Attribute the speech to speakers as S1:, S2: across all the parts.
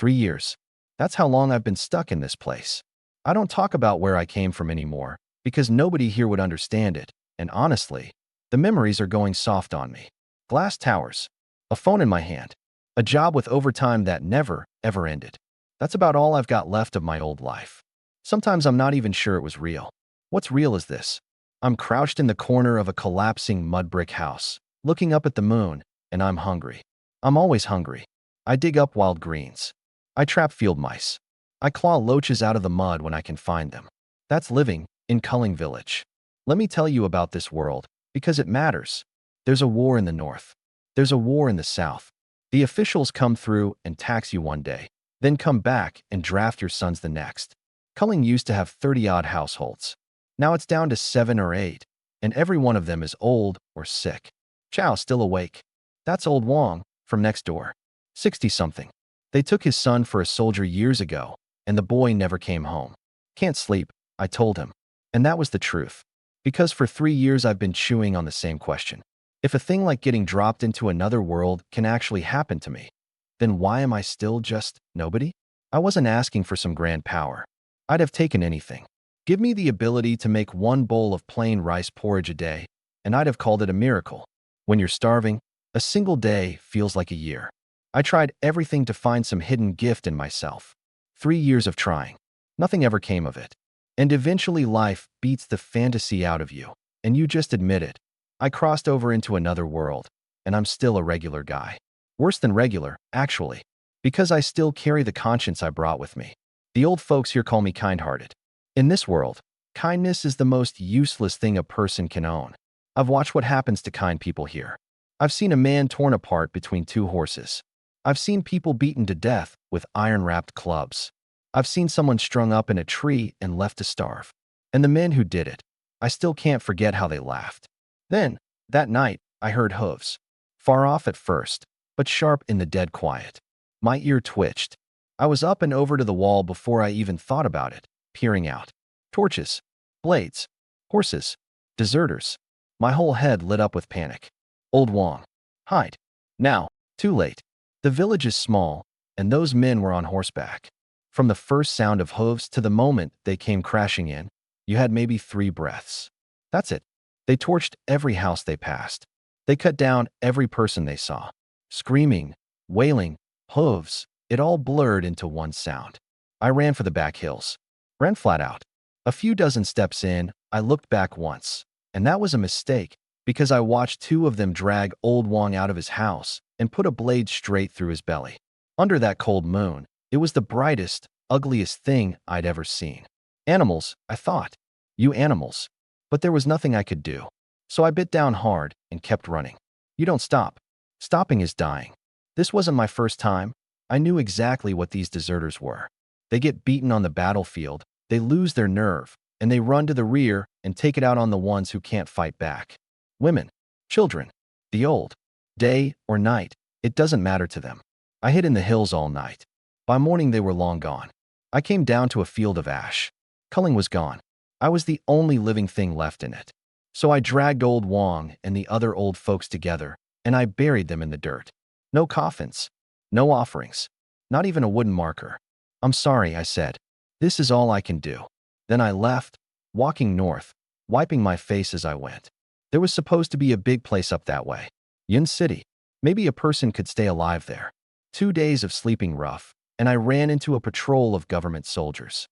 S1: 3 years. That's how long I've been stuck in this place. I don't talk about where I came from anymore, because nobody here would understand it, and honestly, the memories are going soft on me. Glass towers, a phone in my hand, a job with overtime that never, ever ended. That's about all I've got left of my old life. Sometimes I'm not even sure it was real. What's real is this. I'm crouched in the corner of a collapsing mud brick house, looking up at the moon, and I'm hungry. I'm always hungry. I dig up wild greens. I trap field mice. I claw loaches out of the mud when I can find them. That's living in Culling Village. Let me tell you about this world, because it matters. There's a war in the north. There's a war in the south. The officials come through and tax you one day, then come back and draft your sons the next. Culling used to have 30-odd households. Now it's down to 7 or 8, and every one of them is old or sick. Chow's still awake. That's old Wong, from next door. 60-something. They took his son for a soldier years ago, and the boy never came home. Can't sleep, I told him. And that was the truth. Because for 3 years I've been chewing on the same question. If a thing like getting dropped into another world can actually happen to me, then why am I still just nobody? I wasn't asking for some grand power. I'd have taken anything. Give me the ability to make one bowl of plain rice porridge a day, and I'd have called it a miracle. When you're starving, a single day feels like a year. I tried everything to find some hidden gift in myself. 3 years of trying. Nothing ever came of it. And eventually life beats the fantasy out of you, and you just admit it. I crossed over into another world, and I'm still a regular guy. Worse than regular, actually, because I still carry the conscience I brought with me. The old folks here call me kind-hearted. In this world, kindness is the most useless thing a person can own. I've watched what happens to kind people here. I've seen a man torn apart between 2 horses. I've seen people beaten to death with iron-wrapped clubs. I've seen someone strung up in a tree and left to starve. And the men who did it, I still can't forget how they laughed. Then, that night, I heard hooves. Far off at first, but sharp in the dead quiet. My ear twitched. I was up and over to the wall before I even thought about it, peering out. Torches, blades, horses, deserters. My whole head lit up with panic. Old Wong. Hide. Now. Too late. The village is small, and those men were on horseback. From the first sound of hooves to the moment they came crashing in, you had maybe 3 breaths. That's it. They torched every house they passed. They cut down every person they saw. Screaming, wailing, hooves, it all blurred into one sound. I ran for the back hills. Ran flat out. A few dozen steps in, I looked back once. And that was a mistake, because I watched 2 of them drag old Wong out of his house and put a blade straight through his belly. Under that cold moon, it was the brightest, ugliest thing I'd ever seen. Animals, I thought. You animals. But there was nothing I could do. So I bit down hard and kept running. You don't stop. Stopping is dying. This wasn't my first time. I knew exactly what these deserters were. They get beaten on the battlefield, they lose their nerve, and they run to the rear and take it out on the ones who can't fight back. Women, children, the old. Day or night, it doesn't matter to them. I hid in the hills all night. By morning they were long gone. I came down to a field of ash. Culling was gone. I was the only living thing left in it. So I dragged old Wong and the other old folks together, and I buried them in the dirt. No coffins. No offerings. Not even a wooden marker. I'm sorry, I said. This is all I can do. Then I left, walking north, wiping my face as I went. There was supposed to be a big place up that way. Yun City. Maybe a person could stay alive there. 2 days of sleeping rough, and I ran into a patrol of government soldiers.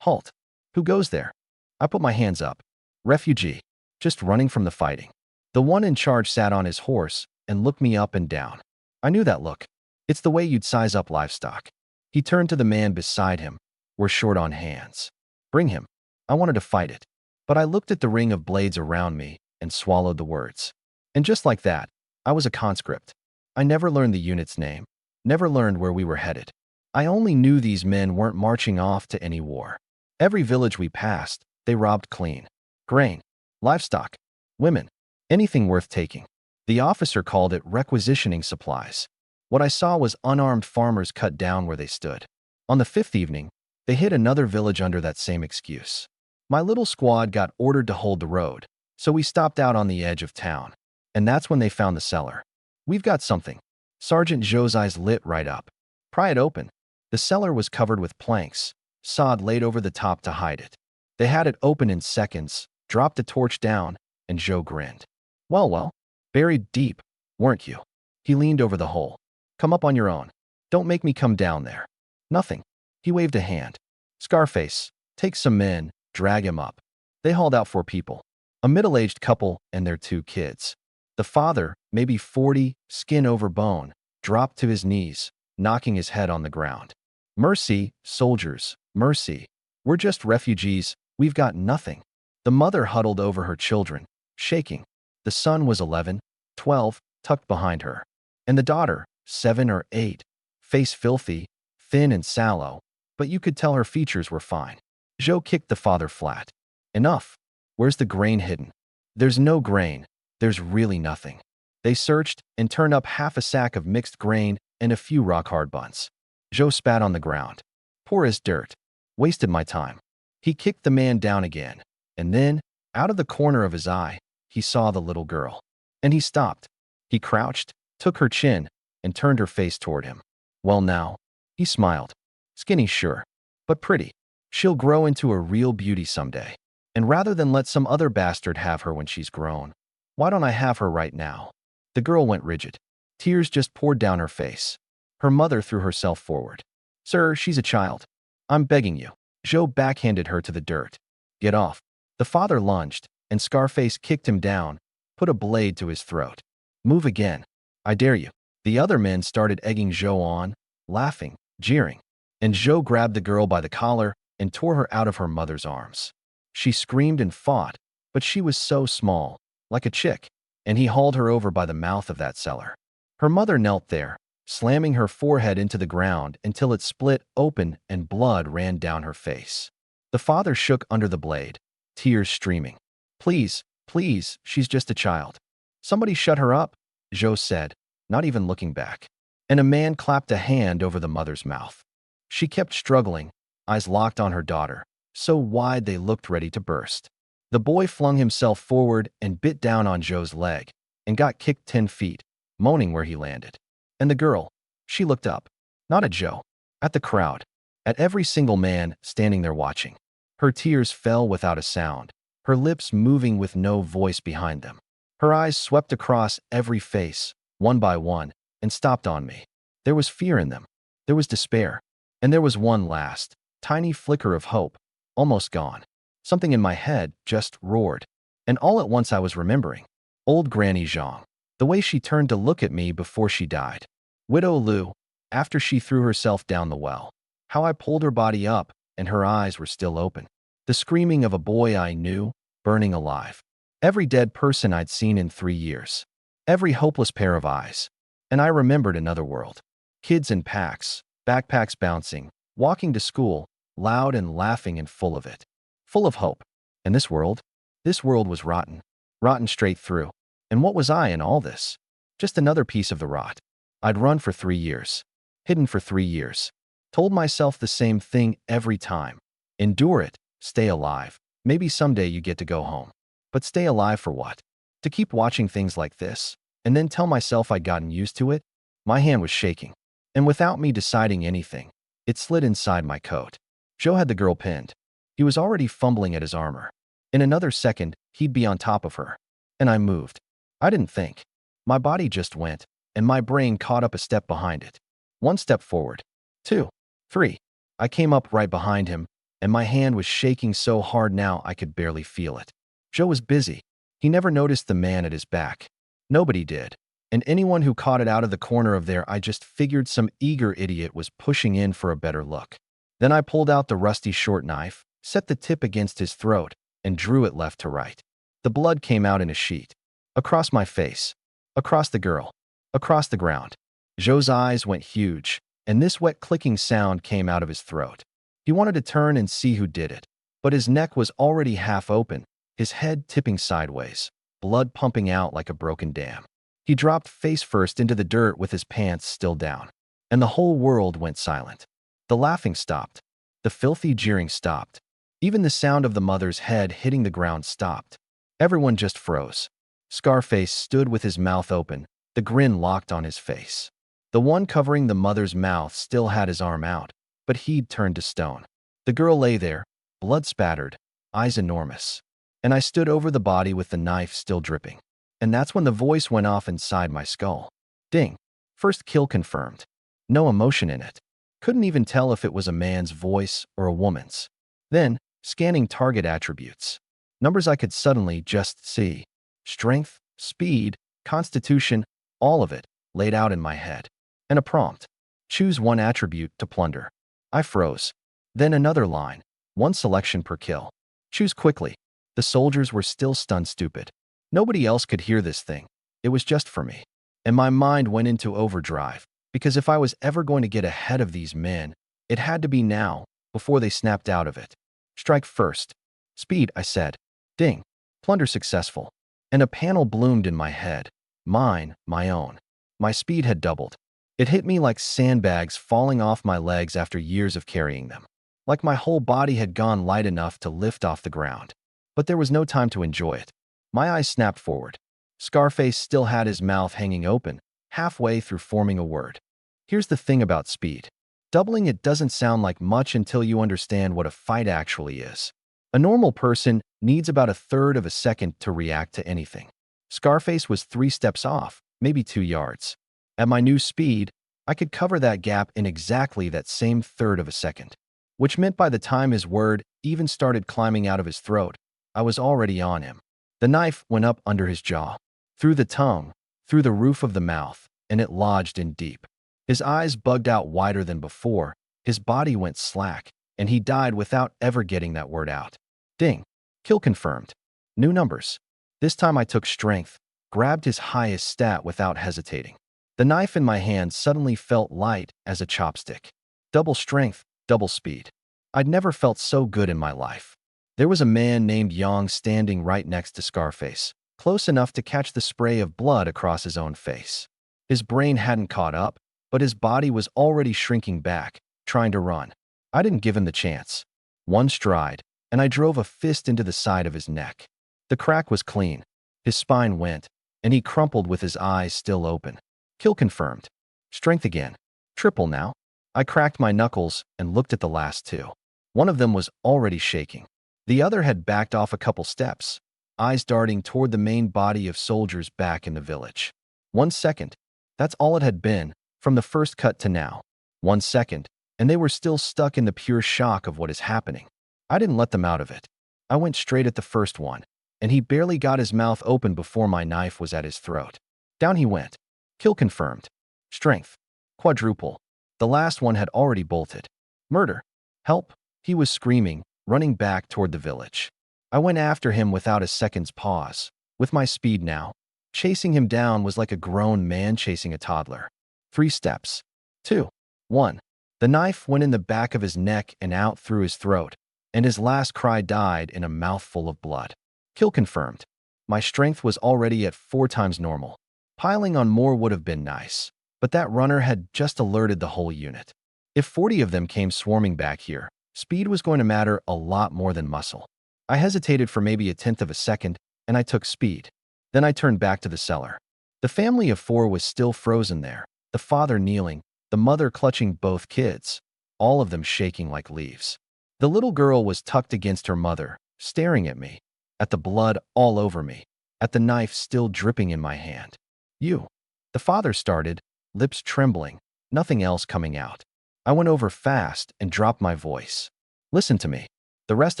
S1: Halt. Who goes there? I put my hands up. Refugee. Just running from the fighting. The one in charge sat on his horse and looked me up and down. I knew that look. It's the way you'd size up livestock. He turned to the man beside him. We're short on hands. Bring him. I wanted to fight it. But I looked at the ring of blades around me and swallowed the words. And just like that, I was a conscript. I never learned the unit's name. Never learned where we were headed. I only knew these men weren't marching off to any war. Every village we passed, they robbed clean. Grain, livestock, women, anything worth taking. The officer called it requisitioning supplies. What I saw was unarmed farmers cut down where they stood. On the 5th evening, they hit another village under that same excuse. My little squad got ordered to hold the road, so we stopped out on the edge of town. And that's when they found the cellar. We've got something. Sergeant Zhou's eyes lit right up. Pry it open. The cellar was covered with planks, sod laid over the top to hide it. They had it open in seconds, dropped the torch down, and Joe grinned. Well, buried deep, weren't you? He leaned over the hole. Come up on your own. Don't make me come down there. Nothing. He waved a hand. Scarface, take some men, drag him up. They hauled out 4 people. A middle-aged couple and their 2 kids. The father, maybe 40, skin over bone, dropped to his knees, knocking his head on the ground. Mercy, soldiers, mercy. We're just refugees, we've got nothing. The mother huddled over her children, shaking. The son was 11, 12, tucked behind her. And the daughter, 7 or 8, face filthy, thin and sallow, but you could tell her features were fine. Joe kicked the father flat. Enough. Where's the grain hidden? There's no grain. There's really nothing. They searched and turned up half a sack of mixed grain and a few rock-hard buns. Joe spat on the ground. Poor as dirt. Wasted my time. He kicked the man down again, and then, out of the corner of his eye, he saw the little girl. And he stopped. He crouched, took her chin, and turned her face toward him. Well now, he smiled. Skinny, sure, but pretty. She'll grow into a real beauty someday. And rather than let some other bastard have her when she's grown, why don't I have her right now? The girl went rigid. Tears just poured down her face. Her mother threw herself forward. Sir, she's a child. I'm begging you. Joe backhanded her to the dirt. Get off. The father lunged, and Scarface kicked him down, put a blade to his throat. Move again. I dare you. The other men started egging Joe on, laughing, jeering. And Joe grabbed the girl by the collar and tore her out of her mother's arms. She screamed and fought, but she was so small, like a chick, and he hauled her over by the mouth of that cellar. Her mother knelt there, slamming her forehead into the ground until it split open and blood ran down her face. The father shook under the blade, tears streaming. Please, please, she's just a child. Somebody shut her up, Joe said, not even looking back. And a man clapped a hand over the mother's mouth. She kept struggling, eyes locked on her daughter, so wide they looked ready to burst. The boy flung himself forward and bit down on Joe's leg and got kicked 10 feet, moaning where he landed. And the girl, she looked up, not at Joe, at the crowd, at every single man standing there watching. Her tears fell without a sound, her lips moving with no voice behind them. Her eyes swept across every face, one by one, and stopped on me. There was fear in them. There was despair. And there was one last, tiny flicker of hope, almost gone. Something in my head just roared. And all at once I was remembering. Old Granny Zhang. The way she turned to look at me before she died. Widow Lu, after she threw herself down the well. How I pulled her body up, and her eyes were still open. The screaming of a boy I knew, burning alive. Every dead person I'd seen in 3 years. Every hopeless pair of eyes. And I remembered another world. Kids in packs, backpacks bouncing, walking to school, loud and laughing and full of it. Full of hope. And this world was rotten. Rotten straight through. And what was I in all this? Just another piece of the rot. I'd run for 3 years. Hidden for 3 years. Told myself the same thing every time. Endure it. Stay alive. Maybe someday you get to go home. But stay alive for what? To keep watching things like this, and then tell myself I'd gotten used to it? My hand was shaking. And without me deciding anything, it slid inside my coat. Joe had the girl pinned. He was already fumbling at his armor. In another second, he'd be on top of her. And I moved. I didn't think. My body just went, and my brain caught up a step behind it. 1 step forward. 2. 3. I came up right behind him, and my hand was shaking so hard now I could barely feel it. Joe was busy. He never noticed the man at his back. Nobody did. And anyone who caught it out of the corner of their eye just figured some eager idiot was pushing in for a better look. Then I pulled out the rusty short knife, set the tip against his throat, and drew it left to right. The blood came out in a sheet. Across my face. Across the girl. Across the ground. Joe's eyes went huge, and this wet clicking sound came out of his throat. He wanted to turn and see who did it, but his neck was already half open, his head tipping sideways, blood pumping out like a broken dam. He dropped face first into the dirt with his pants still down, and the whole world went silent. The laughing stopped. The filthy jeering stopped. Even the sound of the mother's head hitting the ground stopped. Everyone just froze. Scarface stood with his mouth open, the grin locked on his face. The one covering the mother's mouth still had his arm out, but he'd turned to stone. The girl lay there, blood spattered, eyes enormous. And I stood over the body with the knife still dripping. And that's when the voice went off inside my skull. Ding. First kill confirmed. No emotion in it. Couldn't even tell if it was a man's voice or a woman's. Then, scanning target attributes. Numbers I could suddenly just see. Strength, speed, constitution, all of it, laid out in my head. And a prompt. Choose one attribute to plunder. I froze. Then another line. One selection per kill. Choose quickly. The soldiers were still stunned stupid. Nobody else could hear this thing. It was just for me. And my mind went into overdrive, because if I was ever going to get ahead of these men, it had to be now, before they snapped out of it. Strike first. Speed, I said. Ding. Plunder successful. And a panel bloomed in my head. Mine, my own. My speed had doubled. It hit me like sandbags falling off my legs after years of carrying them. Like my whole body had gone light enough to lift off the ground. But there was no time to enjoy it. My eyes snapped forward. Scarface still had his mouth hanging open, halfway through forming a word. Here's the thing about speed. Doubling it doesn't sound like much until you understand what a fight actually is. A normal person needs about a third of a second to react to anything. Scarface was 3 steps off, maybe 2 yards. At my new speed, I could cover that gap in exactly that same third of a second. Which meant by the time his word even started climbing out of his throat, I was already on him. The knife went up under his jaw, through the tongue, through the roof of the mouth, and it lodged in deep. His eyes bugged out wider than before, his body went slack, and he died without ever getting that word out. Ding. Kill confirmed. New numbers. This time I took strength, grabbed his highest stat without hesitating. The knife in my hand suddenly felt light as a chopstick. Double strength, double speed. I'd never felt so good in my life. There was a man named Yang standing right next to Scarface, close enough to catch the spray of blood across his own face. His brain hadn't caught up, but his body was already shrinking back, trying to run. I didn't give him the chance. One stride, and I drove a fist into the side of his neck. The crack was clean. His spine went, and he crumpled with his eyes still open. Kill confirmed. Strength again. Triple now. I cracked my knuckles and looked at the last 2. One of them was already shaking. The other had backed off a couple steps, eyes darting toward the main body of soldiers back in the village. 1 second. That's all it had been, from the first cut to now. 1 second, and they were still stuck in the pure shock of what is happening. I didn't let them out of it. I went straight at the first one, and he barely got his mouth open before my knife was at his throat. Down he went. Kill confirmed. Strength. Quadruple. The last one had already bolted. Murder. Help. He was screaming, running back toward the village. I went after him without a second's pause. With my speed now, chasing him down was like a grown man chasing a toddler. 3 steps. 2. 1. The knife went in the back of his neck and out through his throat, and his last cry died in a mouthful of blood. Kill confirmed. My strength was already at 4 times normal. Piling on more would have been nice, but that runner had just alerted the whole unit. If 40 of them came swarming back here, speed was going to matter a lot more than muscle. I hesitated for maybe a tenth of a second, and I took speed. Then I turned back to the cellar. The family of 4 was still frozen there, the father kneeling, the mother clutching both kids, all of them shaking like leaves. The little girl was tucked against her mother, staring at me, at the blood all over me, at the knife still dripping in my hand. You. The father started, lips trembling, nothing else coming out. I went over fast and dropped my voice. Listen to me. The rest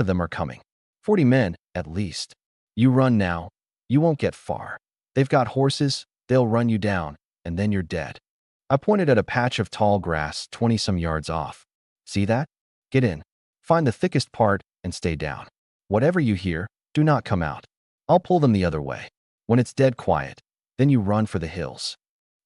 S1: of them are coming. 40 men, at least. You run now. You won't get far. They've got horses, they'll run you down, and then you're dead. I pointed at a patch of tall grass 20-some yards off. See that? Get in. Find the thickest part and stay down. Whatever you hear, do not come out. I'll pull them the other way. When it's dead quiet, then you run for the hills.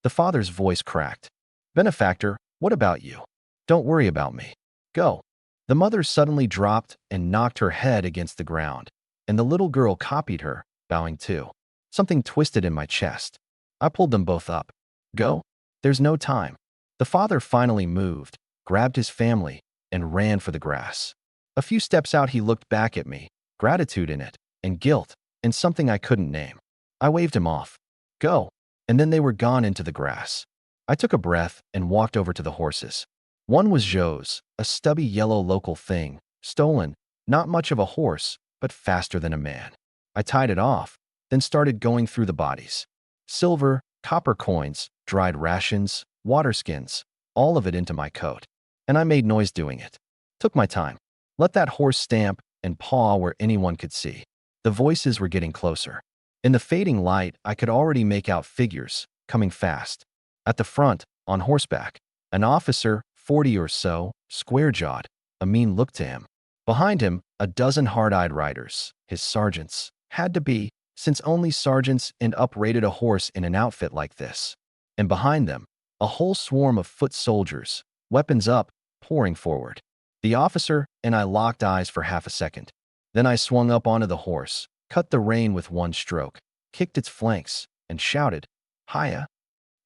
S1: The father's voice cracked. Benefactor, what about you? Don't worry about me. Go. The mother suddenly dropped and knocked her head against the ground, and the little girl copied her, bowing too. Something twisted in my chest. I pulled them both up. Go. There's no time. The father finally moved, grabbed his family, and ran for the grass. A few steps out he looked back at me, gratitude in it, and guilt, and something I couldn't name. I waved him off. Go. And then they were gone into the grass. I took a breath and walked over to the horses. One was Zhou's, a stubby yellow local thing, stolen, not much of a horse, but faster than a man. I tied it off, then started going through the bodies. Silver, copper coins, dried rations, water skins, all of it into my coat. And I made noise doing it. Took my time. Let that horse stamp and paw where anyone could see. The voices were getting closer. In the fading light, I could already make out figures, coming fast. At the front, on horseback, an officer, 40 or so, square-jawed, a mean look to him. Behind him, a dozen hard-eyed riders, his sergeants, had to be, since only sergeants and up-rated a horse in an outfit like this. And behind them, a whole swarm of foot soldiers, weapons up, pouring forward. The officer and I locked eyes for half a second. Then I swung up onto the horse, cut the rein with one stroke, kicked its flanks, and shouted, "Hiya!"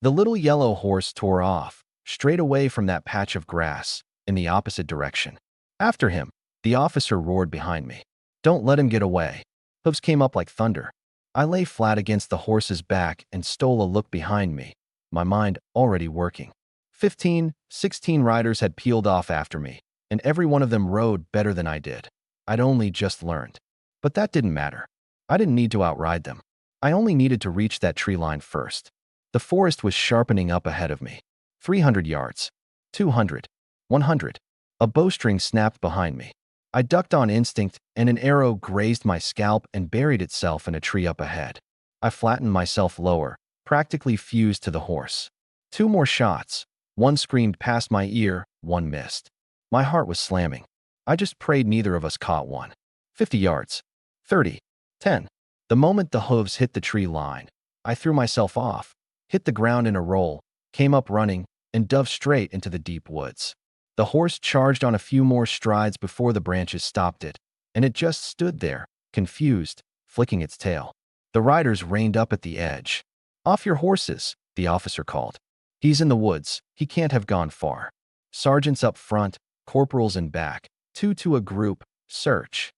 S1: The little yellow horse tore off, straight away from that patch of grass, in the opposite direction. After him, the officer roared behind me. "Don't let him get away." Hooves came up like thunder. I lay flat against the horse's back and stole a look behind me, my mind already working. 15, 16 riders had peeled off after me, and every one of them rode better than I did. I'd only just learned. But that didn't matter. I didn't need to outride them. I only needed to reach that tree line first. The forest was sharpening up ahead of me. 300 yards. 200. 100. A bowstring snapped behind me. I ducked on instinct, and an arrow grazed my scalp and buried itself in a tree up ahead. I flattened myself lower, practically fused to the horse. 2 more shots. One screamed past my ear, one missed. My heart was slamming. I just prayed neither of us caught one. 50 yards. 30. 10. The moment the hooves hit the tree line, I threw myself off, hit the ground in a roll, came up running, and dove straight into the deep woods. The horse charged on a few more strides before the branches stopped it, and it just stood there, confused, flicking its tail. The riders reined up at the edge. "Off your horses," the officer called. "He's in the woods. He can't have gone far." Sergeants up front, corporals in back, 2 to a group, search.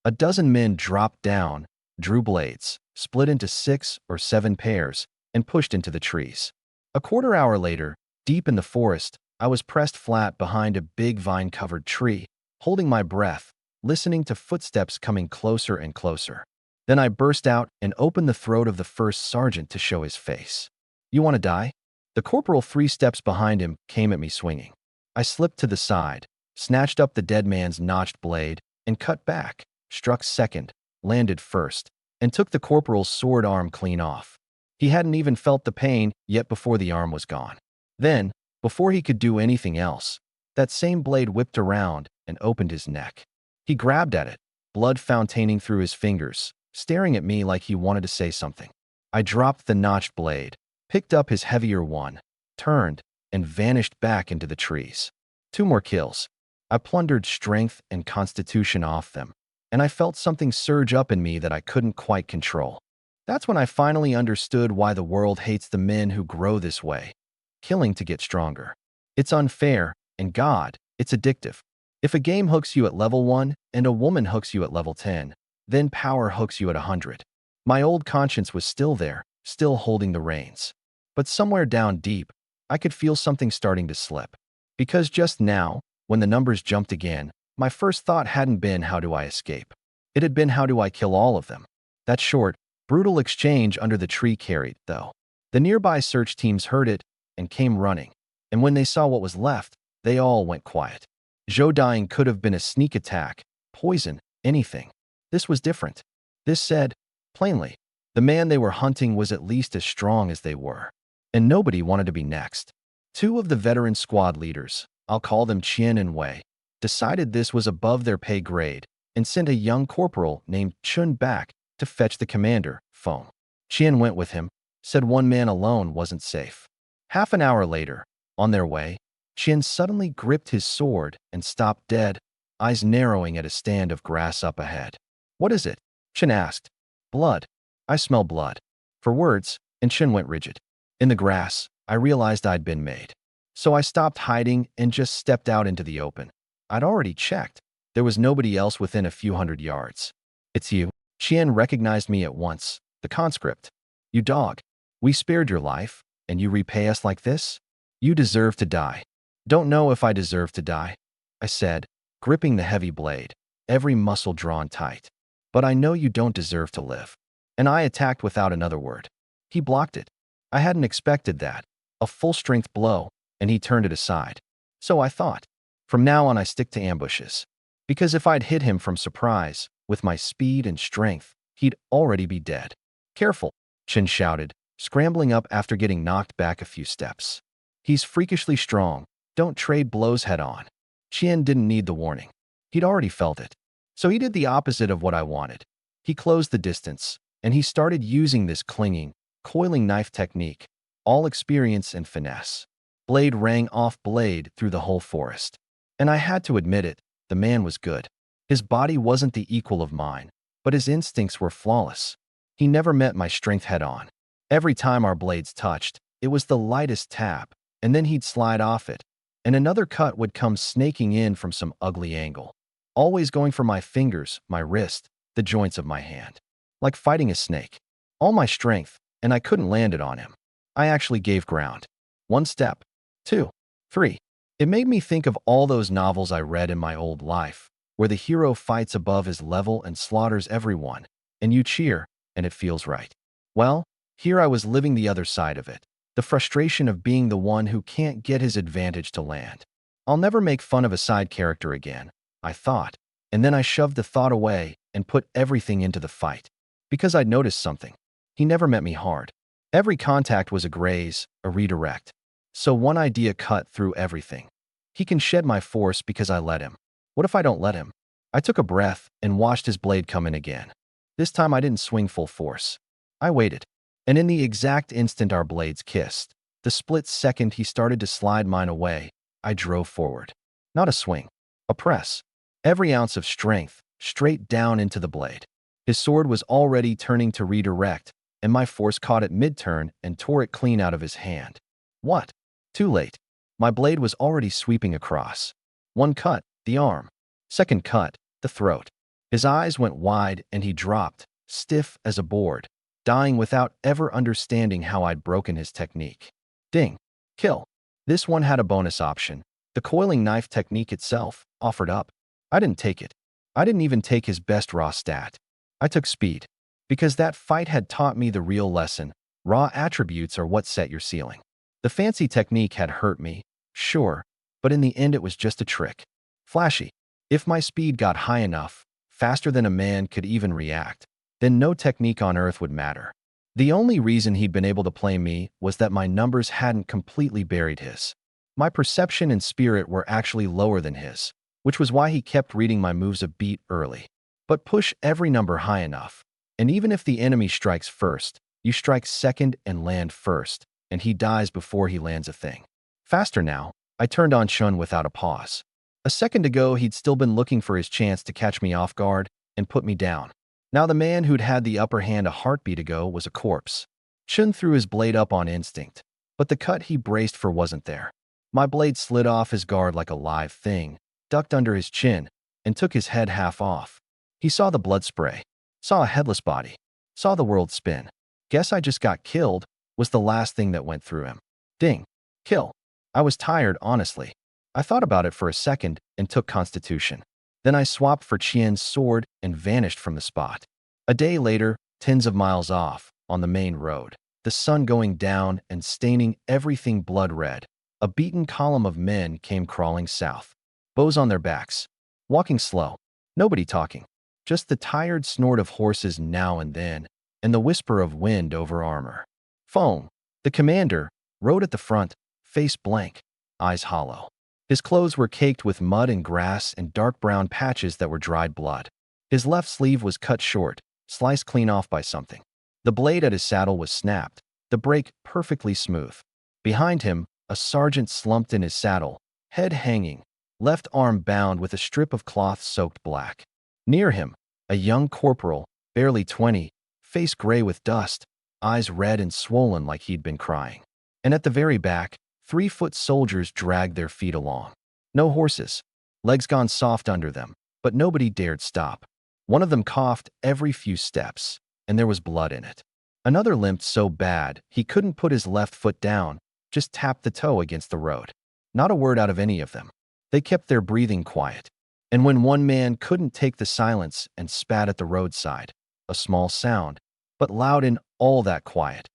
S1: A dozen men dropped down, drew blades, split into 6 or 7 pairs, and pushed into the trees. A quarter hour later, deep in the forest, I was pressed flat behind a big vine-covered tree, holding my breath, listening to footsteps coming closer and closer. Then I burst out and opened the throat of the first sergeant to show his face. "You want to die?" The corporal 3 steps behind him came at me swinging. I slipped to the side, snatched up the dead man's notched blade, and cut back, struck second, landed first, and took the corporal's sword arm clean off. He hadn't even felt the pain yet before the arm was gone. Then, before he could do anything else, that same blade whipped around and opened his neck. He grabbed at it, blood fontaining through his fingers, staring at me like he wanted to say something. I dropped the notched blade, picked up his heavier one, turned, and vanished back into the trees. 2 more kills. I plundered strength and constitution off them, and I felt something surge up in me that I couldn't quite control. That's when I finally understood why the world hates the men who grow this way. Killing to get stronger. It's unfair, and God, it's addictive. If a game hooks you at level 1 and a woman hooks you at level 10, then power hooks you at 100. My old conscience was still there, still holding the reins. But somewhere down deep, I could feel something starting to slip. Because just now, when the numbers jumped again, my first thought hadn't been how do I escape. It had been how do I kill all of them. That short, brutal exchange under the tree carried, though. The nearby search teams heard it and came running, and when they saw what was left, they all went quiet. Zhou dying could have been a sneak attack, poison, anything. This was different. This said, plainly, the man they were hunting was at least as strong as they were, and nobody wanted to be next. 2 of the veteran squad leaders, I'll call them Qian and Wei, decided this was above their pay grade and sent a young corporal named Chun back to fetch the commander, Feng. Qian went with him, said one man alone wasn't safe. Half an hour later, on their way, Qian suddenly gripped his sword and stopped dead, eyes narrowing at a stand of grass up ahead. "What is it?" Qian asked. "Blood. I smell blood." For words, and Qian went rigid. In the grass, I realized I'd been made. So I stopped hiding and just stepped out into the open. I'd already checked. There was nobody else within a few hundred yards. "It's you." Qian recognized me at once, the conscript. "You dog. We spared your life, and you repay us like this? You deserve to die." Don't know if I deserve to die, I said, gripping the heavy blade, every muscle drawn tight. But I know you don't deserve to live. And I attacked without another word. He blocked it. I hadn't expected that. A full-strength blow, and he turned it aside. So I thought. From now on I stick to ambushes. Because if I'd hit him from surprise, with my speed and strength, he'd already be dead. Careful, Chin shouted, scrambling up after getting knocked back a few steps. He's freakishly strong. Don't trade blows head-on. Chien didn't need the warning. He'd already felt it. So he did the opposite of what I wanted. He closed the distance, and he started using this clinging, coiling knife technique, all experience and finesse. Blade rang off blade through the whole forest. And I had to admit it, the man was good. His body wasn't the equal of mine, but his instincts were flawless. He never met my strength head-on. Every time our blades touched, it was the lightest tap, and then he'd slide off it, and another cut would come snaking in from some ugly angle, always going for my fingers, my wrist, the joints of my hand. Like fighting a snake. All my strength, and I couldn't land it on him. I actually gave ground. 1 step. 2. 3. It made me think of all those novels I read in my old life, where the hero fights above his level and slaughters everyone, and you cheer, and it feels right. Well, here I was living the other side of it. The frustration of being the one who can't get his advantage to land. I'll never make fun of a side character again, I thought, and then I shoved the thought away and put everything into the fight. Because I'd noticed something. He never met me hard. Every contact was a graze, a redirect. So one idea cut through everything. He can shed my force because I let him. What if I don't let him? I took a breath and watched his blade come in again. This time I didn't swing full force. I waited. And in the exact instant our blades kissed, the split second he started to slide mine away, I drove forward. Not a swing. A press. Every ounce of strength, straight down into the blade. His sword was already turning to redirect, and my force caught it mid-turn and tore it clean out of his hand. What? Too late. My blade was already sweeping across. 1 cut, the arm. 2nd cut, the throat. His eyes went wide and he dropped, stiff as a board, dying without ever understanding how I'd broken his technique. Ding. Kill. This one had a bonus option. The coiling knife technique itself, offered up. I didn't take it. I didn't even take his best raw stat. I took speed. Because that fight had taught me the real lesson. Raw attributes are what set your ceiling. The fancy technique had hurt me, sure, but in the end it was just a trick. Flashy. If my speed got high enough, faster than a man could even react, then no technique on earth would matter. The only reason he'd been able to play me was that my numbers hadn't completely buried his. My perception and spirit were actually lower than his, which was why he kept reading my moves a beat early. But push every number high enough, and even if the enemy strikes first, you strike second and land first, and he dies before he lands a thing. Faster now, I turned on Shun without a pause. A second ago, he'd still been looking for his chance to catch me off guard and put me down. Now the man who'd had the upper hand a heartbeat ago was a corpse. Shun threw his blade up on instinct, but the cut he braced for wasn't there. My blade slid off his guard like a live thing, ducked under his chin, and took his head half off. He saw the blood spray, saw a headless body, saw the world spin. Guess I just got killed, was the last thing that went through him. Ding. Kill. I was tired, honestly. I thought about it for a second and took Constitution. Then I swapped for Qian's sword and vanished from the spot. A day later, tens of miles off, on the main road, the sun going down and staining everything blood red, a beaten column of men came crawling south. Bows on their backs. Walking slow. Nobody talking. Just the tired snort of horses now and then, and the whisper of wind over armor. Foam. The commander, rode at the front, face blank, eyes hollow. His clothes were caked with mud and grass and dark brown patches that were dried blood. His left sleeve was cut short, sliced clean off by something. The blade at his saddle was snapped, the break perfectly smooth. Behind him, a sergeant slumped in his saddle, head hanging, left arm bound with a strip of cloth soaked black. Near him, a young corporal, barely 20, face gray with dust, eyes red and swollen like he'd been crying. And at the very back, 3-foot soldiers dragged their feet along. No horses, legs gone soft under them, but nobody dared stop. One of them coughed every few steps, and there was blood in it. Another limped so bad he couldn't put his left foot down, just tapped the toe against the road. Not a word out of any of them. They kept their breathing quiet. And when one man couldn't take the silence and spat at the roadside, a small sound, but loud in all that quiet,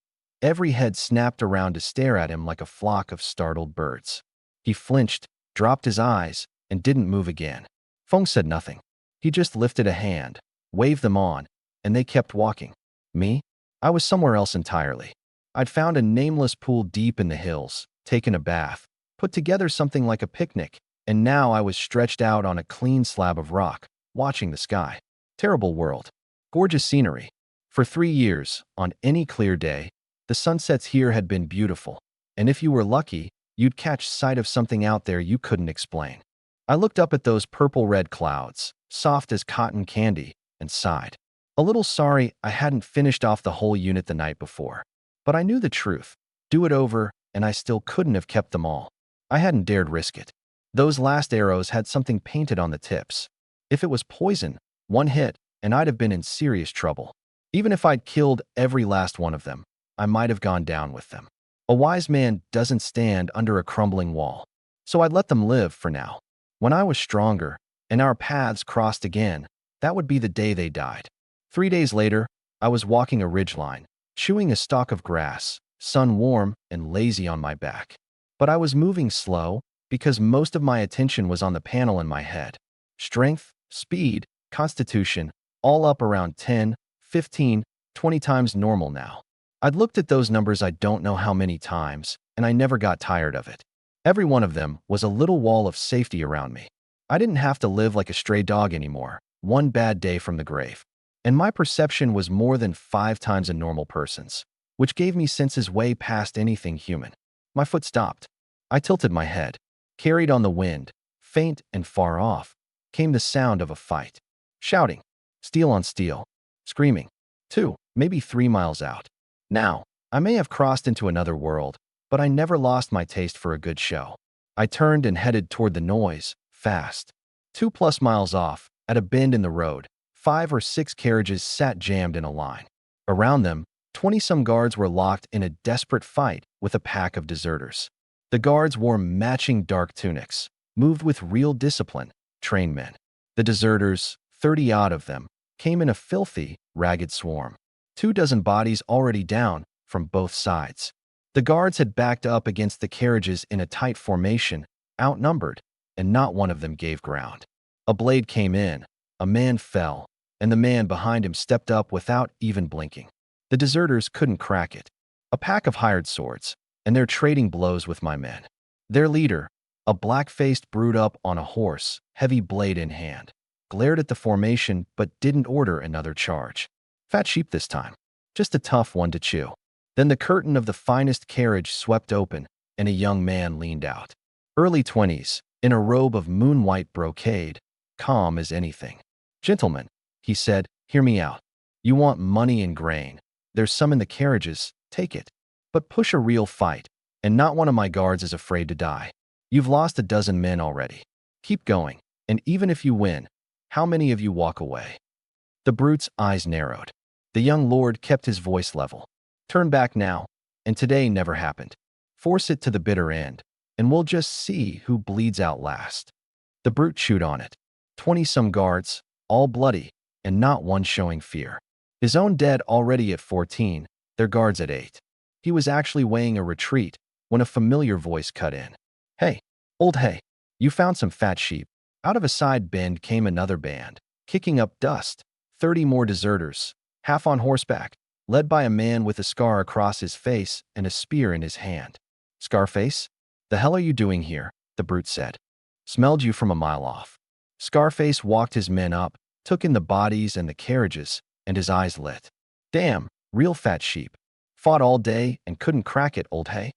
S1: every head snapped around to stare at him like a flock of startled birds. He flinched, dropped his eyes, and didn't move again. Feng said nothing. He just lifted a hand, waved them on, and they kept walking. Me? I was somewhere else entirely. I'd found a nameless pool deep in the hills, taken a bath, put together something like a picnic, and now I was stretched out on a clean slab of rock, watching the sky. Terrible world. Gorgeous scenery. For 3 years, on any clear day, the sunsets here had been beautiful, and if you were lucky, you'd catch sight of something out there you couldn't explain. I looked up at those purple-red clouds, soft as cotton candy, and sighed. A little sorry I hadn't finished off the whole unit the night before. But I knew the truth. Do it over, and I still couldn't have kept them all. I hadn't dared risk it. Those last arrows had something painted on the tips. If it was poison, one hit, and I'd have been in serious trouble. Even if I'd killed every last one of them, I might have gone down with them. A wise man doesn't stand under a crumbling wall. So I'd let them live for now. When I was stronger, and our paths crossed again, that would be the day they died. 3 days later, I was walking a ridgeline, chewing a stalk of grass, sun warm and lazy on my back. But I was moving slow because most of my attention was on the panel in my head. Strength, speed, constitution, all up around 10, 15, 20 times normal now. I'd looked at those numbers I don't know how many times, and I never got tired of it. Every one of them was a little wall of safety around me. I didn't have to live like a stray dog anymore, one bad day from the grave. And my perception was more than 5 times a normal person's, which gave me senses way past anything human. My foot stopped. I tilted my head. Carried on the wind, faint and far off, came the sound of a fight. Shouting. Steel on steel. Screaming. 2, maybe 3 miles out. Now, I may have crossed into another world, but I never lost my taste for a good show. I turned and headed toward the noise, fast. 2+ miles off, at a bend in the road, 5 or 6 carriages sat jammed in a line. Around them, 20-some guards were locked in a desperate fight with a pack of deserters. The guards wore matching dark tunics, moved with real discipline, trained men. The deserters, 30-odd of them, came in a filthy, ragged swarm. 24 bodies already down from both sides. The guards had backed up against the carriages in a tight formation, outnumbered, and not one of them gave ground. A blade came in, a man fell, and the man behind him stepped up without even blinking. The deserters couldn't crack it. A pack of hired swords, and they're trading blows with my men. Their leader, a black-faced brute up on a horse, heavy blade in hand, glared at the formation but didn't order another charge. Fat sheep this time. Just a tough one to chew. Then the curtain of the finest carriage swept open, and a young man leaned out. Early 20s, in a robe of moon-white brocade, calm as anything. "Gentlemen," he said, "hear me out. You want money and grain. There's some in the carriages, take it. But push a real fight, and not one of my guards is afraid to die. You've lost a dozen men already. Keep going, and even if you win, how many of you walk away?" The brute's eyes narrowed. The young lord kept his voice level. "Turn back now, and today never happened. Force it to the bitter end, and we'll just see who bleeds out last." The brute chewed on it. 20-some guards, all bloody, and not one showing fear. His own dead already at 14, their guards at 8. He was actually weighing a retreat when a familiar voice cut in. "Hey, old hey, you found some fat sheep." Out of a side bend came another band, kicking up dust. 30 more deserters, half on horseback, led by a man with a scar across his face and a spear in his hand. "Scarface? The hell are you doing here?" the brute said. "Smelled you from a mile off." Scarface walked his men up, took in the bodies and the carriages, and his eyes lit. "Damn, real fat sheep. Fought all day and couldn't crack it, old hey.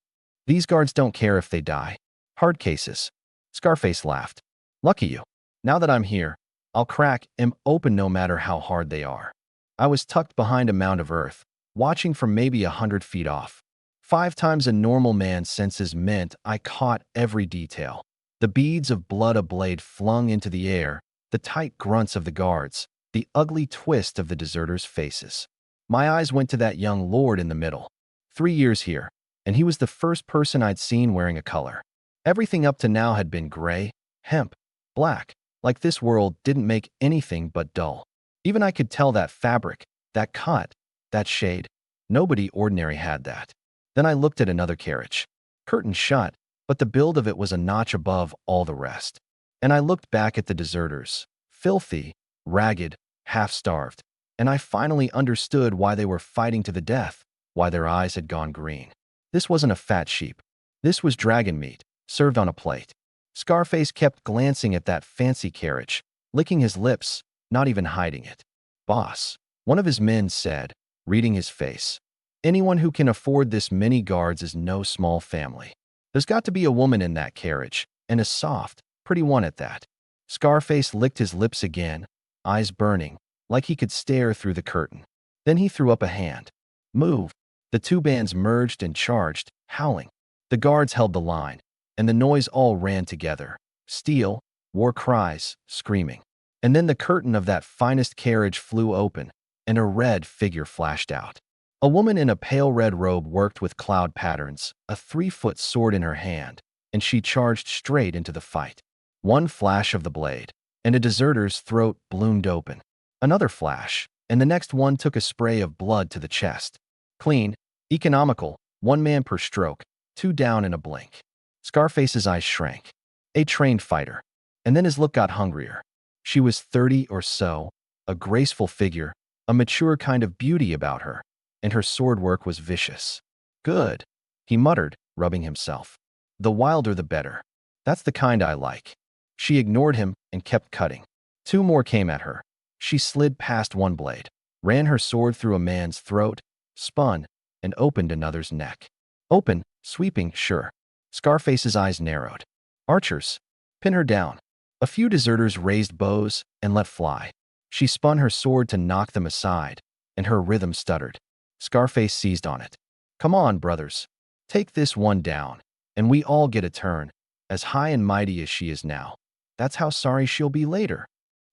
S1: These guards don't care if they die. Hard cases." Scarface laughed. "Lucky you. Now that I'm here, I'll crack 'em open no matter how hard they are." I was tucked behind a mound of earth, watching from maybe 100 feet off. 5 times a normal man's senses meant I caught every detail. The beads of blood a blade flung into the air, the tight grunts of the guards, the ugly twist of the deserters' faces. My eyes went to that young lord in the middle. 3 years here, and he was the first person I'd seen wearing a color. Everything up to now had been gray, hemp, black, like this world didn't make anything but dull. Even I could tell that fabric, that cut, that shade. Nobody ordinary had that. Then I looked at another carriage. Curtain shut, but the build of it was a notch above all the rest. And I looked back at the deserters, filthy, ragged, half-starved, and I finally understood why they were fighting to the death, why their eyes had gone green. This wasn't a fat sheep. This was dragon meat, served on a plate. Scarface kept glancing at that fancy carriage, licking his lips, not even hiding it. "Boss," one of his men said, reading his face. "Anyone who can afford this many guards is no small family. There's got to be a woman in that carriage, and a soft, pretty one at that." Scarface licked his lips again, eyes burning, like he could stare through the curtain. Then he threw up a hand. "Move." The two bands merged and charged, howling. The guards held the line, and the noise all ran together. Steel, war cries, screaming. And then the curtain of that finest carriage flew open, and a red figure flashed out. A woman in a pale red robe worked with cloud patterns, a 3-foot sword in her hand, and she charged straight into the fight. One flash of the blade, and a deserter's throat bloomed open. Another flash, and the next one took a spray of blood to the chest. Clean, economical, 1 man per stroke, 2 down in a blink. Scarface's eyes shrank. A trained fighter. And then his look got hungrier. She was 30 or so, a graceful figure, a mature kind of beauty about her, and her sword work was vicious. "Good," he muttered, rubbing himself. "The wilder the better. That's the kind I like." She ignored him and kept cutting. 2 more came at her. She slid past one blade, ran her sword through a man's throat, spun, and opened another's neck. Open, sweeping, sure. Scarface's eyes narrowed. "Archers, pin her down." A few deserters raised bows and let fly. She spun her sword to knock them aside, and her rhythm stuttered. Scarface seized on it. "Come on, brothers. Take this one down, and we all get a turn, as high and mighty as she is now. That's how sorry she'll be later."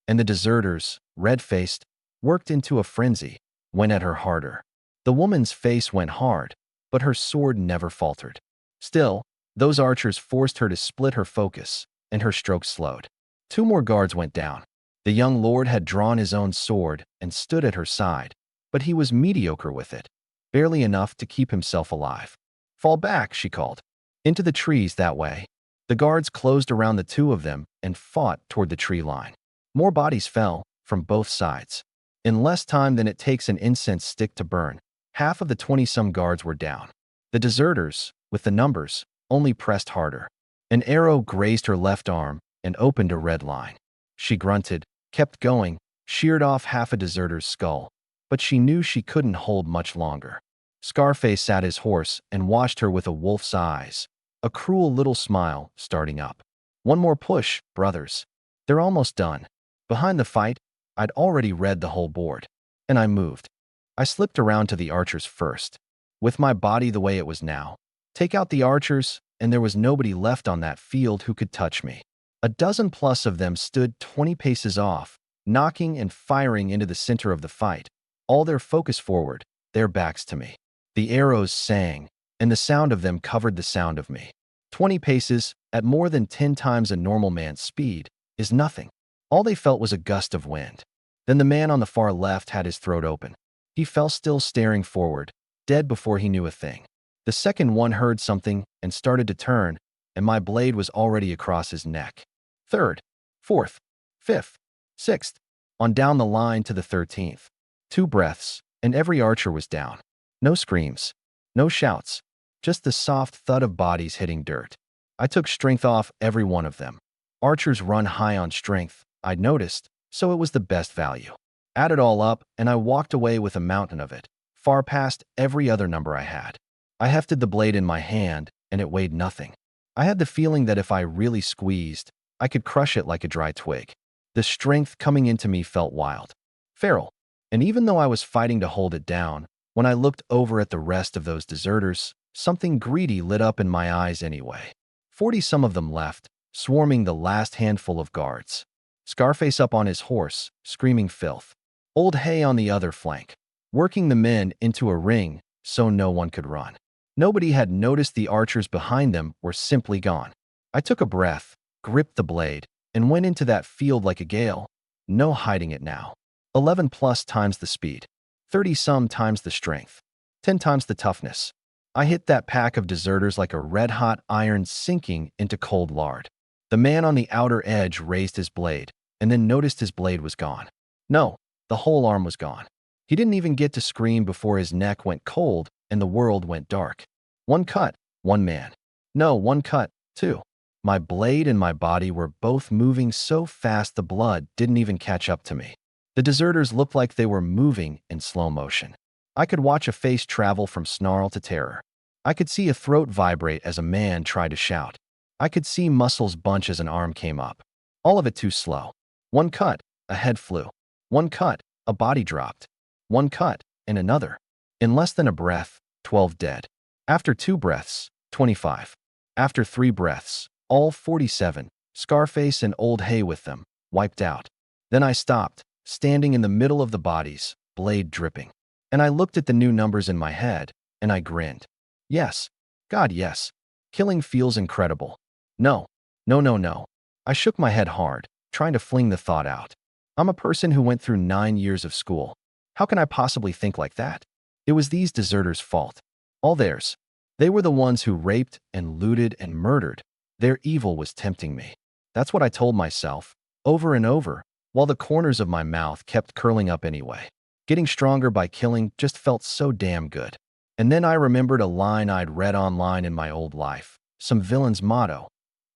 S1: And the deserters, red-faced, worked into a frenzy, went at her harder. The woman's face went hard, but her sword never faltered. Still, those archers forced her to split her focus, and her strokes slowed. 2 more guards went down. The young lord had drawn his own sword and stood at her side, but he was mediocre with it, barely enough to keep himself alive. "Fall back," she called. "Into the trees that way." The guards closed around the 2 of them and fought toward the tree line. More bodies fell, from both sides. In less time than it takes an incense stick to burn, half of the 20-some guards were down. The deserters, with the numbers, only pressed harder. An arrow grazed her left arm and opened a red line. She grunted, kept going, sheared off half a deserter's skull, but she knew she couldn't hold much longer. Scarface sat his horse and watched her with a wolf's eyes, a cruel little smile starting up. "One more push, brothers. They're almost done." Behind the fight, I'd already read the whole board, and I moved. I slipped around to the archers first. With my body the way it was now, take out the archers, and there was nobody left on that field who could touch me. A dozen plus of them stood 20 paces off, knocking and firing into the center of the fight, all their focus forward, their backs to me. The arrows sang, and the sound of them covered the sound of me. 20 paces, at more than 10 times a normal man's speed, is nothing. All they felt was a gust of wind. Then the man on the far left had his throat open. He fell still staring forward, dead before he knew a thing. The second one heard something and started to turn, and my blade was already across his neck. Third, fourth, fifth, sixth, on down the line to the 13th. 2 breaths, and every archer was down. No screams, no shouts, just the soft thud of bodies hitting dirt. I took strength off every one of them. Archers run high on strength, I'd noticed, so it was the best value. Add it all up, and I walked away with a mountain of it, far past every other number I had. I hefted the blade in my hand, and it weighed nothing. I had the feeling that if I really squeezed, I could crush it like a dry twig. The strength coming into me felt wild, feral, and even though I was fighting to hold it down, when I looked over at the rest of those deserters, something greedy lit up in my eyes anyway. 40-some of them left, swarming the last handful of guards. Scarface up on his horse, screaming filth. Old Hay on the other flank, working the men into a ring so no one could run. Nobody had noticed the archers behind them were simply gone. I took a breath, gripped the blade, and went into that field like a gale. No hiding it now. 11 plus times the speed, 30 some times the strength, 10 times the toughness. I hit that pack of deserters like a red-hot iron sinking into cold lard. The man on the outer edge raised his blade, and then noticed his blade was gone. No, the whole arm was gone. He didn't even get to scream before his neck went cold and the world went dark. One cut, one man. No, one cut, two. My blade and my body were both moving so fast the blood didn't even catch up to me. The deserters looked like they were moving in slow motion. I could watch a face travel from snarl to terror. I could see a throat vibrate as a man tried to shout. I could see muscles bunch as an arm came up. All of it too slow. One cut, a head flew. One cut, a body dropped. One cut, and another. In less than a breath, 12 dead. After 2 breaths, 25. After 3 breaths, all 47, Scarface and Old Hay with them, wiped out. Then I stopped, standing in the middle of the bodies, blade dripping. And I looked at the new numbers in my head, and I grinned. Yes. God, yes. Killing feels incredible. No. No, no, no. I shook my head hard, trying to fling the thought out. I'm a person who went through 9 years of school. How can I possibly think like that? It was these deserters' fault. All theirs. They were the ones who raped and looted and murdered. Their evil was tempting me. That's what I told myself, over and over, while the corners of my mouth kept curling up anyway. Getting stronger by killing just felt so damn good. And then I remembered a line I'd read online in my old life, some villain's motto.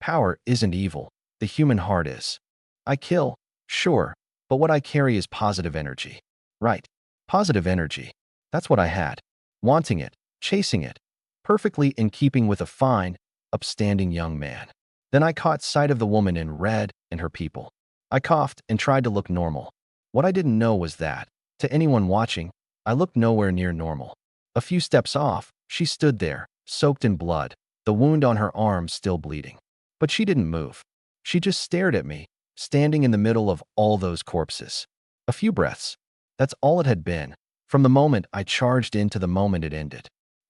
S1: Power isn't evil, the human heart is. I kill, sure, but what I carry is positive energy. Right. Positive energy. That's what I had. Wanting it, chasing it, perfectly in keeping with a fine, upstanding young man. Then I caught sight of the woman in red and her people. I coughed and tried to look normal. What I didn't know was that, to anyone watching, I looked nowhere near normal. A few steps off, she stood there, soaked in blood, the wound on her arm still bleeding. But she didn't move. She just stared at me, standing in the middle of all those corpses. A few breaths. That's all it had been, from the moment I charged in to the moment it ended.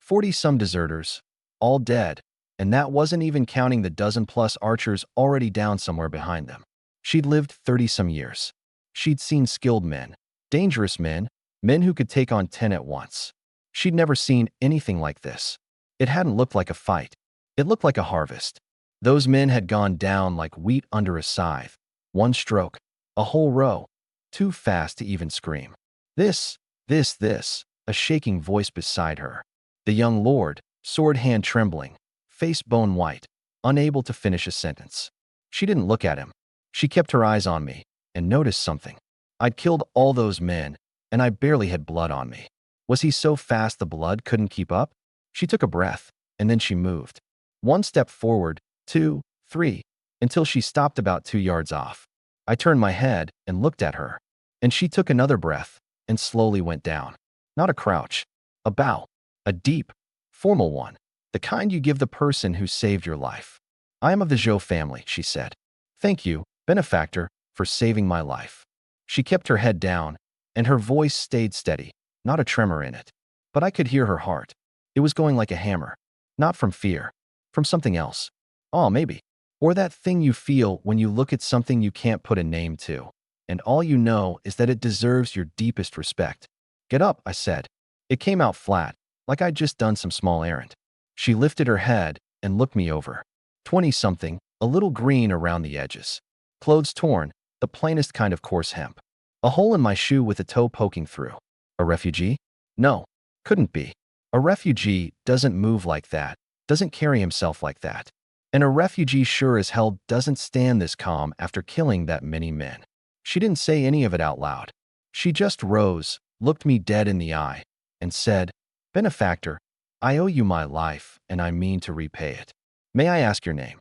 S1: 40-some deserters, all dead, and that wasn't even counting the dozen-plus archers already down somewhere behind them. She'd lived 30-some years. She'd seen skilled men, dangerous men, men who could take on 10 at once. She'd never seen anything like this. It hadn't looked like a fight. It looked like a harvest. Those men had gone down like wheat under a scythe. One stroke, a whole row, too fast to even scream. This, a shaking voice beside her. The young lord, sword hand trembling, face bone white, unable to finish a sentence. She didn't look at him. She kept her eyes on me, and noticed something. I'd killed all those men, and I barely had blood on me. Was he so fast the blood couldn't keep up? She took a breath, and then she moved. 1 step forward, 2, 3, until she stopped about 2 yards off. I turned my head and looked at her, and she took another breath and slowly went down. Not a crouch, a bow, a deep, formal one, the kind you give the person who saved your life. I am of the Zhou family, she said. Thank you, benefactor, for saving my life. She kept her head down, and her voice stayed steady, not a tremor in it. But I could hear her heart. It was going like a hammer. Not from fear. From something else. Oh, maybe. Or that thing you feel when you look at something you can't put a name to, and all you know is that it deserves your deepest respect. Get up, I said. It came out flat, like I'd just done some small errand. She lifted her head and looked me over. 20-something, a little green around the edges. Clothes torn, the plainest kind of coarse hemp. A hole in my shoe with a toe poking through. A refugee? No, couldn't be. A refugee doesn't move like that, doesn't carry himself like that. And a refugee sure as hell doesn't stand this calm after killing that many men. She didn't say any of it out loud. She just rose, looked me dead in the eye, and said, Benefactor, I owe you my life, and I mean to repay it. May I ask your name?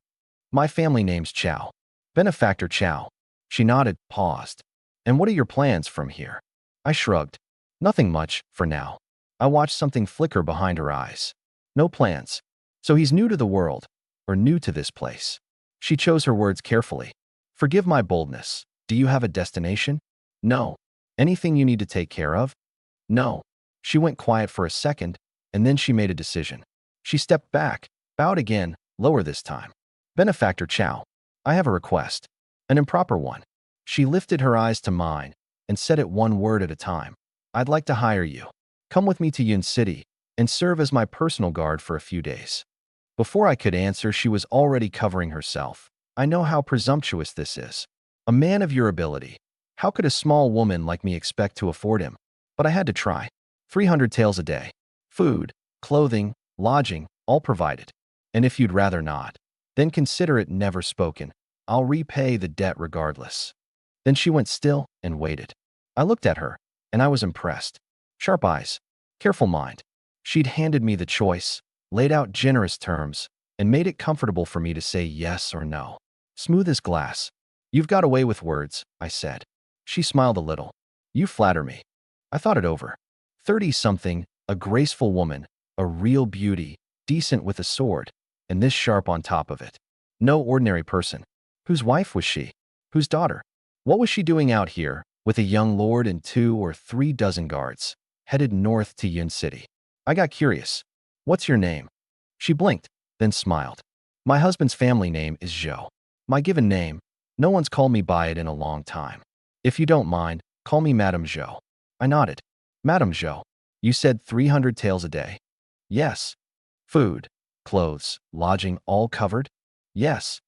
S1: My family name's Chow. Benefactor Chow. She nodded, paused. And what are your plans from here? I shrugged. Nothing much, for now. I watched something flicker behind her eyes. No plans. So he's new to the world, or new to this place. She chose her words carefully. Forgive my boldness. Do you have a destination? No. Anything you need to take care of? No. She went quiet for a second, and then she made a decision. She stepped back, bowed again, lower this time. Benefactor Chow. I have a request. An improper one. She lifted her eyes to mine and said it one word at a time. I'd like to hire you. Come with me to Yun City and serve as my personal guard for a few days. Before I could answer, she was already covering herself. I know how presumptuous this is. A man of your ability. How could a small woman like me expect to afford him? But I had to try. 300 taels a day. Food, clothing, lodging, all provided. And if you'd rather not, then consider it never spoken. I'll repay the debt regardless. Then she went still and waited. I looked at her, and I was impressed. Sharp eyes, careful mind. She'd handed me the choice, laid out generous terms, and made it comfortable for me to say yes or no. Smooth as glass. You've got away with words, I said. She smiled a little. You flatter me. I thought it over. 30-something, a graceful woman, a real beauty, decent with a sword, and this sharp on top of it. No ordinary person. Whose wife was she? Whose daughter? What was she doing out here, with a young lord and 2 or 3 dozen guards, headed north to Yun City? I got curious. What's your name? She blinked, then smiled. My husband's family name is Zhou. My given name. No one's called me by it in a long time. If you don't mind, call me Madame Zhou. I nodded. Madame Zhou, you said 300 taels a day? Yes. Food, clothes, lodging, all covered? Yes.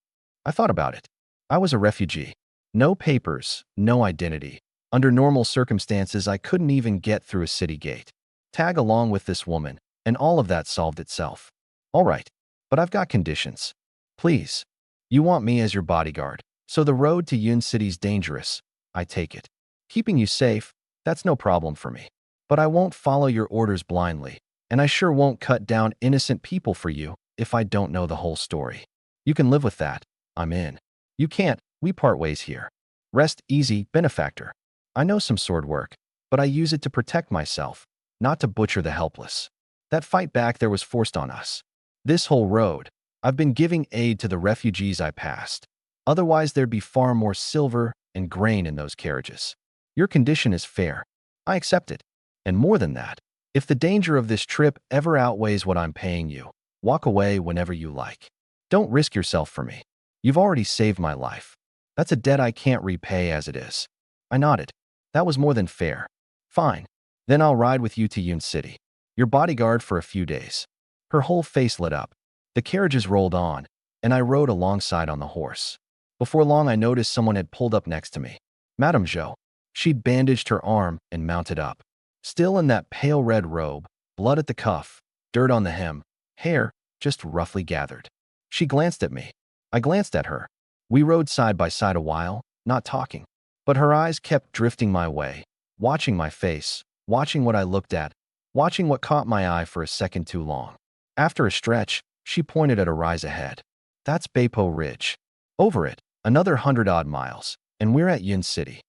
S1: I thought about it. I was a refugee. No papers, no identity. Under normal circumstances, I couldn't even get through a city gate. Tag along with this woman, and all of that solved itself. All right, but I've got conditions. Please. You want me as your bodyguard, so the road to Yun City's dangerous, I take it. Keeping you safe, that's no problem for me. But I won't follow your orders blindly, and I sure won't cut down innocent people for you if I don't know the whole story. You can live with that. I'm in. You can't. We part ways here. Rest easy, benefactor. I know some sword work, but I use it to protect myself, not to butcher the helpless. That fight back there was forced on us. This whole road, I've been giving aid to the refugees I passed. Otherwise, there'd be far more silver and grain in those carriages. Your condition is fair. I accept it. And more than that, if the danger of this trip ever outweighs what I'm paying you, walk away whenever you like. Don't risk yourself for me. You've already saved my life. That's a debt I can't repay as it is. I nodded. That was more than fair. Fine. Then I'll ride with you to Yun City. Your bodyguard for a few days. Her whole face lit up. The carriages rolled on, and I rode alongside on the horse. Before long, I noticed someone had pulled up next to me. Madame Zhou. She'd bandaged her arm and mounted up. Still in that pale red robe, blood at the cuff, dirt on the hem, hair just roughly gathered. She glanced at me. I glanced at her. We rode side by side a while, not talking. But her eyes kept drifting my way, watching my face, watching what I looked at, watching what caught my eye for a second too long. After a stretch, she pointed at a rise ahead. That's Beipo Ridge. Over it, another 100-odd miles, and we're at Yun City.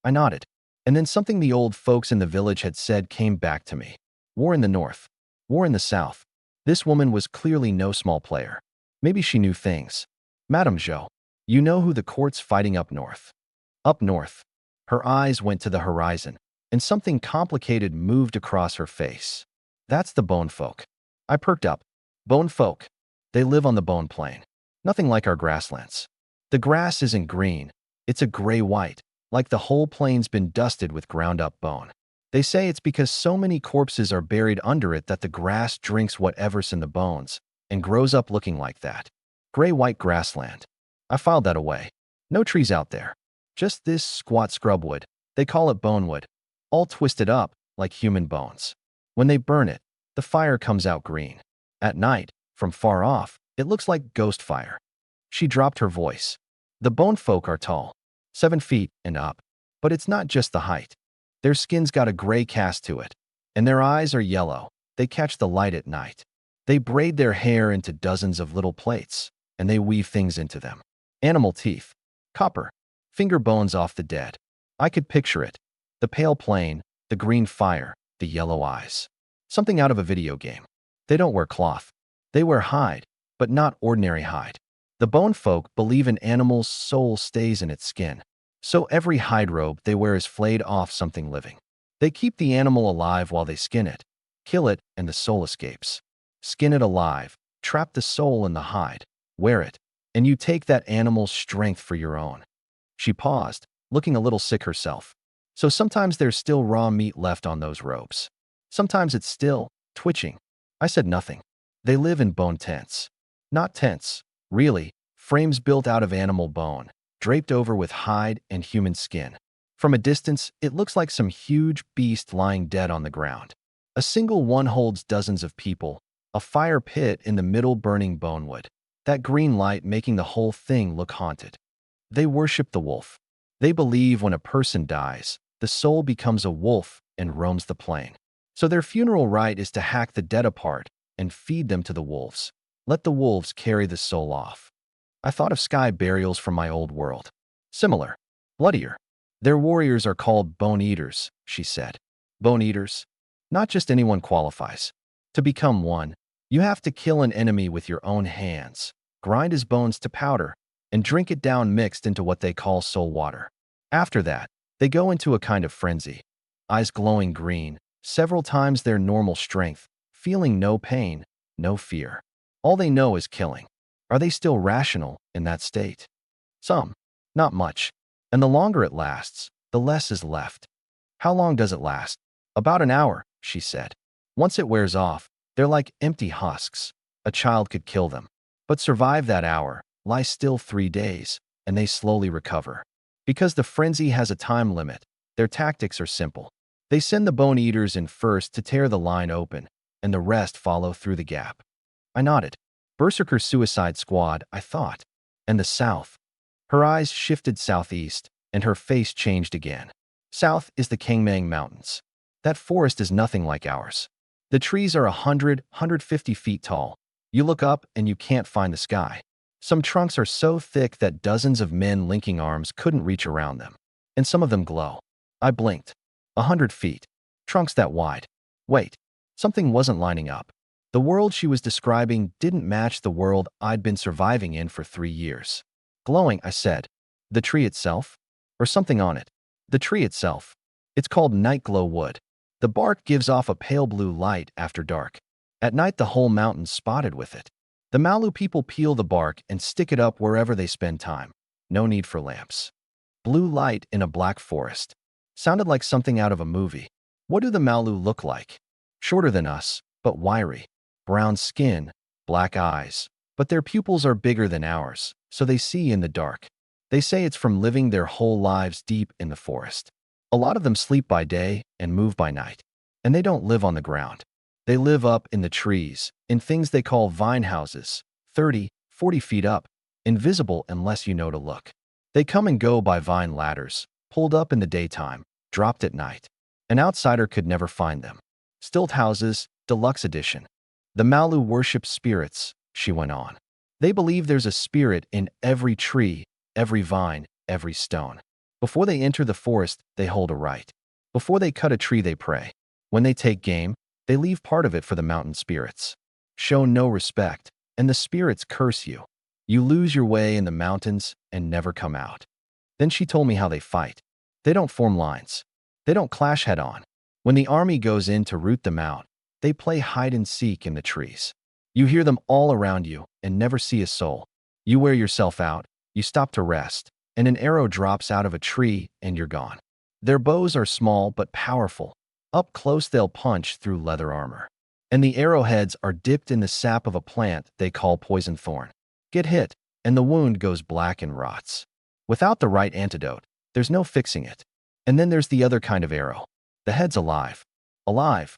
S1: I nodded. And then something the old folks in the village had said came back to me. War in the north. War in the south. This woman was clearly no small player. Maybe she knew things. Madame Zhou, you know who the court's fighting up north? Up north. Her eyes went to the horizon, and something complicated moved across her face. That's the bone folk. I perked up. Bone folk. They live on the bone plain. Nothing like our grasslands. The grass isn't green. It's a gray-white, like the whole plain's been dusted with ground-up bone. They say it's because so many corpses are buried under it that the grass drinks whatever's in the bones and grows up looking like that. Gray-white grassland. I filed that away. No trees out there. Just this squat scrubwood. They call it bonewood. All twisted up like human bones. When they burn it, the fire comes out green. At night, from far off, it looks like ghost fire. She dropped her voice. The bone folk are tall, 7 feet and up. But it's not just the height. Their skin's got a gray cast to it, and their eyes are yellow. They catch the light at night. They braid their hair into dozens of little plaits, and they weave things into them. Animal teeth, copper, finger bones off the dead. I could picture it. The pale plain, the green fire, the yellow eyes. Something out of a video game. They don't wear cloth. They wear hide, but not ordinary hide. The bone folk believe an animal's soul stays in its skin. So every hide robe they wear is flayed off something living. They keep the animal alive while they skin it, kill it, and the soul escapes. Skin it alive, trap the soul in the hide, wear it, and you take that animal's strength for your own. She paused, looking a little sick herself. So sometimes there's still raw meat left on those ropes. Sometimes it's still twitching. I said nothing. They live in bone tents. Not tents, really, frames built out of animal bone, draped over with hide and human skin. From a distance, it looks like some huge beast lying dead on the ground. A single one holds dozens of people, a fire pit in the middle burning bonewood, that green light making the whole thing look haunted. They worship the wolf. They believe when a person dies, the soul becomes a wolf and roams the plain. So their funeral rite is to hack the dead apart and feed them to the wolves. Let the wolves carry the soul off. I thought of sky burials from my old world. Similar. Bloodier. Their warriors are called bone eaters, she said. Bone eaters? Not just anyone qualifies. To become one, you have to kill an enemy with your own hands, grind his bones to powder, and drink it down mixed into what they call soul water. After that, they go into a kind of frenzy. Eyes glowing green, several times their normal strength, feeling no pain, no fear. All they know is killing. Are they still rational in that state? Some. Not much. And the longer it lasts, the less is left. How long does it last? About an hour, she said. Once it wears off, they're like empty husks. A child could kill them. But survive that hour, lie still 3 days, and they slowly recover. Because the frenzy has a time limit, their tactics are simple. They send the bone eaters in first to tear the line open, and the rest follow through the gap. I nodded. Berserker Suicide Squad, I thought. And the south. Her eyes shifted southeast, and her face changed again. South is the Kangmang Mountains. That forest is nothing like ours. The trees are 150 feet tall. You look up and you can't find the sky. Some trunks are so thick that dozens of men linking arms couldn't reach around them. And some of them glow. I blinked. 100 feet. Trunks that wide. Wait. Something wasn't lining up. The world she was describing didn't match the world I'd been surviving in for 3 years. Glowing, I said. The tree itself? Or something on it? The tree itself. It's called nightglow wood. The bark gives off a pale blue light after dark. At night, the whole mountain's spotted with it. The Malu people peel the bark and stick it up wherever they spend time. No need for lamps. Blue light in a black forest. Sounded like something out of a movie. What do the Malu look like? Shorter than us, but wiry. Brown skin, black eyes. But their pupils are bigger than ours, so they see in the dark. They say it's from living their whole lives deep in the forest. A lot of them sleep by day and move by night. And they don't live on the ground. They live up in the trees, in things they call vine houses, 30, 40 feet up, invisible unless you know to look. They come and go by vine ladders, pulled up in the daytime, dropped at night. An outsider could never find them. Stilt houses, deluxe edition. The Malu worship spirits, she went on. They believe there's a spirit in every tree, every vine, every stone. Before they enter the forest, they hold a rite. Before they cut a tree, they pray. When they take game, they leave part of it for the mountain spirits. Show no respect, and the spirits curse you. You lose your way in the mountains and never come out. Then she told me how they fight. They don't form lines. They don't clash head-on. When the army goes in to root them out, they play hide-and-seek in the trees. You hear them all around you and never see a soul. You wear yourself out, you stop to rest, and an arrow drops out of a tree and you're gone. Their bows are small but powerful. Up close they'll punch through leather armor. And the arrowheads are dipped in the sap of a plant they call poison thorn. Get hit, and the wound goes black and rots. Without the right antidote, there's no fixing it. And then there's the other kind of arrow. The head's alive. Alive.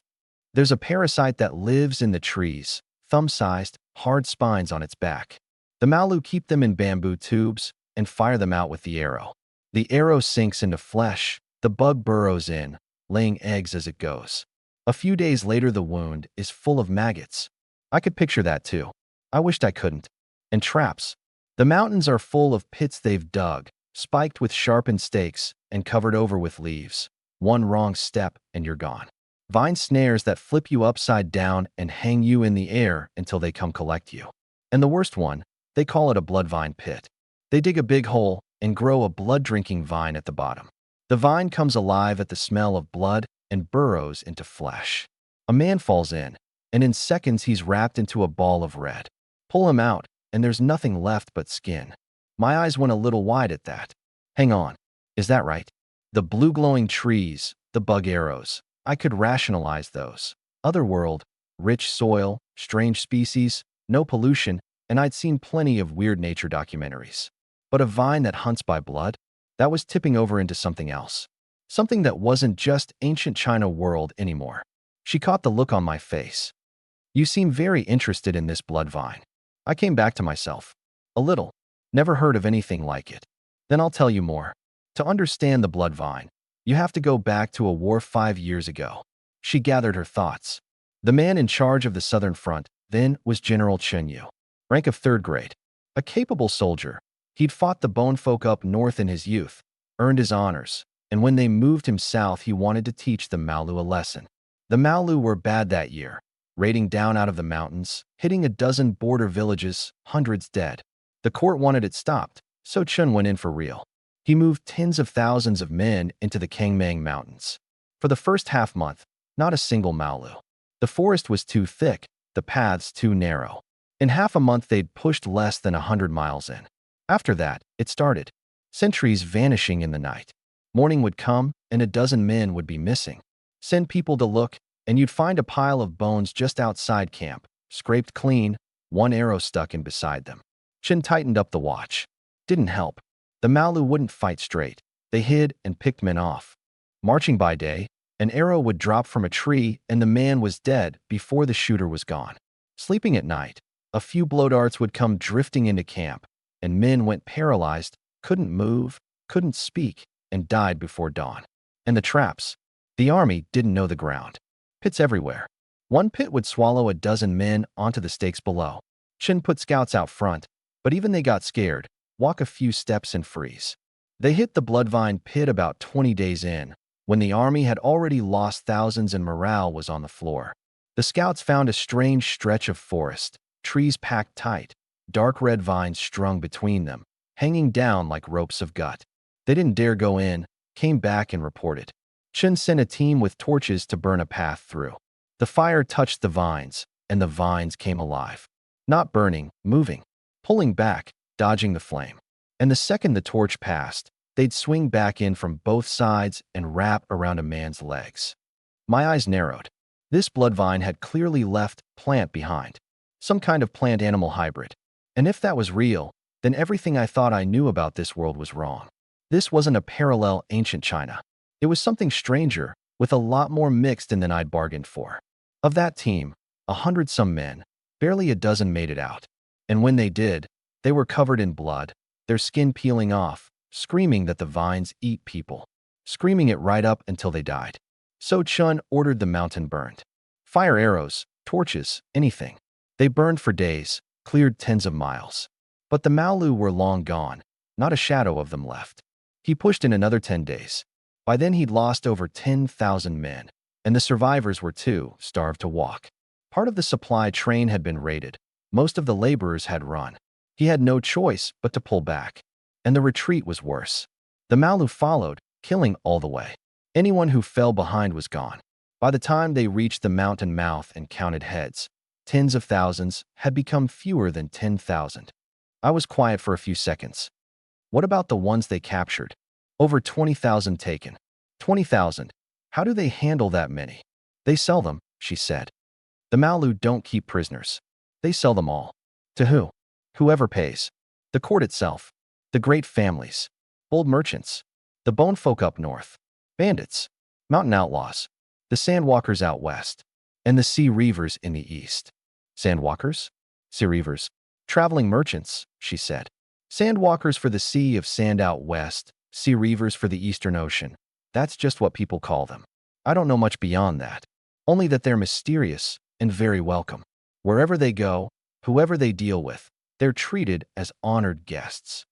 S1: There's a parasite that lives in the trees, thumb-sized, hard spines on its back. The Malu keep them in bamboo tubes and fire them out with the arrow. The arrow sinks into flesh, the bug burrows in, laying eggs as it goes. A few days later, the wound is full of maggots. I could picture that too. I wished I couldn't. And traps. The mountains are full of pits they've dug, spiked with sharpened stakes and covered over with leaves. One wrong step and you're gone. Vine snares that flip you upside down and hang you in the air until they come collect you. And the worst one, they call it a blood vine pit. They dig a big hole and grow a blood-drinking vine at the bottom. The vine comes alive at the smell of blood and burrows into flesh. A man falls in, and in seconds he's wrapped into a ball of red. Pull him out, and there's nothing left but skin. My eyes went a little wide at that. Hang on. Is that right? The blue glowing trees, the bug arrows. I could rationalize those. Otherworld, rich soil, strange species, no pollution, and I'd seen plenty of weird nature documentaries. But a vine that hunts by blood? That was tipping over into something else. Something that wasn't just ancient China world anymore. She caught the look on my face. You seem very interested in this blood vine. I came back to myself. A little. Never heard of anything like it. Then I'll tell you more. To understand the blood vine, you have to go back to a war 5 years ago. She gathered her thoughts. The man in charge of the Southern Front then was General Chen Yu, rank of 3rd grade. A capable soldier. He'd fought the bone folk up north in his youth, earned his honors, and when they moved him south he wanted to teach the Malu a lesson. The Malu were bad that year, raiding down out of the mountains, hitting a dozen border villages, hundreds dead. The court wanted it stopped, so Chen went in for real. He moved tens of thousands of men into the Kangmang Mountains. For the first half-month, not a single Malu. The forest was too thick, the paths too narrow. In half a month they'd pushed less than 100 miles in. After that, it started. Sentries vanishing in the night. Morning would come, and a dozen men would be missing. Send people to look, and you'd find a pile of bones just outside camp, scraped clean, one arrow stuck in beside them. Chen tightened up the watch. Didn't help. The Malu wouldn't fight straight. They hid and picked men off. Marching by day, an arrow would drop from a tree and the man was dead before the shooter was gone. Sleeping at night, a few blow darts would come drifting into camp, and men went paralyzed, couldn't move, couldn't speak, and died before dawn. And the traps. The army didn't know the ground. Pits everywhere. One pit would swallow a dozen men onto the stakes below. Chen put scouts out front, but even they got scared, walk a few steps and freeze. They hit the Bloodvine pit about 20 days in, when the army had already lost thousands and morale was on the floor. The scouts found a strange stretch of forest, trees packed tight, dark red vines strung between them, hanging down like ropes of gut. They didn't dare go in, came back and reported. Chen sent a team with torches to burn a path through. The fire touched the vines, and the vines came alive. Not burning, moving, pulling back, dodging the flame. And the second the torch passed, they'd swing back in from both sides and wrap around a man's legs. My eyes narrowed. This bloodvine had clearly left plant behind. Some kind of plant-animal hybrid. And if that was real, then everything I thought I knew about this world was wrong. This wasn't a parallel ancient China. It was something stranger, with a lot more mixed in than I'd bargained for. Of that team, 100-some men, barely a dozen made it out. And when they did, they were covered in blood, their skin peeling off, screaming that the vines eat people, screaming it right up until they died. So Chun ordered the mountain burned. Fire arrows, torches, anything. They burned for days, cleared tens of miles. But the Malu were long gone, not a shadow of them left. He pushed in another 10 days. By then he'd lost over 10,000 men, and the survivors were too starved to walk. Part of the supply train had been raided. Most of the laborers had run. He had no choice but to pull back. And the retreat was worse. The Malu followed, killing all the way. Anyone who fell behind was gone. By the time they reached the mountain mouth and counted heads, tens of thousands had become fewer than 10,000. I was quiet for a few seconds. What about the ones they captured? Over 20,000 taken. 20,000. How do they handle that many? They sell them, she said. The Malu don't keep prisoners. They sell them all. To who? Whoever pays. The court itself. The great families. Bold merchants. The bone folk up north. Bandits. Mountain outlaws. The sandwalkers out west. And the sea reavers in the east. Sandwalkers? Sea reavers. Traveling merchants, she said. Sandwalkers for the sea of sand out west. Sea reavers for the Eastern Ocean. That's just what people call them. I don't know much beyond that. Only that they're mysterious and very welcome. Wherever they go, whoever they deal with, they're treated as honored guests.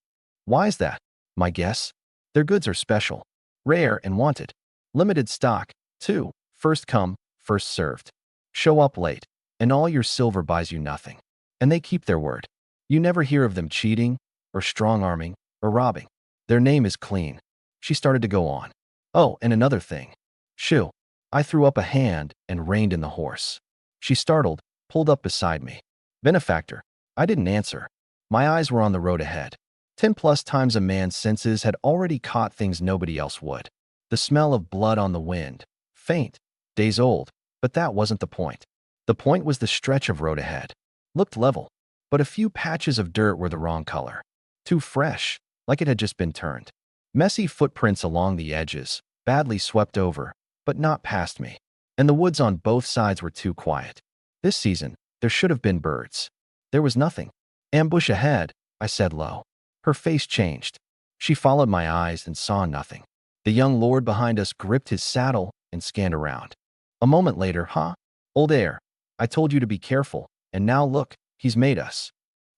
S1: Why is that? My guess? Their goods are special, rare and wanted. Limited stock, too. First come, first served. Show up late, and all your silver buys you nothing. And they keep their word. You never hear of them cheating, or strong-arming, or robbing. Their name is clean. She started to go on. Oh, and another thing. Shoo. I threw up a hand and reined in the horse. She startled, pulled up beside me. Benefactor. I didn't answer. My eyes were on the road ahead. 10 plus times a man's senses had already caught things nobody else would. The smell of blood on the wind. Faint. Days old. But that wasn't the point. The point was the stretch of road ahead. Looked level. But a few patches of dirt were the wrong color. Too fresh. Like it had just been turned. Messy footprints along the edges. Badly swept over. But not past me. And the woods on both sides were too quiet. This season, there should have been birds. There was nothing. Ambush ahead, I said low. Her face changed. She followed my eyes and saw nothing. The young lord behind us gripped his saddle and scanned around. A moment later, huh? Old air. I told you to be careful, and now look, he's made us.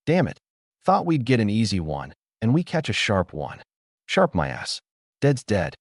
S1: Damn it. Thought we'd get an easy one, and we catch a sharp one. Sharp my ass. Dead's dead.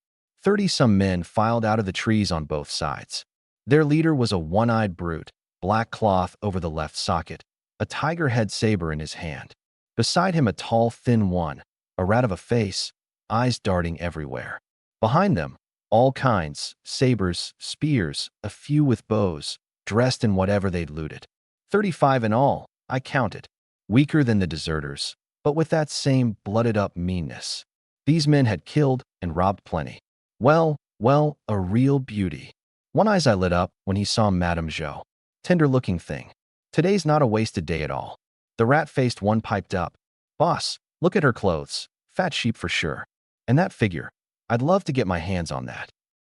S1: 30-some men filed out of the trees on both sides. Their leader was a one-eyed brute, black cloth over the left socket, a tiger head saber in his hand. Beside him a tall, thin one, a rat of a face, eyes darting everywhere. Behind them, all kinds, sabers, spears, a few with bows, dressed in whatever they'd looted. 35 in all, I counted. Weaker than the deserters, but with that same blooded-up meanness. These men had killed and robbed plenty. Well, a real beauty. One eye's eye lit up when he saw Madame Jo. Tender-looking thing. Today's not a wasted day at all. The rat-faced one piped up. Boss, look at her clothes. Fat sheep for sure. And that figure. I'd love to get my hands on that.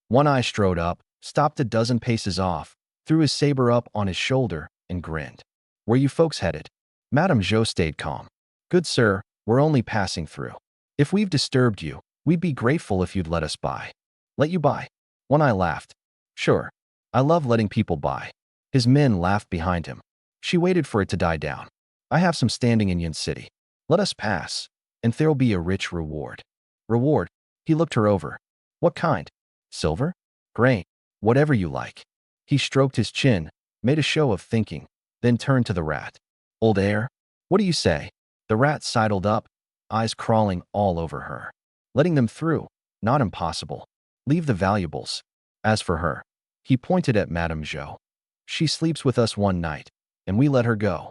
S1: One eye strode up, stopped a dozen paces off, threw his saber up on his shoulder, and grinned. Where you folks headed? Madame Jo stayed calm. Good sir, we're only passing through. If we've disturbed you, we'd be grateful if you'd let us by. Let you by? One eye laughed. Sure. I love letting people by. His men laughed behind him. She waited for it to die down. I have some standing in Yin City. Let us pass, and there'll be a rich reward. Reward? He looked her over. What kind? Silver? Grain? Whatever you like. He stroked his chin, made a show of thinking, then turned to the rat. Old air? What do you say? The rat sidled up, eyes crawling all over her. Letting them through? Not impossible. Leave the valuables. As for her, he pointed at Madame Jo. She sleeps with us one night, and we let her go.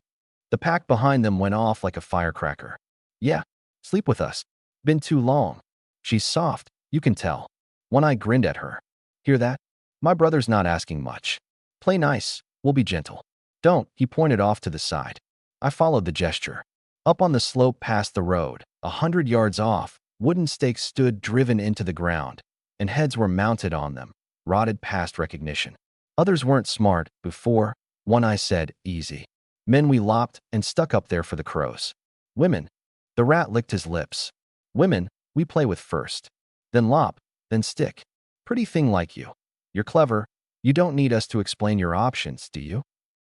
S1: The pack behind them went off like a firecracker. Yeah, sleep with us. Been too long. She's soft, you can tell. One eye grinned at her. Hear that? My brother's not asking much. Play nice, we'll be gentle. Don't, he pointed off to the side. I followed the gesture. Up on the slope past the road, 100 yards off, wooden stakes stood driven into the ground, and heads were mounted on them, rotted past recognition. Others weren't smart before, One eye said, easy. Men we lopped and stuck up there for the crows. Women. The rat licked his lips. Women, we play with first. Then lop, then stick. Pretty thing like you. You're clever. You don't need us to explain your options, do you?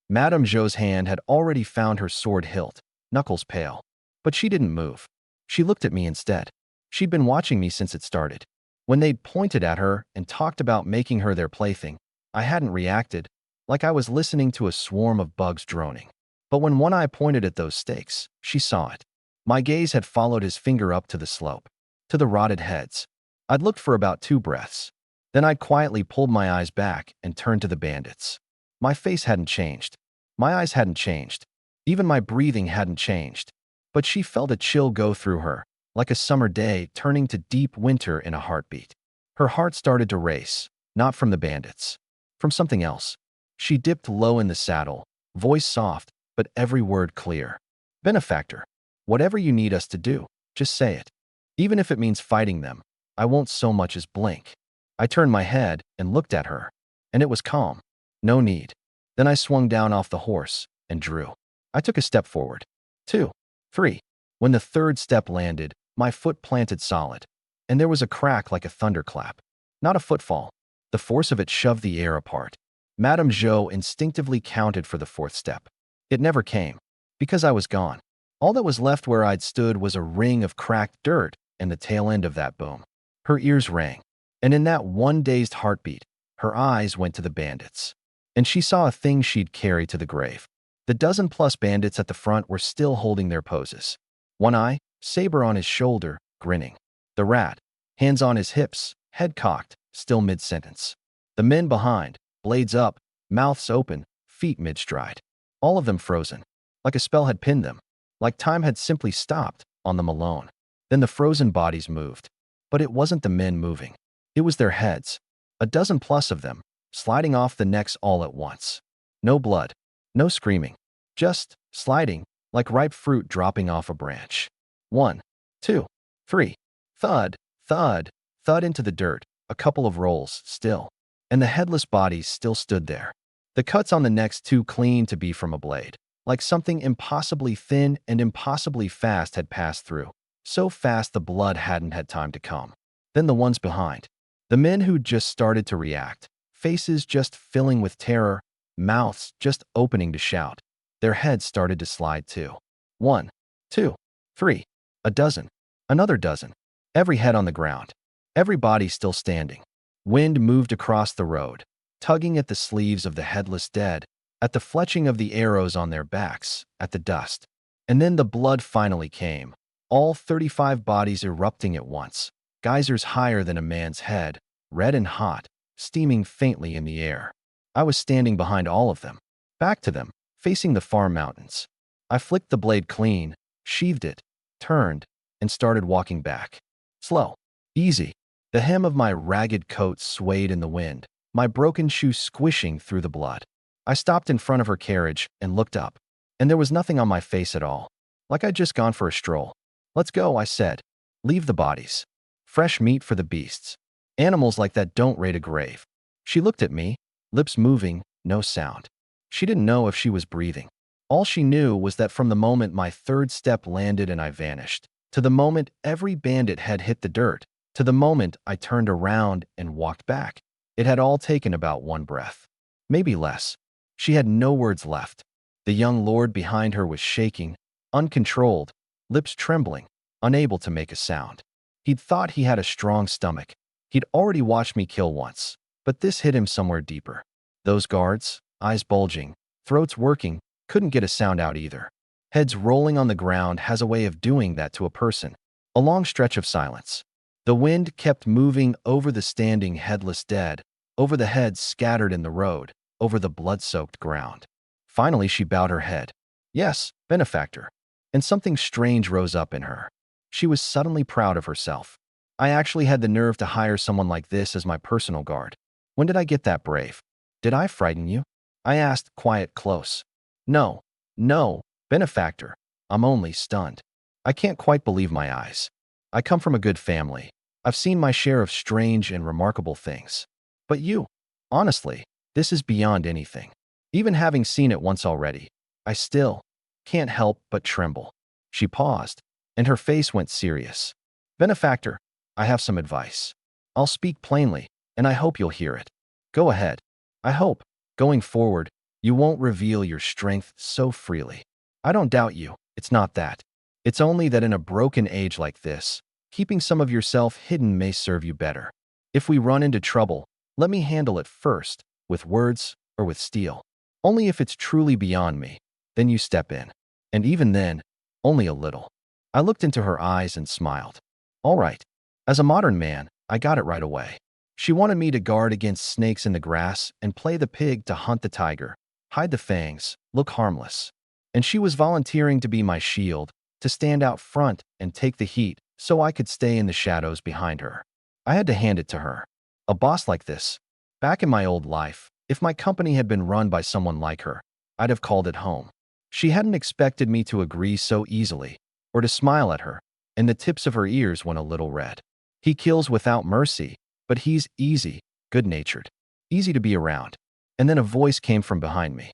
S1: Madame Jo's hand had already found her sword hilt, knuckles pale. But she didn't move. She looked at me instead. She'd been watching me since it started. When they'd pointed at her and talked about making her their plaything, I hadn't reacted, like I was listening to a swarm of bugs droning. But when One Eye pointed at those stakes, she saw it. My gaze had followed his finger up to the slope, to the rotted heads. I'd looked for about 2 breaths. Then I'd quietly pulled my eyes back and turned to the bandits. My face hadn't changed. My eyes hadn't changed. Even my breathing hadn't changed. But she felt a chill go through her, like a summer day turning to deep winter in a heartbeat. Her heart started to race, not from the bandits. From something else. She dipped low in the saddle, voice soft, but every word clear. Benefactor, whatever you need us to do, just say it. Even if it means fighting them, I won't so much as blink. I turned my head and looked at her, and it was calm. No need. Then I swung down off the horse and drew. I took a step forward. 2, 3. When the 3rd step landed, my foot planted solid, and there was a crack like a thunderclap. Not a footfall. The force of it shoved the air apart. Madame Jo instinctively counted for the 4th step. It never came, because I was gone. All that was left where I'd stood was a ring of cracked dirt and the tail end of that boom. Her ears rang, and in that one dazed heartbeat, her eyes went to the bandits. And she saw a thing she'd carry to the grave. The dozen-plus bandits at the front were still holding their poses. One Eye, saber on his shoulder, grinning. The rat, hands on his hips, head cocked, still mid-sentence. The men behind, blades up, mouths open, feet mid-stride. All of them frozen, like a spell had pinned them. like time had simply stopped on them alone. Then the frozen bodies moved. But it wasn't the men moving. It was their heads, a dozen plus of them, sliding off the necks all at once. No blood, no screaming, just sliding, like ripe fruit dropping off a branch. 1, 2, 3. Thud, thud, thud into the dirt, a couple of rolls, still. And the headless bodies still stood there. The cuts on the necks too clean to be from a blade, like something impossibly thin and impossibly fast had passed through. So fast the blood hadn't had time to come. Then the ones behind. The men who'd just started to react, faces just filling with terror, mouths just opening to shout. Their heads started to slide too. 1, 2, 3. A dozen. Another dozen. Every head on the ground. Every body still standing. Wind moved across the road, tugging at the sleeves of the headless dead, at the fletching of the arrows on their backs, at the dust. And then the blood finally came. All 35 bodies erupting at once, geysers higher than a man's head, red and hot, steaming faintly in the air. I was standing behind all of them, back to them, facing the far mountains. I flicked the blade clean, sheathed it, turned, and started walking back. Slow, easy. The hem of my ragged coat swayed in the wind, my broken shoe squishing through the blood. I stopped in front of her carriage and looked up, and there was nothing on my face at all, like I'd just gone for a stroll. Let's go, I said. Leave the bodies. Fresh meat for the beasts. Animals like that don't raid a grave. She looked at me, lips moving, no sound. She didn't know if she was breathing. All she knew was that from the moment my third step landed and I vanished, to the moment every bandit head hit the dirt, to the moment I turned around and walked back, it had all taken about one breath. Maybe less. She had no words left. The young lord behind her was shaking, uncontrolled, lips trembling, unable to make a sound. He'd thought he had a strong stomach. He'd already watched me kill once, but this hit him somewhere deeper. Those guards, eyes bulging, throats working, couldn't get a sound out either. Heads rolling on the ground has a way of doing that to a person. A long stretch of silence. The wind kept moving over the standing headless dead, over the heads scattered in the road, over the blood-soaked ground. Finally, she bowed her head. Yes, benefactor. And something strange rose up in her. She was suddenly proud of herself. I actually had the nerve to hire someone like this as my personal guard. When did I get that brave? Did I frighten you? I asked, quiet, close. No, no, benefactor. I'm only stunned. I can't quite believe my eyes. I come from a good family. I've seen my share of strange and remarkable things. But you, honestly, this is beyond anything. Even having seen it once already, I still can't help but tremble. She paused, and her face went serious. Benefactor, I have some advice. I'll speak plainly, and I hope you'll hear it. Go ahead. I hope, going forward, you won't reveal your strength so freely. I don't doubt you. It's not that. It's only that in a broken age like this, keeping some of yourself hidden may serve you better. If we run into trouble, let me handle it first, with words or with steel. Only if it's truly beyond me, then you step in. And even then, only a little. I looked into her eyes and smiled. All right. As a modern man, I got it right away. She wanted me to guard against snakes in the grass and play the pig to hunt the tiger, hide the fangs, look harmless. And she was volunteering to be my shield, to stand out front and take the heat so I could stay in the shadows behind her. I had to hand it to her. A boss like this. Back in my old life, if my company had been run by someone like her, I'd have called it home. She hadn't expected me to agree so easily, or to smile at her, and the tips of her ears went a little red. He kills without mercy, but he's easy, good-natured, easy to be around. And then a voice came from behind me.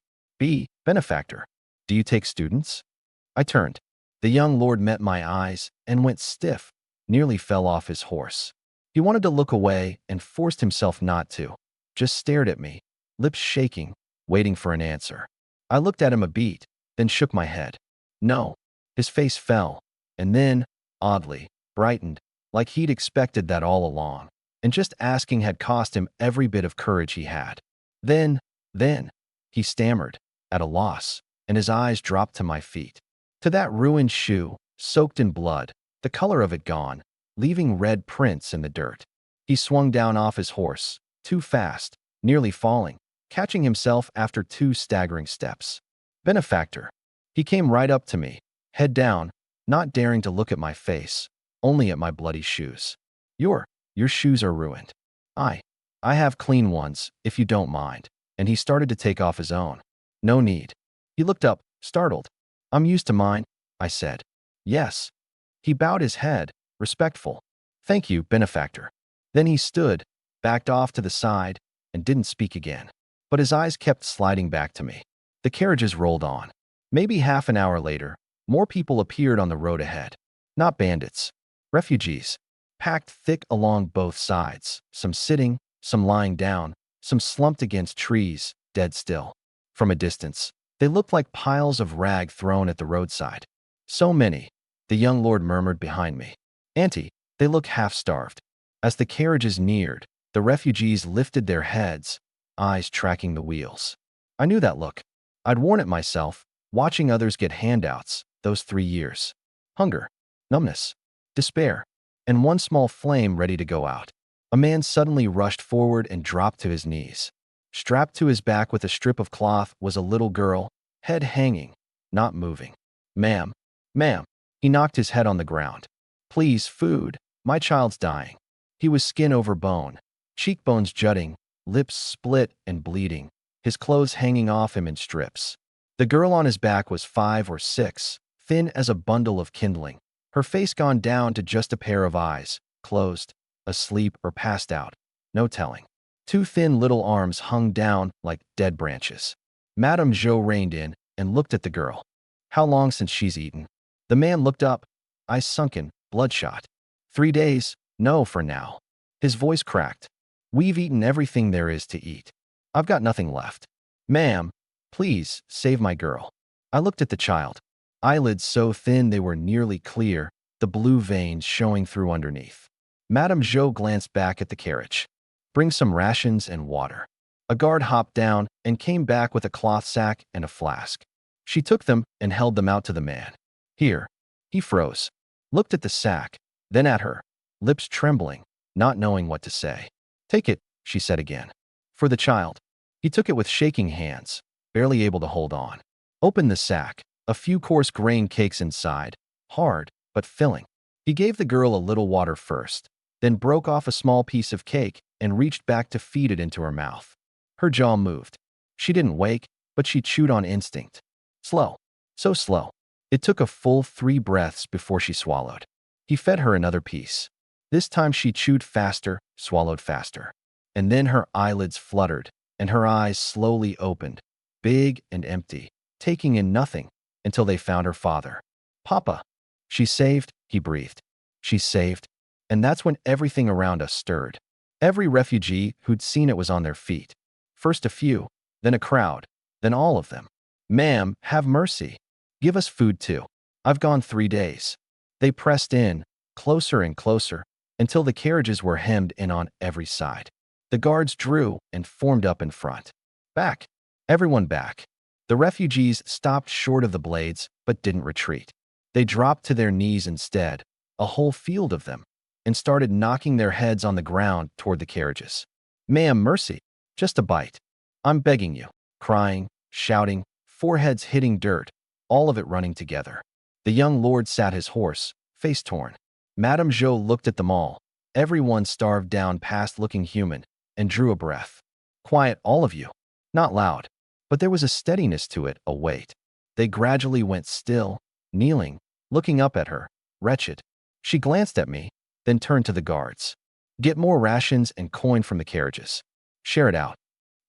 S1: Benefactor, do you take students? I turned. The young lord met my eyes and went stiff, nearly fell off his horse. He wanted to look away and forced himself not to, just stared at me, lips shaking, waiting for an answer. I looked at him a beat, then shook my head. No. His face fell, and then, oddly, brightened, like he'd expected that all along, and just asking had cost him every bit of courage he had. Then, he stammered, at a loss, and his eyes dropped to my feet. To that ruined shoe, soaked in blood, the color of it gone, leaving red prints in the dirt. He swung down off his horse, too fast, nearly falling, catching himself after 2 staggering steps. Benefactor. He came right up to me, head down, not daring to look at my face, only at my bloody shoes. Your shoes are ruined. I, I have clean ones, if you don't mind. And he started to take off his own. No need. He looked up, startled. I'm used to mine, I said. Yes. He bowed his head, respectful. Thank you, benefactor. Then he stood, backed off to the side, and didn't speak again. But his eyes kept sliding back to me. The carriages rolled on. Maybe half an hour later, more people appeared on the road ahead. Not bandits. Refugees. Packed thick along both sides, some sitting, some lying down, some slumped against trees, dead still. From a distance, they looked like piles of rag thrown at the roadside. So many, the young lord murmured behind me. Auntie, they look half-starved. As the carriages neared, the refugees lifted their heads, eyes tracking the wheels. I knew that look. I'd worn it myself, watching others get handouts those 3 years. Hunger, numbness, despair, and one small flame ready to go out. A man suddenly rushed forward and dropped to his knees. Strapped to his back with a strip of cloth was a little girl, head hanging, not moving. Ma'am, ma'am. He knocked his head on the ground. Please, food. My child's dying. He was skin over bone, cheekbones jutting, lips split and bleeding, his clothes hanging off him in strips. The girl on his back was 5 or 6, thin as a bundle of kindling, her face gone down to just a pair of eyes, closed, asleep or passed out, no telling. 2 thin little arms hung down like dead branches. Madame Jo reined in and looked at the girl. How long since she's eaten? The man looked up, eyes sunken, bloodshot. 3 days, no for now. His voice cracked. We've eaten everything there is to eat. I've got nothing left. Ma'am, please, save my girl. I looked at the child. Eyelids so thin they were nearly clear, the blue veins showing through underneath. Madame Jo glanced back at the carriage. Bring some rations and water. A guard hopped down and came back with a cloth sack and a flask. She took them and held them out to the man. Here. He froze. Looked at the sack, then at her, lips trembling, not knowing what to say. Take it, she said again. For the child. He took it with shaking hands, barely able to hold on. Opened the sack, a few coarse grain cakes inside, hard, but filling. He gave the girl a little water first, then broke off a small piece of cake and reached back to feed it into her mouth. Her jaw moved. She didn't wake, but she chewed on instinct. Slow. So slow. It took a full 3 breaths before she swallowed. He fed her another piece. This time she chewed faster, swallowed faster. And then her eyelids fluttered, and her eyes slowly opened, big and empty, taking in nothing, until they found her father. Papa. She's saved, he breathed. She's saved. And that's when everything around us stirred. Every refugee who'd seen it was on their feet. First a few, then a crowd, then all of them. Ma'am, have mercy. Give us food too. I've gone 3 days. They pressed in, closer and closer, until the carriages were hemmed in on every side. The guards drew and formed up in front. Back. Everyone back. The refugees stopped short of the blades, but didn't retreat. They dropped to their knees instead, a whole field of them, and started knocking their heads on the ground toward the carriages. Ma'am, mercy. Just a bite. I'm begging you. Crying, shouting, foreheads hitting dirt, all of it running together. The young lord sat his horse, face torn. Madame Jo looked at them all, everyone starved down past looking human, and drew a breath. Quiet, all of you. Not loud, but there was a steadiness to it, a weight. They gradually went still, kneeling, looking up at her, wretched. She glanced at me, then turned to the guards. Get more rations and coin from the carriages. Share it out.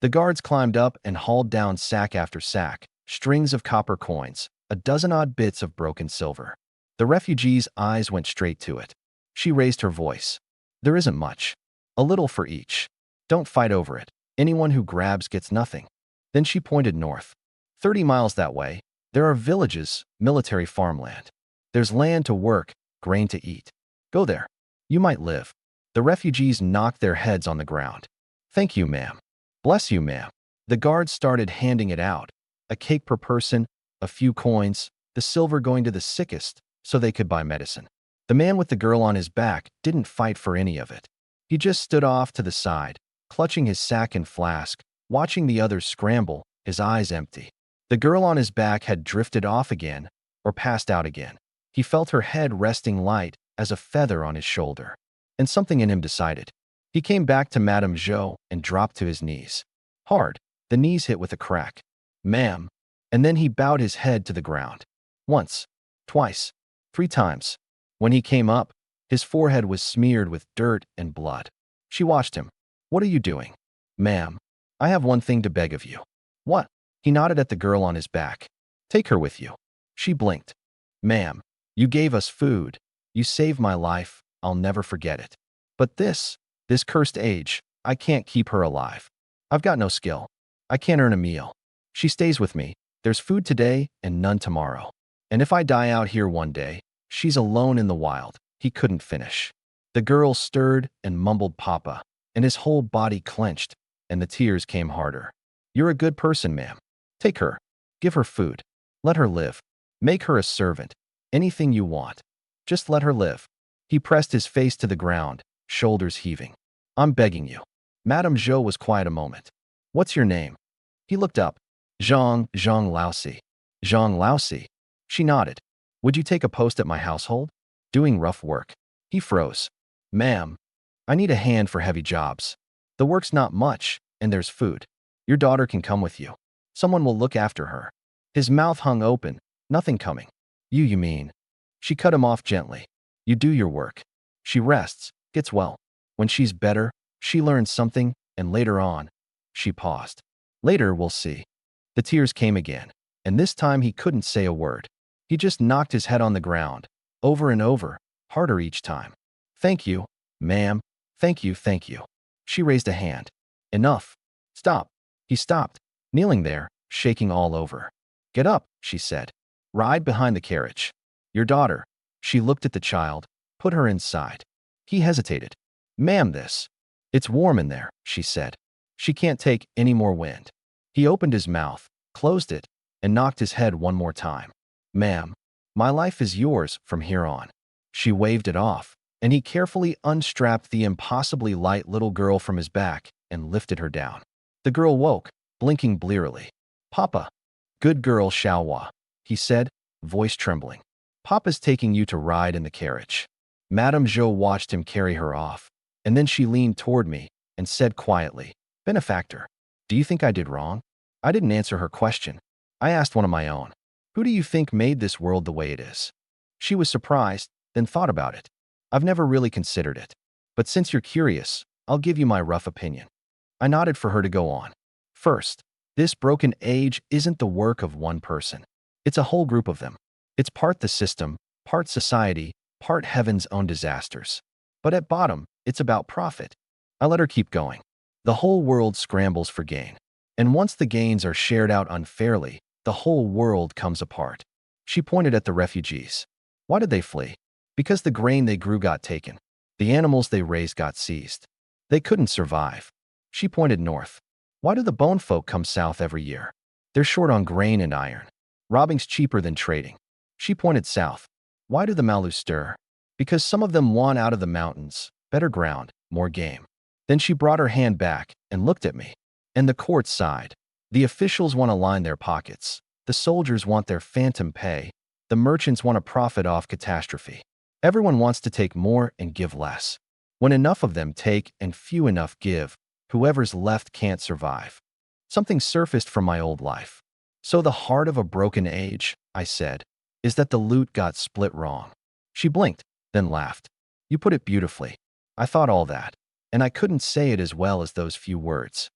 S1: The guards climbed up and hauled down sack after sack, strings of copper coins, a dozen odd bits of broken silver. The refugee's eyes went straight to it. She raised her voice. There isn't much. A little for each. Don't fight over it. Anyone who grabs gets nothing. Then she pointed north. 30 miles that way, there are villages, military farmland. There's land to work, grain to eat. Go there. You might live. The refugees knocked their heads on the ground. Thank you, ma'am. Bless you, ma'am. The guards started handing it out. A cake per person, a few coins, the silver going to the sickest so they could buy medicine. The man with the girl on his back didn't fight for any of it. He just stood off to the side, clutching his sack and flask, watching the others scramble, his eyes empty. The girl on his back had drifted off again, or passed out again. He felt her head resting light as a feather on his shoulder. And something in him decided. He came back to Madame Zhou and dropped to his knees. Hard, the knees hit with a crack. Ma'am. And then he bowed his head to the ground. Once, twice, 3 times. When he came up, his forehead was smeared with dirt and blood. She watched him. What are you doing? Ma'am, I have one thing to beg of you. What? He nodded at the girl on his back. Take her with you. She blinked. Ma'am, you gave us food. You saved my life. I'll never forget it. But this cursed age, I can't keep her alive. I've got no skill. I can't earn a meal. She stays with me. There's food today and none tomorrow. And if I die out here one day, she's alone in the wild. He couldn't finish. The girl stirred and mumbled Papa, and his whole body clenched, and the tears came harder. You're a good person, ma'am. Take her. Give her food. Let her live. Make her a servant. Anything you want. Just let her live. He pressed his face to the ground, shoulders heaving. I'm begging you. Madame Zhou was quiet a moment. What's your name? He looked up. Zhang Laosi. Zhang Laosi. She nodded. Would you take a post at my household? Doing rough work. He froze. Ma'am, I need a hand for heavy jobs. The work's not much, and there's food. Your daughter can come with you. Someone will look after her. His mouth hung open, nothing coming. You mean? She cut him off gently. You do your work. She rests, gets well. When she's better, she learns something, and later on, she paused. Later, we'll see. The tears came again, and this time he couldn't say a word. He just knocked his head on the ground, over and over, harder each time. Thank you, ma'am. Thank you, thank you. She raised a hand. Enough. Stop. He stopped, kneeling there, shaking all over. Get up, she said. Ride behind the carriage. Your daughter. She looked at the child, put her inside. He hesitated. Ma'am, this. It's warm in there, she said. She can't take any more wind. He opened his mouth, closed it, and knocked his head one more time. Ma'am, my life is yours from here on. She waved it off, and he carefully unstrapped the impossibly light little girl from his back and lifted her down. The girl woke, blinking blearily. Papa. Good girl, Xiaohua, he said, voice trembling. Papa's taking you to ride in the carriage. Madame Zhou watched him carry her off, and then she leaned toward me and said quietly, Benefactor, do you think I did wrong? I didn't answer her question. I asked one of my own. Who do you think made this world the way it is? She was surprised, then thought about it. I've never really considered it. But since you're curious, I'll give you my rough opinion. I nodded for her to go on. First, this broken age isn't the work of one person. It's a whole group of them. It's part the system, part society, part heaven's own disasters. But at bottom, it's about profit. I let her keep going. The whole world scrambles for gain. And once the gains are shared out unfairly, the whole world comes apart. She pointed at the refugees. Why did they flee? Because the grain they grew got taken. The animals they raised got seized. They couldn't survive. She pointed north. Why do the bone folk come south every year? They're short on grain and iron. Robbing's cheaper than trading. She pointed south. Why do the Malu stir? Because some of them want out of the mountains, better ground, more game. Then she brought her hand back and looked at me. And the court sighed. The officials want to line their pockets. The soldiers want their phantom pay. The merchants want to profit off catastrophe. Everyone wants to take more and give less. When enough of them take and few enough give, whoever's left can't survive. Something surfaced from my old life. So the heart of a broken age, I said, is that the loot got split wrong. She blinked, then laughed. You put it beautifully. I thought all that, and I couldn't say it as well as those few words.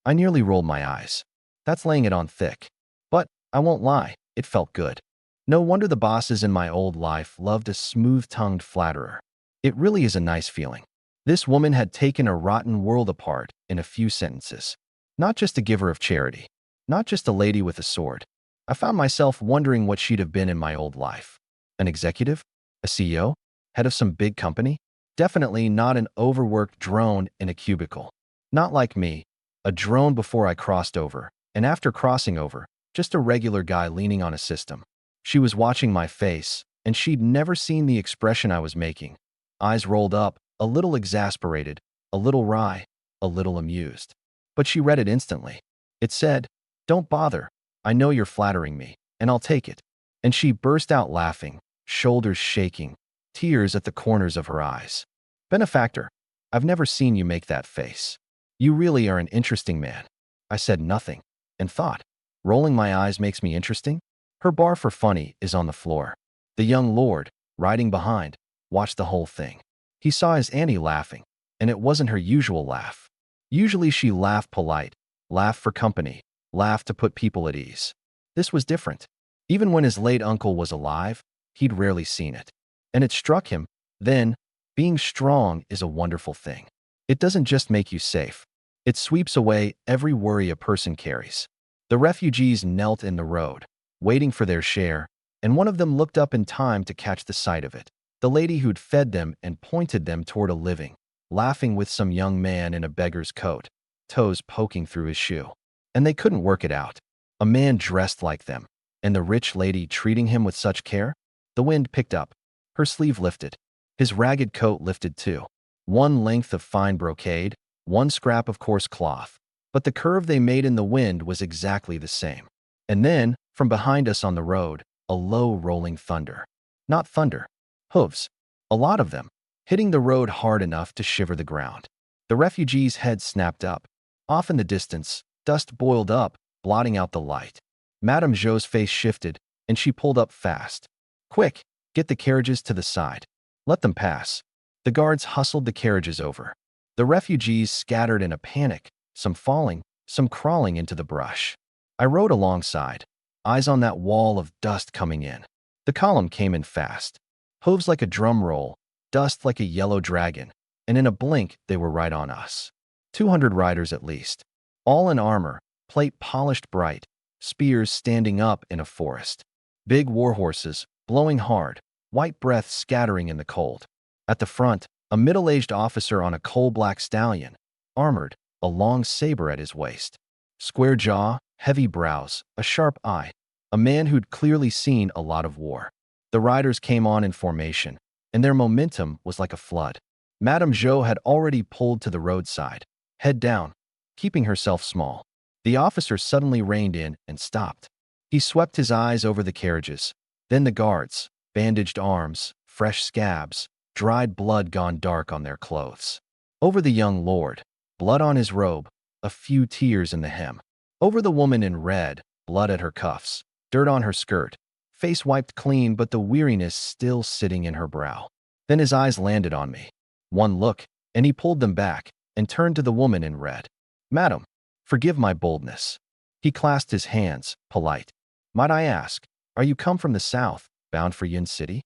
S1: I nearly rolled my eyes. That's laying it on thick. But, I won't lie, it felt good. No wonder the bosses in my old life loved a smooth-tongued flatterer. It really is a nice feeling. This woman had taken a rotten world apart in a few sentences. Not just a giver of charity. Not just a lady with a sword. I found myself wondering what she'd have been in my old life. An executive? A CEO? Head of some big company? Definitely not an overworked drone in a cubicle. Not like me, a drone before I crossed over, and after crossing over, just a regular guy leaning on a system. She was watching my face, and she'd never seen the expression I was making. Eyes rolled up, a little exasperated, a little wry, a little amused. But she read it instantly. It said, Don't bother. I know you're flattering me, and I'll take it. And she burst out laughing, shoulders shaking, tears at the corners of her eyes. Benefactor, I've never seen you make that face. You really are an interesting man. I said nothing, and thought, rolling my eyes makes me interesting? Her bar for funny is on the floor. The young lord, riding behind, watched the whole thing. He saw his auntie laughing, and it wasn't her usual laugh. Usually she laughed polite, laughed for company, laughed to put people at ease. This was different. Even when his late uncle was alive, he'd rarely seen it. And it struck him, then, being strong is a wonderful thing. It doesn't just make you safe. It sweeps away every worry a person carries. The refugees knelt in the road, waiting for their share, and one of them looked up in time to catch the sight of it. The lady who'd fed them and pointed them toward a living, laughing with some young man in a beggar's coat, toes poking through his shoe. And they couldn't work it out. A man dressed like them, and the rich lady treating him with such care? The wind picked up. Her sleeve lifted. His ragged coat lifted too. One length of fine brocade, one scrap of coarse cloth. But the curve they made in the wind was exactly the same. And then, from behind us on the road, a low rolling thunder. Not thunder. Hooves. A lot of them, hitting the road hard enough to shiver the ground. The refugees' heads snapped up. Off in the distance, dust boiled up, blotting out the light. Madame Jo's face shifted, and she pulled up fast. Quick, get the carriages to the side. Let them pass. The guards hustled the carriages over. The refugees scattered in a panic, some falling, some crawling into the brush. I rode alongside, eyes on that wall of dust coming in. The column came in fast. Hooves like a drum roll, dust like a yellow dragon, and in a blink they were right on us. 200 riders at least, all in armor, plate polished bright, spears standing up in a forest. Big war horses, blowing hard, white breath scattering in the cold. At the front, a middle-aged officer on a coal-black stallion, armored, a long saber at his waist. Square jaw, heavy brows, a sharp eye. A man who'd clearly seen a lot of war. The riders came on in formation, and their momentum was like a flood. Madame Jo had already pulled to the roadside, head down, keeping herself small. The officer suddenly reined in and stopped. He swept his eyes over the carriages, then the guards, bandaged arms, fresh scabs, dried blood gone dark on their clothes. Over the young lord, blood on his robe, a few tears in the hem. Over the woman in red, blood at her cuffs, dirt on her skirt, face wiped clean but the weariness still sitting in her brow. Then his eyes landed on me. One look, and he pulled them back and turned to the woman in red. Madam, forgive my boldness. He clasped his hands, polite. Might I ask, are you come from the south, bound for Yin City?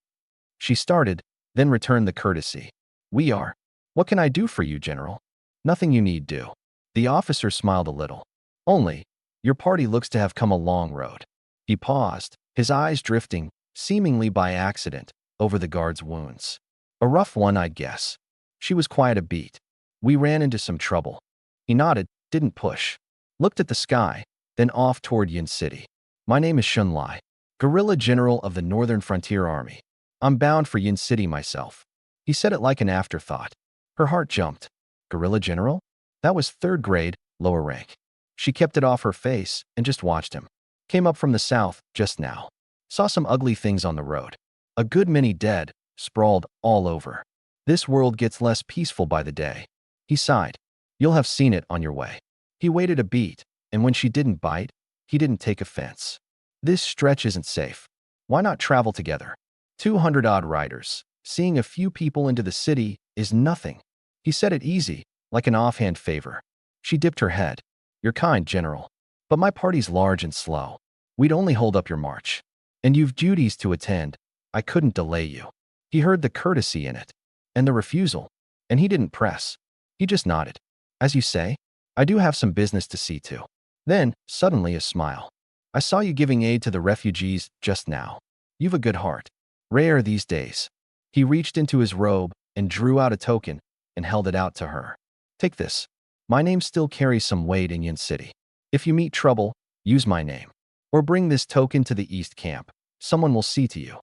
S1: She started, then returned the courtesy. We are. What can I do for you, General? Nothing you need do. The officer smiled a little. Only, your party looks to have come a long road. He paused, his eyes drifting, seemingly by accident, over the guard's wounds. A rough one, I'd guess. She was quiet a beat. We ran into some trouble. He nodded, didn't push. Looked at the sky, then off toward Yin City. My name is Shun Lai, guerrilla general of the Northern Frontier Army. I'm bound for Yin City myself. He said it like an afterthought. Her heart jumped. Guerrilla general? That was third grade, lower rank. She kept it off her face and just watched him. Came up from the south just now. Saw some ugly things on the road. A good many dead, sprawled all over. This world gets less peaceful by the day. He sighed. You'll have seen it on your way. He waited a beat, and when she didn't bite, he didn't take offense. This stretch isn't safe. Why not travel together? 200-odd riders. Seeing a few people into the city is nothing. He said it easy, like an offhand favor. She dipped her head. You're kind, General. But my party's large and slow. We'd only hold up your march. And you've duties to attend. I couldn't delay you. He heard the courtesy in it. And the refusal. And he didn't press. He just nodded. As you say, I do have some business to see to. Then, suddenly a smile. I saw you giving aid to the refugees just now. You've a good heart. Rare these days. He reached into his robe and drew out a token and held it out to her. Take this. My name still carries some weight in Yin City. If you meet trouble, use my name. Or bring this token to the East Camp. Someone will see to you.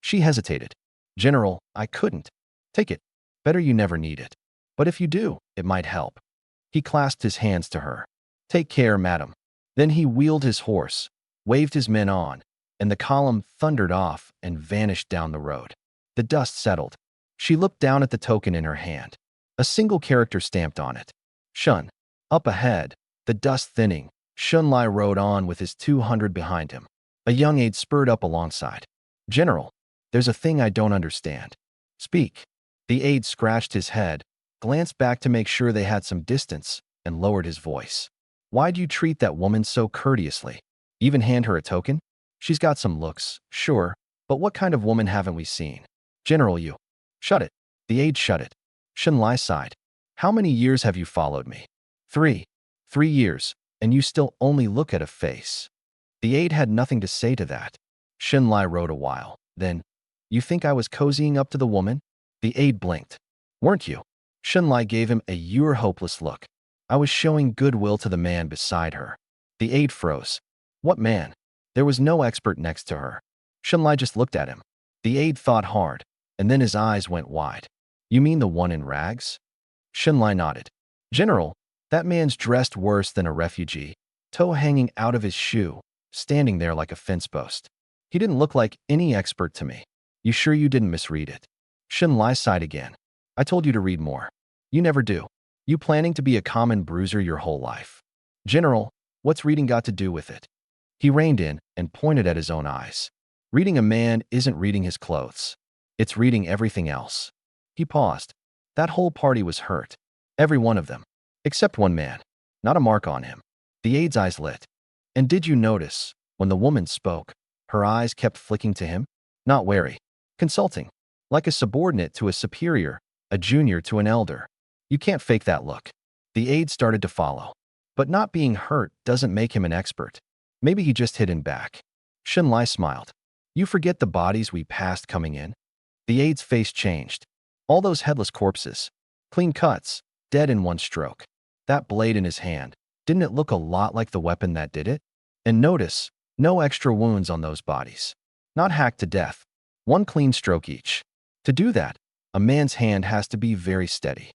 S1: She hesitated. General, I couldn't. Take it. Better you never need it. But if you do, it might help. He clasped his hands to her. Take care, madam. Then he wheeled his horse, waved his men on, and the column thundered off and vanished down the road. The dust settled. She looked down at the token in her hand. A single character stamped on it. Shun. Up ahead, the dust thinning, Shunlai rode on with his 200 behind him. A young aide spurred up alongside. General, there's a thing I don't understand. Speak. The aide scratched his head, glanced back to make sure they had some distance, and lowered his voice. Why'd you treat that woman so courteously? Even hand her a token? She's got some looks, sure, but what kind of woman haven't we seen? General, you. Shut it. The aide shut it. Shunlai sighed. How many years have you followed me? 3. 3 years, and you still only look at a face. The aide had nothing to say to that. Shunlai rode a while. Then, you think I was cozying up to the woman? The aide blinked. Weren't you? Shunlai gave him a "you're hopeless" look. I was showing goodwill to the man beside her. The aide froze. What man? There was no expert next to her. Shunlai just looked at him. The aide thought hard, and then his eyes went wide. You mean the one in rags? Shunlai nodded. General, that man's dressed worse than a refugee, toe hanging out of his shoe, standing there like a fence post. He didn't look like any expert to me. You sure you didn't misread it? Shunlai sighed again. I told you to read more. You never do. You planning to be a common bruiser your whole life? General, what's reading got to do with it? He reined in and pointed at his own eyes. Reading a man isn't reading his clothes. It's reading everything else. He paused. That whole party was hurt. Every one of them. Except one man. Not a mark on him. The aide's eyes lit. And did you notice, when the woman spoke, her eyes kept flicking to him? Not wary. Consulting. Like a subordinate to a superior, a junior to an elder. You can't fake that look. The aide started to follow. But not being hurt doesn't make him an expert. Maybe he just hit him back. Shunlai smiled. You forget the bodies we passed coming in? The aide's face changed. All those headless corpses. Clean cuts, dead in one stroke. That blade in his hand, didn't it look a lot like the weapon that did it? And notice, no extra wounds on those bodies. Not hacked to death. One clean stroke each. To do that, a man's hand has to be very steady.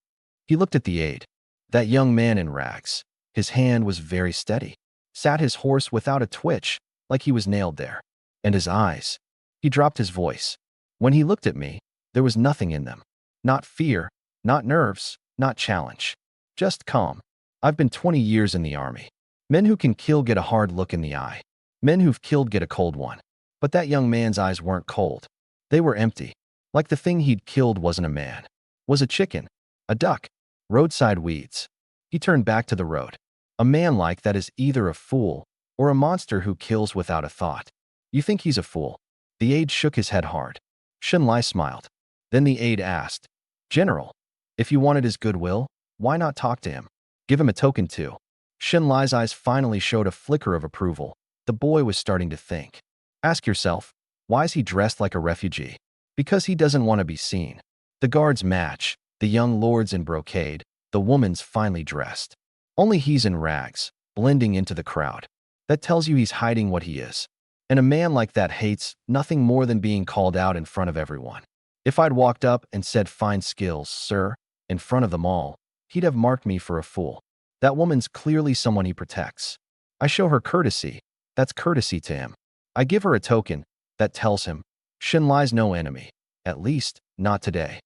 S1: He looked at the aide. That young man in rags. His hand was very steady. Sat his horse without a twitch, like he was nailed there. And his eyes. He dropped his voice. When he looked at me, there was nothing in them. Not fear, not nerves, not challenge. Just calm. I've been 20 years in the army. Men who can kill get a hard look in the eye. Men who've killed get a cold one. But that young man's eyes weren't cold. They were empty. Like the thing he'd killed wasn't a man. Was a chicken. A duck. Roadside weeds. He turned back to the road. A man like that is either a fool or a monster who kills without a thought. You think he's a fool? The aide shook his head hard. Shunlai smiled. Then the aide asked, General, if you wanted his goodwill, why not talk to him? Give him a token too. Shunlai's eyes finally showed a flicker of approval. The boy was starting to think. Ask yourself, why is he dressed like a refugee? Because he doesn't want to be seen. The guards match, the young lord's in brocade, the woman's finely dressed. Only he's in rags, blending into the crowd. That tells you he's hiding what he is. And a man like that hates nothing more than being called out in front of everyone. If I'd walked up and said fine skills, sir, in front of them all, he'd have marked me for a fool. That woman's clearly someone he protects. I show her courtesy. That's courtesy to him. I give her a token. That tells him. Shunlai's no enemy. At least, not today.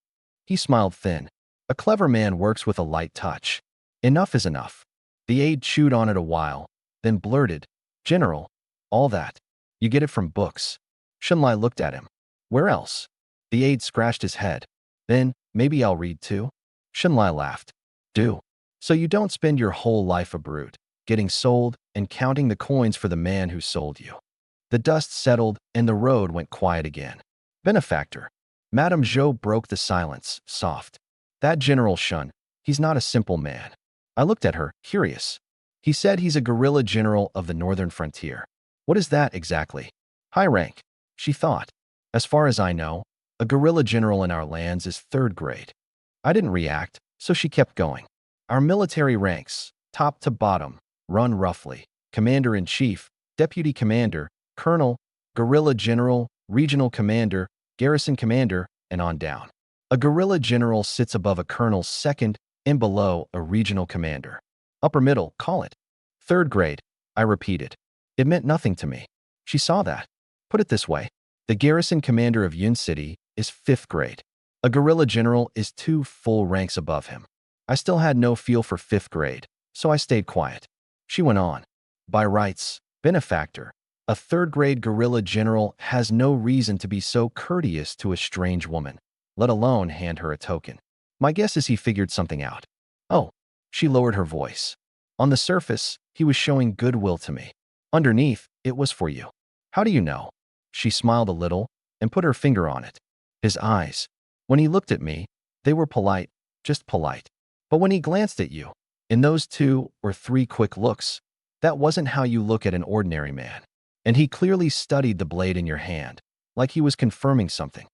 S1: He smiled thin. A clever man works with a light touch. Enough is enough. The aide chewed on it a while, then blurted, General, all that. You get it from books. Shunlai looked at him. Where else? The aide scratched his head. Then, maybe I'll read too? Shunlai laughed. Do. So you don't spend your whole life a brute, getting sold and counting the coins for the man who sold you. The dust settled and the road went quiet again. Benefactor. Madame Jo broke the silence, soft. That General Shun, he's not a simple man. I looked at her, curious. He said he's a guerrilla general of the northern frontier. What is that exactly? High rank, she thought. As far as I know, a guerrilla general in our lands is 3rd grade. I didn't react, so she kept going. Our military ranks, top to bottom, run roughly. Commander-in-chief, deputy commander, colonel, guerrilla general, regional commander, garrison commander, and on down. A guerrilla general sits above a colonel's second and below a regional commander. Upper middle, call it. 3rd grade, I repeated. It meant nothing to me. She saw that. Put it this way, the garrison commander of Yun City is 5th grade. A guerrilla general is 2 full ranks above him. I still had no feel for 5th grade, so I stayed quiet. She went on. By rights, benefactor, a 3rd grade guerrilla general has no reason to be so courteous to a strange woman, let alone hand her a token. My guess is he figured something out. Oh, she lowered her voice. On the surface, he was showing goodwill to me. Underneath, it was for you. How do you know? She smiled a little and put her finger on it. His eyes. When he looked at me, they were polite, just polite. But when he glanced at you, in those 2 or 3 quick looks, that wasn't how you look at an ordinary man. And he clearly studied the blade in your hand, like he was confirming something.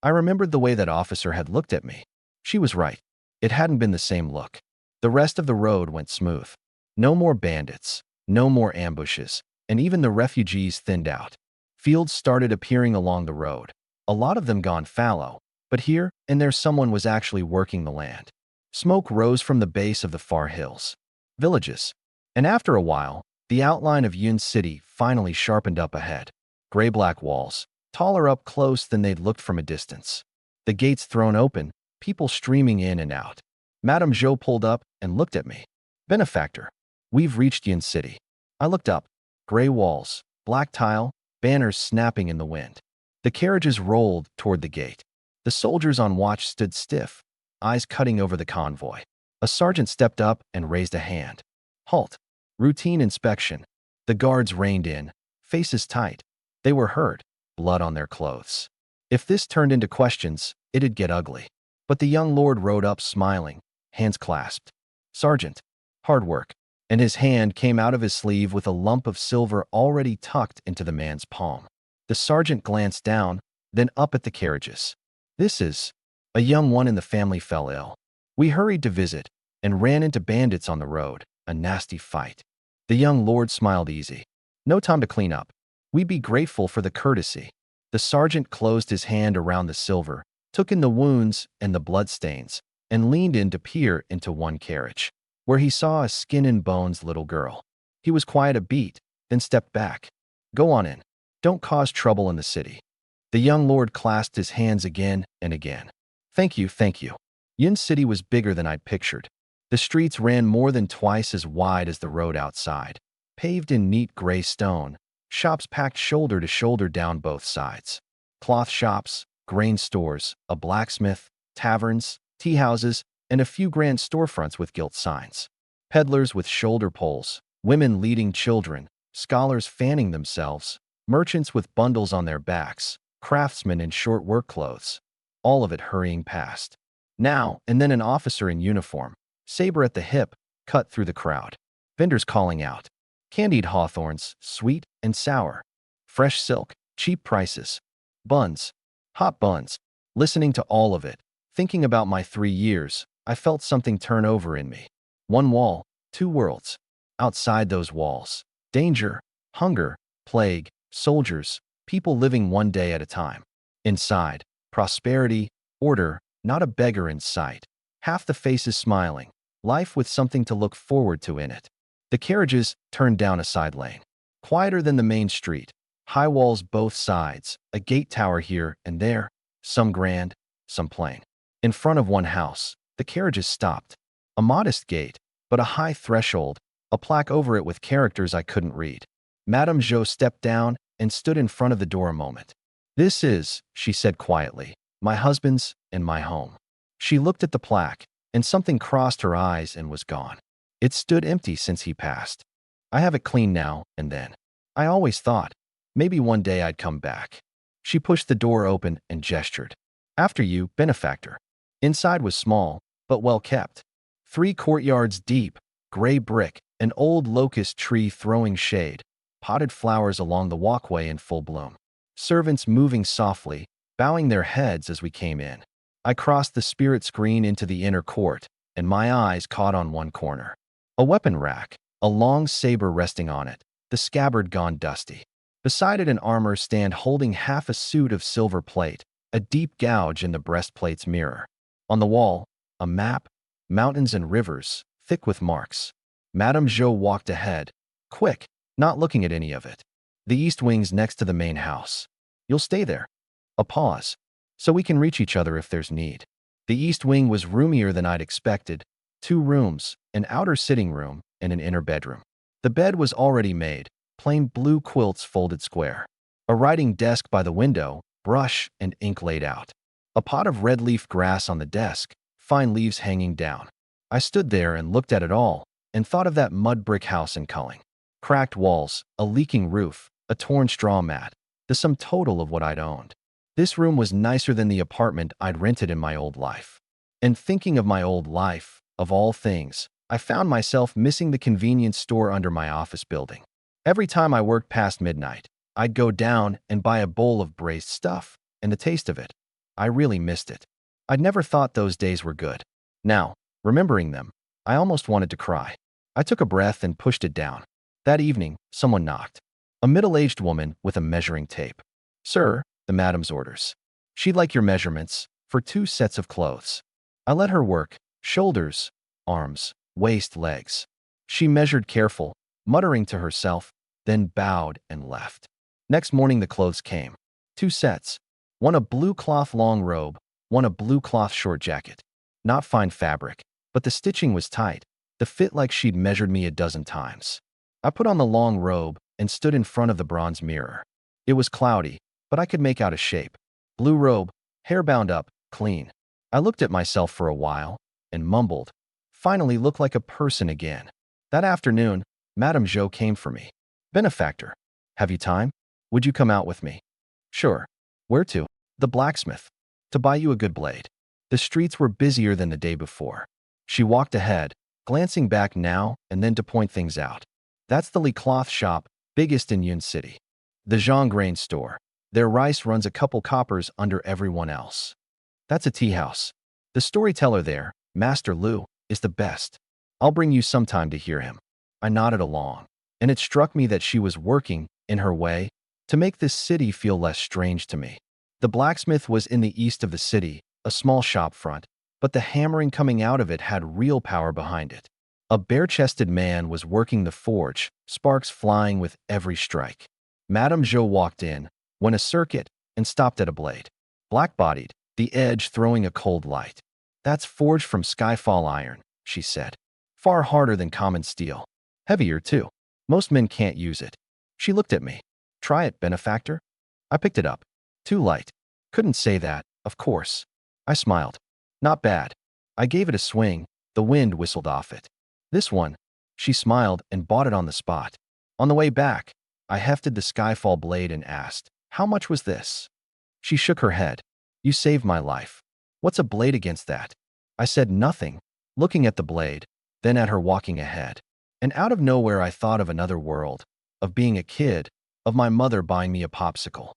S1: I remembered the way that officer had looked at me. She was right. It hadn't been the same look. The rest of the road went smooth. No more bandits, no more ambushes, and even the refugees thinned out. Fields started appearing along the road, a lot of them gone fallow, but here and there someone was actually working the land. Smoke rose from the base of the far hills. Villages. And after a while, the outline of Yun City finally sharpened up ahead. Gray-black walls, taller up close than they'd looked from a distance. The gates thrown open, people streaming in and out. Madame Zhou pulled up and looked at me. Benefactor, we've reached Yun City. I looked up. Gray walls, black tile, banners snapping in the wind. The carriages rolled toward the gate. The soldiers on watch stood stiff, eyes cutting over the convoy. A sergeant stepped up and raised a hand. Halt. Routine inspection. The guards reined in, faces tight. They were hurt, blood on their clothes. If this turned into questions, it'd get ugly. But the young lord rode up smiling, hands clasped. Sergeant. Hard work. And his hand came out of his sleeve with a lump of silver already tucked into the man's palm. The sergeant glanced down, then up at the carriages. This is... A young one in the family fell ill. We hurried to visit and ran into bandits on the road, a nasty fight. The young lord smiled easy. No time to clean up. We'd be grateful for the courtesy. The sergeant closed his hand around the silver, took in the wounds and the bloodstains, and leaned in to peer into one carriage, where he saw a skin-and-bones little girl. He was quiet a beat, then stepped back. Go on in. Don't cause trouble in the city. The young lord clasped his hands again and again. Thank you, thank you. Yun City was bigger than I'd pictured. The streets ran more than twice as wide as the road outside, paved in neat gray stone, shops packed shoulder to shoulder down both sides. Cloth shops, grain stores, a blacksmith, taverns, tea houses, and a few grand storefronts with gilt signs. Peddlers with shoulder poles, women leading children, scholars fanning themselves, merchants with bundles on their backs, craftsmen in short work clothes. All of it hurrying past. Now and then an officer in uniform, saber at the hip, cut through the crowd. Vendors calling out. Candied hawthorns, sweet and sour. Fresh silk, cheap prices. Buns. Hot buns. Listening to all of it, thinking about my 3 years, I felt something turn over in me. One wall, 2 worlds. Outside those walls. Danger, hunger, plague, soldiers, people living one day at a time. Inside. Prosperity, order, not a beggar in sight. Half the faces smiling, life with something to look forward to in it. The carriages turned down a side lane. Quieter than the main street, high walls both sides, a gate tower here and there, some grand, some plain. In front of one house, the carriages stopped. A modest gate, but a high threshold, a plaque over it with characters I couldn't read. Madame Zhou stepped down and stood in front of the door a moment. This is, she said quietly, my husband's and my home. She looked at the plaque, and something crossed her eyes and was gone. It stood empty since he passed. I have it cleaned now and then. I always thought, maybe one day I'd come back. She pushed the door open and gestured. After you, benefactor. Inside was small, but well kept. 3 courtyards deep, gray brick, an old locust tree throwing shade, potted flowers along the walkway in full bloom. Servants moving softly, bowing their heads as we came in. I crossed the spirit screen into the inner court, and my eyes caught on one corner. A weapon rack, a long saber resting on it, the scabbard gone dusty. Beside it an armor stand holding half a suit of silver plate, a deep gouge in the breastplate's mirror. On the wall, a map, mountains and rivers, thick with marks. Madame Zhou walked ahead, quick, not looking at any of it. The east wing's next to the main house. You'll stay there. A pause. So we can reach each other if there's need. The east wing was roomier than I'd expected. 2 rooms, an outer sitting room, and an inner bedroom. The bed was already made, plain blue quilts folded square. A writing desk by the window, brush and ink laid out. A pot of red leaf grass on the desk, fine leaves hanging down. I stood there and looked at it all, and thought of that mud brick house in Culling. Cracked walls, a leaking roof, a torn straw mat, the sum total of what I'd owned. This room was nicer than the apartment I'd rented in my old life. And thinking of my old life, of all things, I found myself missing the convenience store under my office building. Every time I worked past midnight, I'd go down and buy a bowl of braised stuff, and the taste of it, I really missed it. I'd never thought those days were good. Now, remembering them, I almost wanted to cry. I took a breath and pushed it down. That evening, someone knocked. A middle-aged woman with a measuring tape. "Sir," the madam's orders. "She'd like your measurements for 2 sets of clothes." I let her work, shoulders, arms, waist, legs. She measured careful, muttering to herself, then bowed and left. Next morning the clothes came. 2 sets. One a blue cloth long robe, one a blue cloth short jacket. Not fine fabric, but the stitching was tight, the fit like she'd measured me a dozen times. I put on the long robe and stood in front of the bronze mirror. It was cloudy, but I could make out a shape. Blue robe, hair bound up, clean. I looked at myself for a while and mumbled, finally looked like a person again. That afternoon, Madame Jo came for me. "Benefactor, have you time? Would you come out with me?" "Sure." "Where to?" "The blacksmith. To buy you a good blade." The streets were busier than the day before. She walked ahead, glancing back now and then to point things out. "That's the Lee cloth shop, biggest in Yun City. The Zhang grain store. Their rice runs a couple coppers under everyone else. That's a tea house. The storyteller there, Master Lu, is the best. I'll bring you sometime to hear him." I nodded along, and it struck me that she was working, in her way, to make this city feel less strange to me. The blacksmith was in the east of the city, a small shop front, but the hammering coming out of it had real power behind it. A bare-chested man was working the forge, sparks flying with every strike. Madame Jo walked in, went a circuit, and stopped at a blade. Black-bodied, the edge throwing a cold light. "That's forged from skyfall iron," she said. "Far harder than common steel. Heavier, too. Most men can't use it." She looked at me. "Try it, benefactor." I picked it up. "Too light." "Couldn't say that, of course." I smiled. "Not bad." I gave it a swing. The wind whistled off it. "This one." She smiled and bought it on the spot. On the way back, I hefted the skyfall blade and asked, "How much was this?" She shook her head. "You saved my life. What's a blade against that?" I said nothing, looking at the blade, then at her walking ahead. And out of nowhere I thought of another world, of being a kid, of my mother buying me a popsicle.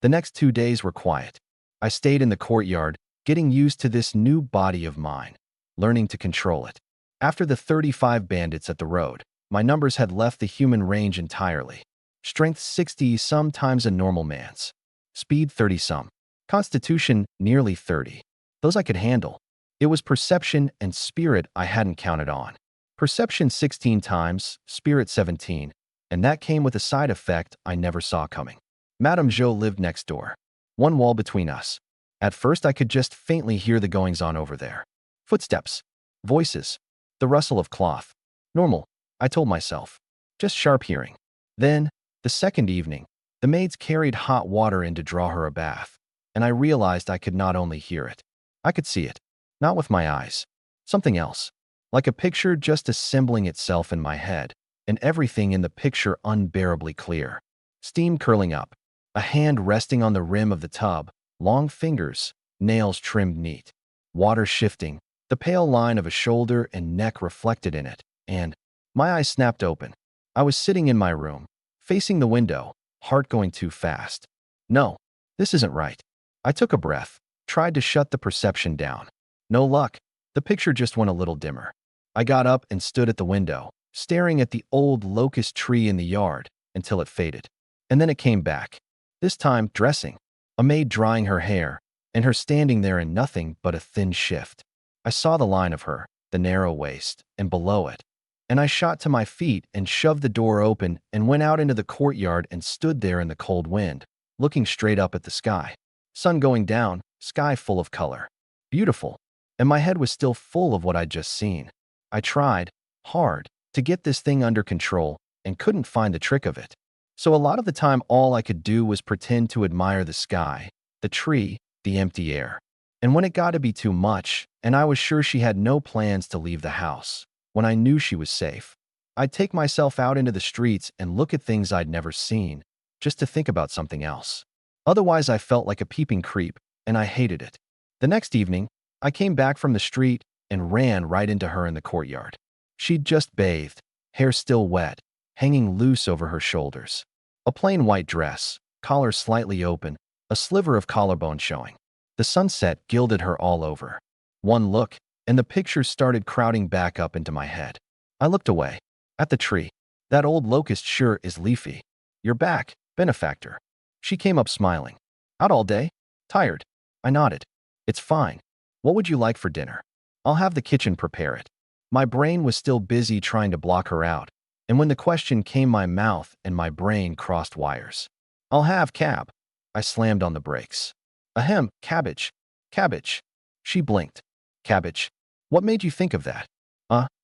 S1: The next 2 days were quiet. I stayed in the courtyard, getting used to this new body of mine, learning to control it. After the 35 bandits at the road, my numbers had left the human range entirely. Strength 60 sometimes a normal man's. Speed 30 some. Constitution nearly 30. Those I could handle. It was perception and spirit I hadn't counted on. Perception 16 times, spirit 17, and that came with a side effect I never saw coming. Madame Jo lived next door. 1 wall between us. At first I could just faintly hear the goings-on over there. Footsteps. Voices. The rustle of cloth. Normal, I told myself. Just sharp hearing. Then, the second evening, the maids carried hot water in to draw her a bath, and I realized I could not only hear it. I could see it. Not with my eyes. Something else. Like a picture just assembling itself in my head, and everything in the picture unbearably clear. Steam curling up. A hand resting on the rim of the tub, long fingers, nails trimmed neat. Water shifting, the pale line of a shoulder and neck reflected in it, and my eyes snapped open. I was sitting in my room, facing the window, heart going too fast. No, this isn't right. I took a breath, tried to shut the perception down. No luck. The picture just went a little dimmer. I got up and stood at the window, staring at the old locust tree in the yard until it faded. And then it came back. This time, dressing. A maid drying her hair, and her standing there in nothing but a thin shift. I saw the line of her, the narrow waist, and below it, and I shot to my feet and shoved the door open and went out into the courtyard and stood there in the cold wind, looking straight up at the sky. Sun going down, sky full of color. Beautiful. And my head was still full of what I'd just seen. I tried, hard, to get this thing under control and couldn't find the trick of it. So a lot of the time all I could do was pretend to admire the sky, the tree, the empty air. And when it got to be too much, and I was sure she had no plans to leave the house, when I knew she was safe, I'd take myself out into the streets and look at things I'd never seen, just to think about something else. Otherwise, I felt like a peeping creep, and I hated it. The next evening, I came back from the street and ran right into her in the courtyard. She'd just bathed, hair still wet, hanging loose over her shoulders. A plain white dress, collar slightly open, a sliver of collarbone showing. The sunset gilded her all over. One look, and the pictures started crowding back up into my head. I looked away. At the tree. That old locust sure is leafy. You're back, benefactor. She came up smiling. Out all day? Tired? I nodded. It's fine. What would you like for dinner? I'll have the kitchen prepare it. My brain was still busy trying to block her out, and when the question came my mouth and my brain crossed wires. I'll have cab. I slammed on the brakes. Ahem, cabbage. Cabbage. She blinked. Cabbage. What made you think of that?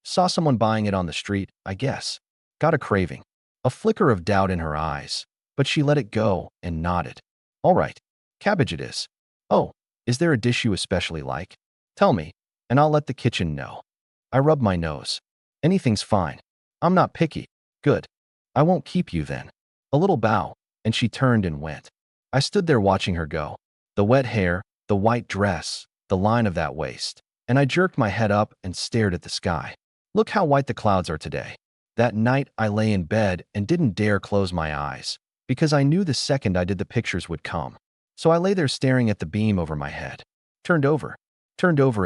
S1: Saw someone buying it on the street, I guess. Got a craving. A flicker of doubt in her eyes, but she let it go and nodded. All right. Cabbage it is. Oh, is there a dish you especially like? Tell me, and I'll let the kitchen know. I rubbed my nose. Anything's fine. I'm not picky. Good. I won't keep you then. A little bow, and she turned and went. I stood there watching her go. The wet hair, the white dress, the line of that waist, and I jerked my head up and stared at the sky. Look how white the clouds are today. That night I lay in bed and didn't dare close my eyes, because I knew the second I did the pictures would come. So I lay there staring at the beam over my head. Turned over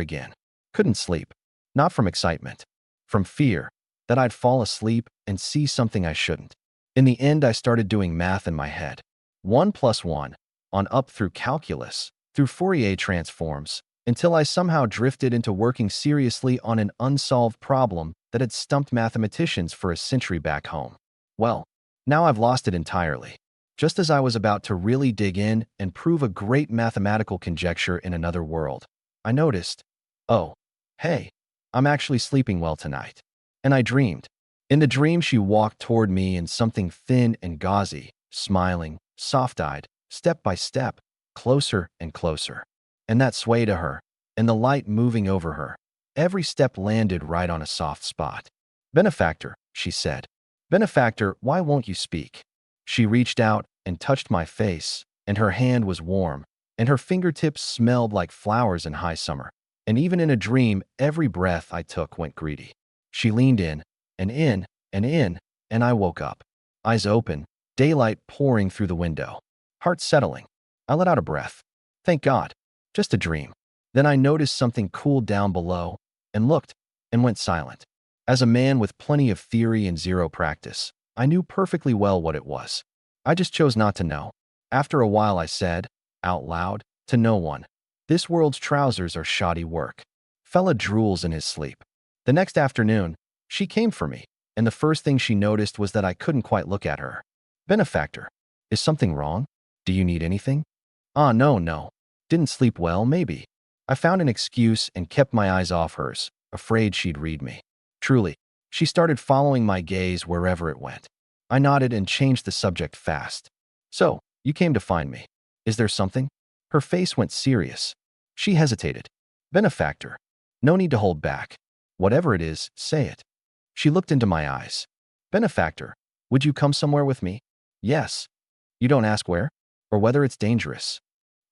S1: again. Couldn't sleep. Not from excitement. From fear that I'd fall asleep and see something I shouldn't. In the end, I started doing math in my head. 1 + 1, on up through calculus, through Fourier transforms, until I somehow drifted into working seriously on an unsolved problem that had stumped mathematicians for a century back home. Well, now I've lost it entirely. Just as I was about to really dig in and prove a great mathematical conjecture in another world, I noticed, oh, hey, I'm actually sleeping well tonight. And I dreamed. In the dream, she walked toward me in something thin and gauzy, smiling, soft-eyed, step by step, closer and closer. And that sway to her, and the light moving over her. Every step landed right on a soft spot. Benefactor, she said. Benefactor, why won't you speak? She reached out and touched my face, and her hand was warm, and her fingertips smelled like flowers in high summer. And even in a dream, every breath I took went greedy. She leaned in, and in, and in, and I woke up. Eyes open, daylight pouring through the window. Heart settling. I let out a breath. Thank God. Just a dream. Then I noticed something cool down below, and looked, and went silent. As a man with plenty of theory and zero practice, I knew perfectly well what it was. I just chose not to know. After a while I said, out loud, to no one, this world's trousers are shoddy work. Fella drools in his sleep. The next afternoon, she came for me, and the first thing she noticed was that I couldn't quite look at her. Benefactor, is something wrong? Do you need anything? No. Didn't sleep well, maybe. I found an excuse and kept my eyes off hers, afraid she'd read me. Truly, she started following my gaze wherever it went. I nodded and changed the subject fast. So, you came to find me. Is there something? Her face went serious. She hesitated. Benefactor, no need to hold back. Whatever it is, say it. She looked into my eyes. Benefactor, would you come somewhere with me? Yes. You don't ask where? Or whether it's dangerous.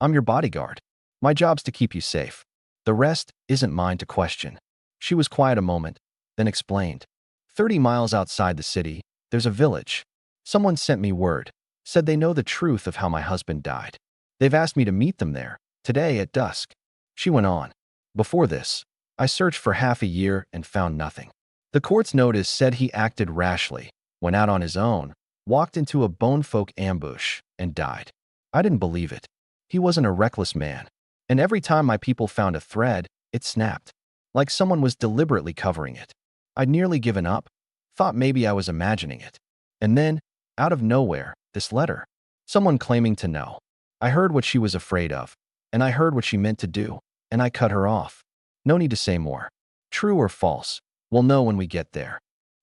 S1: I'm your bodyguard. My job's to keep you safe. The rest isn't mine to question. She was quiet a moment, then explained. 30 miles outside the city, there's a village. Someone sent me word, said they know the truth of how my husband died. They've asked me to meet them there, today at dusk. She went on. Before this, I searched for half a year and found nothing. The court's notice said he acted rashly, went out on his own, walked into a bonefolk ambush, and died. I didn't believe it. He wasn't a reckless man. And every time my people found a thread, it snapped. Like someone was deliberately covering it. I'd nearly given up, Thought maybe I was imagining it. And then, out of nowhere, this letter. Someone claiming to know. I heard what she was afraid of, and I heard what she meant to do, and I cut her off. No need to say more. True or false, we'll know when we get there.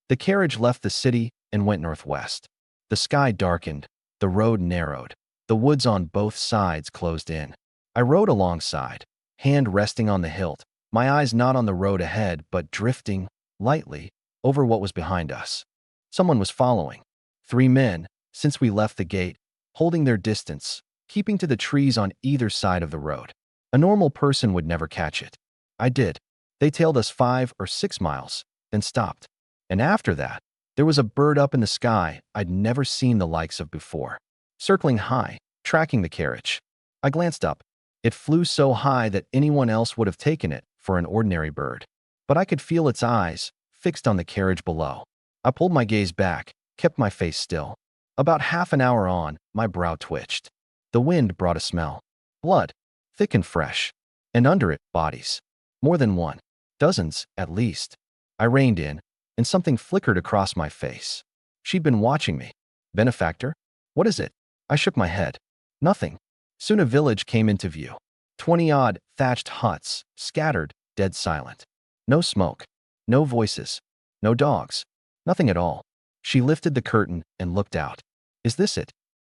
S1: The carriage left the city and went northwest. The sky darkened, the road narrowed, the woods on both sides closed in. I rode alongside, hand resting on the hilt, my eyes not on the road ahead but drifting, lightly, over what was behind us. Someone was following. 3 men, since we left the gate, holding their distance, keeping to the trees on either side of the road. A normal person would never catch it. I did. They tailed us 5 or 6 miles, then stopped. And after that, there was a bird up in the sky I'd never seen the likes of before, circling high, tracking the carriage. I glanced up. It flew so high that anyone else would have taken it for an ordinary bird. But I could feel its eyes, fixed on the carriage below. I pulled my gaze back, kept my face still. About half an hour on, my brow twitched. The wind brought a smell. Blood, thick and fresh. And under it, bodies. More than one. Dozens, at least. I reined in, and something flickered across my face. She'd been watching me. Benefactor? What is it? I shook my head. Nothing. Soon a village came into view. 20-odd thatched huts, scattered, dead silent. No smoke. No voices. No dogs. Nothing at all. She lifted the curtain and looked out. Is this it?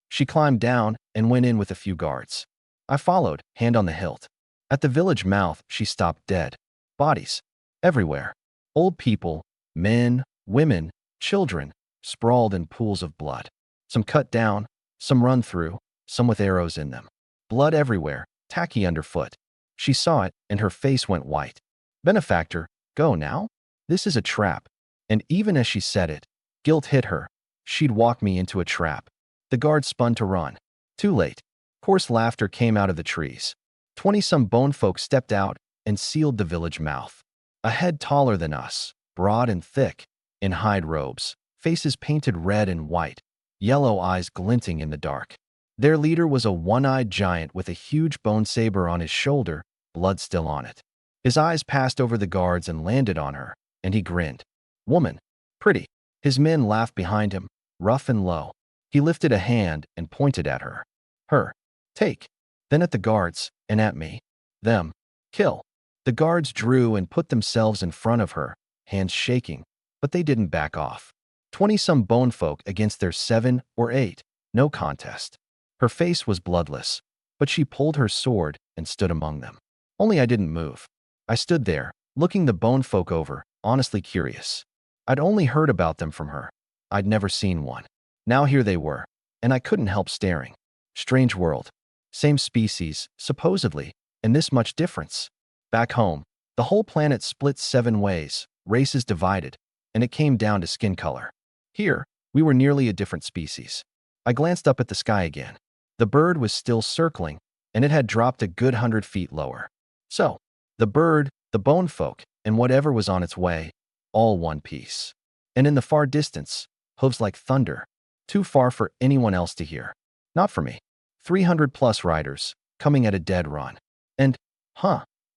S1: She climbed down and went in with a few guards. I followed, hand on the hilt. At the village mouth, she stopped dead. Bodies. Everywhere. Old people, men, women, children, sprawled in pools of blood. Some cut down, some run through, some with arrows in them. Blood everywhere, tacky underfoot. She saw it, and her face went white. Benefactor, go now? This is a trap. And even as she said it, guilt hit her. She'd walk me into a trap. The guard spun to run. Too late. Coarse laughter came out of the trees. 20-some bone folk stepped out and sealed the village mouth. A head taller than us, broad and thick, in hide robes, faces painted red and white, yellow eyes glinting in the dark. Their leader was a one-eyed giant with a huge bone saber on his shoulder, blood still on it. His eyes passed over the guards and landed on her, and he grinned. Woman. Pretty. His men laughed behind him, rough and low. He lifted a hand and pointed at her. Her. Take. Then at the guards, and at me. Them. Kill. The guards drew and put themselves in front of her, hands shaking, but they didn't back off. 20-some bone folk against their 7 or 8. No contest. Her face was bloodless, but she pulled her sword and stood among them. Only I didn't move. I stood there, looking the bone folk over, honestly curious. I'd only heard about them from her. I'd never seen one. Now here they were, and I couldn't help staring. Strange world. Same species, supposedly, and this much difference. Back home, the whole planet split 7 ways, races divided, and it came down to skin color. Here, we were nearly a different species. I glanced up at the sky again. The bird was still circling, and it had dropped a good 100 feet lower. So, the bird, the bone folk, and whatever was on its way, all one piece. And in the far distance, hooves like thunder, too far for anyone else to hear. Not for me. 300+ riders, coming at a dead run. And,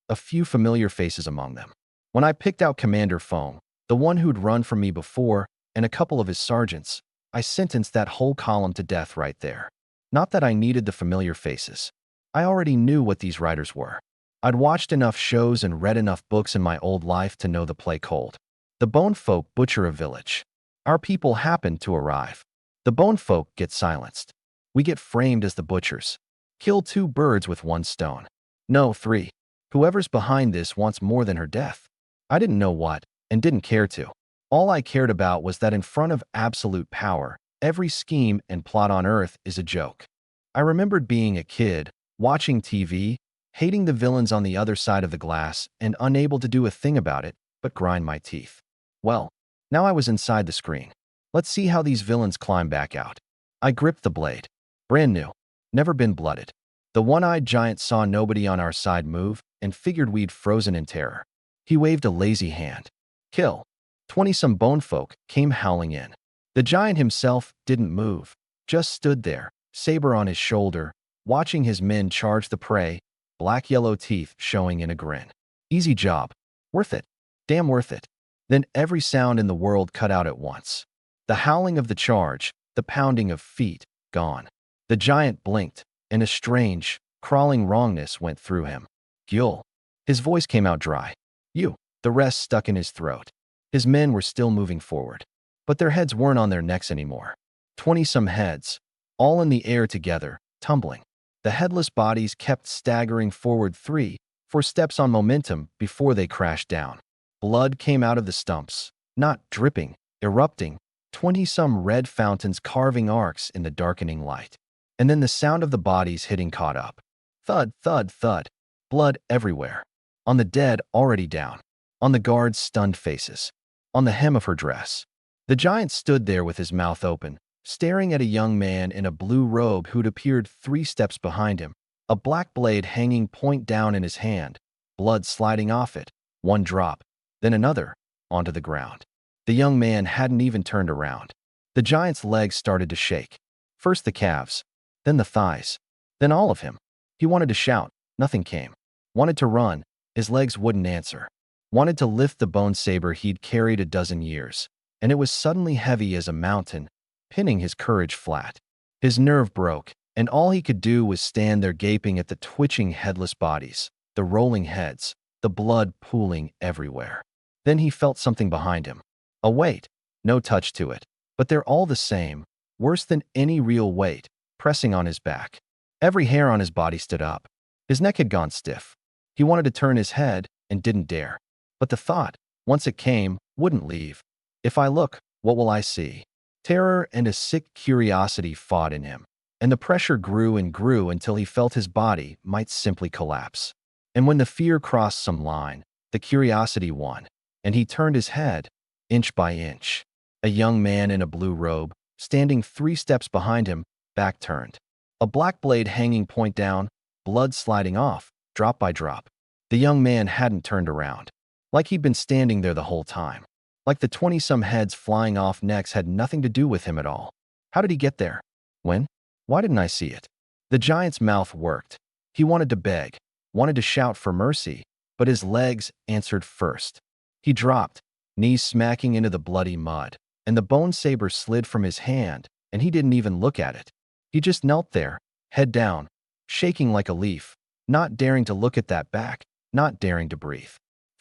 S1: a few familiar faces among them. When I picked out Commander Fong, the one who'd run from me before, and a couple of his sergeants, I sentenced that whole column to death right there. Not that I needed the familiar faces. I already knew what these riders were. I'd watched enough shows and read enough books in my old life to know the play cold. The bone folk butcher a village. Our people happen to arrive. The bone folk get silenced. We get framed as the butchers. Kill 2 birds with 1 stone. No, 3. Whoever's behind this wants more than her death. I didn't know what, and didn't care to. All I cared about was that in front of absolute power, every scheme and plot on Earth is a joke. I remembered being a kid, watching TV, hating the villains on the other side of the glass, and unable to do a thing about it but grind my teeth. Well, now I was inside the screen. Let's see how these villains climb back out. I gripped the blade. Brand new. Never been blooded. The one-eyed giant saw nobody on our side move and figured we'd frozen in terror. He waved a lazy hand. Kill. 20-some bone folk came howling in. The giant himself didn't move, just stood there, saber on his shoulder, watching his men charge the prey, black-yellow teeth showing in a grin. Easy job. Worth it. Damn worth it. Then every sound in the world cut out at once. The howling of the charge, the pounding of feet, gone. The giant blinked, and a strange, crawling wrongness went through him. Gyul. His voice came out dry. You. The rest stuck in his throat. His men were still moving forward, but their heads weren't on their necks anymore. 20-some heads, all in the air together, tumbling. The headless bodies kept staggering forward 3-4 steps on momentum before they crashed down. Blood came out of the stumps, not dripping, erupting, 20-some red fountains carving arcs in the darkening light. And then the sound of the bodies hitting caught up. Thud, thud, thud. Blood everywhere. On the dead already down. On the guards' stunned faces. On the hem of her dress. The giant stood there with his mouth open, staring at a young man in a blue robe who'd appeared 3 steps behind him, a black blade hanging point down in his hand, blood sliding off it, 1 drop, then another, onto the ground. The young man hadn't even turned around. The giant's legs started to shake. First the calves, then the thighs, then all of him. He wanted to shout, nothing came. Wanted to run, his legs wouldn't answer. Wanted to lift the bone saber he'd carried a dozen years, and it was suddenly heavy as a mountain, pinning his courage flat. His nerve broke, and all he could do was stand there gaping at the twitching headless bodies, the rolling heads, the blood pooling everywhere. Then he felt something behind him. A weight, no touch to it, but they're all the same, worse than any real weight, pressing on his back. Every hair on his body stood up. His neck had gone stiff. He wanted to turn his head and didn't dare. But the thought, once it came, wouldn't leave. If I look, what will I see? Terror and a sick curiosity fought in him, and the pressure grew and grew until he felt his body might simply collapse. And when the fear crossed some line, the curiosity won, and he turned his head, inch by inch. A young man in a blue robe, standing 3 steps behind him, back turned. A black blade hanging point down, blood sliding off, drop by drop. The young man hadn't turned around. Like he'd been standing there the whole time. Like the 20-some heads flying off necks had nothing to do with him at all. How did he get there? When? Why didn't I see it? The giant's mouth worked. He wanted to beg, wanted to shout for mercy, but his legs answered first. He dropped, knees smacking into the bloody mud, and the bone saber slid from his hand, and he didn't even look at it. He just knelt there, head down, shaking like a leaf, not daring to look at that back, not daring to breathe.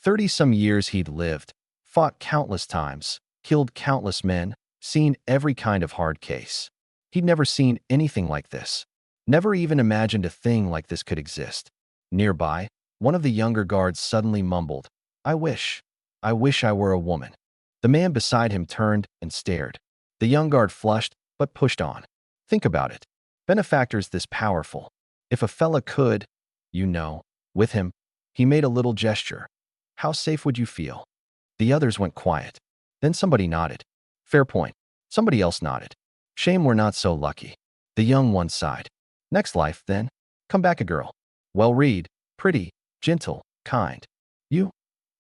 S1: 30-some years he'd lived, fought countless times, killed countless men, seen every kind of hard case. He'd never seen anything like this. Never even imagined a thing like this could exist. Nearby, one of the younger guards suddenly mumbled, I wish I were a woman. The man beside him turned and stared. The young guard flushed, but pushed on. Think about it. Benefactors this powerful. If a fella could, with him, he made a little gesture. How safe would you feel? The others went quiet. Then somebody nodded. Fair point. Somebody else nodded. Shame we're not so lucky. The young one sighed. Next life, then. Come back a girl. Well read, pretty, gentle, kind. You?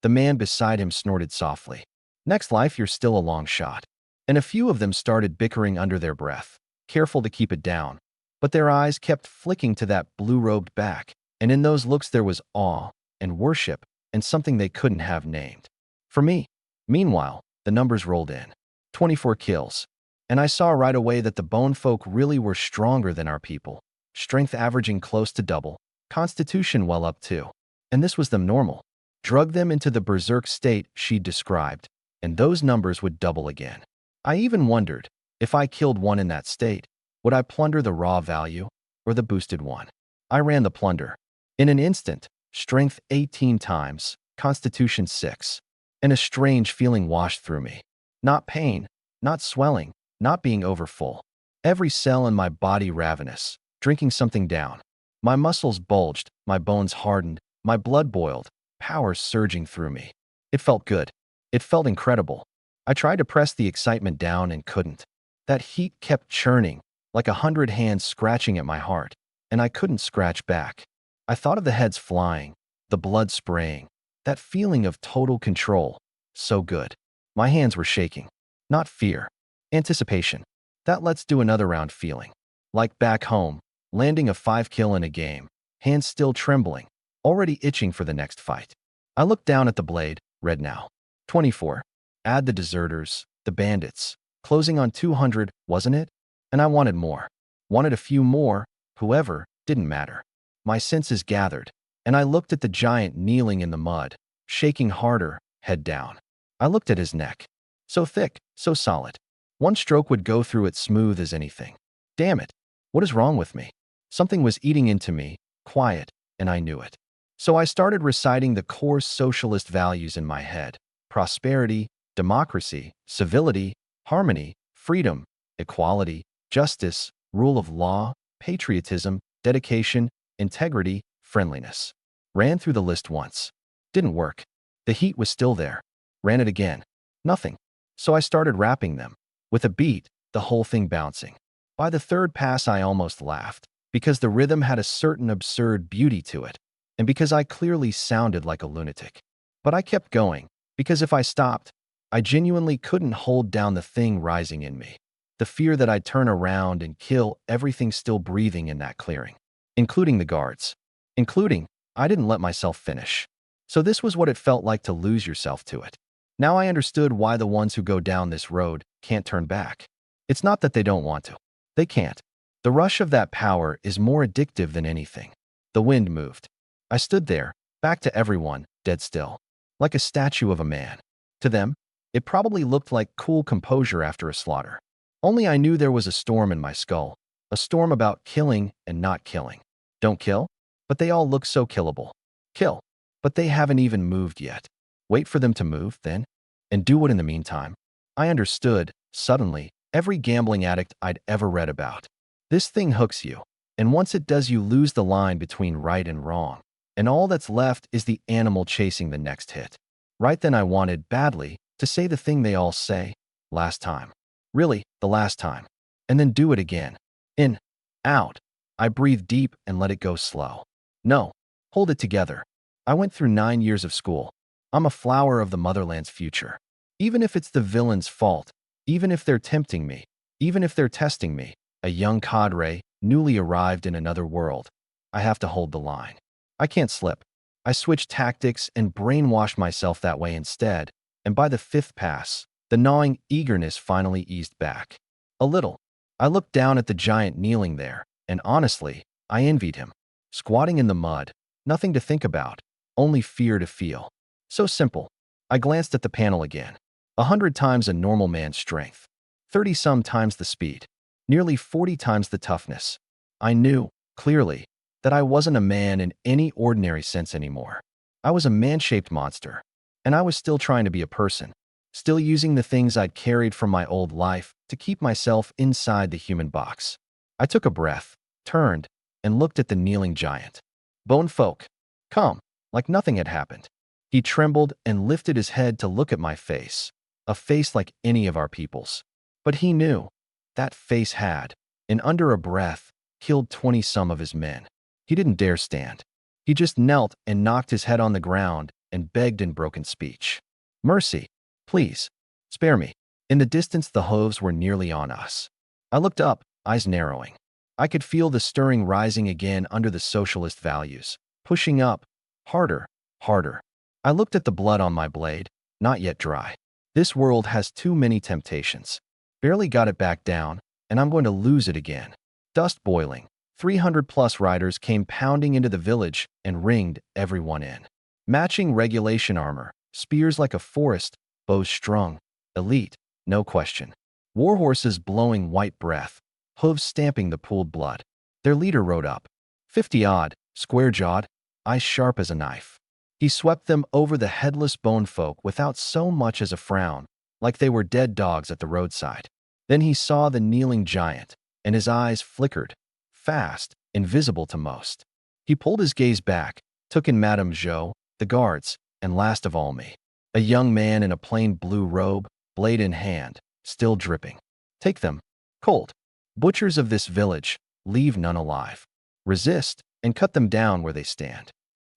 S1: The man beside him snorted softly. Next life you're still a long shot. And a few of them started bickering under their breath, careful to keep it down. But their eyes kept flicking to that blue-robed back, and in those looks there was awe and worship and something they couldn't have named. For me, meanwhile, the numbers rolled in. 24 kills. And I saw right away that the bone folk really were stronger than our people. Strength averaging close to double. Constitution well up too. And this was them normal. Drug them into the berserk state she'd described, and those numbers would double again. I even wondered, if I killed one in that state, would I plunder the raw value or the boosted one? I ran the plunder. In an instant, strength 18 times, constitution 6. And a strange feeling washed through me. Not pain, not swelling, not being overfull. Every cell in my body ravenous, drinking something down. My muscles bulged, my bones hardened, my blood boiled, power surging through me. It felt good. It felt incredible. I tried to press the excitement down and couldn't. That heat kept churning, like 100 hands scratching at my heart, and I couldn't scratch back. I thought of the heads flying, the blood spraying, that feeling of total control. So good. My hands were shaking. Not fear. Anticipation. That let's do another round feeling. Like back home, landing a 5-kill in a game, hands still trembling, already itching for the next fight. I looked down at the blade, red now. 24. Add the deserters, the bandits. Closing on 200, wasn't it? And I wanted more. Wanted a few more, whoever, didn't matter. My senses gathered, and I looked at the giant kneeling in the mud, shaking harder, head down. I looked at his neck. So thick, so solid. One stroke would go through it smooth as anything. Damn it. What is wrong with me? Something was eating into me, quiet, and I knew it. So I started reciting the core socialist values in my head. Prosperity, democracy, civility, harmony, freedom, equality, justice, rule of law, patriotism, dedication, integrity, friendliness. Ran through the list once. Didn't work. The heat was still there. Ran it again. Nothing. So I started rapping them. With a beat, the whole thing bouncing. By the third pass I almost laughed, because the rhythm had a certain absurd beauty to it, and because I clearly sounded like a lunatic. But I kept going, because if I stopped, I genuinely couldn't hold down the thing rising in me. The fear that I'd turn around and kill everything still breathing in that clearing. Including the guards. I didn't let myself finish. So this was what it felt like to lose yourself to it. Now I understood why the ones who go down this road can't turn back. It's not that they don't want to. They can't. The rush of that power is more addictive than anything. The wind moved. I stood there, back to everyone, dead still. Like a statue of a man. To them, it probably looked like cool composure after a slaughter. Only I knew there was a storm in my skull. A storm about killing and not killing. Don't kill? But they all look so killable. Kill. But they haven't even moved yet. Wait for them to move, then? And do what in the meantime? I understood, suddenly, every gambling addict I'd ever read about. This thing hooks you, and once it does you lose the line between right and wrong, and all that's left is the animal chasing the next hit. Right then I wanted, badly, to say the thing they all say, last time. Really, the last time. And then do it again. In. Out. I breathed deep and let it go slow. No. Hold it together. I went through 9 years of school. I'm a flower of the motherland's future. Even if it's the villain's fault, even if they're tempting me, even if they're testing me, a young cadre, newly arrived in another world, I have to hold the line. I can't slip. I switched tactics and brainwashed myself that way instead, and by the 5th pass, the gnawing eagerness finally eased back. A little. I looked down at the giant kneeling there, and honestly, I envied him. Squatting in the mud, nothing to think about, only fear to feel. So simple. I glanced at the panel again. 100 times a normal man's strength. 30-some times the speed. Nearly 40 times the toughness. I knew, clearly, that I wasn't a man in any ordinary sense anymore. I was a man-shaped monster, and I was still trying to be a person, still using the things I'd carried from my old life to keep myself inside the human box. I took a breath, turned, and looked at the kneeling giant. Bone folk. Calm, like nothing had happened. He trembled and lifted his head to look at my face, a face like any of our people's. But he knew. That face had, in under a breath, killed 20-some of his men. He didn't dare stand. He just knelt and knocked his head on the ground and begged in broken speech. Mercy. Please. Spare me. In the distance, the hooves were nearly on us. I looked up, eyes narrowing. I could feel the stirring rising again under the socialist values, pushing up, harder, harder. I looked at the blood on my blade, not yet dry. This world has too many temptations. Barely got it back down, and I'm going to lose it again. Dust boiling. 300-plus riders came pounding into the village and ringed everyone in. Matching regulation armor, spears like a forest, bows strung. Elite, no question. War horses blowing white breath, hooves stamping the pooled blood. Their leader rode up. 50-odd, square-jawed, eyes sharp as a knife. He swept them over the headless bone folk without so much as a frown, like they were dead dogs at the roadside. Then he saw the kneeling giant, and his eyes flickered, fast, invisible to most. He pulled his gaze back, took in Madame Jo, the guards, and last of all me. A young man in a plain blue robe, blade in hand, still dripping. Take them. Cold. Butchers of this village, leave none alive. Resist, and cut them down where they stand.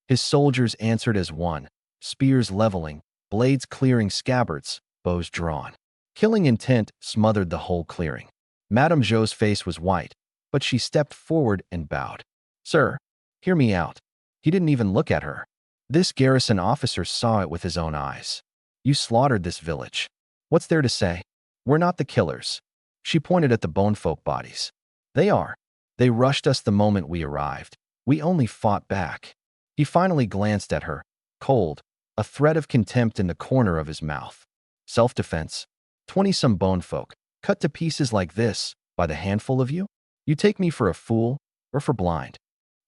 S1: His soldiers answered as one, spears leveling, blades clearing scabbards, bows drawn. Killing intent smothered the whole clearing. Madame Jo's face was white, but she stepped forward and bowed. Sir, hear me out. He didn't even look at her. This garrison officer saw it with his own eyes. You slaughtered this village. What's there to say? We're not the killers. She pointed at the bonefolk bodies. They are. They rushed us the moment we arrived. We only fought back. He finally glanced at her, cold, a thread of contempt in the corner of his mouth. Self-defense. 20-some bonefolk, cut to pieces like this, by the handful of you? You take me for a fool, or for blind?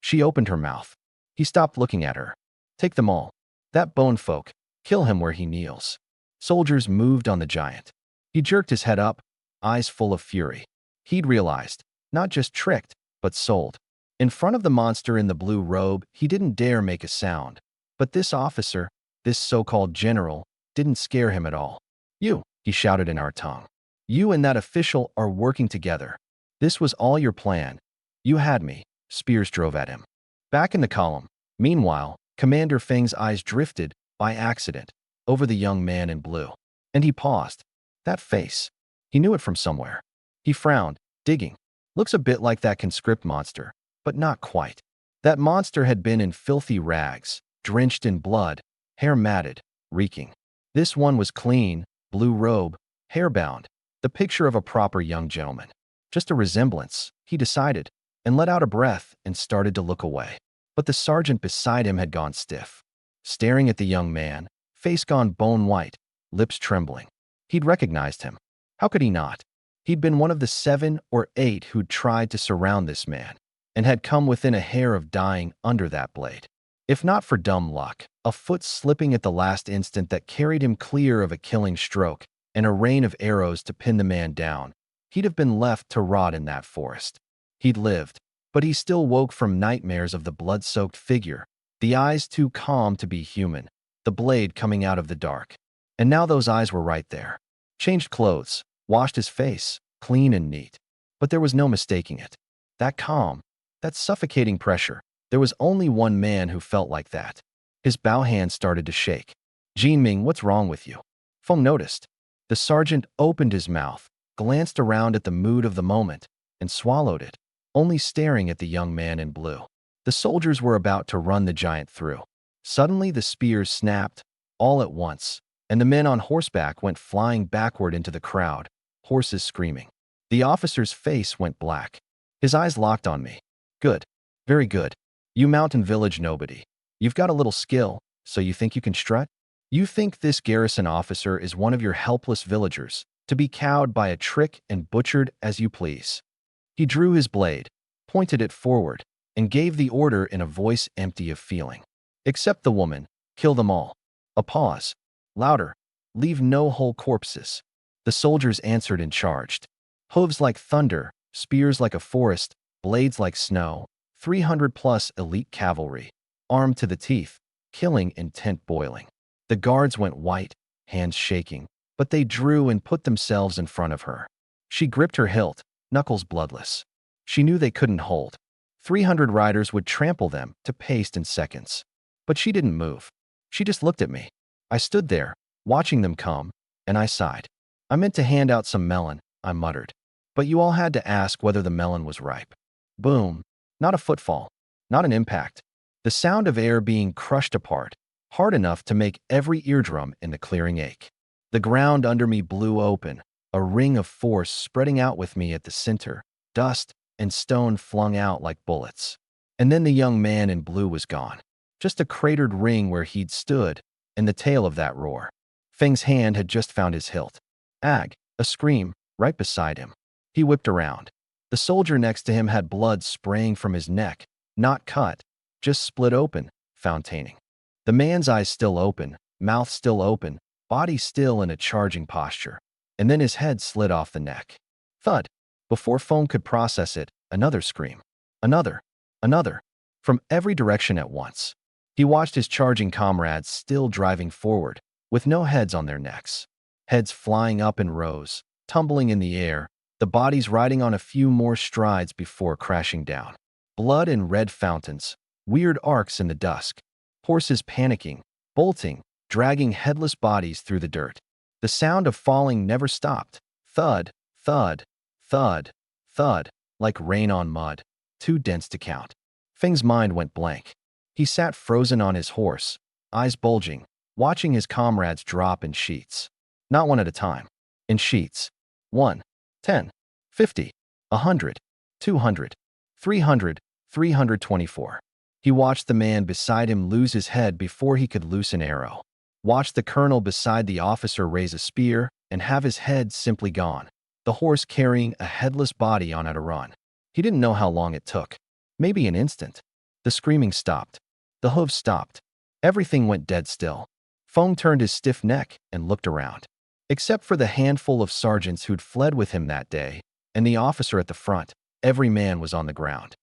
S1: She opened her mouth. He stopped looking at her. Take them all. That bonefolk, kill him where he kneels. Soldiers moved on the giant. He jerked his head up, eyes full of fury. He'd realized, not just tricked, but sold. In front of the monster in the blue robe, he didn't dare make a sound. But this officer, this so-called general, didn't scare him at all. You, he shouted in our tongue. You and that official are working together. This was all your plan. You had me. Spears drove at him. Back in the column, meanwhile, Commander Feng's eyes drifted, by accident, over the young man in blue. And he paused. That face. He knew it from somewhere. He frowned, digging. Looks a bit like that conscript monster, but not quite. That monster had been in filthy rags, drenched in blood, hair matted, reeking. This one was clean, blue robe, hair-bound, the picture of a proper young gentleman. Just a resemblance, he decided, and let out a breath and started to look away. But the sergeant beside him had gone stiff, staring at the young man, face gone bone-white, lips trembling. He'd recognized him. How could he not? He'd been one of the 7 or 8 who'd tried to surround this man, and had come within a hair of dying under that blade. If not for dumb luck, a foot slipping at the last instant that carried him clear of a killing stroke, and a rain of arrows to pin the man down, he'd have been left to rot in that forest. He'd lived, but he still woke from nightmares of the blood-soaked figure, the eyes too calm to be human, the blade coming out of the dark. And now those eyes were right there. Changed clothes, washed his face, clean and neat. But there was no mistaking it. That calm, that suffocating pressure, there was only one man who felt like that. His bow hand started to shake. Jinming, what's wrong with you? Feng noticed. The sergeant opened his mouth, glanced around at the mood of the moment, and swallowed it, only staring at the young man in blue. The soldiers were about to run the giant through. Suddenly the spears snapped, all at once, and the men on horseback went flying backward into the crowd, horses screaming. The officer's face went black. His eyes locked on me. Good. Very good. You mountain village nobody. You've got a little skill, so you think you can strut? You think this garrison officer is one of your helpless villagers, to be cowed by a trick and butchered as you please. He drew his blade, pointed it forward, and gave the order in a voice empty of feeling. Except the woman, kill them all. A pause. Louder. Leave no whole corpses. The soldiers answered and charged. Hooves like thunder, spears like a forest, blades like snow, 300+ elite cavalry, armed to the teeth, killing intent boiling. The guards went white, hands shaking, but they drew and put themselves in front of her. She gripped her hilt, knuckles bloodless. She knew they couldn't hold. 300 riders would trample them to paste in seconds. But she didn't move. She just looked at me. I stood there, watching them come, and I sighed. I meant to hand out some melon, I muttered. But you all had to ask whether the melon was ripe. Boom. Not a footfall. Not an impact. The sound of air being crushed apart, hard enough to make every eardrum in the clearing ache. The ground under me blew open, a ring of force spreading out with me at the center, dust and stone flung out like bullets. And then the young man in blue was gone. Just a cratered ring where he'd stood, and the tail of that roar. Feng's hand had just found his hilt. Ag, a scream, right beside him. He whipped around. The soldier next to him had blood spraying from his neck, not cut, just split open, fontaining. The man's eyes still open, mouth still open, body still in a charging posture. And then his head slid off the neck. Thud. Before Feng could process it, another scream. Another. Another. From every direction at once. He watched his charging comrades still driving forward, with no heads on their necks. Heads flying up in rows, tumbling in the air, the bodies riding on a few more strides before crashing down. Blood in red fountains, weird arcs in the dusk. Horses panicking, bolting, dragging headless bodies through the dirt. The sound of falling never stopped. Thud, thud, thud, thud, like rain on mud, too dense to count. Feng's mind went blank. He sat frozen on his horse, eyes bulging, watching his comrades drop in sheets. Not one at a time. In sheets. 1, 10, 50, 100, 200, 300, 324. He watched the man beside him lose his head before he could loose an arrow. Watched the colonel beside the officer raise a spear and have his head simply gone. The horse carrying a headless body on at a run. He didn't know how long it took. Maybe an instant. The screaming stopped. The hooves stopped. Everything went dead still. Fong turned his stiff neck and looked around. Except for the handful of sergeants who'd fled with him that day, and the officer at the front, every man was on the ground.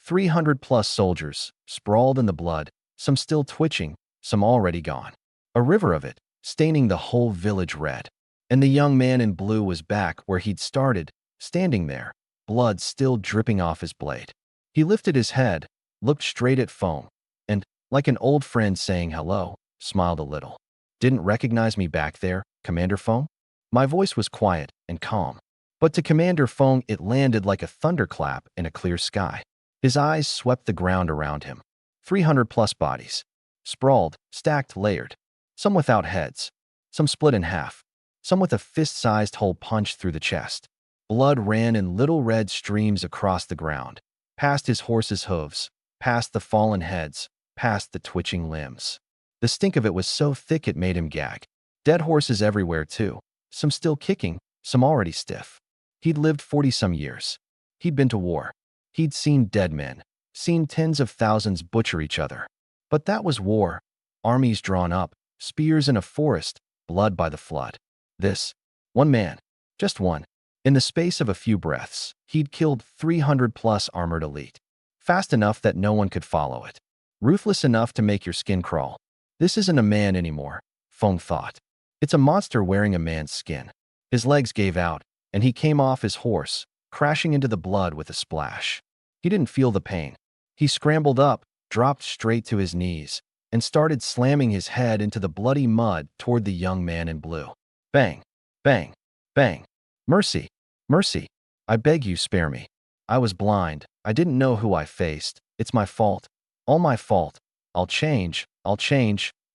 S1: 300+ soldiers, sprawled in the blood, some still twitching, some already gone. A river of it, staining the whole village red. And the young man in blue was back where he'd started, standing there, blood still dripping off his blade. He lifted his head, looked straight at Fong, and, like an old friend saying hello, smiled a little. Didn't recognize me back there, Commander Fong? My voice was quiet and calm. But to Commander Fong it landed like a thunderclap in a clear sky. His eyes swept the ground around him. 300+ bodies. Sprawled, stacked, layered. Some without heads. Some split in half. Some with a fist-sized hole punched through the chest. Blood ran in little red streams across the ground. Past his horse's hooves. Past the fallen heads. Past the twitching limbs. The stink of it was so thick it made him gag. Dead horses everywhere too. Some still kicking, some already stiff. He'd lived 40-some years. He'd been to war. He'd seen dead men, seen tens of thousands butcher each other. But that was war. Armies drawn up, spears in a forest, blood by the flood. This, one man, just one. In the space of a few breaths, he'd killed 300+ armored elite. Fast enough that no one could follow it. Ruthless enough to make your skin crawl. This isn't a man anymore, Fong thought. It's a monster wearing a man's skin. His legs gave out, and he came off his horse, crashing into the blood with a splash. He didn't feel the pain. He scrambled up, dropped straight to his knees, and started slamming his head into the bloody mud toward the young man in blue. Bang, bang, bang. Mercy, mercy. I beg you, spare me. I was blind. I didn't know who I faced. It's my fault. All my fault. I'll change.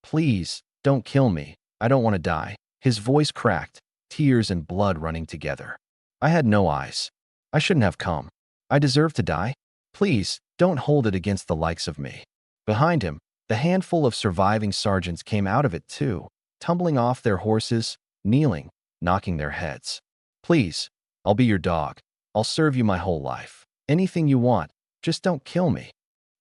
S1: Please, don't kill me. I don't want to die. His voice cracked, tears and blood running together. I had no eyes. I shouldn't have come. I deserve to die. Please, don't hold it against the likes of me. Behind him, the handful of surviving sergeants came out of it too, tumbling off their horses, kneeling, knocking their heads. Please, I'll be your dog. I'll serve you my whole life. Anything you want, just don't kill me.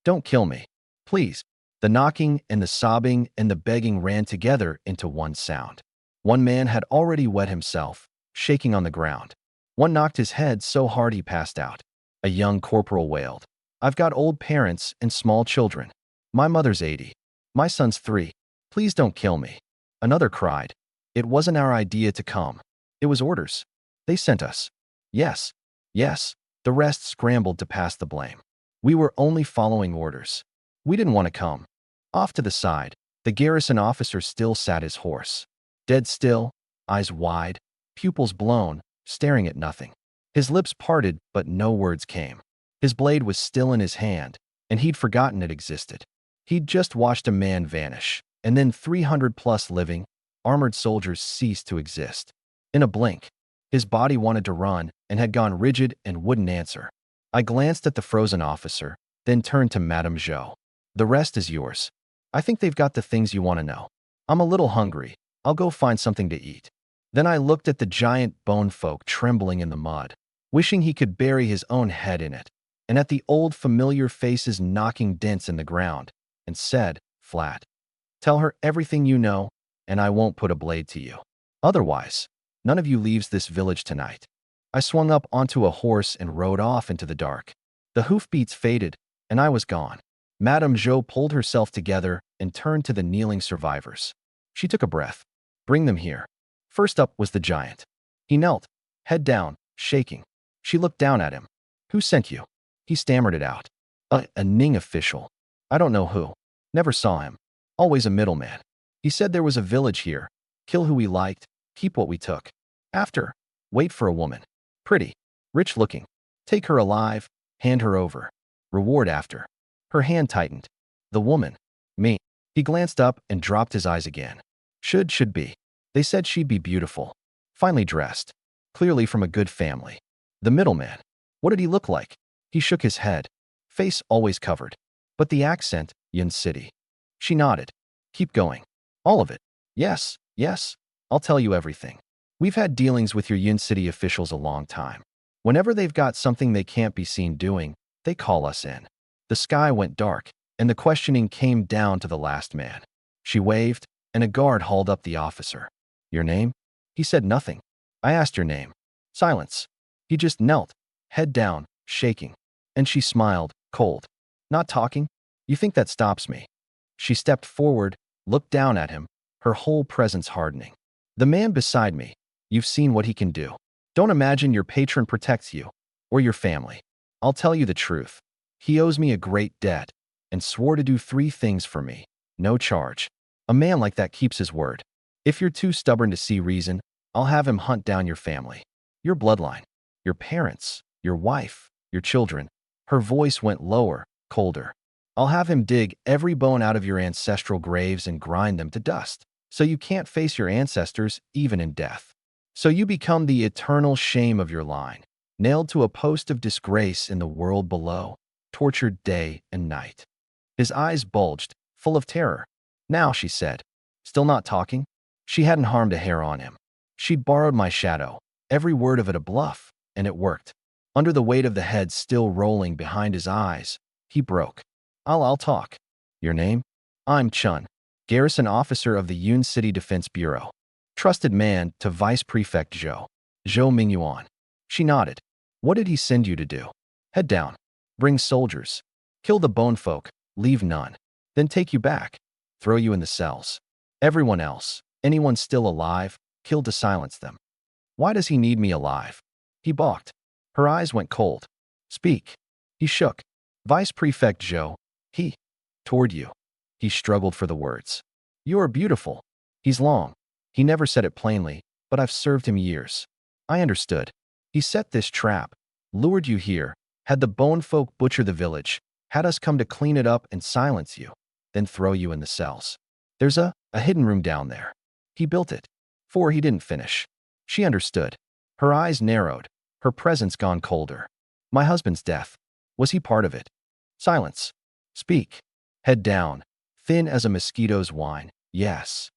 S1: Don't kill me. Please. The knocking and the sobbing and the begging ran together into one sound. One man had already wet himself, shaking on the ground. One knocked his head so hard he passed out. A young corporal wailed, I've got old parents and small children. My mother's 80. My son's 3. Please don't kill me. Another cried, it wasn't our idea to come. It was orders. They sent us. Yes. The rest scrambled to pass the blame. We were only following orders. We didn't want to come. Off to the side, the garrison officer still sat his horse. Dead still, eyes wide, pupils blown, staring at nothing. His lips parted, but no words came. His blade was still in his hand, and he'd forgotten it existed. He'd just watched a man vanish, and then 300+ living, armored soldiers ceased to exist. In a blink, his body wanted to run and had gone rigid and wouldn't answer. I glanced at the frozen officer, then turned to Madame Zhou. The rest is yours. I think they've got the things you want to know. I'm a little hungry. I'll go find something to eat. Then I looked at the giant bone folk trembling in the mud, wishing he could bury his own head in it, and at the old familiar faces knocking dents in the ground, and said, flat, tell her everything you know, and I won't put a blade to you. Otherwise, none of you leaves this village tonight. I swung up onto a horse and rode off into the dark. The hoofbeats faded, and I was gone. Madame Zhou pulled herself together and turned to the kneeling survivors. She took a breath. Bring them here. First up was the giant. He knelt, head down, shaking. She looked down at him. Who sent you? He stammered it out. A Ning official. I don't know who. Never saw him. Always a middleman. He said there was a village here. Kill who we liked, keep what we took. After, wait for a woman. Pretty, rich looking. Take her alive, hand her over. Reward after. Her hand tightened. The woman. Me. He glanced up and dropped his eyes again. Should be. They said she'd be beautiful, finely dressed, clearly from a good family. The middleman. What did he look like? He shook his head, face always covered. But the accent, Yun City. She nodded. Keep going. All of it. Yes, yes, I'll tell you everything. We've had dealings with your Yun City officials a long time. Whenever they've got something they can't be seen doing, they call us in. The sky went dark, and the questioning came down to the last man. She waved, and a guard hauled up the officer. Your name? He said nothing. I asked your name. Silence. He just knelt, head down, shaking. And she smiled, cold. Not talking? You think that stops me? She stepped forward, looked down at him, her whole presence hardening. The man beside me, you've seen what he can do. Don't imagine your patron protects you, or your family. I'll tell you the truth. He owes me a great debt, and swore to do 3 things for me. No charge. A man like that keeps his word. If you're too stubborn to see reason, I'll have him hunt down your family. Your bloodline. Your parents. Your wife. Your children. Her voice went lower, colder. I'll have him dig every bone out of your ancestral graves and grind them to dust, so you can't face your ancestors even in death. So you become the eternal shame of your line, nailed to a post of disgrace in the world below, tortured day and night. His eyes bulged, full of terror. Now, she said, still not talking? She hadn't harmed a hair on him. She'd borrowed my shadow, every word of it a bluff, and it worked. Under the weight of the head still rolling behind his eyes, he broke. I'll talk. Your name? I'm Chun, garrison officer of the Yun City Defense Bureau. Trusted man to Vice Prefect Zhou Mingyuan. She nodded. What did he send you to do? Head down. Bring soldiers. Kill the bone folk, leave none. Then take you back. Throw you in the cells. Everyone else, anyone still alive, killed to silence them. Why does he need me alive? He balked. Her eyes went cold. Speak. He shook. Vice Prefect Zhou. He. Toward you. He struggled for the words. You are beautiful. He's long. He never said it plainly, but I've served him years. I understood. He set this trap, lured you here, had the bone folk butcher the village, had us come to clean it up and silence you, then throw you in the cells. There's a hidden room down there. He built it. For he didn't finish. She understood. Her eyes narrowed, her presence gone colder. My husband's death. Was he part of it? Silence. Speak. Head down, thin as a mosquito's whine. Yes.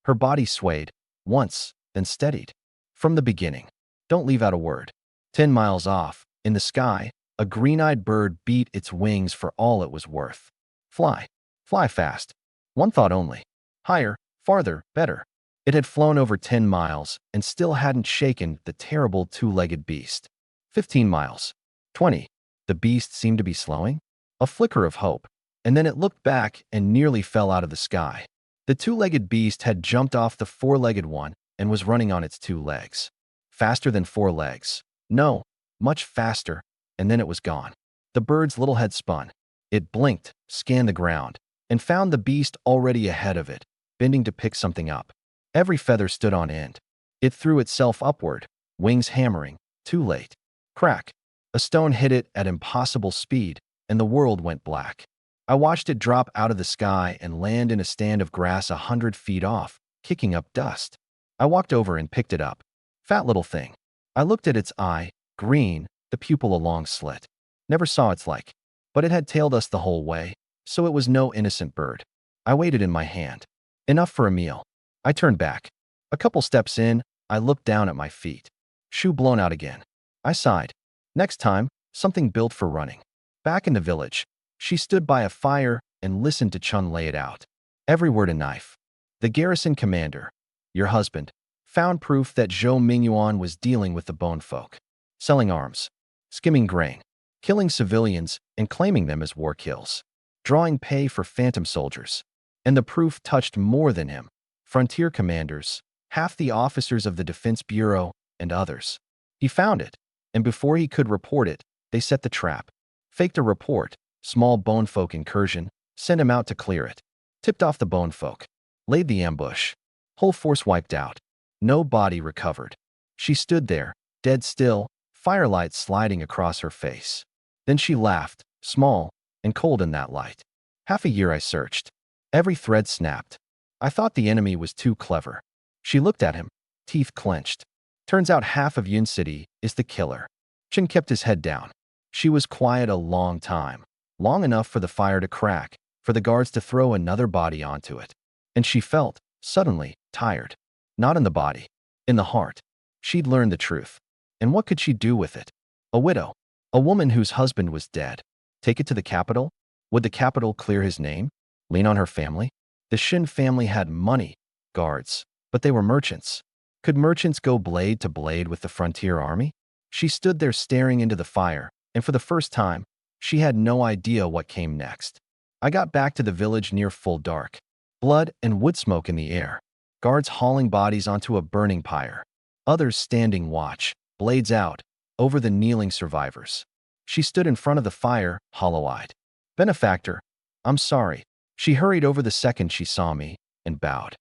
S1: Her body swayed, once, then steadied. From the beginning. Don't leave out a word. 10 miles off, in the sky, a green-eyed bird beat its wings for all it was worth. Fly. Fly fast. One thought only. Higher, farther, better. It had flown over 10 miles and still hadn't shaken the terrible 2-legged beast. 15 miles. 20. The beast seemed to be slowing. A flicker of hope, and then it looked back and nearly fell out of the sky. The 2-legged beast had jumped off the 4-legged one and was running on its 2 legs. Faster than 4 legs. No, much faster, and then it was gone. The bird's little head spun. It blinked, scanned the ground, and found the beast already ahead of it, bending to pick something up. Every feather stood on end. It threw itself upward, wings hammering. Too late. Crack. A stone hit it at impossible speed, and the world went black. I watched it drop out of the sky and land in a stand of grass 100 feet off, kicking up dust. I walked over and picked it up. Fat little thing. I looked at its eye, green, the pupil a long slit. Never saw its like. But it had tailed us the whole way, so it was no innocent bird. I weighed it in my hand. Enough for a meal. I turned back. A couple steps in, I looked down at my feet. Shoe blown out again. I sighed. Next time, something built for running. Back in the village, she stood by a fire and listened to Chun lay it out. Every word a knife. The garrison commander, your husband, found proof that Zhou Mingyuan was dealing with the bone folk. Selling arms. Skimming grain. Killing civilians and claiming them as war kills. Drawing pay for phantom soldiers. And the proof touched more than him. Frontier commanders, half the officers of the Defense Bureau, and others. He found it, and before he could report it, they set the trap. Faked a report, small bone folk incursion, sent him out to clear it. Tipped off the bone folk. Laid the ambush. Whole force wiped out. No body recovered. She stood there, dead still, firelight sliding across her face. Then she laughed, small and cold in that light. Half a year I searched. Every thread snapped. I thought the enemy was too clever. She looked at him, teeth clenched. Turns out half of Yun City is the killer. Chen kept his head down. She was quiet a long time, long enough for the fire to crack, for the guards to throw another body onto it. And she felt, suddenly, tired. Not in the body, in the heart. She'd learned the truth. And what could she do with it? A widow. A woman whose husband was dead. Take it to the capital? Would the capital clear his name? Lean on her family? The Shin family had money, guards, but they were merchants. Could merchants go blade to blade with the frontier army? She stood there staring into the fire, and for the first time, she had no idea what came next. I got back to the village near full dark. Blood and wood smoke in the air. Guards hauling bodies onto a burning pyre. Others standing watch, blades out, over the kneeling survivors. She stood in front of the fire, hollow-eyed. Benefactor, I'm sorry. She hurried over the second she saw me, and bowed.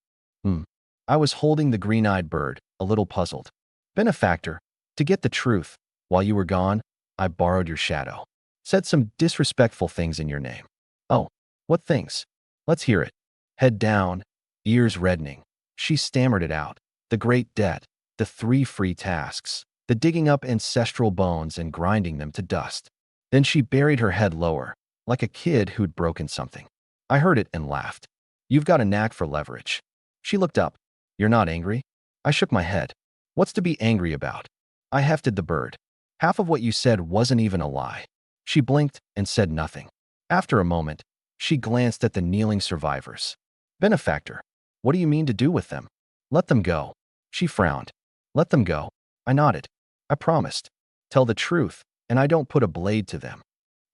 S1: I was holding the green-eyed bird, a little puzzled. Benefactor, to get the truth, while you were gone, I borrowed your shadow. Said some disrespectful things in your name. Oh, what things? Let's hear it. Head down, ears reddening. She stammered it out. The great debt, the 3 free tasks, the digging up ancestral bones and grinding them to dust. Then she buried her head lower, like a kid who'd broken something. I heard it and laughed. You've got a knack for leverage. She looked up. You're not angry? I shook my head. What's to be angry about? I hefted the bird. Half of what you said wasn't even a lie. She blinked and said nothing. After a moment, she glanced at the kneeling survivors. Benefactor, what do you mean to do with them? Let them go. She frowned. Let them go. I nodded. I promised. Tell the truth, and I don't put a blade to them.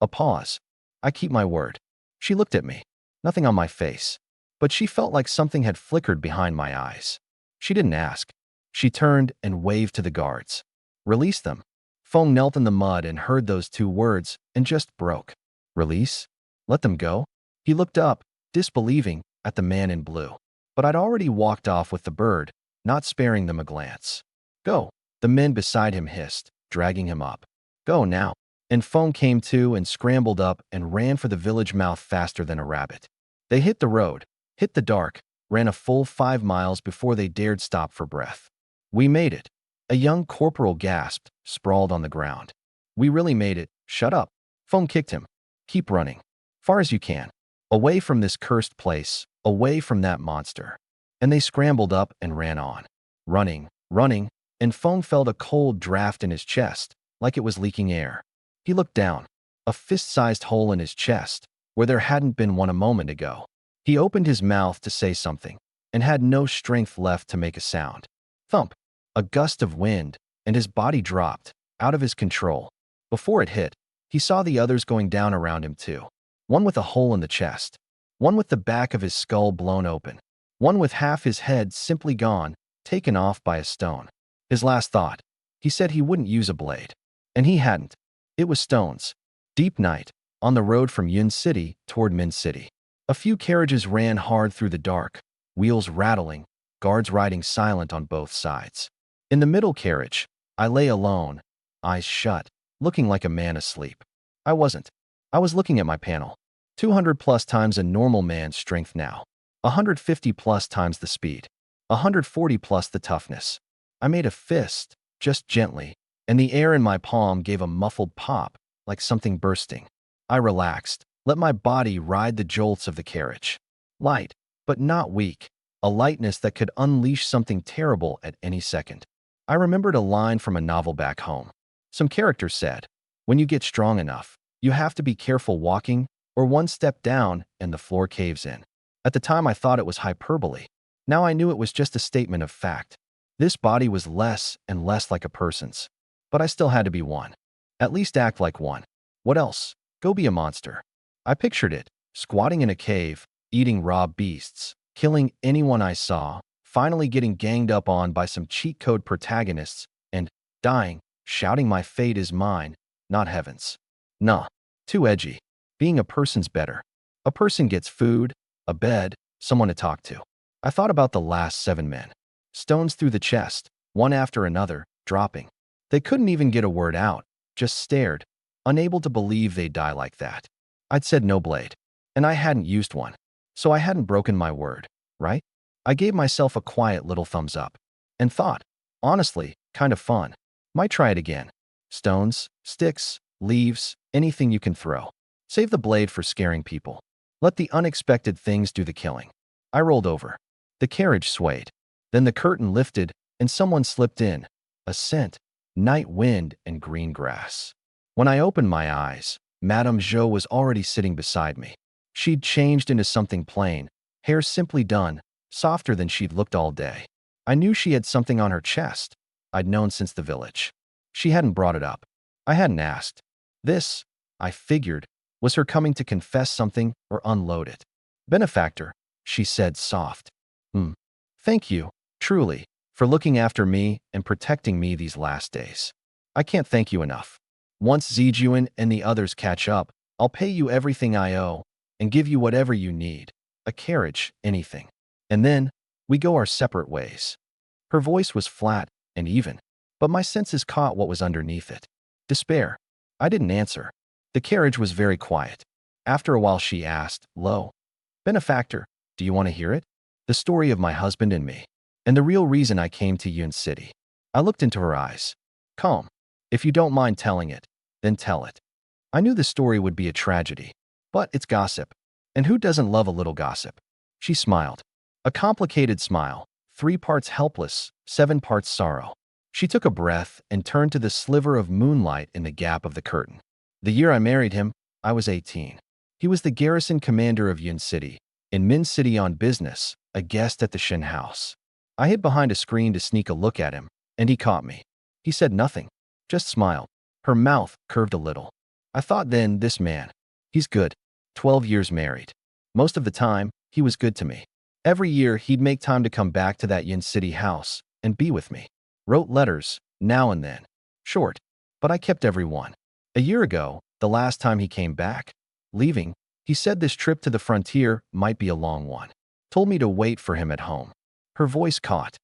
S1: A pause. I keep my word. She looked at me. Nothing on my face. But she felt like something had flickered behind my eyes. She didn't ask. She turned and waved to the guards. Release them. Feng knelt in the mud and heard those 2 words and just broke. Release? Let them go? He looked up, disbelieving, at the man in blue. But I'd already walked off with the bird, not sparing them a glance. Go, the men beside him hissed, dragging him up. Go now. And Feng came to and scrambled up and ran for the village mouth faster than a rabbit. They hit the road, hit the dark, ran a full 5 miles before they dared stop for breath. We made it. A young corporal gasped, sprawled on the ground. We really made it. Shut up. Feng kicked him. Keep running. Far as you can. Away from this cursed place, away from that monster. And they scrambled up and ran on. Running, running, and Feng felt a cold draft in his chest, like it was leaking air. He looked down. A fist-sized hole in his chest, where there hadn't been one a moment ago. He opened his mouth to say something, and had no strength left to make a sound. Thump. A gust of wind, and his body dropped, out of his control. Before it hit, he saw the others going down around him too. One with a hole in the chest. One with the back of his skull blown open. One with half his head simply gone, taken off by a stone. His last thought. He said he wouldn't use a blade. And he hadn't. It was stones. Deep night, on the road from Yun City toward Min City. A few carriages ran hard through the dark, wheels rattling, guards riding silent on both sides. In the middle carriage, I lay alone, eyes shut, looking like a man asleep. I wasn't. I was looking at my panel. 200 plus times a normal man's strength now. 150 plus times the speed. 140 plus the toughness. I made a fist, just gently, and the air in my palm gave a muffled pop, like something bursting. I relaxed, let my body ride the jolts of the carriage. Light, but not weak. A lightness that could unleash something terrible at any second. I remembered a line from a novel back home. Some character said, when you get strong enough, you have to be careful walking, or one step down and the floor caves in. At the time I thought it was hyperbole. Now I knew it was just a statement of fact. This body was less and less like a person's. But I still had to be one. At least act like one. What else? Go be a monster. I pictured it, squatting in a cave, eating raw beasts, killing anyone I saw, finally getting ganged up on by some cheat code protagonists, and dying, shouting my fate is mine, not heaven's. Nah, too edgy. Being a person's better. A person gets food, a bed, someone to talk to. I thought about the last 7 men. Stones through the chest, one after another, dropping. They couldn't even get a word out, just stared, unable to believe they'd die like that. I'd said no blade, and I hadn't used one, so I hadn't broken my word, right? I gave myself a quiet little thumbs up and thought, honestly, kind of fun. Might try it again. Stones, sticks, leaves, anything you can throw. Save the blade for scaring people. Let the unexpected things do the killing. I rolled over. The carriage swayed. Then the curtain lifted and someone slipped in. A scent, night wind, and green grass. When I opened my eyes, Madame Jo was already sitting beside me. She'd changed into something plain, hair simply done, softer than she'd looked all day. I knew she had something on her chest. I'd known since the village. She hadn't brought it up. I hadn't asked. This, I figured, was her coming to confess something or unload it. Benefactor, she said soft. Thank you, truly, for looking after me and protecting me these last days. I can't thank you enough. Once Zijuan and the others catch up, I'll pay you everything I owe and give you whatever you need. A carriage, anything. And then, we go our separate ways. Her voice was flat and even, but my senses caught what was underneath it. Despair. I didn't answer. The carriage was very quiet. After a while she asked, low, Benefactor, do you want to hear it? The story of my husband and me. And the real reason I came to Yun City. I looked into her eyes. Calm. If you don't mind telling it, then tell it. I knew the story would be a tragedy, but it's gossip. And who doesn't love a little gossip? She smiled. A complicated smile, 3 parts helpless, 7 parts sorrow. She took a breath and turned to the sliver of moonlight in the gap of the curtain. The year I married him, I was 18. He was the garrison commander of Yun City, in Min City on business, a guest at the Shin house. I hid behind a screen to sneak a look at him, and he caught me. He said nothing, just smiled. Her mouth curved a little. I thought then, this man, he's good. 12 years married. Most of the time, he was good to me. Every year, he'd make time to come back to that Yin City house and be with me. Wrote letters, now and then. Short, but I kept every one. A year ago, the last time he came back, leaving, he said this trip to the frontier might be a long one. Told me to wait for him at home. Her voice caught.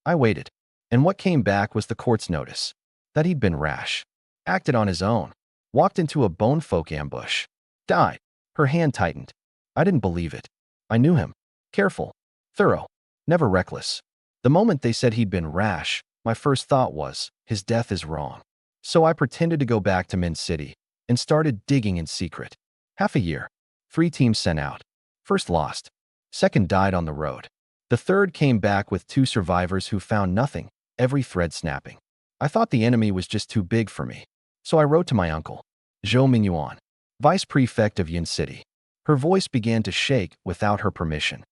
S1: I waited. And what came back was the court's notice. That he'd been rash. Acted on his own. Walked into a bonefolk ambush. Died. Her hand tightened. I didn't believe it. I knew him. Careful. Thorough. Never reckless. The moment they said he'd been rash, my first thought was, his death is wrong. So I pretended to go back to Min City and started digging in secret. Half a year. 3 teams sent out. First lost. Second died on the road. The third came back with 2 survivors who found nothing, every thread snapping. I thought the enemy was just too big for me. So I wrote to my uncle, Zhou Mingyuan, vice prefect of Yin City. Her voice began to shake without her permission.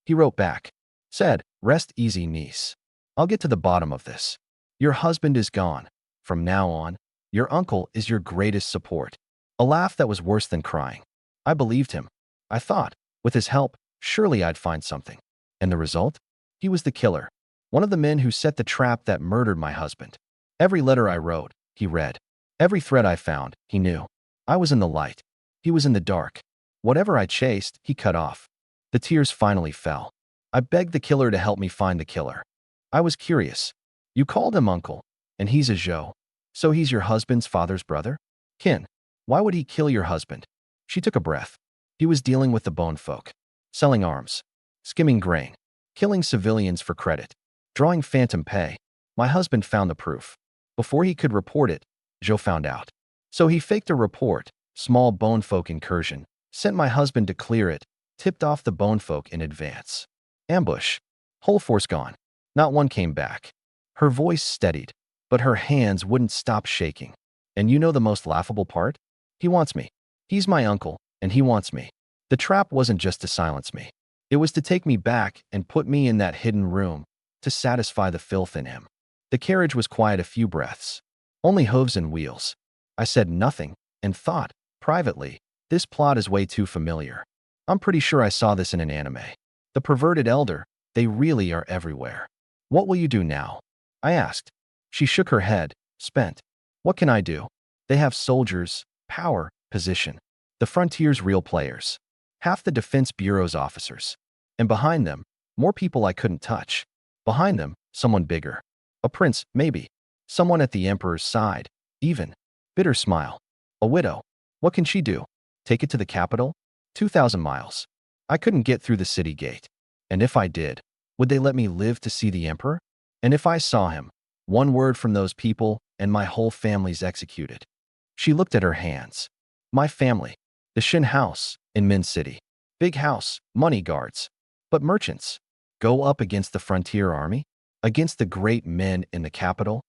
S1: He wrote back, said, rest easy, niece. I'll get to the bottom of this. Your husband is gone. From now on, your uncle is your greatest support. A laugh that was worse than crying. I believed him. I thought, with his help, surely I'd find something. And the result? He was the killer. One of the men who set the trap that murdered my husband. Every letter I wrote, he read. Every thread I found, he knew. I was in the light. He was in the dark. Whatever I chased, he cut off. The tears finally fell. I begged the killer to help me find the killer. I was curious. You called him uncle, and he's a Zhou. So he's your husband's father's brother? Kin, why would he kill your husband? She took a breath. He was dealing with the bone folk. Selling arms. Skimming grain. Killing civilians for credit. Drawing phantom pay. My husband found the proof. Before he could report it, Zhou found out. So he faked a report, small bone folk incursion, sent my husband to clear it, tipped off the bone folk in advance. Ambush. Whole force gone. Not one came back. Her voice steadied, but her hands wouldn't stop shaking. And you know the most laughable part? He wants me. He's my uncle, and he wants me. The trap wasn't just to silence me. It was to take me back and put me in that hidden room, to satisfy the filth in him. The carriage was quiet a few breaths. Only hooves and wheels. I said nothing, and thought, privately, this plot is way too familiar. I'm pretty sure I saw this in an anime. The perverted elder, they really are everywhere. What will you do now? I asked. She shook her head, spent. What can I do? They have soldiers, power, position. The frontier's real players. Half the Defense Bureau's officers. And behind them, more people I couldn't touch. Behind them, someone bigger. A prince, maybe. Someone at the emperor's side, even. Bitter smile. A widow. What can she do? Take it to the capital? 2,000 miles. I couldn't get through the city gate. And if I did, Would they let me live to see the emperor? And if I saw him, one word from those people and my whole family's executed. She looked at her hands. My family. The Shin house in Min City. Big house, money guards. But merchants. Go up against the frontier army? Against the great men in the capital?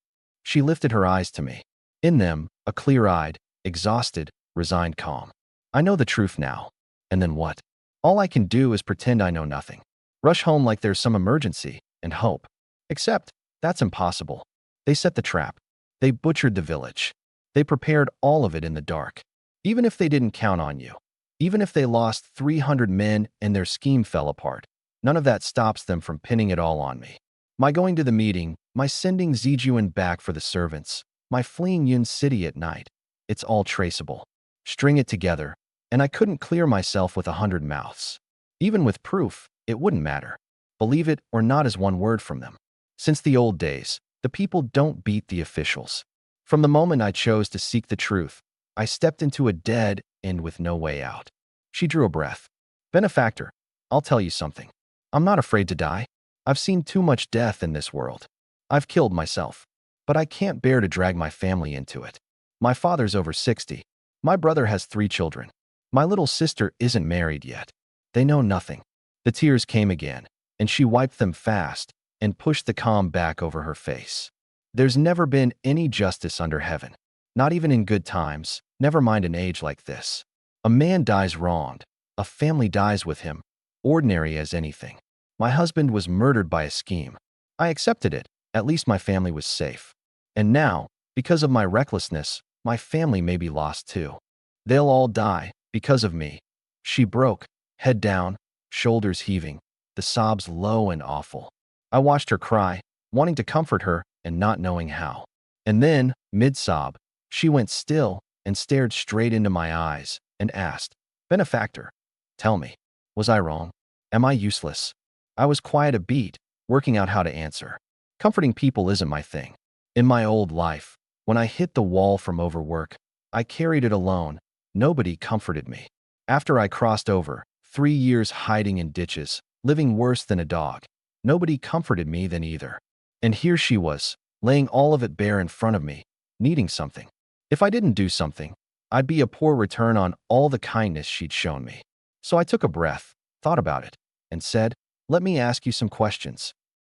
S1: She lifted her eyes to me. In them, a clear-eyed, exhausted, resigned calm. I know the truth now. And then what? All I can do is pretend I know nothing. Rush home like there's some emergency and hope. Except, that's impossible. They set the trap. They butchered the village. They prepared all of it in the dark. Even if they didn't count on you. Even if they lost 300 men and their scheme fell apart. None of that stops them from pinning it all on me. My going to the meeting, my sending Zijuan back for the servants, my fleeing Yun City at night. It's all traceable. String it together, and I couldn't clear myself with 100 mouths. Even with proof, it wouldn't matter. Believe it or not is one word from them. Since the old days, the people don't beat the officials. From the moment I chose to seek the truth, I stepped into a dead end with no way out. She drew a breath. Benefactor, I'll tell you something. I'm not afraid to die. I've seen too much death in this world. I've killed myself. But I can't bear to drag my family into it. My father's over 60. My brother has 3 children. My little sister isn't married yet. They know nothing. The tears came again, and she wiped them fast and pushed the calm back over her face. There's never been any justice under heaven. Not even in good times, never mind an age like this. A man dies wronged. A family dies with him. Ordinary as anything. My husband was murdered by a scheme. I accepted it. At least my family was safe. And now, because of my recklessness, my family may be lost too. They'll all die because of me. She broke, head down, shoulders heaving, the sobs low and awful. I watched her cry, wanting to comfort her and not knowing how. And then, mid-sob, she went still and stared straight into my eyes and asked, Benefactor, tell me, was I wrong? Am I useless? I was quiet a beat, working out how to answer. Comforting people isn't my thing. In my old life, when I hit the wall from overwork, I carried it alone. Nobody comforted me. After I crossed over, 3 years hiding in ditches, living worse than a dog, nobody comforted me then either. And here she was, laying all of it bare in front of me, needing something. If I didn't do something, I'd be a poor return on all the kindness she'd shown me. So I took a breath, thought about it, and said, let me ask you some questions.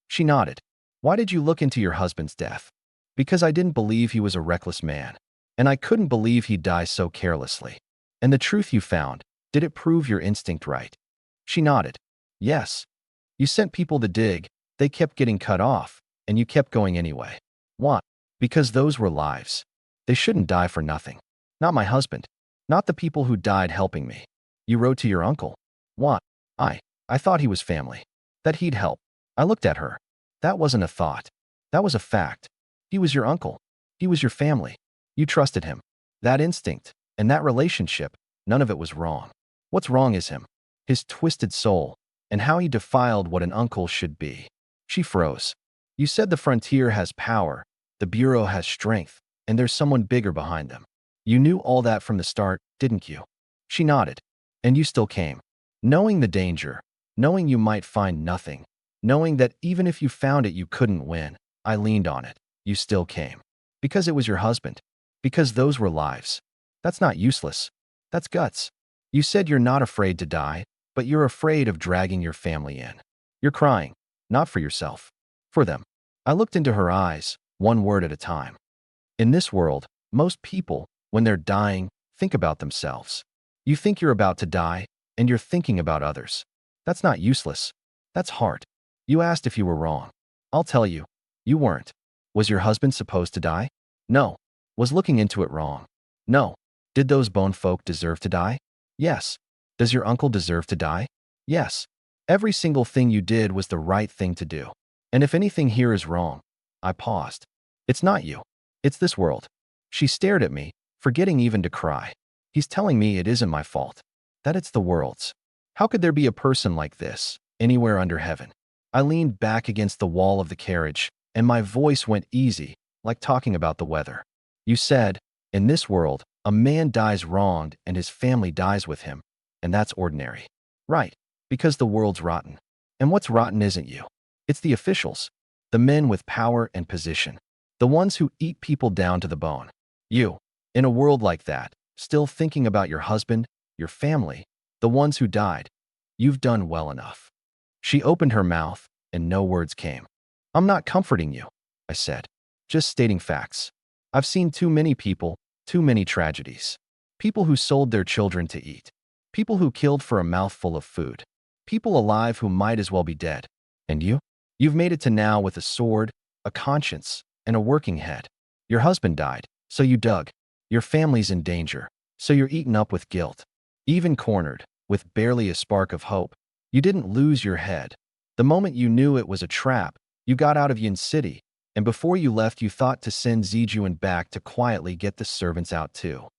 S1: She nodded. Why did you look into your husband's death? Because I didn't believe he was a reckless man. And I couldn't believe he'd die so carelessly. And the truth you found, did it prove your instinct right? She nodded. Yes. You sent people to dig, they kept getting cut off, and you kept going anyway. Why? Because those were lives. They shouldn't die for nothing. Not my husband. Not the people who died helping me. You wrote to your uncle. Why? I thought he was family. That he'd help. I looked at her. That wasn't a thought. That was a fact. He was your uncle. He was your family. You trusted him. That instinct, and that relationship, none of it was wrong. What's wrong is him. His twisted soul, and how he defiled what an uncle should be. She froze. You said the frontier has power, the bureau has strength, and there's someone bigger behind them. You knew all that from the start, didn't you? She nodded. And you still came. Knowing the danger, knowing you might find nothing, knowing that even if you found it you couldn't win, I leaned on it. You still came. Because it was your husband. Because those were lives. That's not useless. That's guts. You said you're not afraid to die, but you're afraid of dragging your family in. You're crying, not for yourself. For them. I looked into her eyes, one word at a time. In this world, most people, when they're dying, think about themselves. You think you're about to die, and you're thinking about others. That's not useless. That's heart. You asked if you were wrong. I'll tell you, you weren't. Was your husband supposed to die? No. Was looking into it wrong? No. Did those bone folk deserve to die? Yes. Does your uncle deserve to die? Yes. Every single thing you did was the right thing to do. And if anything here is wrong, I paused. It's not you. It's this world. She stared at me, forgetting even to cry. He's telling me it isn't my fault. That it's the world's. How could there be a person like this, anywhere under heaven? I leaned back against the wall of the carriage, and my voice went easy, like talking about the weather. You said, in this world, a man dies wronged and his family dies with him, and that's ordinary. Right, because the world's rotten. And what's rotten isn't you. It's the officials, the men with power and position, the ones who eat people down to the bone. You, in a world like that, still thinking about your husband, your family, the ones who died. You've done well enough." She opened her mouth, and no words came. "I'm not comforting you," I said. "Just stating facts. I've seen too many people, too many tragedies. People who sold their children to eat. People who killed for a mouthful of food. People alive who might as well be dead. And you? You've made it to now with a sword, a conscience, and a working head. Your husband died, so you dug. Your family's in danger, so you're eaten up with guilt. Even cornered, with barely a spark of hope. You didn't lose your head. The moment you knew it was a trap, you got out of Yin City, and before you left you thought to send Zijuan back to quietly get the servants out too."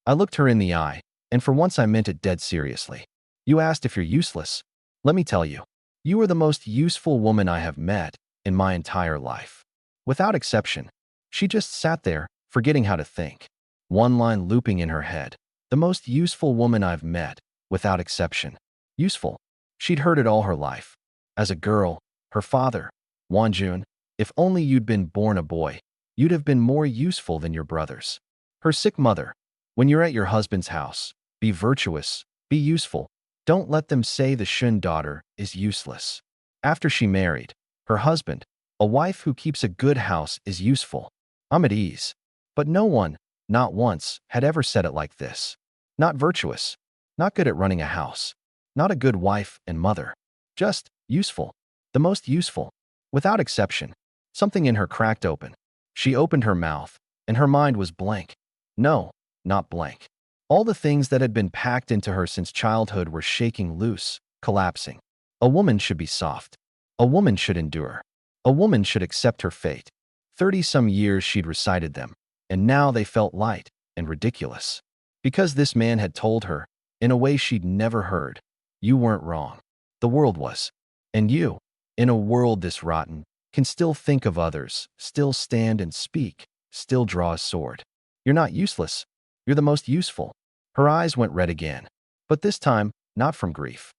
S1: I looked her in the eye, and for once I meant it dead seriously. "You asked if you're useless. Let me tell you, you are the most useful woman I have met in my entire life. Without exception." She just sat there, forgetting how to think. One line looping in her head. "The most useful woman I've met, without exception." Useful. She'd heard it all her life. As a girl, her father, Wanjun, "If only you'd been born a boy, you'd have been more useful than your brothers." Her sick mother, "When you're at your husband's house, be virtuous, be useful. Don't let them say the Shun daughter is useless." After she married, her husband, "A wife who keeps a good house is useful." I'm at ease. But no one, not once, had ever said it like this. Not virtuous. Not good at running a house. Not a good wife and mother. Just useful. The most useful. Without exception. Something in her cracked open. She opened her mouth, and her mind was blank. No, not blank. All the things that had been packed into her since childhood were shaking loose, collapsing. A woman should be soft. A woman should endure. A woman should accept her fate. 30-some years she'd recited them, and now they felt light and ridiculous. Because this man had told her, in a way she'd never heard, "You weren't wrong. The world was. And you, in a world this rotten, can still think of others, still stand and speak, still draw a sword. You're not useless. You're the most useful." Her eyes went red again. But this time, not from grief.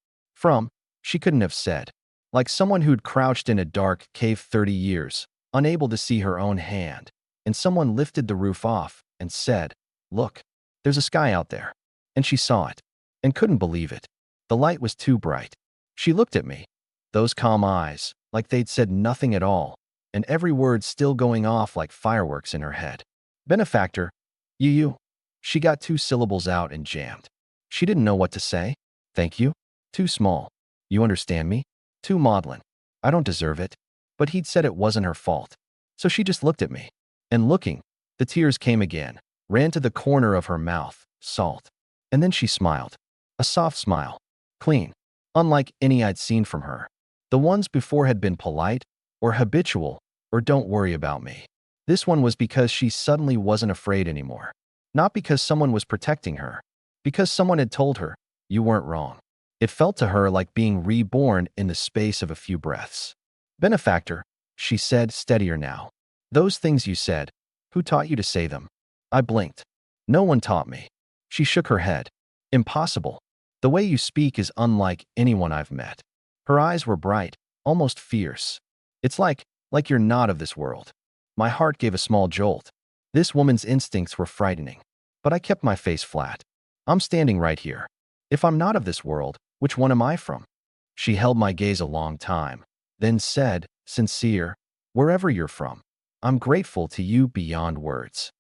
S1: She couldn't have said. Like someone who'd crouched in a dark cave 30 years, unable to see her own hand, and someone lifted the roof off and said, "Look, there's a sky out there." And she saw it, and couldn't believe it. The light was too bright. She looked at me, those calm eyes, like they'd said nothing at all, and every word still going off like fireworks in her head. "Benefactor, you." She got 2 syllables out and jammed. She didn't know what to say. "Thank you." Too small. "You understand me?" Too maudlin. "I don't deserve it." But he'd said it wasn't her fault. So she just looked at me. And looking, the tears came again, ran to the corner of her mouth, salt. And then she smiled. A soft smile. Clean. Unlike any I'd seen from her. The ones before had been polite, or habitual, or "don't worry about me." This one was because she suddenly wasn't afraid anymore. Not because someone was protecting her. Because someone had told her, "You weren't wrong." It felt to her like being reborn in the space of a few breaths. "Benefactor," she said, steadier now. "Those things you said, who taught you to say them?" I blinked. "No one taught me." She shook her head. "Impossible. The way you speak is unlike anyone I've met." Her eyes were bright, almost fierce. "It's like you're not of this world." My heart gave a small jolt. This woman's instincts were frightening. But I kept my face flat. "I'm standing right here. If I'm not of this world, which one am I from?" She held my gaze a long time, then said, sincere, "Wherever you're from, I'm grateful to you beyond words."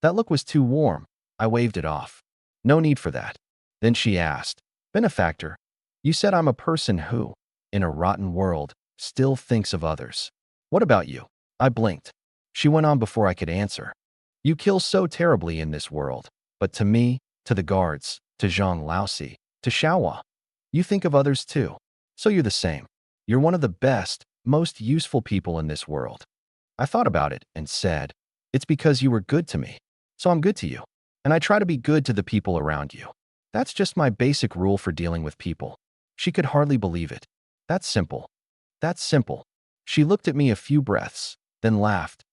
S1: That look was too warm. I waved it off. "No need for that." Then she asked, "Benefactor, you said I'm a person who, in a rotten world, still thinks of others. What about you?" I blinked. She went on before I could answer. "You kill so terribly in this world, but to me, to the guards, to Zhang Laosi, to Xiaohua, you think of others too. So you're the same. You're one of the best, most useful people in this world." I thought about it and said, "It's because you were good to me. So I'm good to you. And I try to be good to the people around you. That's just my basic rule for dealing with people." She could hardly believe it. "That's simple. That's simple." She looked at me a few breaths, then laughed,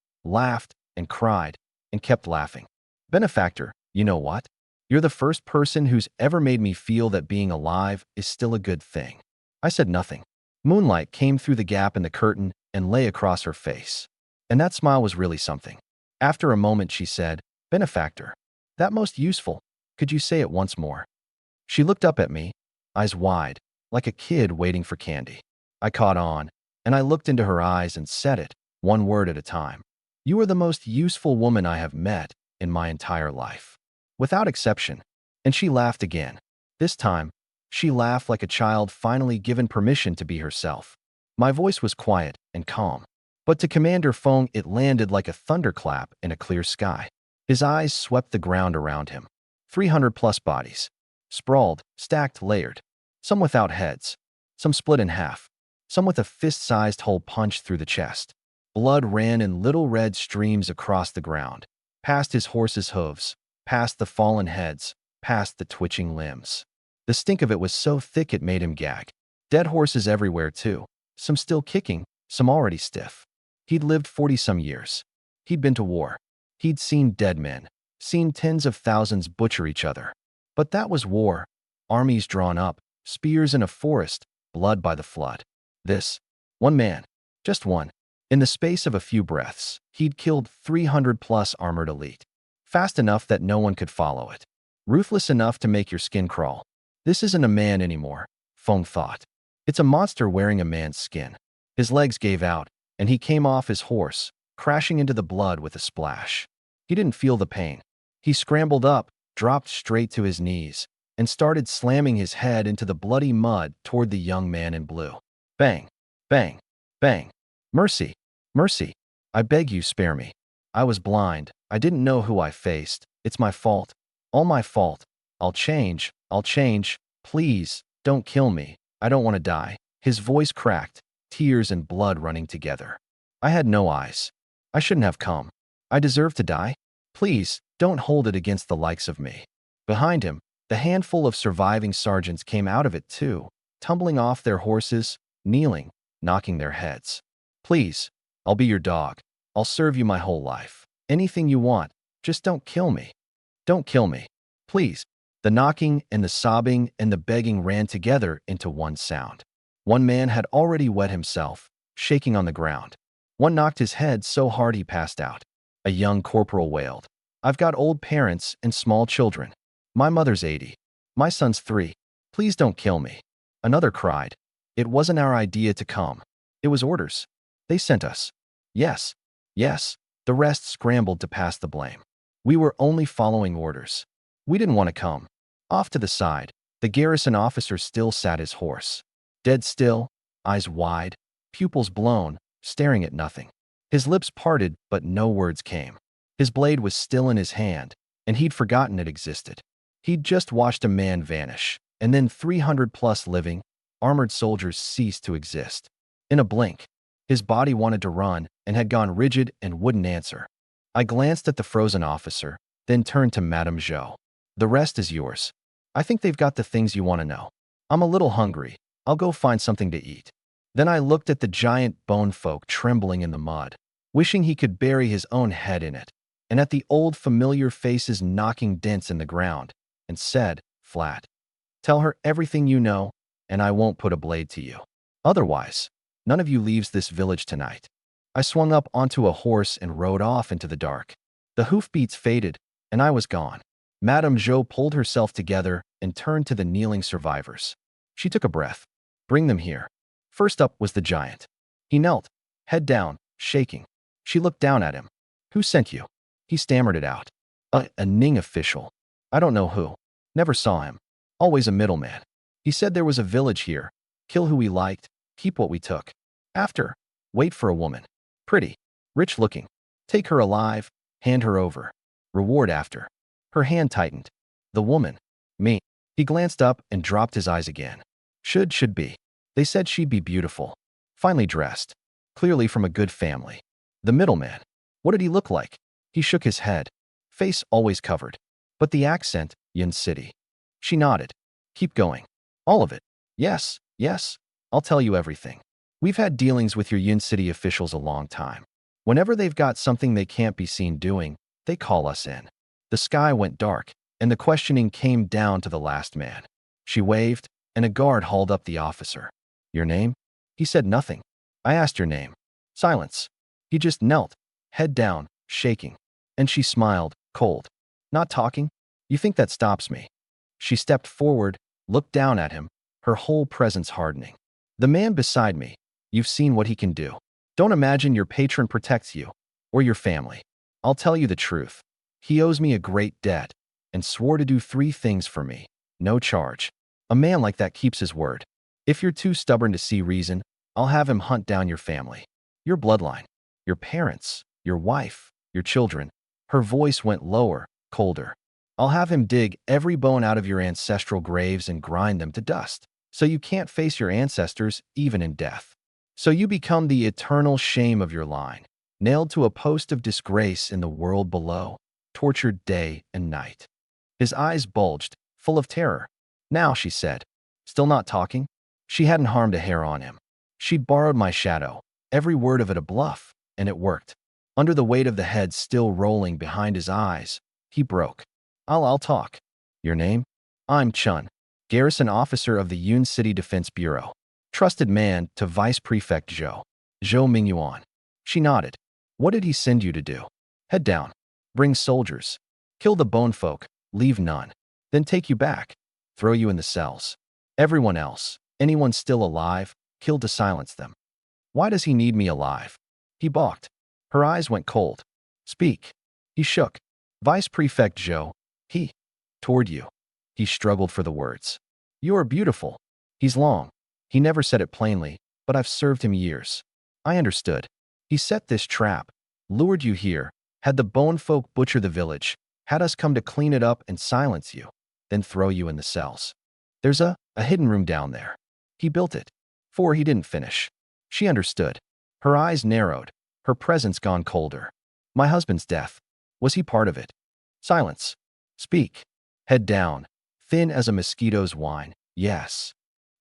S1: and cried, and kept laughing. "Benefactor, you know what? You're the first person who's ever made me feel that being alive is still a good thing." I said nothing. Moonlight came through the gap in the curtain and lay across her face. And that smile was really something. After a moment, she said, "Benefactor. That most useful. Could you say it once more?" She looked up at me, eyes wide, like a kid waiting for candy. I caught on, and I looked into her eyes and said it, one word at a time. "You are the most useful woman I have met in my entire life." Without exception. And she laughed again. This time, she laughed like a child finally given permission to be herself. My voice was quiet and calm. But to Commander Fong, it landed like a thunderclap in a clear sky. His eyes swept the ground around him. 300+ bodies. Sprawled, stacked, layered. Some without heads. Some split in half. Some with a fist-sized hole punched through the chest. Blood ran in little red streams across the ground. Past his horse's hooves. Past the fallen heads. Past the twitching limbs. The stink of it was so thick it made him gag. Dead horses everywhere too. Some still kicking, some already stiff. He'd lived 40-some years. He'd been to war. He'd seen dead men, seen tens of thousands butcher each other. But that was war. Armies drawn up, spears in a forest, blood by the flood. This, one man, just one. In the space of a few breaths, he'd killed 300+ armored elite. Fast enough that no one could follow it. Ruthless enough to make your skin crawl. This isn't a man anymore, Fong thought. It's a monster wearing a man's skin. His legs gave out, and he came off his horse, crashing into the blood with a splash. He didn't feel the pain. He scrambled up, dropped straight to his knees, and started slamming his head into the bloody mud toward the young man in blue. Bang, bang, bang. "Mercy, mercy. I beg you, spare me. I was blind. I didn't know who I faced. It's my fault. All my fault. I'll change. I'll change. Please, don't kill me. I don't want to die." His voice cracked, tears and blood running together. "I had no eyes. I shouldn't have come. I deserve to die. Please, don't hold it against the likes of me." Behind him, the handful of surviving sergeants came out of it too, tumbling off their horses, kneeling, knocking their heads. "Please, I'll be your dog. I'll serve you my whole life. Anything you want, just don't kill me. Don't kill me. Please." The knocking and the sobbing and the begging ran together into one sound. One man had already wet himself, shaking on the ground. One knocked his head so hard he passed out. A young corporal wailed, "I've got old parents and small children. My mother's 80. My son's 3. Please don't kill me." Another cried, "It wasn't our idea to come. It was orders. They sent us." "Yes, yes." The rest scrambled to pass the blame. "We were only following orders. We didn't want to come." Off to the side, the garrison officer still sat his horse. Dead still, eyes wide, pupils blown, staring at nothing. His lips parted, but no words came. His blade was still in his hand, and he'd forgotten it existed. He'd just watched a man vanish, and then 300+ living, armored soldiers ceased to exist. In a blink, his body wanted to run and had gone rigid and wouldn't answer. I glanced at the frozen officer, then turned to Madame Zhou. "The rest is yours. I think they've got the things you want to know. I'm a little hungry. I'll go find something to eat." Then I looked at the giant bone folk trembling in the mud, wishing he could bury his own head in it, and at the old familiar faces knocking dents in the ground, and said, flat, "Tell her everything you know, and I won't put a blade to you. Otherwise, none of you leaves this village tonight." I swung up onto a horse and rode off into the dark. The hoofbeats faded, and I was gone. Madame Zhou pulled herself together and turned to the kneeling survivors. She took a breath. "Bring them here." First up was the giant. He knelt, head down, shaking. She looked down at him. "Who sent you?" He stammered it out. A Ning official. I don't know who. Never saw him. Always a middleman. He said there was a village here. Kill who we liked, keep what we took. After, wait for a woman. Pretty, rich looking. Take her alive, hand her over. Reward after." Her hand tightened. "The woman. Me." He glanced up and dropped his eyes again. Should be. They said she'd be beautiful. Finely dressed. Clearly from a good family. The middleman. What did he look like? He shook his head. Face always covered. But the accent, Yun City. She nodded. "Keep going." "All of it." "Yes, yes. I'll tell you everything. We've had dealings with your Yun City officials a long time. Whenever they've got something they can't be seen doing, they call us in." The sky went dark, and the questioning came down to the last man. She waved, and a guard hauled up the officer. "Your name?" He said nothing. I asked your name. Silence. He just knelt, head down, shaking. And she smiled, cold. Not talking? You think that stops me? She stepped forward, looked down at him, her whole presence hardening. The man beside me, you've seen what he can do. Don't imagine your patron protects you, or your family. I'll tell you the truth. He owes me a great debt, and swore to do 3 things for me. No charge. A man like that keeps his word. If you're too stubborn to see reason, I'll have him hunt down your family. Your bloodline. Your parents. Your wife. Your children. Her voice went lower, colder. I'll have him dig every bone out of your ancestral graves and grind them to dust, so you can't face your ancestors even in death. So you become the eternal shame of your line, nailed to a post of disgrace in the world below, tortured day and night. His eyes bulged, full of terror. Now, she said, still not talking? She hadn't harmed a hair on him. She'd borrowed my shadow, every word of it a bluff, and it worked. Under the weight of the head still rolling behind his eyes, he broke. I'll talk. Your name? I'm Chun, garrison officer of the Yun City Defense Bureau. Trusted man to Vice Prefect Zhou Mingyuan. She nodded. What did he send you to do? Head down. Bring soldiers. Kill the bone folk, leave none. Then take you back. Throw you in the cells. Everyone else, anyone still alive, killed to silence them. Why does he need me alive? He balked. Her eyes went cold. Speak. He shook. Vice Prefect Zhou. He. Toward you. He struggled for the words. You are beautiful. He's long. He never said it plainly, but I've served him years. I understood. He set this trap, lured you here, had the bone folk butcher the village, had us come to clean it up and silence you, then throw you in the cells. There's a hidden room down there. He built it. He didn't finish. She understood. Her eyes narrowed, her presence gone colder. My husband's death. Was he part of it? Silence. Speak. Head down, thin as a mosquito's whine. Yes.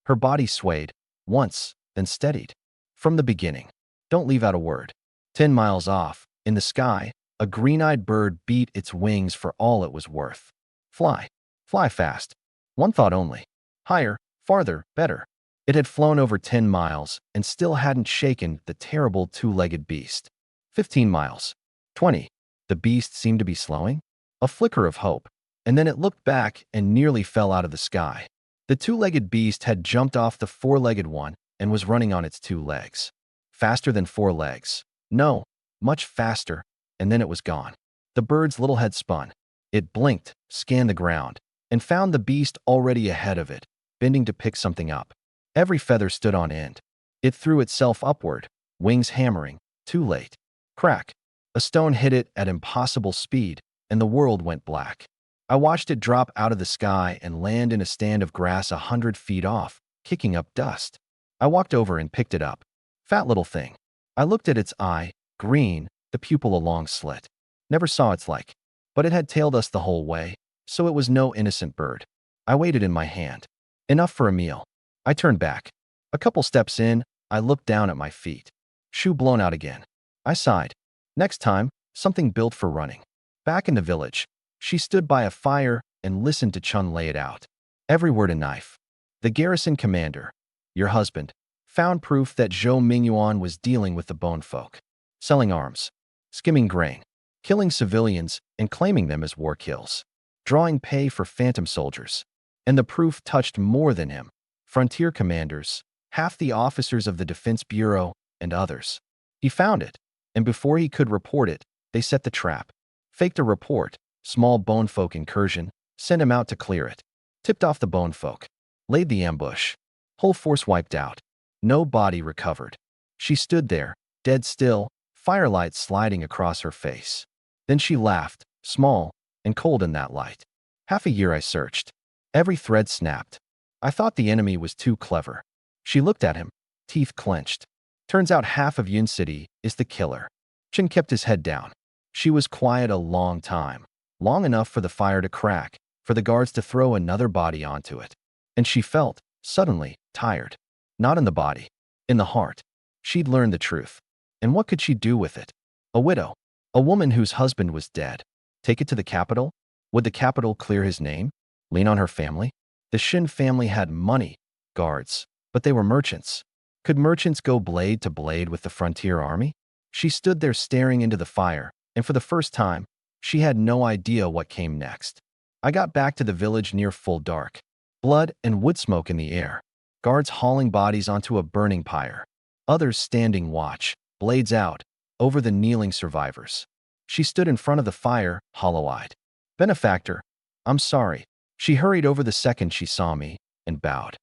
S1: Her body swayed, once, then steadied. From the beginning. Don't leave out a word. 10 miles off, in the sky, a green-eyed bird beat its wings for all it was worth. Fly. Fly fast. One thought only. Higher, farther, better. It had flown over 10 miles and still hadn't shaken the terrible 2-legged beast. 15 miles. 20. The beast seemed to be slowing. A flicker of hope, and then it looked back and nearly fell out of the sky. The 2-legged beast had jumped off the 4-legged one and was running on its 2 legs. Faster than 4 legs. No, much faster, and then it was gone. The bird's little head spun. It blinked, scanned the ground, and found the beast already ahead of it, bending to pick something up. Every feather stood on end. It threw itself upward, wings hammering. Too late. Crack. A stone hit it at impossible speed, and the world went black. I watched it drop out of the sky and land in a stand of grass 100 feet off, kicking up dust. I walked over and picked it up. Fat little thing. I looked at its eye, green, the pupil a long slit. Never saw its like. But it had tailed us the whole way, so it was no innocent bird. I weighed it in my hand. Enough for a meal. I turned back. A couple steps in, I looked down at my feet. Shoe blown out again. I sighed. Next time, something built for running. Back in the village, she stood by a fire and listened to Chun lay it out. Every word a knife. The garrison commander, your husband, found proof that Zhou Mingyuan was dealing with the bone folk. Selling arms. Skimming grain. Killing civilians and claiming them as war kills. Drawing pay for phantom soldiers. And the proof touched more than him. Frontier commanders, half the officers of the Defense Bureau, and others. He found it, and before he could report it, they set the trap. Faked a report, small bone folk incursion, sent him out to clear it. Tipped off the bone folk. Laid the ambush. Whole force wiped out. No body recovered. She stood there, dead still, firelight sliding across her face. Then she laughed, small and cold in that light. Half a year I searched. Every thread snapped. I thought the enemy was too clever. She looked at him, teeth clenched. Turns out half of Yun City is the killer. Chin kept his head down. She was quiet a long time. Long enough for the fire to crack, for the guards to throw another body onto it. And she felt, suddenly, tired. Not in the body. In the heart. She'd learned the truth. And what could she do with it? A widow. A woman whose husband was dead. Take it to the capital? Would the capital clear his name? Lean on her family? The Shin family had money, guards, but they were merchants. Could merchants go blade to blade with the frontier army? She stood there staring into the fire, and for the first time, she had no idea what came next. I got back to the village near full dark. Blood and wood smoke in the air. Guards hauling bodies onto a burning pyre. Others standing watch, blades out, over the kneeling survivors. She stood in front of the fire, hollow-eyed. "Benefactor, I'm sorry." She hurried over the second she saw me, and bowed.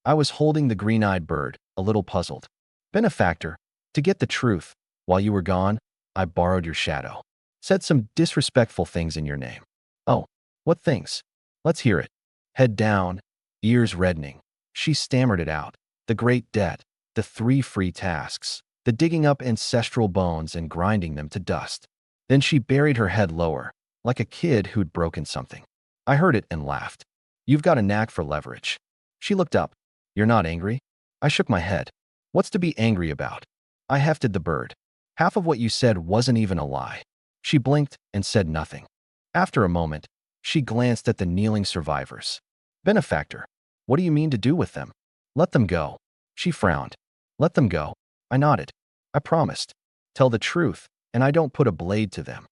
S1: I was holding the green-eyed bird, a little puzzled. "Benefactor, to get the truth, while you were gone, I borrowed your shadow. Said some disrespectful things in your name." "Oh, what things? Let's hear it." Head down, ears reddening. She stammered it out. The great debt, the 3 free tasks, the digging up ancestral bones and grinding them to dust. Then she buried her head lower, like a kid who'd broken something. I heard it and laughed. "You've got a knack for leverage." She looked up. "You're not angry?" I shook my head. "What's to be angry about?" I hefted the bird. "Half of what you said wasn't even a lie." She blinked and said nothing. After a moment, she glanced at the kneeling survivors. "Benefactor, what do you mean to do with them?" "Let them go." She frowned. "Let them go." I nodded. "I promised. Tell the truth, and I don't put a blade to them."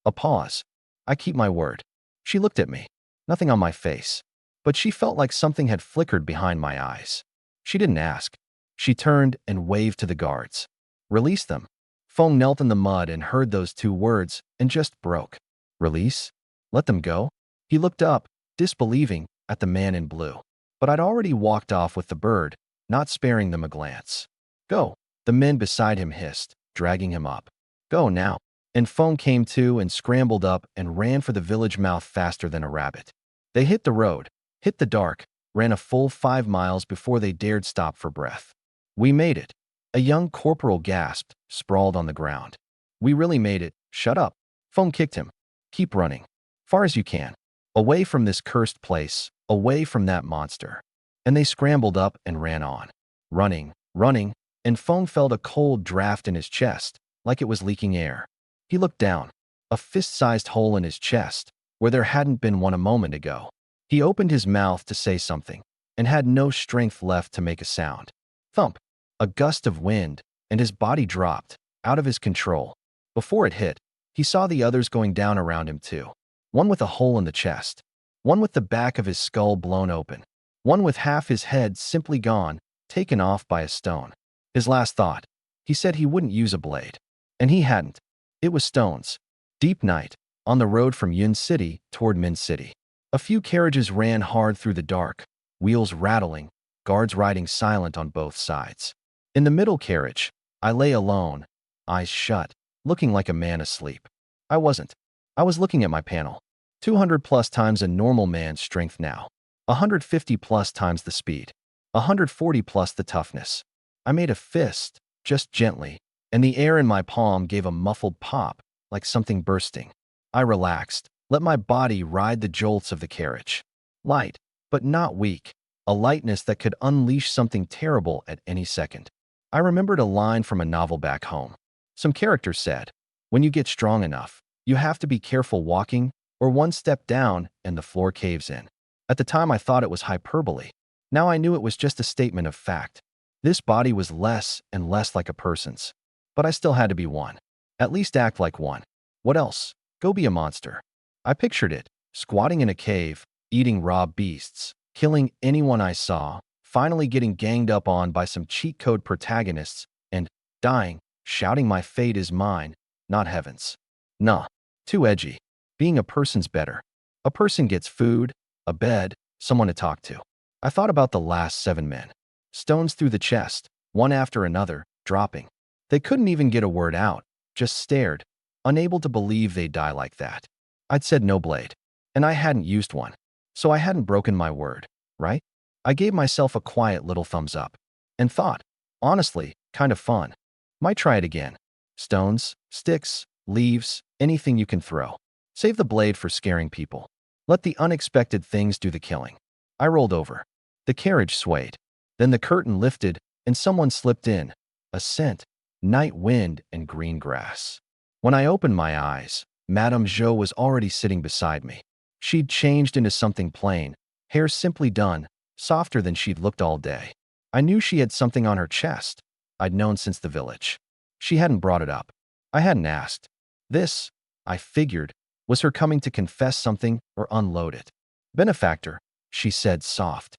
S1: A pause. "I keep my word." She looked at me. Nothing on my face. But she felt like something had flickered behind my eyes. She didn't ask. She turned and waved to the guards. "Release them." Fong knelt in the mud and heard those 2 words and just broke. "Release? Let them go?" He looked up, disbelieving, at the man in blue. But I'd already walked off with the bird, not sparing them a glance. "Go," the men beside him hissed, dragging him up. "Go now." And Fong came to and scrambled up and ran for the village mouth faster than a rabbit. They hit the road, hit the dark, ran a full 5 miles before they dared stop for breath. "We made it." A young corporal gasped, sprawled on the ground. "We really made it." "Shut up." Fong kicked him. "Keep running. Far as you can. Away from this cursed place, away from that monster." And they scrambled up and ran on. Running, running, and Fong felt a cold draft in his chest, like it was leaking air. He looked down. A fist-sized hole in his chest, where there hadn't been one a moment ago. He opened his mouth to say something, and had no strength left to make a sound. Thump! A gust of wind, and his body dropped, out of his control. Before it hit, he saw the others going down around him too. One with a hole in the chest. One with the back of his skull blown open. One with half his head simply gone, taken off by a stone. His last thought. He said he wouldn't use a blade. And he hadn't. It was stones. Deep night, on the road from Yun City toward Min City. A few carriages ran hard through the dark, wheels rattling, guards riding silent on both sides. In the middle carriage, I lay alone, eyes shut, looking like a man asleep. I wasn't. I was looking at my panel. 200 plus times a normal man's strength now. 150 plus times the speed. 140 plus the toughness. I made a fist, just gently, and the air in my palm gave a muffled pop, like something bursting. I relaxed, let my body ride the jolts of the carriage. Light, but not weak. A lightness that could unleash something terrible at any second. I remembered a line from a novel back home. Some character said, "When you get strong enough, you have to be careful walking, or one step down and the floor caves in." At the time I thought it was hyperbole. Now I knew it was just a statement of fact. This body was less and less like a person's. But I still had to be one. At least act like one. What else? Go be a monster. I pictured it, squatting in a cave, eating raw beasts, killing anyone I saw, finally getting ganged up on by some cheat code protagonists, and dying, shouting my fate is mine, not heaven's. Nah, too edgy. Being a person's better. A person gets food, a bed, someone to talk to. I thought about the last 7 men. Stones through the chest, one after another, dropping. They couldn't even get a word out, just stared, unable to believe they'd die like that. I'd said no blade, and I hadn't used one, so I hadn't broken my word, right? I gave myself a quiet little thumbs up, and thought, honestly, kind of fun. Might try it again. Stones, sticks, leaves, anything you can throw. Save the blade for scaring people. Let the unexpected things do the killing. I rolled over. The carriage swayed. Then the curtain lifted, and someone slipped in. A scent, night wind and green grass. When I opened my eyes, Madame Zhou was already sitting beside me. She'd changed into something plain, hair simply done, softer than she'd looked all day. I knew she had something on her chest. I'd known since the village. She hadn't brought it up. I hadn't asked. This, I figured, was her coming to confess something or unload it. Benefactor, she said soft.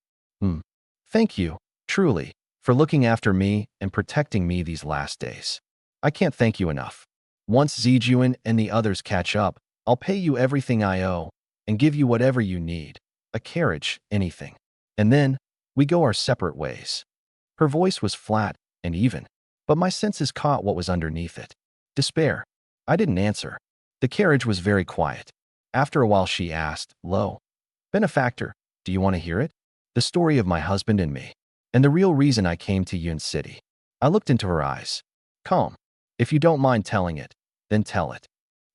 S1: Thank you, truly, for looking after me and protecting me these last days. I can't thank you enough. Once Zijuan and the others catch up, I'll pay you everything I owe and give you whatever you need. A carriage, anything. And then, we go our separate ways. Her voice was flat and even, but my senses caught what was underneath it. Despair. I didn't answer. The carriage was very quiet. After a while she asked, low, Benefactor, do you want to hear it? The story of my husband and me. And the real reason I came to Yun City. I looked into her eyes. Calm. If you don't mind telling it, then tell it.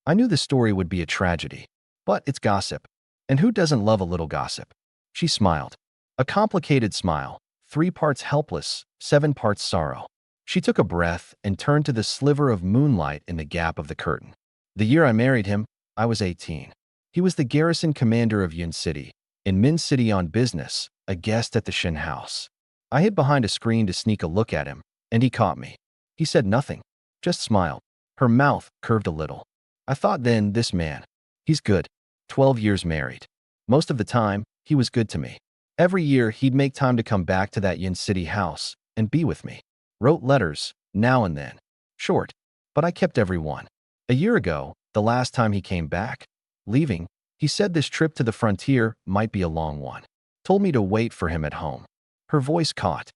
S1: I knew the story would be a tragedy, but it's gossip. And who doesn't love a little gossip? She smiled. A complicated smile, 3 parts helpless, 7 parts sorrow. She took a breath and turned to the sliver of moonlight in the gap of the curtain. The year I married him, I was 18. He was the garrison commander of Yun City, in Min City on business, a guest at the Shin house. I hid behind a screen to sneak a look at him, and he caught me. He said nothing, just smiled. Her mouth curved a little. I thought then, this man, he's good. 12 years married. Most of the time, he was good to me. Every year, he'd make time to come back to that Yin City house and be with me. Wrote letters, now and then. Short, but I kept every one. A year ago, the last time he came back, leaving, he said this trip to the frontier might be a long one. Told me to wait for him at home. Her voice caught.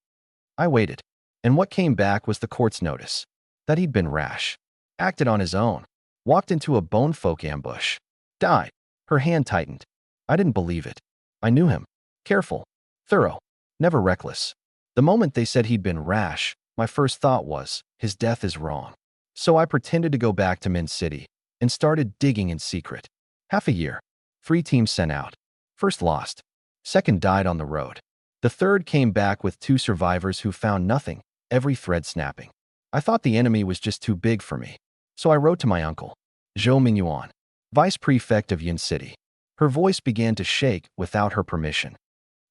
S1: I waited. And what came back was the court's notice. That he'd been rash. Acted on his own. Walked into a bonefolk ambush. Died. Her hand tightened. I didn't believe it. I knew him. Careful. Thorough. Never reckless. The moment they said he'd been rash, my first thought was, his death is wrong. So I pretended to go back to Min City and started digging in secret. Half a year. 3 teams sent out. First lost. Second died on the road. The third came back with 2 survivors who found nothing, every thread snapping. I thought the enemy was just too big for me. So I wrote to my uncle, Zhou Mingyuan, vice prefect of Yun City. Her voice began to shake without her permission.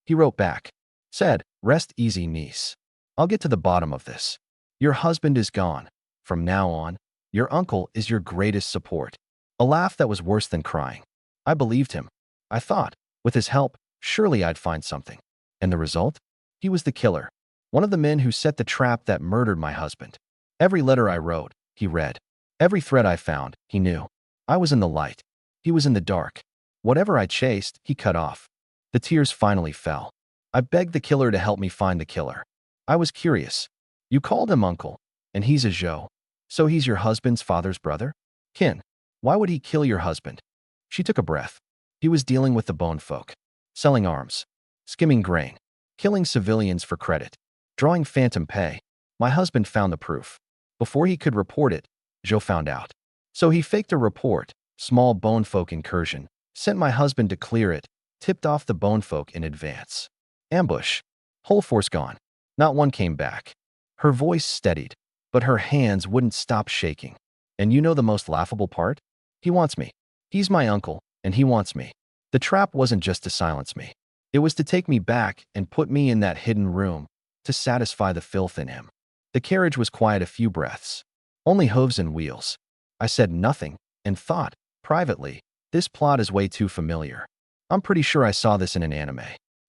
S1: He wrote back, said, rest easy, niece. I'll get to the bottom of this. Your husband is gone. From now on, your uncle is your greatest support. A laugh that was worse than crying. I believed him. I thought, with his help, surely I'd find something. And the result? He was the killer. One of the men who set the trap that murdered my husband. Every letter I wrote, he read. Every thread I found, he knew. I was in the light. He was in the dark. Whatever I chased, he cut off. The tears finally fell. I begged the killer to help me find the killer. I was curious. You called him uncle, and he's a Zhou. So he's your husband's father's brother? Kin. Why would he kill your husband? She took a breath. He was dealing with the bone folk. Selling arms. Skimming grain. Killing civilians for credit. Drawing phantom pay. My husband found the proof. Before he could report it, Zhou found out. So he faked a report, small bone folk incursion, sent my husband to clear it, tipped off the bone folk in advance. Ambush. Whole force gone. Not one came back. Her voice steadied, but her hands wouldn't stop shaking. And you know the most laughable part? He wants me. He's my uncle, and he wants me. The trap wasn't just to silence me. It was to take me back and put me in that hidden room, to satisfy the filth in him. The carriage was quiet a few breaths. Only hooves and wheels. I said nothing, and thought, privately, this plot is way too familiar. I'm pretty sure I saw this in an anime.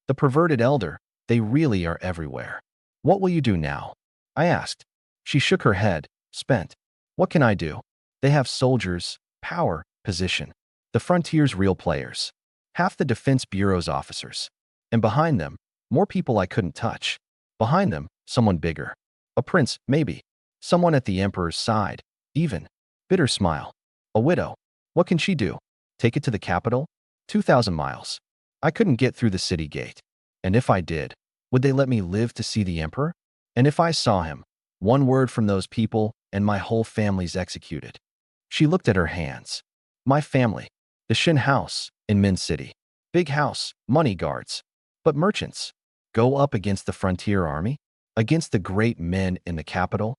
S1: The perverted elder, they really are everywhere. What will you do now? I asked. She shook her head, spent. What can I do? They have soldiers, power, position. The frontier's real players. Half the defense bureau's officers. And behind them, more people I couldn't touch. Behind them, someone bigger. A prince, maybe. Someone at the emperor's side, even. Bitter smile. A widow. What can she do? Take it to the capital? 2,000 miles. I couldn't get through the city gate. And if I did, would they let me live to see the emperor? And if I saw him, one word from those people, and my whole family's executed. She looked at her hands. My family. The Shin house, in Min City. Big house, money guards. But merchants. Go up against the frontier army? Against the great men in the capital?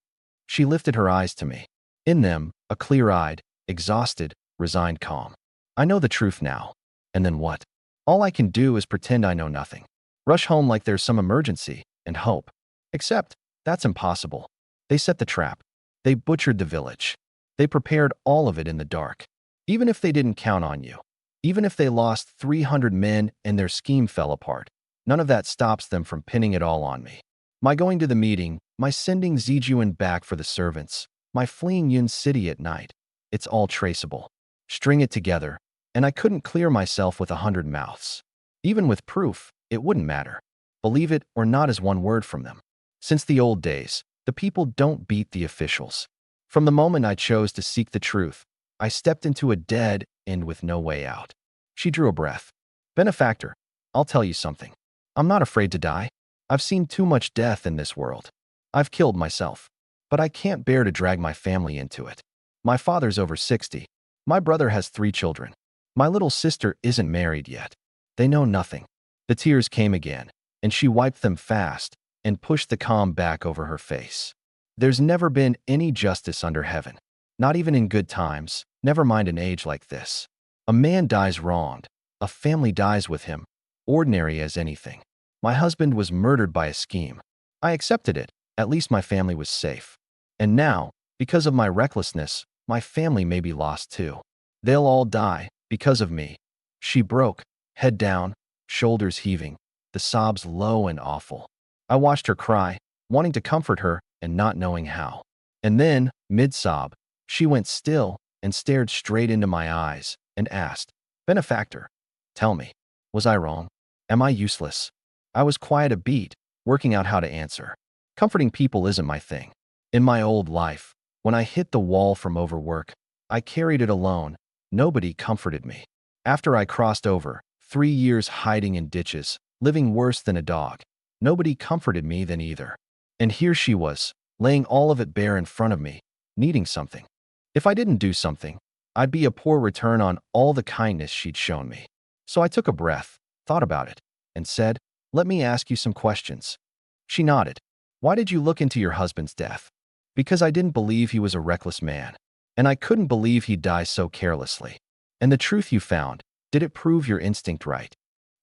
S1: She lifted her eyes to me. In them, a clear-eyed, exhausted, resigned calm. I know the truth now. And then what? All I can do is pretend I know nothing. Rush home like there's some emergency, and hope. Except, that's impossible. They set the trap. They butchered the village. They prepared all of it in the dark. Even if they didn't count on you, even if they lost 300 men and their scheme fell apart, none of that stops them from pinning it all on me. My going to the meeting, my sending Zijuan back for the servants, my fleeing Yun City at night, it's all traceable. String it together, and I couldn't clear myself with 100 mouths. Even with proof, it wouldn't matter. Believe it or not is one word from them. Since the old days, the people don't beat the officials. From the moment I chose to seek the truth, I stepped into a dead end with no way out. She drew a breath. Benefactor, I'll tell you something. I'm not afraid to die. I've seen too much death in this world. I've killed myself. But I can't bear to drag my family into it. My father's over 60. My brother has 3 children. My little sister isn't married yet. They know nothing. The tears came again, and she wiped them fast and pushed the calm back over her face. There's never been any justice under heaven. Not even in good times, never mind an age like this. A man dies wronged. A family dies with him. Ordinary as anything. My husband was murdered by a scheme. I accepted it. At least my family was safe. And now, because of my recklessness, my family may be lost too. They'll all die because of me. She broke, head down, shoulders heaving, the sobs low and awful. I watched her cry, wanting to comfort her and not knowing how. And then, mid-sob, she went still and stared straight into my eyes and asked, Benefactor, tell me, was I wrong? Am I useless? I was quiet a beat, working out how to answer. Comforting people isn't my thing. In my old life, when I hit the wall from overwork, I carried it alone. Nobody comforted me. After I crossed over, 3 years hiding in ditches, living worse than a dog, nobody comforted me then either. And here she was, laying all of it bare in front of me, needing something. If I didn't do something, I'd be a poor return on all the kindness she'd shown me. So I took a breath, thought about it, and said, let me ask you some questions. She nodded. Why did you look into your husband's death? Because I didn't believe he was a reckless man. And I couldn't believe he'd die so carelessly. And the truth you found, did it prove your instinct right?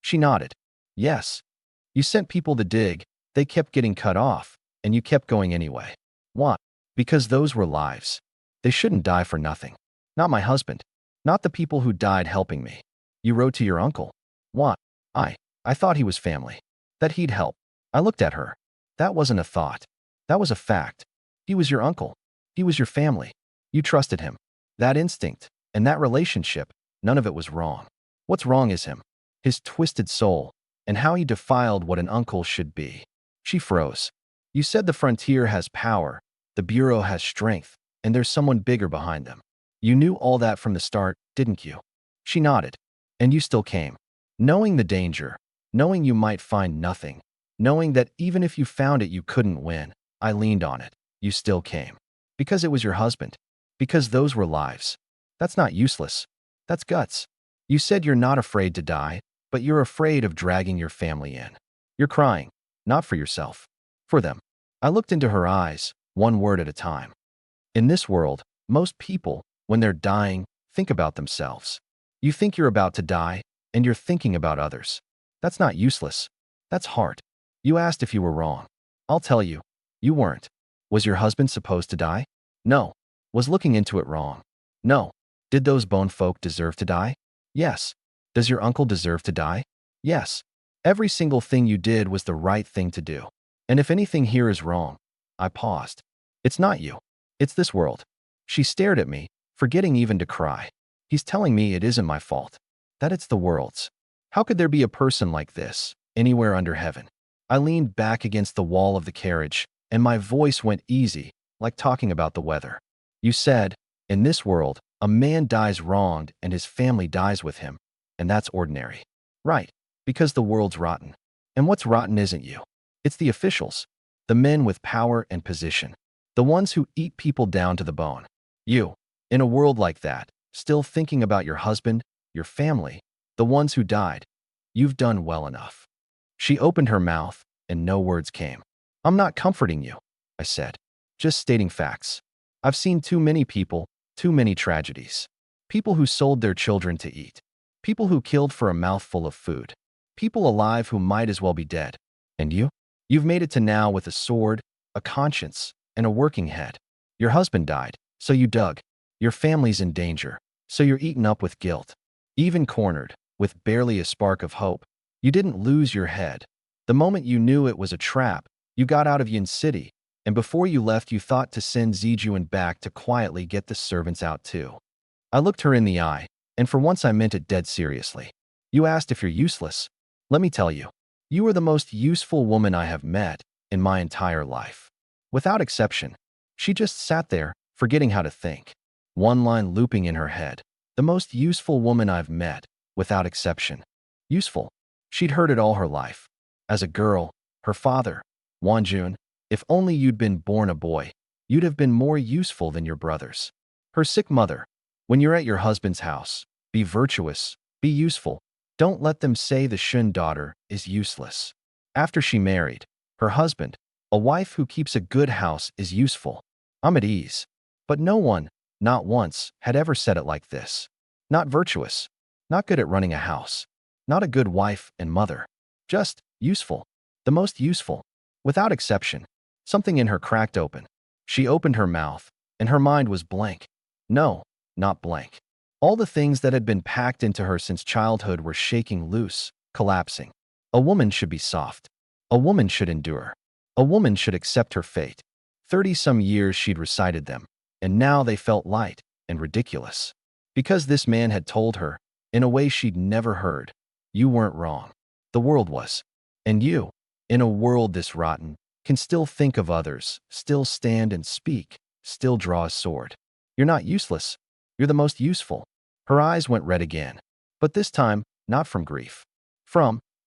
S1: She nodded. Yes. You sent people to dig, they kept getting cut off, and you kept going anyway. Why? Because those were lives. They shouldn't die for nothing. Not my husband. Not the people who died helping me. You wrote to your uncle. Why? I thought he was family. That he'd help. I looked at her. That wasn't a thought. That was a fact. He was your uncle. He was your family. You trusted him. That instinct, and that relationship, none of it was wrong. What's wrong is him. His twisted soul, and how he defiled what an uncle should be. She froze. You said the frontier has power, the Bureau has strength, and there's someone bigger behind them. You knew all that from the start, didn't you? She nodded. And you still came. Knowing the danger, knowing you might find nothing, knowing that even if you found it you couldn't win, I leaned on it. You still came. Because it was your husband. Because those were lives. That's not useless. That's guts. You said you're not afraid to die, but you're afraid of dragging your family in. You're crying, not for yourself. For them. I looked into her eyes, one word at a time. In this world, most people, when they're dying, think about themselves. You think you're about to die, and you're thinking about others. That's not useless. That's heart. You asked if you were wrong. I'll tell you, you weren't. Was your husband supposed to die? No. Was looking into it wrong? No. Did those bone folk deserve to die? Yes. Does your uncle deserve to die? Yes. Every single thing you did was the right thing to do. And if anything here is wrong, I paused. It's not you. It's this world. She stared at me, forgetting even to cry. He's telling me it isn't my fault. That it's the world's. How could there be a person like this, anywhere under heaven? I leaned back against the wall of the carriage, and my voice went easy, like talking about the weather. You said, in this world, a man dies wronged and his family dies with him, and that's ordinary. Right, because the world's rotten. And what's rotten isn't you. It's the officials, the men with power and position, the ones who eat people down to the bone. You, in a world like that, still thinking about your husband, your family, the ones who died. You've done well enough. She opened her mouth, and no words came. I'm not comforting you, I said. Just stating facts. I've seen too many people, too many tragedies. People who sold their children to eat. People who killed for a mouthful of food. People alive who might as well be dead. And you? You've made it to now with a sword, a conscience, and a working head. Your husband died, so you dug. Your family's in danger, so you're eaten up with guilt. Even cornered, with barely a spark of hope, you didn't lose your head. The moment you knew it was a trap, you got out of Yin City, and before you left you thought to send Zijuan back to quietly get the servants out too. I looked her in the eye, and for once I meant it dead seriously. You asked if you're useless. Let me tell you, you are the most useful woman I have met in my entire life. Without exception. She just sat there, forgetting how to think. One line looping in her head. The most useful woman I've met, without exception. Useful. She'd heard it all her life. As a girl, her father, Wanjun, if only you'd been born a boy, you'd have been more useful than your brothers. Her sick mother, when you're at your husband's house, be virtuous, be useful. Don't let them say the Shun daughter is useless. After she married, her husband, a wife who keeps a good house is useful. I'm at ease. But no one, not once, had ever said it like this. Not virtuous. Not good at running a house. Not a good wife and mother. Just useful. The most useful. Without exception. Something in her cracked open. She opened her mouth, and her mind was blank. No, not blank. All the things that had been packed into her since childhood were shaking loose, collapsing. A woman should be soft. A woman should endure. A woman should accept her fate. 30-some years she'd recited them, and now they felt light and ridiculous. Because this man had told her, in a way she'd never heard, you weren't wrong. The world was. And you, in a world this rotten, can still think of others, still stand and speak, still draw a sword. You're not useless. You're the most useful. Her eyes went red again. But this time, not from grief.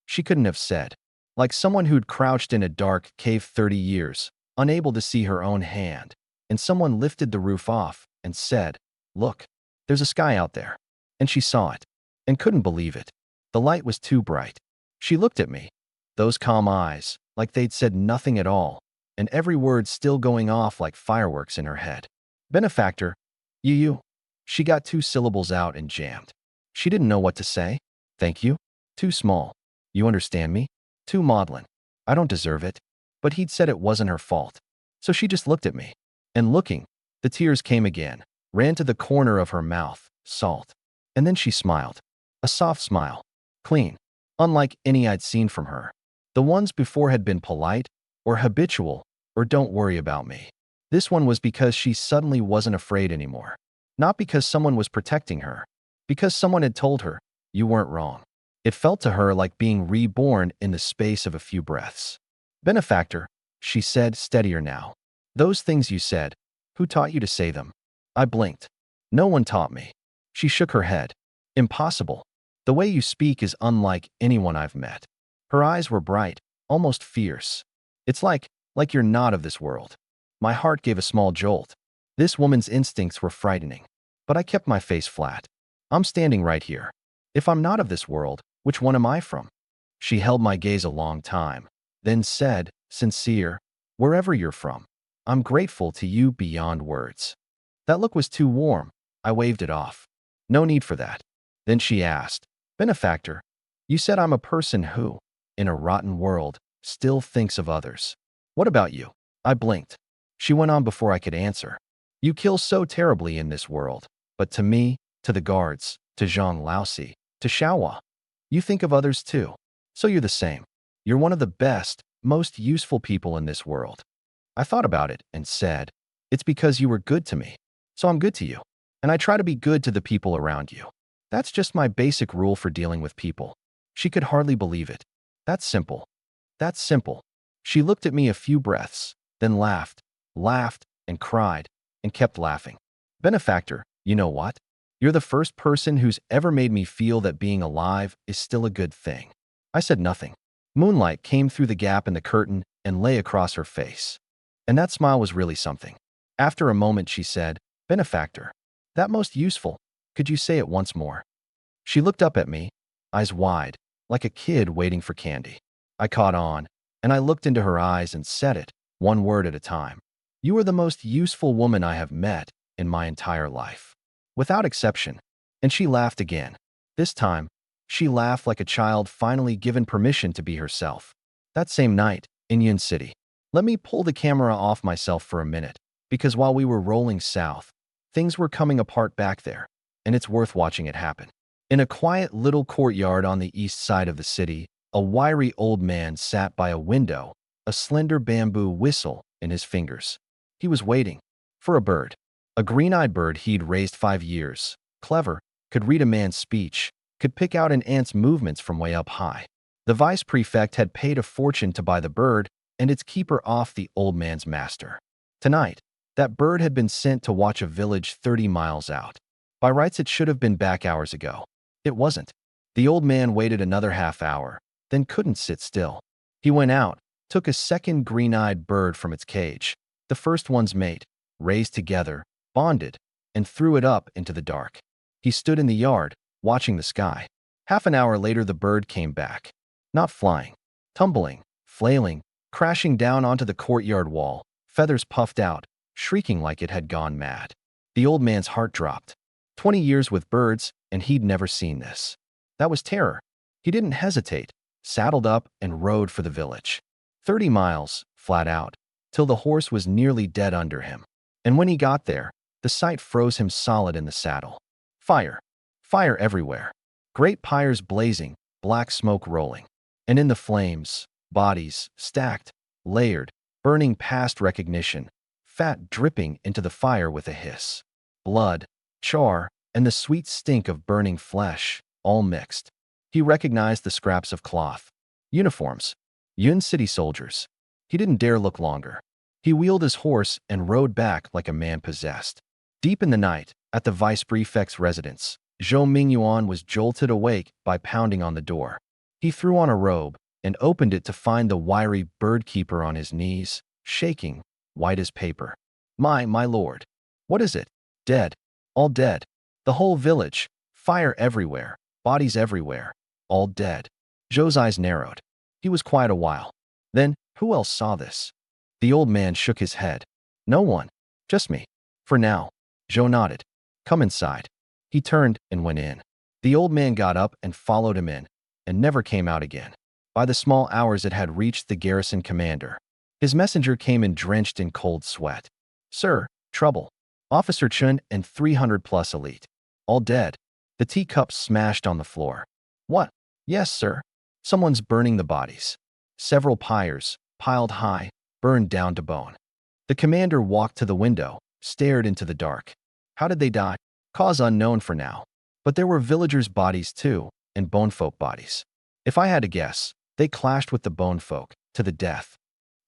S1: She couldn't have said. Like someone who'd crouched in a dark cave 30 years, unable to see her own hand, and someone lifted the roof off and said, look, there's a sky out there. And she saw it, and couldn't believe it. The light was too bright. She looked at me, those calm eyes, like they'd said nothing at all, and every word still going off like fireworks in her head. Benefactor, you. She got 2 syllables out and jammed. She didn't know what to say. Thank you? Too small. You understand me? Too maudlin. I don't deserve it. But he'd said it wasn't her fault. So she just looked at me. And looking, the tears came again, ran to the corner of her mouth, salt. And then she smiled. A soft smile. Clean. Unlike any I'd seen from her. The ones before had been polite, or habitual, or don't worry about me. This one was because she suddenly wasn't afraid anymore. Not because someone was protecting her. Because someone had told her, you weren't wrong. It felt to her like being reborn in the space of a few breaths. Benefactor, she said, steadier now. Those things you said, who taught you to say them? I blinked. No one taught me. She shook her head. Impossible. The way you speak is unlike anyone I've met. Her eyes were bright, almost fierce. It's like you're not of this world. My heart gave a small jolt. This woman's instincts were frightening. But I kept my face flat. I'm standing right here. If I'm not of this world, which one am I from? She held my gaze a long time, then said, sincere, wherever you're from. I'm grateful to you beyond words. That look was too warm. I waved it off. No need for that. Then she asked, Benefactor, you said I'm a person who, in a rotten world, still thinks of others. What about you? I blinked. She went on before I could answer. You kill so terribly in this world, but to me, to the guards, to Zhang Laosi, to Xiaohua, you think of others too. So you're the same. You're one of the best, most useful people in this world. I thought about it and said, it's because you were good to me. So I'm good to you. And I try to be good to the people around you. That's just my basic rule for dealing with people. She could hardly believe it. That's simple. That's simple. She looked at me a few breaths, then laughed, and cried, and kept laughing. Benefactor, you know what? You're the first person who's ever made me feel that being alive is still a good thing. I said nothing. Moonlight came through the gap in the curtain and lay across her face. And that smile was really something. After a moment she said, Benefactor, that most useful, could you say it once more? She looked up at me, eyes wide, like a kid waiting for candy. I caught on, and I looked into her eyes and said it, one word at a time. You are the most useful woman I have met in my entire life. Without exception. And she laughed again. This time, she laughed like a child finally given permission to be herself. That same night, in Yun City. Let me pull the camera off myself for a minute, because while we were rolling south, things were coming apart back there, and it's worth watching it happen. In a quiet little courtyard on the east side of the city, a wiry old man sat by a window, a slender bamboo whistle in his fingers. He was waiting for a bird. A green-eyed bird he'd raised 5 years. Clever, could read a man's speech, could pick out an ant's movements from way up high. The vice prefect had paid a fortune to buy the bird and its keeper off the old man's master. Tonight, that bird had been sent to watch a village 30 miles out. By rights, it should have been back hours ago. It wasn't. The old man waited another half hour, then couldn't sit still. He went out, took a second green-eyed bird from its cage, the first one's mate, raised together, bonded, and threw it up into the dark. He stood in the yard, watching the sky. Half an hour later, the bird came back. Not flying, tumbling, flailing, crashing down onto the courtyard wall, feathers puffed out, shrieking like it had gone mad. The old man's heart dropped. 20 years with birds, and he'd never seen this. That was terror. He didn't hesitate, saddled up and rode for the village. 30 miles, flat out, till the horse was nearly dead under him. And when he got there, the sight froze him solid in the saddle. Fire. Fire everywhere. Great pyres blazing, black smoke rolling. And in the flames, bodies, stacked, layered, burning past recognition, fat dripping into the fire with a hiss. Blood, char, and the sweet stink of burning flesh, all mixed. He recognized the scraps of cloth. Uniforms. Yun City soldiers. He didn't dare look longer. He wheeled his horse and rode back like a man possessed. Deep in the night, at the vice prefect's residence, Zhou Mingyuan was jolted awake by pounding on the door. He threw on a robe and opened it to find the wiry bird keeper on his knees, shaking, white as paper. My lord. What is it? Dead. All dead. The whole village. Fire everywhere. Bodies everywhere. All dead. Zhou's eyes narrowed. He was quiet a while. Then, who else saw this? The old man shook his head. No one. Just me. For now. Zhou nodded. Come inside. He turned and went in. The old man got up and followed him in, and never came out again. By the small hours, it had reached the garrison commander. His messenger came in drenched in cold sweat. Sir, trouble. Officer Chun and 300+ elite. All dead. The teacups smashed on the floor. What? Yes, sir. Someone's burning the bodies. Several pyres, piled high, burned down to bone. The commander walked to the window, stared into the dark. How did they die? Cause unknown for now. But there were villagers' bodies too, and bonefolk bodies. If I had to guess, they clashed with the bonefolk, to the death.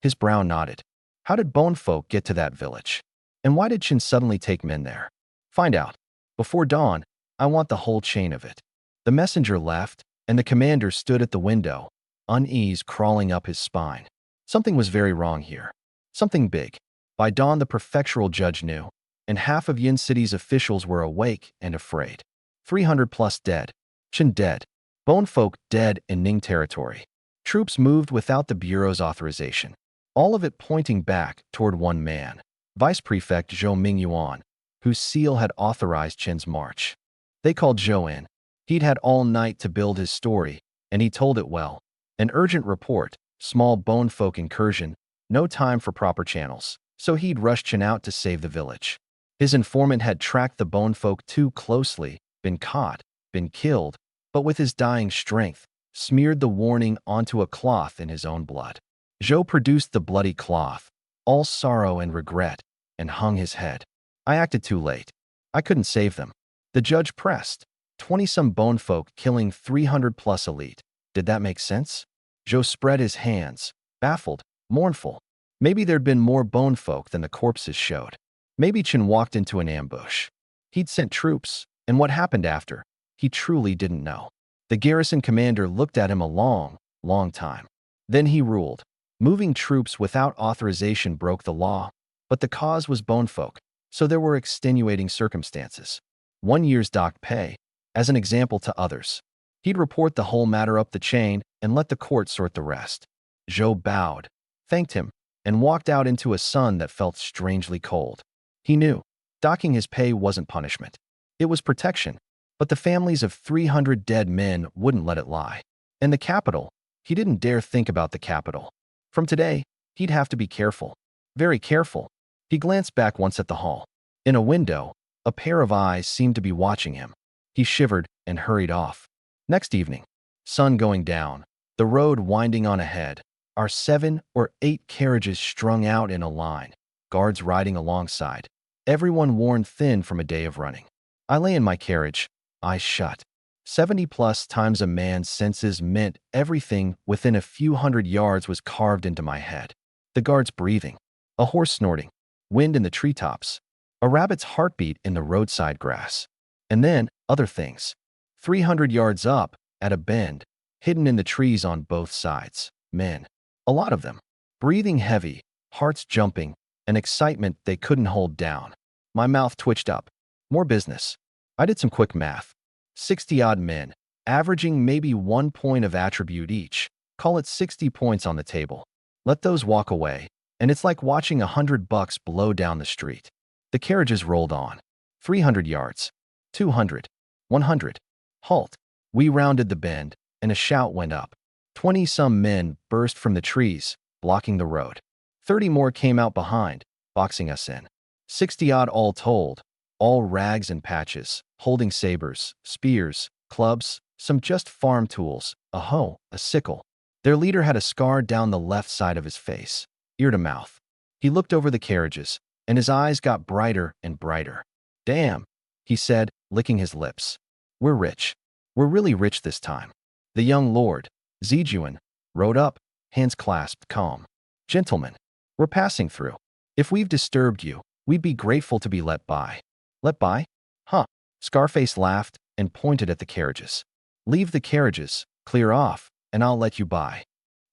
S1: His brow nodded. How did bonefolk get to that village? And why did Chin suddenly take men there? Find out. Before dawn, I want the whole chain of it. The messenger left, and the commander stood at the window, unease crawling up his spine. Something was very wrong here. Something big. By dawn, the prefectural judge knew, and half of Yin City's officials were awake and afraid. 300+ dead. Chin dead. Bonefolk dead in Ning territory. Troops moved without the Bureau's authorization. All of it pointing back toward one man, Vice Prefect Zhou Mingyuan, whose seal had authorized Chin's march. They called Zhou in. He'd had all night to build his story, and he told it well. An urgent report, small bonefolk incursion, no time for proper channels, so he'd rushed Chin out to save the village. His informant had tracked the bonefolk too closely, been caught, been killed, but with his dying strength, smeared the warning onto a cloth in his own blood. Zhou produced the bloody cloth, all sorrow and regret, and hung his head. I acted too late. I couldn't save them. The judge pressed. 20-some bonefolk killing 300+ elite. Did that make sense? Zhou spread his hands, baffled, mournful. Maybe there'd been more bonefolk than the corpses showed. Maybe Chin walked into an ambush. He'd sent troops, and what happened after, he truly didn't know. The garrison commander looked at him a long, long time. Then he ruled. Moving troops without authorization broke the law, but the cause was bonefolk, so there were extenuating circumstances. 1 year's docked pay, as an example to others. He'd report the whole matter up the chain and let the court sort the rest. Zhou bowed, thanked him, and walked out into a sun that felt strangely cold. He knew, docking his pay wasn't punishment. It was protection, but the families of 300 dead men wouldn't let it lie. And the capital, he didn't dare think about the capital. From today, he'd have to be careful. Very careful. He glanced back once at the hall. In a window, a pair of eyes seemed to be watching him. He shivered and hurried off. Next evening, sun going down, the road winding on ahead, our 7 or 8 carriages strung out in a line, guards riding alongside, everyone worn thin from a day of running. I lay in my carriage, eyes shut. 70+ times a man's senses meant everything within a few hundred yards was carved into my head. The guards breathing, a horse snorting, wind in the treetops, a rabbit's heartbeat in the roadside grass. And then other things. 300 yards up, at a bend, hidden in the trees on both sides, men. A lot of them. Breathing heavy, hearts jumping, an excitement they couldn't hold down. My mouth twitched up. More business. I did some quick math. 60-odd men, averaging maybe 1 point of attribute each. Call it 60 points on the table. Let those walk away, and it's like watching $100 blow down the street. The carriages rolled on. 300 yards. 200. 100. Halt. We rounded the bend, and a shout went up. 20-some men burst from the trees, blocking the road. 30 more came out behind, boxing us in. 60-odd all told, all rags and patches, holding sabers, spears, clubs, some just farm tools, a hoe, a sickle. Their leader had a scar down the left side of his face, ear to mouth. He looked over the carriages, and his eyes got brighter and brighter. "Damn," he said, licking his lips. "We're rich. We're really rich this time." The young lord, Zijuan, rode up, hands clasped, calm. "Gentlemen, we're passing through. If we've disturbed you, we'd be grateful to be let by." "Let by? Huh." Scarface laughed and pointed at the carriages. "Leave the carriages, clear off, and I'll let you by."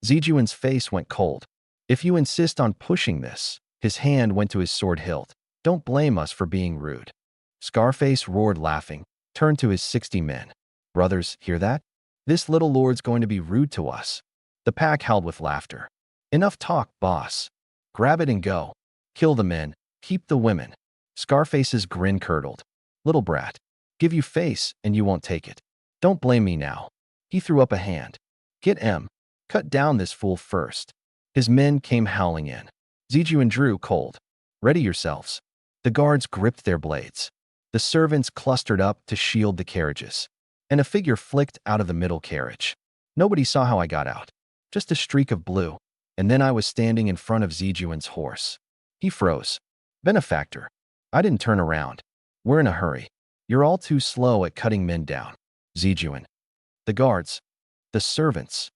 S1: Zijuan's face went cold. "If you insist on pushing this," his hand went to his sword hilt, "don't blame us for being rude." Scarface roared laughing, turned to his 60 men. "Brothers, hear that? This little lord's going to be rude to us." The pack howled with laughter. "Enough talk, boss. Grab it and go. Kill the men, keep the women." Scarface's grin curdled. "Little brat, give you face and you won't take it. Don't blame me now." He threw up a hand. "Get M. Cut down this fool first." His men came howling in. Zijuan drew cold. "Ready yourselves." The guards gripped their blades. The servants clustered up to shield the carriages. And a figure flicked out of the middle carriage. Nobody saw how I got out. Just a streak of blue. And then I was standing in front of Zijuan's horse. He froze. "Benefactor." I didn't turn around. "We're in a hurry. You're all too slow at cutting men down." Zijuan. The guards. The servants.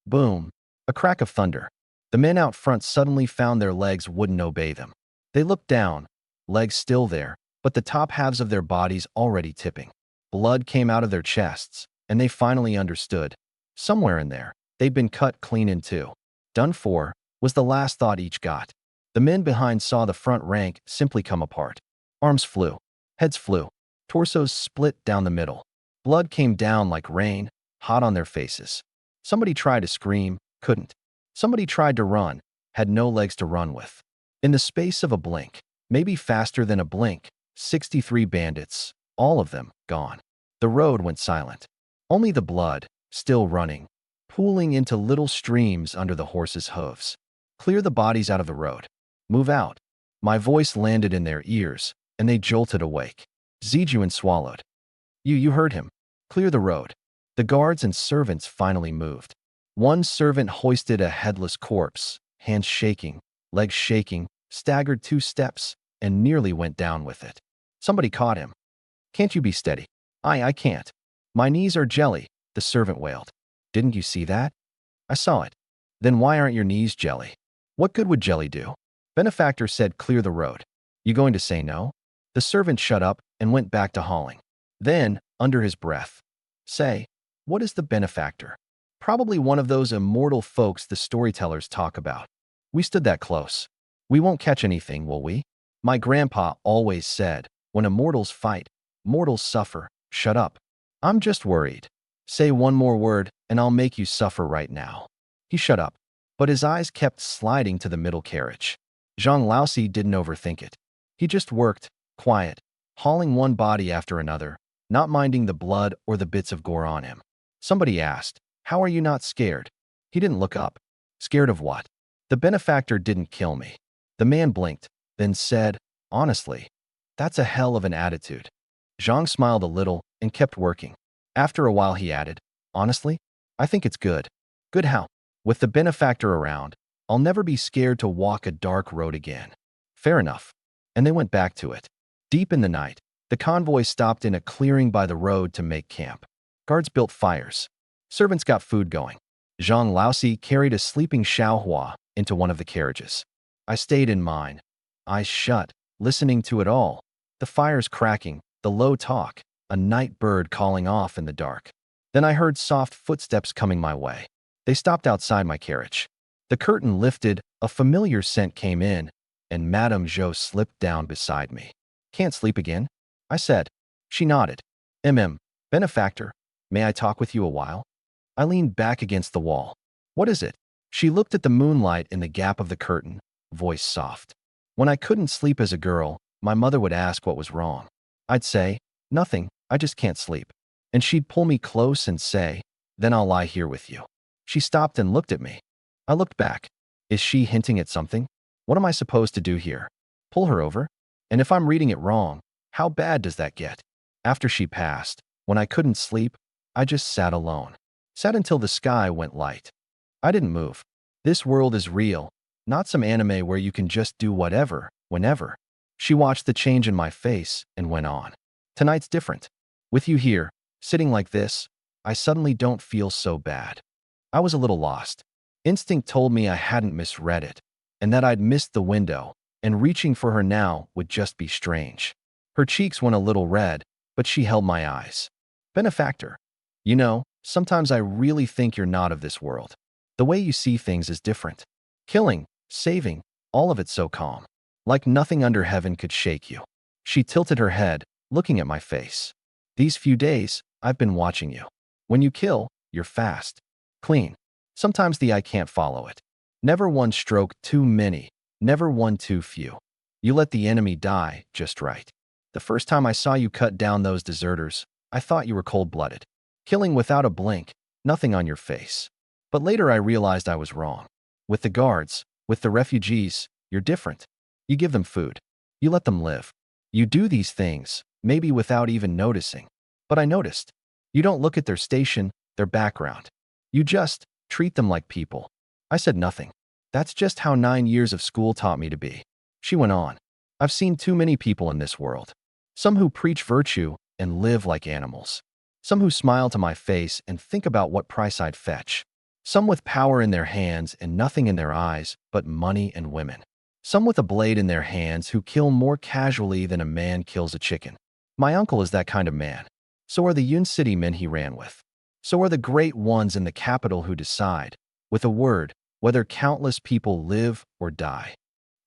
S1: Boom. A crack of thunder. The men out front suddenly found their legs wouldn't obey them. They looked down, legs still there, but the top halves of their bodies already tipping. Blood came out of their chests, and they finally understood. Somewhere in there, they'd been cut clean in two. "Done for," was the last thought each got. The men behind saw the front rank simply come apart. Arms flew. Heads flew. Torsos split down the middle. Blood came down like rain, hot on their faces. Somebody tried to scream, couldn't. Somebody tried to run, had no legs to run with. In the space of a blink, maybe faster than a blink, 63 bandits, all of them, gone. The road went silent. Only the blood, still running, pooling into little streams under the horses' hooves. "Clear the bodies out of the road. Move out." My voice landed in their ears, and they jolted awake. Zijuan swallowed. You heard him. "Clear the road." The guards and servants finally moved. One servant hoisted a headless corpse, hands shaking, legs shaking, staggered 2 steps, and nearly went down with it. Somebody caught him. "Can't you be steady?" I can't. My knees are jelly," the servant wailed. "Didn't you see that?" "I saw it." "Then why aren't your knees jelly?" "What good would jelly do?" Benefactor said, "Clear the road." "You going to say no?" The servant shut up and went back to hauling. Then, under his breath, "Say, what is the benefactor?" "Probably one of those immortal folks the storytellers talk about." We stood that close. "We won't catch anything, will we?" My grandpa always said, "When immortals fight, mortals suffer." Shut up. "I'm just worried." "Say one more word, and I'll make you suffer right now." He shut up, but his eyes kept sliding to the middle carriage. Zhang Laosi didn't overthink it. He just worked, quiet, hauling one body after another, not minding the blood or the bits of gore on him. Somebody asked, "How are you not scared?" He didn't look up. "Scared of what?" The benefactor didn't kill me. The man blinked, then said, honestly, that's a hell of an attitude. Zhang smiled a little and kept working. After a while he added, honestly, I think it's good. Good how? With the benefactor around, I'll never be scared to walk a dark road again. Fair enough. And they went back to it. Deep in the night, the convoy stopped in a clearing by the road to make camp. Guards built fires. Servants got food going. Zhang Laosi carried a sleeping Xiaohua into one of the carriages. I stayed in mine, eyes shut, listening to it all. The fires cracking, the low talk, a night bird calling off in the dark. Then I heard soft footsteps coming my way. They stopped outside my carriage. The curtain lifted, a familiar scent came in, and Madame Zhou slipped down beside me. Can't sleep again? I said. She nodded. Benefactor, may I talk with you a while? I leaned back against the wall. What is it? She looked at the moonlight in the gap of the curtain, voice soft. When I couldn't sleep as a girl, my mother would ask what was wrong. I'd say, nothing, I just can't sleep. And she'd pull me close and say, then I'll lie here with you. She stopped and looked at me. I looked back. Is she hinting at something? What am I supposed to do here? Pull her over? And if I'm reading it wrong, how bad does that get? After she passed, when I couldn't sleep, I just sat alone. Sat until the sky went light. I didn't move. This world is real, not some anime where you can just do whatever, whenever. She watched the change in my face and went on. Tonight's different. With you here, sitting like this, I suddenly don't feel so bad. I was a little lost. Instinct told me I hadn't misread it, and that I'd missed the window, and reaching for her now would just be strange. Her cheeks went a little red, but she held my eyes. Benefactor, you know, sometimes I really think you're not of this world. The way you see things is different. Killing, saving, all of it so calm. Like nothing under heaven could shake you. She tilted her head, looking at my face. These few days, I've been watching you. When you kill, you're fast. Clean. Sometimes the eye can't follow it. Never one stroke too many, never one too few. You let the enemy die just right. The first time I saw you cut down those deserters, I thought you were cold-blooded. Killing without a blink, nothing on your face. But later I realized I was wrong. With the guards, with the refugees, you're different. You give them food. You let them live. You do these things, maybe without even noticing. But I noticed. You don't look at their station, their background. You just treat them like people. I said nothing. That's just how 9 years of school taught me to be. She went on. I've seen too many people in this world. Some who preach virtue and live like animals. Some who smile to my face and think about what price I'd fetch. Some with power in their hands and nothing in their eyes but money and women. Some with a blade in their hands who kill more casually than a man kills a chicken. My uncle is that kind of man. So are the Yun City men he ran with. So are the great ones in the capital who decide, with a word, whether countless people live or die.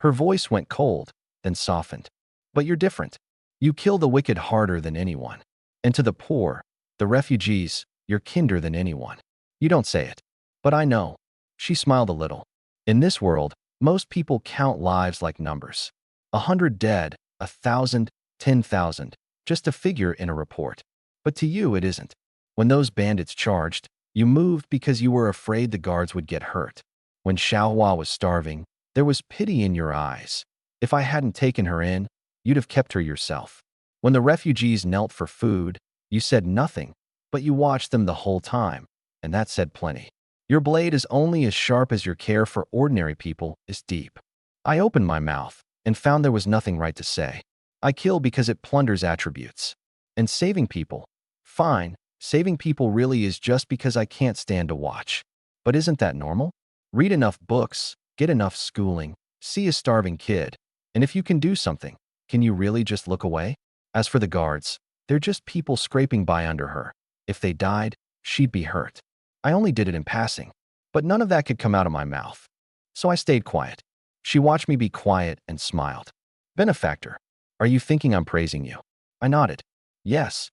S1: Her voice went cold, then softened. But you're different. You kill the wicked harder than anyone. And to the poor, the refugees, you're kinder than anyone. You don't say it. But I know. She smiled a little. In this world, most people count lives like numbers. 100 dead, 1,000, 10,000, just a figure in a report. But to you it isn't. When those bandits charged, you moved because you were afraid the guards would get hurt. When Xiaohua was starving, there was pity in your eyes. If I hadn't taken her in, you'd have kept her yourself. When the refugees knelt for food, you said nothing, but you watched them the whole time, and that said plenty. Your blade is only as sharp as your care for ordinary people is deep. I opened my mouth and found there was nothing right to say. I kill because it plunders attributes. And saving people, fine, saving people really is just because I can't stand to watch. But isn't that normal? Read enough books, get enough schooling, see a starving kid, and if you can do something, can you really just look away? As for the guards, they're just people scraping by under her. If they died, she'd be hurt. I only did it in passing, but none of that could come out of my mouth. So I stayed quiet. She watched me be quiet and smiled. Benefactor, are you thinking I'm praising you? I nodded. Yes.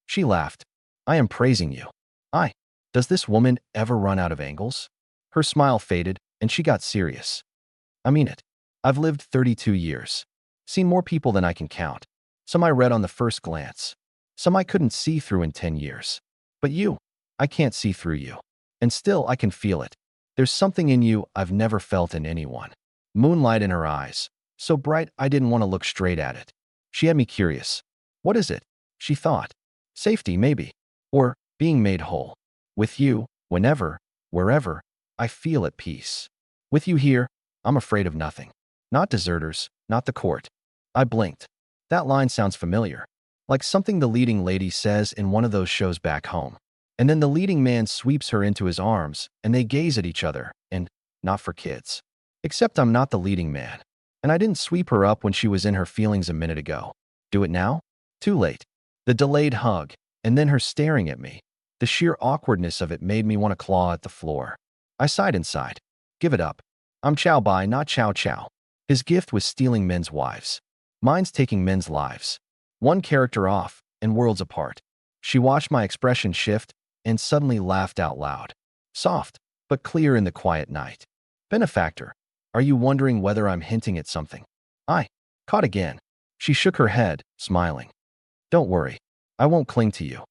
S1: She laughed. I am praising you. Does this woman ever run out of angles? Her smile faded, and she got serious. I mean it. I've lived 32 years. Seen more people than I can count. Some I read on the first glance. Some I couldn't see through in 10 years. But you, I can't see through you. And still I can feel it. There's something in you I've never felt in anyone. Moonlight in her eyes, so bright I didn't want to look straight at it. She had me curious. What is it? She thought. Safety, maybe. Or being made whole. With you, whenever, wherever, I feel at peace. With you here, I'm afraid of nothing. Not deserters, not the court. I blinked. That line sounds familiar. Like something the leading lady says in one of those shows back home. And then the leading man sweeps her into his arms, and they gaze at each other, and not for kids. Except I'm not the leading man. And I didn't sweep her up when she was in her feelings a minute ago. Do it now? Too late. The delayed hug, and then her staring at me. The sheer awkwardness of it made me want to claw at the floor. I sighed inside. Give it up. I'm Chow Bai, not Chow Chow. His gift was stealing men's wives. Mine's taking men's lives. One character off, and worlds apart. She watched my expression shift, and suddenly laughed out loud. Soft, but clear in the quiet night. Benefactor, are you wondering whether I'm hinting at something? I caught again. She shook her head, smiling. Don't worry. I won't cling to you.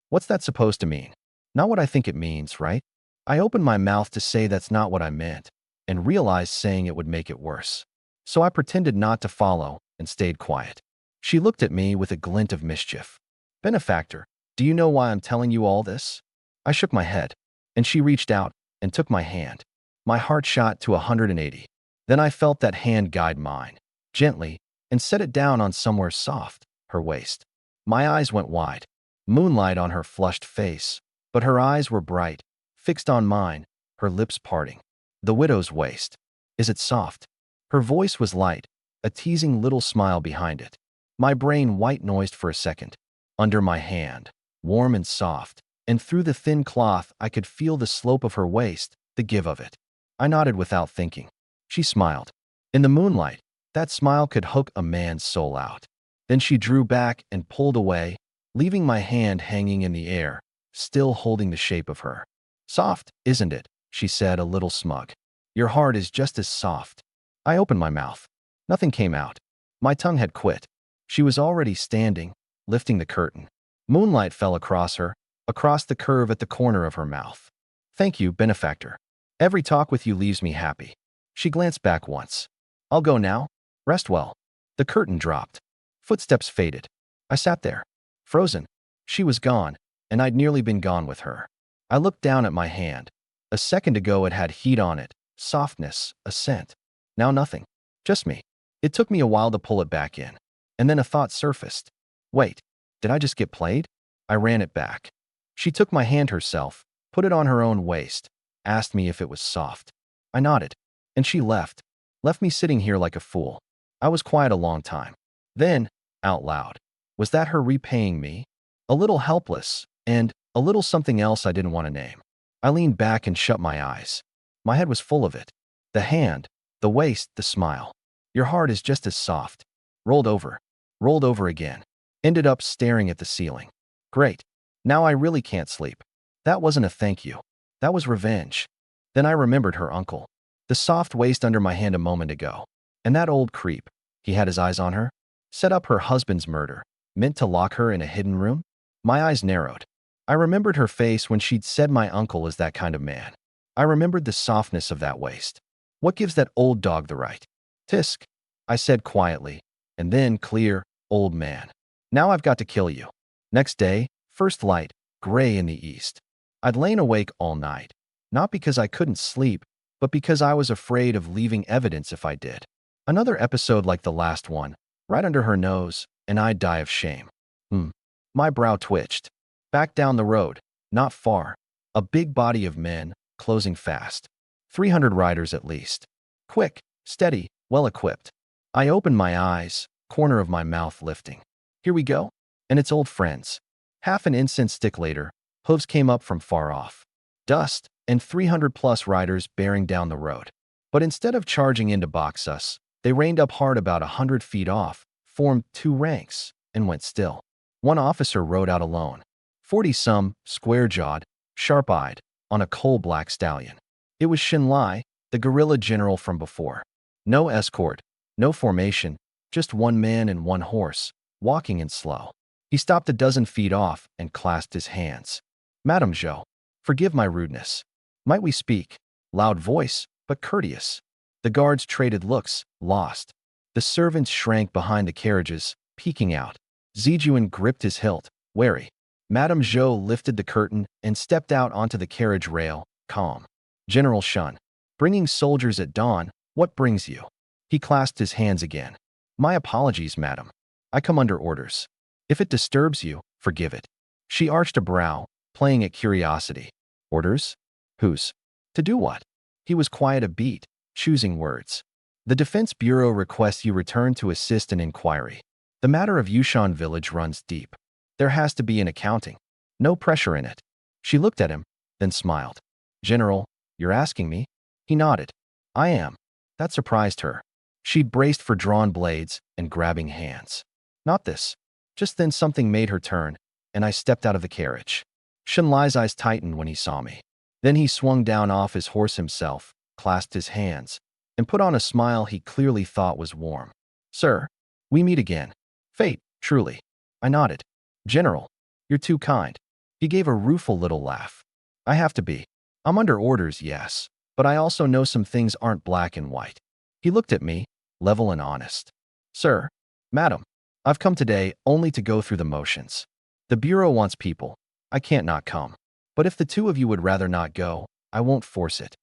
S1: What's that supposed to mean? Not what I think it means, right? I opened my mouth to say that's not what I meant, and realized saying it would make it worse. So I pretended not to follow and stayed quiet. She looked at me with a glint of mischief. Benefactor, do you know why I'm telling you all this? I shook my head, and she reached out and took my hand. My heart shot to 180. Then I felt that hand guide mine, gently, and set it down on somewhere soft, her waist. My eyes went wide, moonlight on her flushed face, but her eyes were bright, fixed on mine, her lips parting. The widow's waist. Is it soft? Her voice was light, a teasing little smile behind it. My brain white-noised for a second. Under my hand, warm and soft, and through the thin cloth I could feel the slope of her waist, the give of it. I nodded without thinking. She smiled. In the moonlight, that smile could hook a man's soul out. Then she drew back and pulled away, leaving my hand hanging in the air, still holding the shape of her. Soft, isn't it? She said, a little smug. Your heart is just as soft. I opened my mouth. Nothing came out. My tongue had quit. She was already standing, lifting the curtain. Moonlight fell across her, across the curve at the corner of her mouth. Thank you, benefactor. Every talk with you leaves me happy. She glanced back once. I'll go now. Rest well. The curtain dropped. Footsteps faded. I sat there, frozen. She was gone, and I'd nearly been gone with her. I looked down at my hand. A second ago it had heat on it, softness, a scent. Now nothing. Just me. It took me a while to pull it back in. And then a thought surfaced. Wait, did I just get played? I ran it back. She took my hand herself, put it on her own waist, asked me if it was soft. I nodded, and she left me sitting here like a fool. I was quiet a long time. Then, out loud, was that her repaying me? A little helpless, and a little something else I didn't want to name. I leaned back and shut my eyes. My head was full of it. The hand, the waist, the smile. Your heart is just as soft. Rolled over again. Ended up staring at the ceiling. Great. Now I really can't sleep. That wasn't a thank you. That was revenge. Then I remembered her uncle. The soft waist under my hand a moment ago. And that old creep, he had his eyes on her, set up her husband's murder, meant to lock her in a hidden room? My eyes narrowed. I remembered her face when she'd said my uncle is that kind of man. I remembered the softness of that waist. What gives that old dog the right? Tisk, I said quietly, and then clear, old man. Now I've got to kill you. Next day, first light, gray in the east. I'd lain awake all night, not because I couldn't sleep, but because I was afraid of leaving evidence if I did. Another episode like the last one, right under her nose, and I'd die of shame. My brow twitched. Back down the road, not far, a big body of men, closing fast. 300 riders at least. Quick, steady, well-equipped. I opened my eyes, corner of my mouth lifting. Here we go. And it's old friends. Half an incense stick later, hooves came up from far off. Dust, and 300-plus riders bearing down the road. But instead of charging in to box us, they reined up hard about 100 feet off, formed two ranks, and went still. One officer rode out alone. 40-some, square-jawed, sharp-eyed, on a coal-black stallion. It was Shinlai, the guerrilla general from before. No escort, no formation, just one man and one horse, walking in slow. He stopped a dozen feet off and clasped his hands. Madame Zhou, forgive my rudeness. Might we speak? Loud voice, but courteous. The guards traded looks, lost. The servants shrank behind the carriages, peeking out. Zijuan gripped his hilt, wary. Madame Zhou lifted the curtain and stepped out onto the carriage rail, calm. General Shun. Bringing soldiers at dawn, what brings you? He clasped his hands again. My apologies, madam. I come under orders. If it disturbs you, forgive it. She arched a brow, playing at curiosity. Orders? Whose? To do what? He was quiet a beat, choosing words. The Defense Bureau requests you return to assist an inquiry. The matter of Yushan village runs deep. There has to be an accounting. No pressure in it. She looked at him, then smiled. General, you're asking me? He nodded. I am. That surprised her. She braced for drawn blades and grabbing hands. Not this. Just then something made her turn, and I stepped out of the carriage. Shenlai's eyes tightened when he saw me. Then he swung down off his horse himself, clasped his hands, and put on a smile he clearly thought was warm. Sir, we meet again. Fate, truly. I nodded. General, you're too kind. He gave a rueful little laugh. I have to be. I'm under orders, yes, but I also know some things aren't black and white. He looked at me, level and honest. Sir, madam, I've come today only to go through the motions. The Bureau wants people. I can't not come. But if the two of you would rather not go, I won't force it.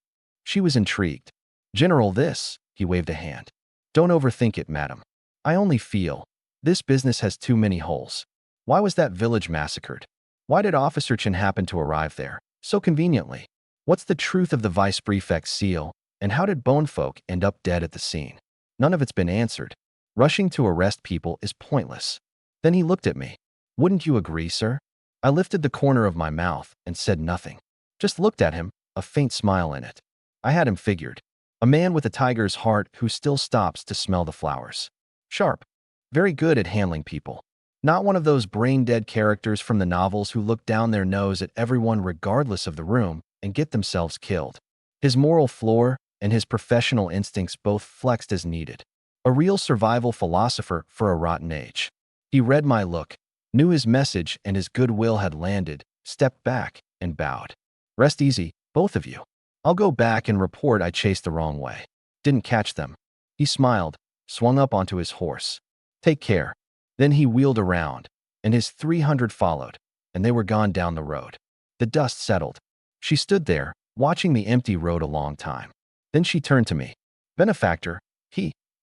S1: She was intrigued. General, this, he waved a hand. Don't overthink it, madam. I only feel this business has too many holes. Why was that village massacred? Why did Officer Chen happen to arrive there, so conveniently? What's the truth of the vice prefect's seal, and how did Bonefolk end up dead at the scene? None of it's been answered. Rushing to arrest people is pointless. Then he looked at me. Wouldn't you agree, sir? I lifted the corner of my mouth and said nothing. Just looked at him, a faint smile in it. I had him figured. A man with a tiger's heart who still stops to smell the flowers. Sharp. Very good at handling people. Not one of those brain-dead characters from the novels who look down their nose at everyone regardless of the room and get themselves killed. His moral floor and his professional instincts both flexed as needed. A real survival philosopher for a rotten age. He read my look, knew his message and his goodwill had landed, stepped back, and bowed. Rest easy, both of you. I'll go back and report I chased the wrong way. Didn't catch them. He smiled, swung up onto his horse. Take care. Then he wheeled around, and his 300 followed, and they were gone down the road. The dust settled. She stood there, watching the empty road a long time. Then she turned to me. Benefactor,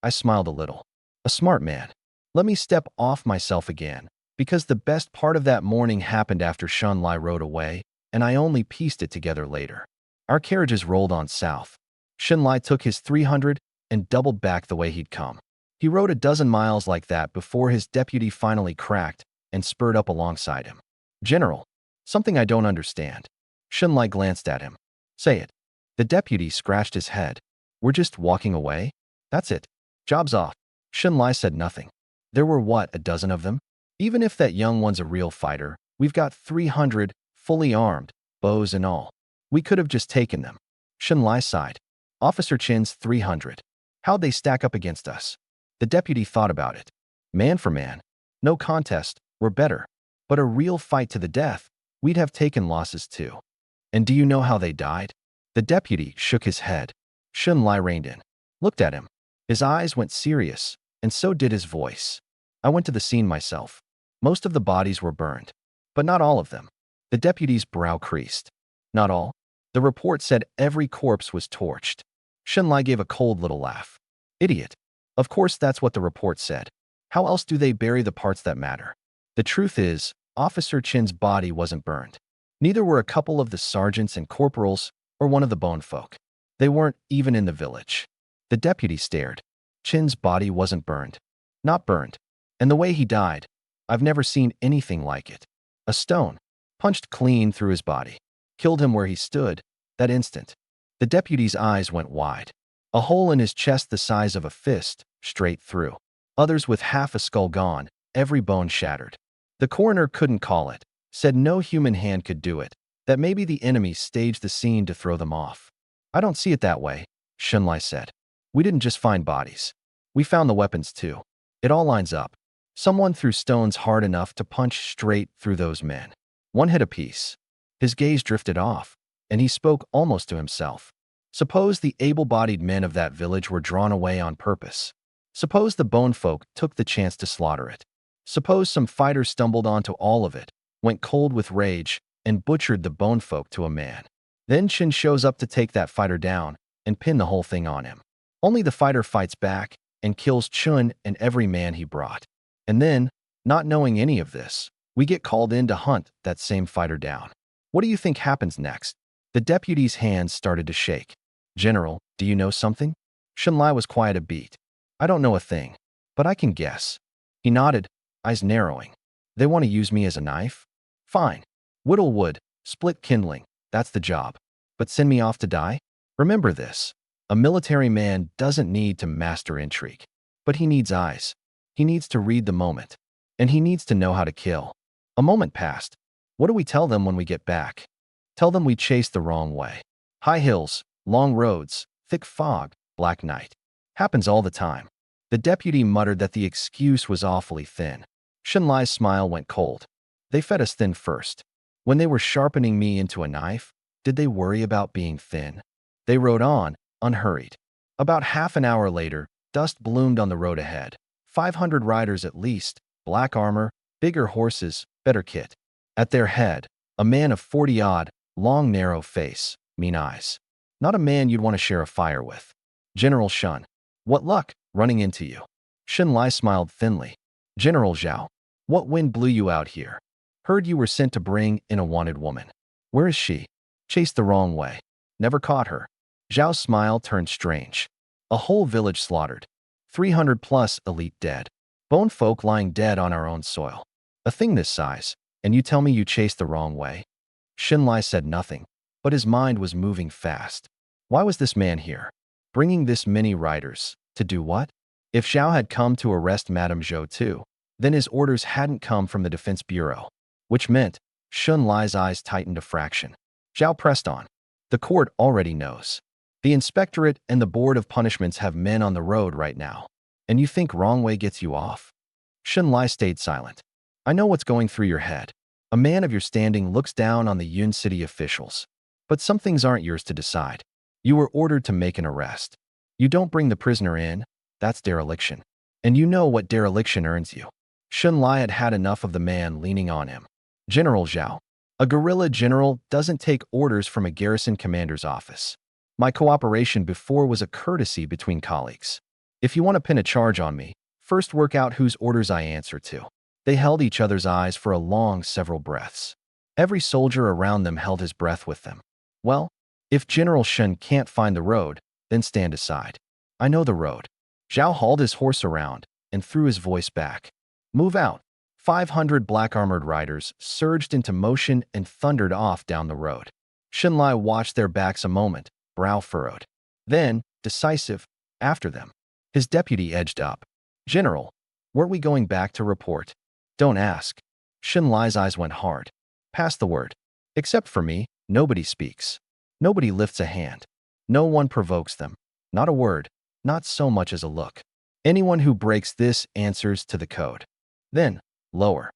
S1: I smiled a little. A smart man. Let me step off myself again, because the best part of that morning happened after Shenlai rode away, and I only pieced it together later. Our carriages rolled on south. Shenlai took his 300 and doubled back the way he'd come. He rode a dozen miles like that before his deputy finally cracked and spurred up alongside him. General, something I don't understand. Shenlai glanced at him. Say it. The deputy scratched his head. We're just walking away? That's it. Job's off. Shenlai said nothing. There were what, a dozen of them? Even if that young one's a real fighter, we've got 300, fully armed, bows and all. We could have just taken them. Shenlai sighed. Officer Chin's 300. How'd they stack up against us? The deputy thought about it. Man for man. No contest, we're better. But a real fight to the death, we'd have taken losses too. And do you know how they died? The deputy shook his head. Shenlai reined in. Looked at him. His eyes went serious, and so did his voice. I went to the scene myself. Most of the bodies were burned, but not all of them. The deputy's brow creased. Not all. The report said every corpse was torched. Shenlai gave a cold little laugh. Idiot. Of course that's what the report said. How else do they bury the parts that matter? The truth is, Officer Chin's body wasn't burned. Neither were a couple of the sergeants and corporals or one of the bone folk. They weren't even in the village. The deputy stared. Chin's body wasn't burned. Not burned. And the way he died, I've never seen anything like it. A stone, punched clean through his body, killed him where he stood, that instant. The deputy's eyes went wide. A hole in his chest the size of a fist, straight through. Others with half a skull gone, every bone shattered. The coroner couldn't call it, said no human hand could do it, that maybe the enemy staged the scene to throw them off. I don't see it that way, Shenlai said. We didn't just find bodies. We found the weapons too. It all lines up. Someone threw stones hard enough to punch straight through those men. One hit apiece. His gaze drifted off. and he spoke almost to himself. Suppose the able-bodied men of that village were drawn away on purpose. Suppose the bone folk took the chance to slaughter it. Suppose some fighter stumbled onto all of it, went cold with rage, and butchered the bone folk to a man. Then Shin shows up to take that fighter down and pin the whole thing on him. Only the fighter fights back and kills Chun and every man he brought. And then, not knowing any of this, we get called in to hunt that same fighter down. What do you think happens next? The deputy's hands started to shake. General, do you know something? Shenlai was quiet a beat. I don't know a thing, but I can guess. He nodded, eyes narrowing. They want to use me as a knife? Fine. Whittle wood, split kindling, that's the job. But send me off to die? Remember this. A military man doesn't need to master intrigue. But he needs eyes. He needs to read the moment. And he needs to know how to kill. A moment passed. What do we tell them when we get back? Tell them we chased the wrong way. High hills, long roads, thick fog, black night. Happens all the time. The deputy muttered that the excuse was awfully thin. Shenlai's smile went cold. They fed us thin first. When they were sharpening me into a knife, did they worry about being thin? They rode on, unhurried. About half an hour later, dust bloomed on the road ahead. 500 riders at least, black armor, bigger horses, better kit. At their head, a man of 40-odd, long narrow face, mean eyes. Not a man you'd want to share a fire with. General Shun. What luck, running into you. Shenlai smiled thinly. General Zhao. What wind blew you out here? Heard you were sent to bring in a wanted woman. Where is she? Chased the wrong way. Never caught her. Zhao's smile turned strange. A whole village slaughtered. 300 plus elite dead. Bone folk lying dead on our own soil. A thing this size, and you tell me you chased the wrong way? Shenlai said nothing, but his mind was moving fast. Why was this man here? Bringing this many riders. To do what? If Zhao had come to arrest Madame Zhou too, then his orders hadn't come from the Defense Bureau, which meant Shenlai's eyes tightened a fraction. Zhao pressed on. The court already knows. The inspectorate and the board of punishments have men on the road right now. And you think wrong way gets you off? Shenlai stayed silent. I know what's going through your head. A man of your standing looks down on the Yun City officials. But some things aren't yours to decide. You were ordered to make an arrest. You don't bring the prisoner in, that's dereliction. And you know what dereliction earns you. Shenlai had had enough of the man leaning on him. General Zhao. A guerrilla general doesn't take orders from a garrison commander's office. My cooperation before was a courtesy between colleagues. If you want to pin a charge on me, first work out whose orders I answer to. They held each other's eyes for a long several breaths. Every soldier around them held his breath with them. Well, if General Shen can't find the road, then stand aside. I know the road. Zhao hauled his horse around and threw his voice back. Move out. 500 black-armored riders surged into motion and thundered off down the road. Shenlai watched their backs a moment, brow furrowed. Then, decisive, after them. His deputy edged up. General, weren't we going back to report? Don't ask. Shenlai's eyes went hard. Pass the word. Except for me, nobody speaks. Nobody lifts a hand. No one provokes them. Not a word, not so much as a look. Anyone who breaks this answers to the code. Then, lower.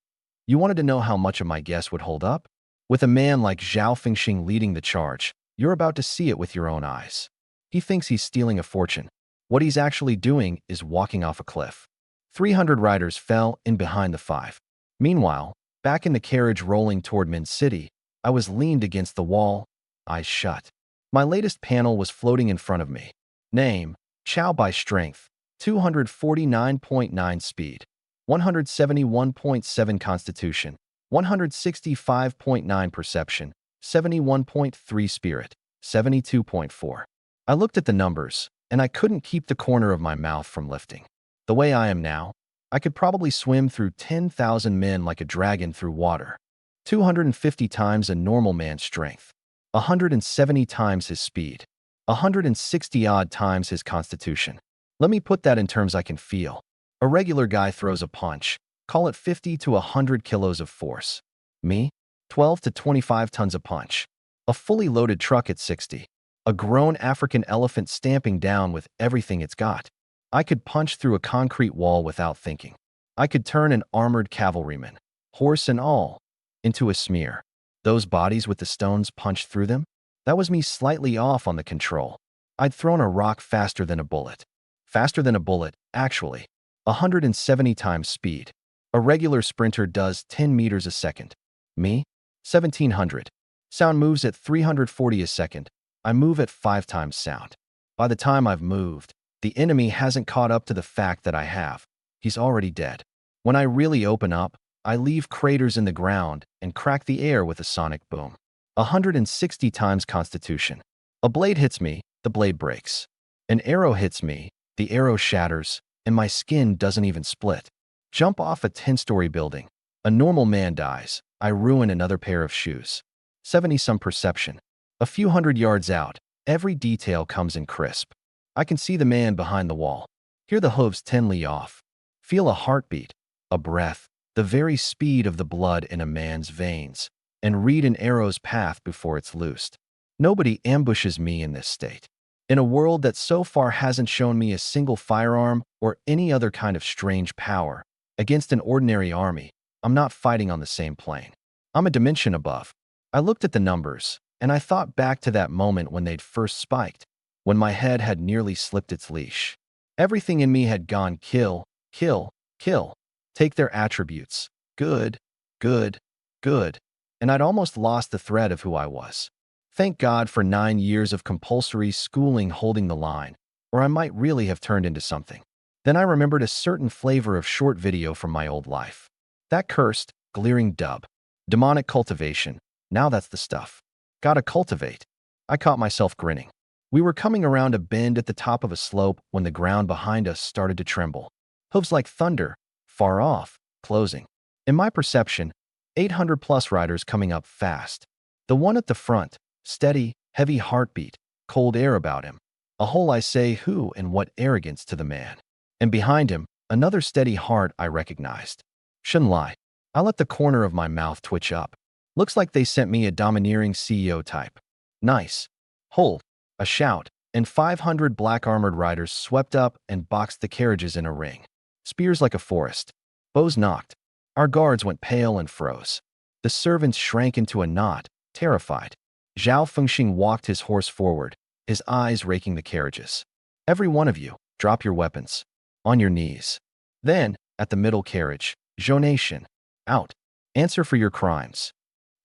S1: You wanted to know how much of my guess would hold up? With a man like Zhao Fengxing leading the charge, you're about to see it with your own eyes. He thinks he's stealing a fortune. What he's actually doing is walking off a cliff. 300 riders fell in behind the 5. Meanwhile, back in the carriage rolling toward Min City, I was leaned against the wall, eyes shut. My latest panel was floating in front of me. Name, Chow by strength, 249.9 speed, 171.7 constitution, 165.9 perception, 71.3 spirit, 72.4. I looked at the numbers, and I couldn't keep the corner of my mouth from lifting. The way I am now, I could probably swim through 10,000 men like a dragon through water. 250 times a normal man's strength. 170 times his speed. 160-odd times his constitution. Let me put that in terms I can feel. A regular guy throws a punch. Call it 50 to 100 kilos of force. Me? 12 to 25 tons a punch. A fully loaded truck at 60. A grown African elephant stamping down with everything it's got. I could punch through a concrete wall without thinking. I could turn an armored cavalryman, horse and all, into a smear. Those bodies with the stones punched through them? That was me slightly off on the control. I'd thrown a rock faster than a bullet. Faster than a bullet, actually. 170 times speed. A regular sprinter does 10 meters a second. Me? 1700. Sound moves at 340 a second. I move at 5 times sound. By the time I've moved, the enemy hasn't caught up to the fact that I have. He's already dead. When I really open up, I leave craters in the ground and crack the air with a sonic boom. 160 times Constitution. A blade hits me, the blade breaks. An arrow hits me, the arrow shatters, and my skin doesn't even split. Jump off a 10-story building. A normal man dies. I ruin another pair of shoes. 70-some perception. A few hundred yards out, every detail comes in crisp. I can see the man behind the wall. Hear the hooves 10 li off. Feel a heartbeat, a breath, the very speed of the blood in a man's veins, and read an arrow's path before it's loosed. Nobody ambushes me in this state. In a world that so far hasn't shown me a single firearm or any other kind of strange power, against an ordinary army, I'm not fighting on the same plane. I'm a dimension above. I looked at the numbers, and I thought back to that moment when they'd first spiked, when my head had nearly slipped its leash. Everything in me had gone kill, kill, kill. Take their attributes. Good, good, good. And I'd almost lost the thread of who I was. Thank God for 9 years of compulsory schooling holding the line, or I might really have turned into something. Then I remembered a certain flavor of short video from my old life. That cursed, glaring dub. Demonic cultivation. Now that's the stuff. Gotta cultivate. I caught myself grinning. We were coming around a bend at the top of a slope when the ground behind us started to tremble. Hooves like thunder, far off, closing. In my perception, 800-plus riders coming up fast. The one at the front, steady, heavy heartbeat, cold air about him. A whole I say who and what arrogance to the man. And behind him, another steady heart I recognized. Shouldn't lie. I let the corner of my mouth twitch up. Looks like they sent me a domineering CEO type. Nice. Hold. A shout, and 500 black-armored riders swept up and boxed the carriages in a ring. Spears like a forest. Bows knocked. Our guards went pale and froze. The servants shrank into a knot, terrified. Zhao Fengxing walked his horse forward, his eyes raking the carriages. Every one of you, drop your weapons. On your knees. Then, at the middle carriage, Zhonation. Out. Answer for your crimes.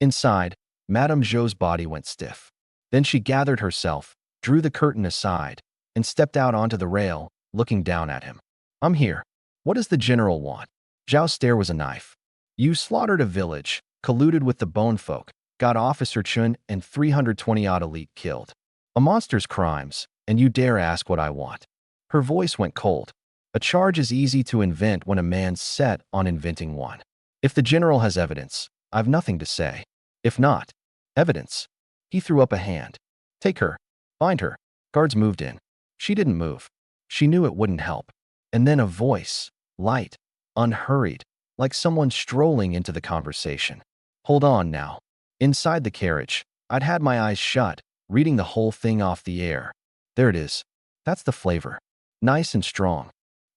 S1: Inside, Madame Zhou's body went stiff. Then she gathered herself, drew the curtain aside, and stepped out onto the rail, looking down at him. I'm here. What does the general want? Zhao's stare was a knife. You slaughtered a village, colluded with the bone folk, got Officer Chun and 320-odd elite killed. A monster's crimes, and you dare ask what I want. Her voice went cold. A charge is easy to invent when a man's set on inventing one. If the general has evidence, I've nothing to say. If not, evidence. He threw up a hand. Take her. Find her. Guards moved in. She didn't move. She knew it wouldn't help. And then a voice, light, unhurried, like someone strolling into the conversation. Hold on now. Inside the carriage, I'd had my eyes shut, reading the whole thing off the air. There it is. That's the flavor. Nice and strong.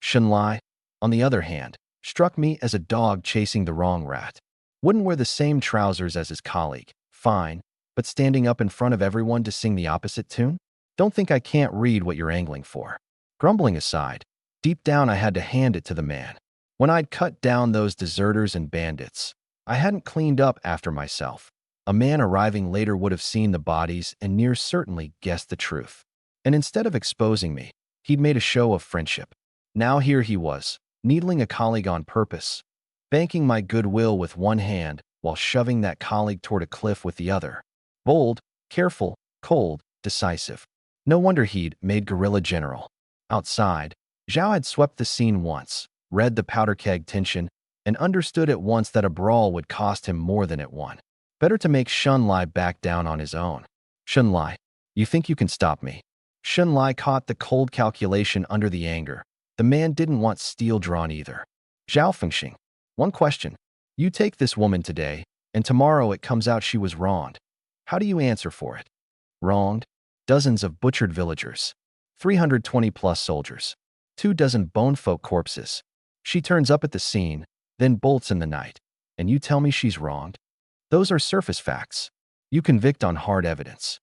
S1: Shenlai, on the other hand, struck me as a dog chasing the wrong rat. Wouldn't wear the same trousers as his colleague. Fine. But standing up in front of everyone to sing the opposite tune? Don't think I can't read what you're angling for. Grumbling aside, deep down I had to hand it to the man. When I'd cut down those deserters and bandits, I hadn't cleaned up after myself. A man arriving later would have seen the bodies and near certainly guessed the truth. And instead of exposing me, he'd made a show of friendship. Now here he was, needling a colleague on purpose, banking my goodwill with one hand while shoving that colleague toward a cliff with the other. Bold, careful, cold, decisive. No wonder he'd made guerrilla general. Outside, Zhao had swept the scene once, read the powder keg tension, and understood at once that a brawl would cost him more than it won. Better to make Shunlai back down on his own. Shunlai, you think you can stop me? Shunlai caught the cold calculation under the anger. The man didn't want steel drawn either. Zhao Fengxing, one question. You take this woman today, and tomorrow it comes out she was wronged. How do you answer for it? Wronged? Dozens of butchered villagers. 320-plus soldiers. 24 bonefolk corpses. She turns up at the scene, then bolts in the night. And you tell me she's wronged? Those are surface facts. You convict on hard evidence.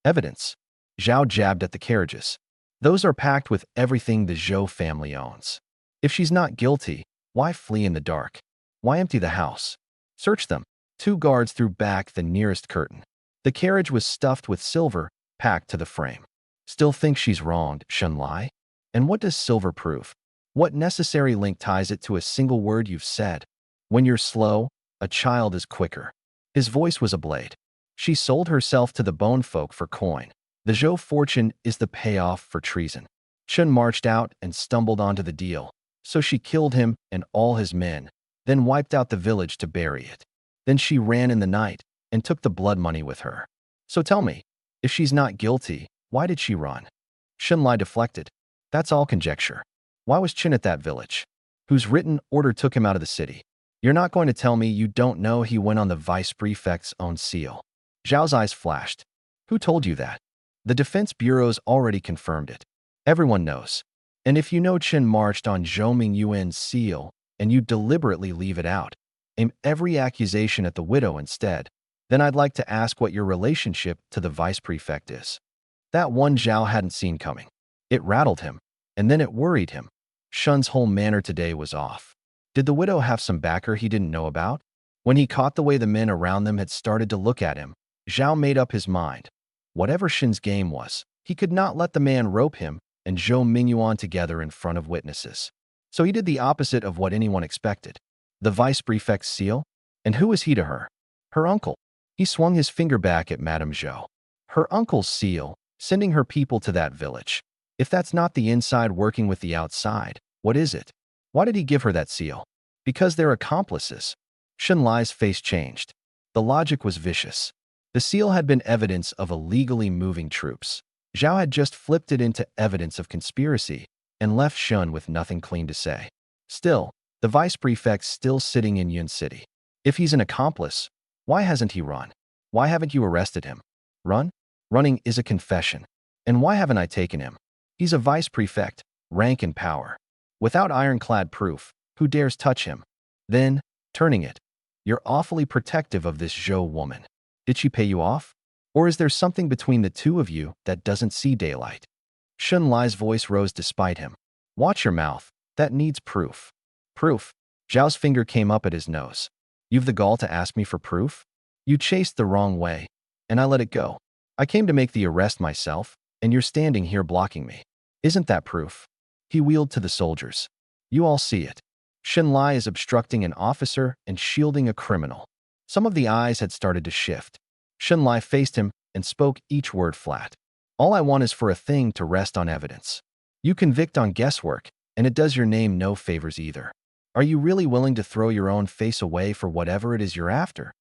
S1: Evidence. Zhao jabbed at the carriages. Those are packed with everything the Zhou family owns. If she's not guilty, why flee in the dark? Why empty the house? Search them. Two guards threw back the nearest curtain. The carriage was stuffed with silver, packed to the frame. Still think she's wronged, Shunlai? And what does silver prove? What necessary link ties it to a single word you've said? When you're slow, a child is quicker. His voice was a blade. She sold herself to the bone folk for coin. The Zhou fortune is the payoff for treason. Shun marched out and stumbled onto the deal. So she killed him and all his men, then wiped out the village to bury it. Then she ran in the night and took the blood money with her. So tell me, if she's not guilty, why did she run? Shunlai deflected. That's all conjecture. Why was Qin at that village? Whose written order took him out of the city? You're not going to tell me you don't know he went on the vice prefect's own seal. Zhao's eyes flashed. Who told you that? The Defense Bureau's already confirmed it. Everyone knows. And if you know Qin marched on Zhou Mingyuan's seal, and you deliberately leave it out, aim every accusation at the widow instead, then I'd like to ask what your relationship to the vice prefect is. That one Zhao hadn't seen coming. It rattled him, and then it worried him. Shun's whole manner today was off. Did the widow have some backer he didn't know about? When he caught the way the men around them had started to look at him, Zhao made up his mind. Whatever Shin's game was, he could not let the man rope him and Zhou Mingyuan together in front of witnesses. So he did the opposite of what anyone expected. The vice prefect's seal? And who was he to her? Her uncle. He swung his finger back at Madame Zhou. Her uncle's seal, sending her people to that village. If that's not the inside working with the outside, what is it? Why did he give her that seal? Because they're accomplices. Shunlai's face changed. The logic was vicious. The seal had been evidence of illegally moving troops. Zhao had just flipped it into evidence of conspiracy and left Shun with nothing clean to say. Still, the vice prefect's still sitting in Yun City. If he's an accomplice, why hasn't he run? Why haven't you arrested him? Run? Running is a confession. And why haven't I taken him? He's a vice prefect, rank and power. Without ironclad proof, who dares touch him? Then, turning it, you're awfully protective of this Zhou woman. Did she pay you off? Or is there something between the two of you that doesn't see daylight? Shunlai's voice rose despite him. Watch your mouth. That needs proof. Proof. Zhao's finger came up at his nose. You've the gall to ask me for proof? You chased the wrong way, and I let it go. I came to make the arrest myself, and you're standing here blocking me. Isn't that proof? He wheeled to the soldiers. You all see it. Shunlai is obstructing an officer and shielding a criminal. Some of the eyes had started to shift. Shunlai faced him and spoke each word flat. All I want is for a thing to rest on evidence. You convict on guesswork, and it does your name no favors either. Are you really willing to throw your own face away for whatever it is you're after?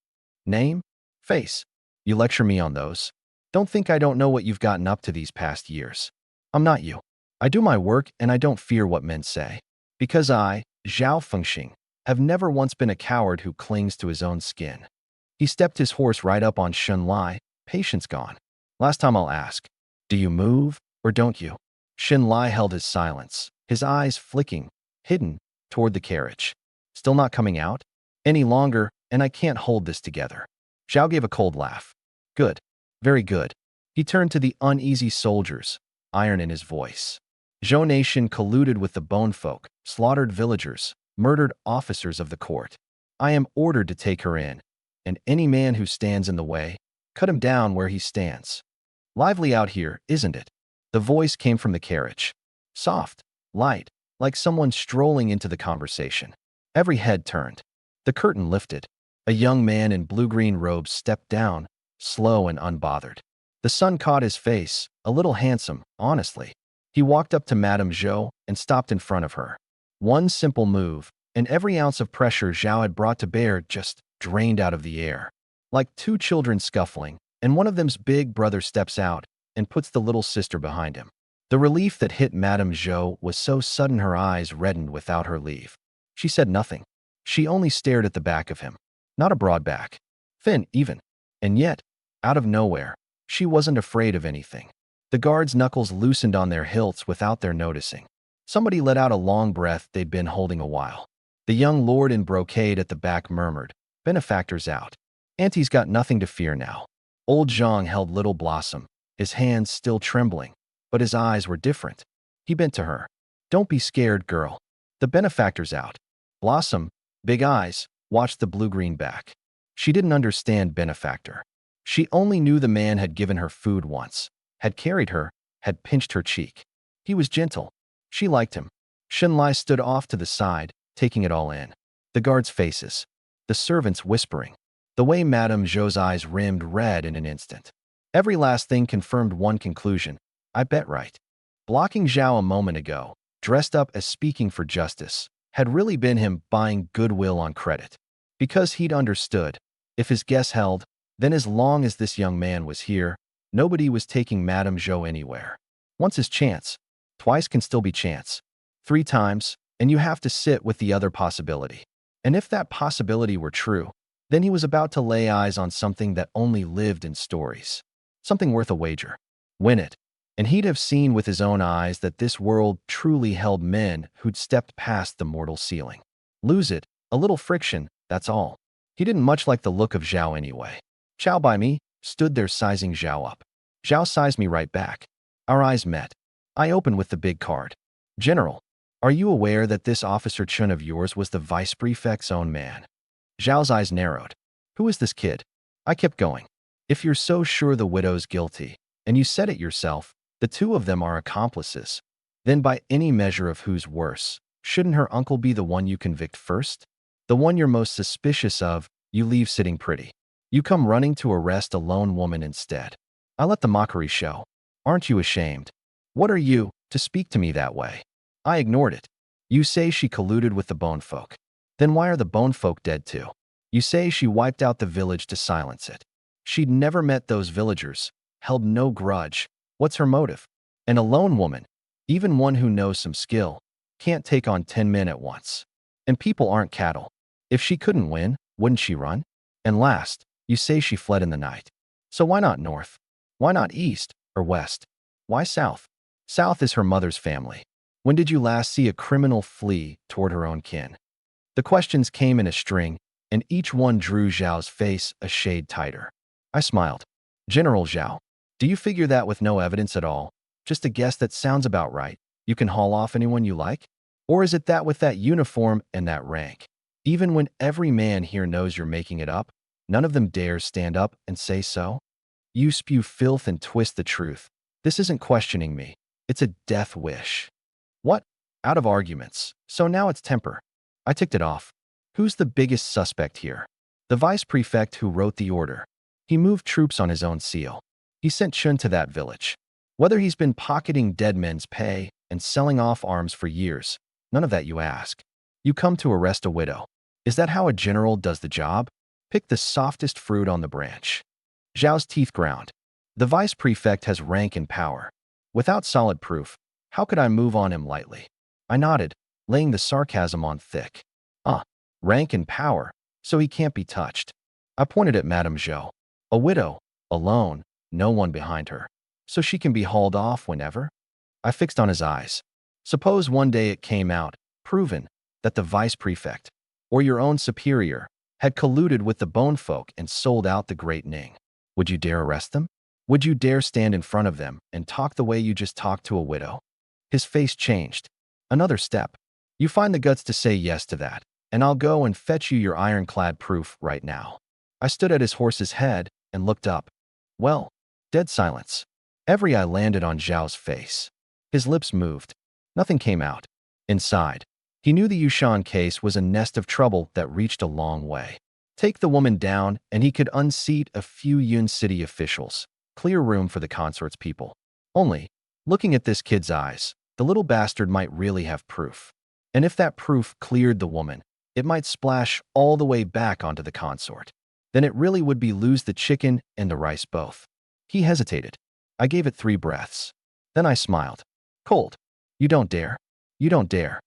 S1: Name? Face. You lecture me on those. Don't think I don't know what you've gotten up to these past years. I'm not you. I do my work and I don't fear what men say. Because I, Zhao Fengxing, have never once been a coward who clings to his own skin. He stepped his horse right up on Shunlai, patience gone. Last time I'll ask, do you move or don't you? Shunlai held his silence, his eyes flicking, hidden, toward the carriage. Still not coming out? Any longer, and I can't hold this together. Zhao gave a cold laugh. Good. Very good. He turned to the uneasy soldiers, iron in his voice. Zhou Nation colluded with the bone folk, slaughtered villagers, murdered officers of the court. I am ordered to take her in, and any man who stands in the way, cut him down where he stands. Lively out here, isn't it? The voice came from the carriage. Soft, light, like someone strolling into the conversation. Every head turned. The curtain lifted. A young man in blue-green robes stepped down, slow and unbothered. The sun caught his face, a little handsome, honestly. He walked up to Madame Zhou and stopped in front of her. One simple move, and every ounce of pressure Zhao had brought to bear just drained out of the air. Like two children scuffling, and one of them's big brother steps out and puts the little sister behind him. The relief that hit Madame Zhou was so sudden her eyes reddened without her leave. She said nothing. She only stared at the back of him. Not a broad back. Thin, even. And yet, out of nowhere, she wasn't afraid of anything. The guards' knuckles loosened on their hilts without their noticing. Somebody let out a long breath they'd been holding a while. The young lord in brocade at the back murmured, benefactor's out. Auntie's got nothing to fear now. Old Zhang held Little Blossom, his hands still trembling, but his eyes were different. He bent to her. Don't be scared, girl. The benefactor's out. Blossom, big eyes, watched the blue-green back. She didn't understand benefactor. She only knew the man had given her food once, had carried her, had pinched her cheek. He was gentle. She liked him. Shenlai stood off to the side, taking it all in. The guards' faces. The servants whispering. The way Madame Zhou's eyes rimmed red in an instant. Every last thing confirmed one conclusion. I bet right. Blocking Zhao a moment ago, dressed up as speaking for justice, had really been him buying goodwill on credit. Because he'd understood, if his guess held, then as long as this young man was here, nobody was taking Madame Zhou anywhere. Once is chance. Twice can still be chance. 3 times, and you have to sit with the other possibility. And if that possibility were true, then he was about to lay eyes on something that only lived in stories. Something worth a wager. Win it. And he'd have seen with his own eyes that this world truly held men who'd stepped past the mortal ceiling. Lose it, a little friction, that's all. He didn't much like the look of Zhao anyway. Chow by me, stood there sizing Zhao up. Zhao sized me right back. Our eyes met. I opened with the big card. General, are you aware that this Officer Chun of yours was the vice prefect's own man? Zhao's eyes narrowed. Who is this kid? I kept going. If you're so sure the widow's guilty, and you said it yourself, the two of them are accomplices, then by any measure of who's worse, shouldn't her uncle be the one you convict first? The one you're most suspicious of, you leave sitting pretty. You come running to arrest a lone woman instead. I let the mockery show. Aren't you ashamed? What are you, to speak to me that way? I ignored it. You say she colluded with the bone folk. Then why are the bone folk dead too? You say she wiped out the village to silence it. She'd never met those villagers, held no grudge. What's her motive? And a lone woman, even one who knows some skill, can't take on 10 men at once. And people aren't cattle. If she couldn't win, wouldn't she run? And last, you say she fled in the night. So why not north? Why not east or west? Why south? South is her mother's family. When did you last see a criminal flee toward her own kin? The questions came in a string, and each one drew Zhao's face a shade tighter. I smiled. General Zhao, do you figure that with no evidence at all, just a guess that sounds about right, you can haul off anyone you like? Or is it that with that uniform and that rank, even when every man here knows you're making it up, none of them dares stand up and say so? You spew filth and twist the truth. This isn't questioning me. It's a death wish. What? Out of arguments. So now it's temper. I ticked it off. Who's the biggest suspect here? The vice prefect who wrote the order. He moved troops on his own seal. He sent Chun to that village. Whether he's been pocketing dead men's pay and selling off arms for years, none of that you ask. You come to arrest a widow. Is that how a general does the job? Pick the softest fruit on the branch. Zhao's teeth ground. The vice prefect has rank and power. Without solid proof, how could I move on him lightly? I nodded, laying the sarcasm on thick. Rank and power, so he can't be touched. I pointed at Madame Zhou. A widow, alone, no one behind her. So she can be hauled off whenever? I fixed on his eyes. Suppose one day it came out, proven, that the vice prefect, or your own superior, had colluded with the bone folk and sold out the great Ning. Would you dare arrest them? Would you dare stand in front of them and talk the way you just talked to a widow? His face changed. Another step. You find the guts to say yes to that, and I'll go and fetch you your ironclad proof right now. I stood at his horse's head and looked up. Well, dead silence. Every eye landed on Zhao's face. His lips moved. Nothing came out. Inside, he knew the Yushan case was a nest of trouble that reached a long way. Take the woman down, and he could unseat a few Yun City officials. Clear room for the consort's people. Only, looking at this kid's eyes, the little bastard might really have proof. And if that proof cleared the woman, it might splash all the way back onto the consort. Then it really would be lose the chicken and the rice both. He hesitated. I gave it 3 breaths. Then I smiled. Cold. You don't dare. You don't dare.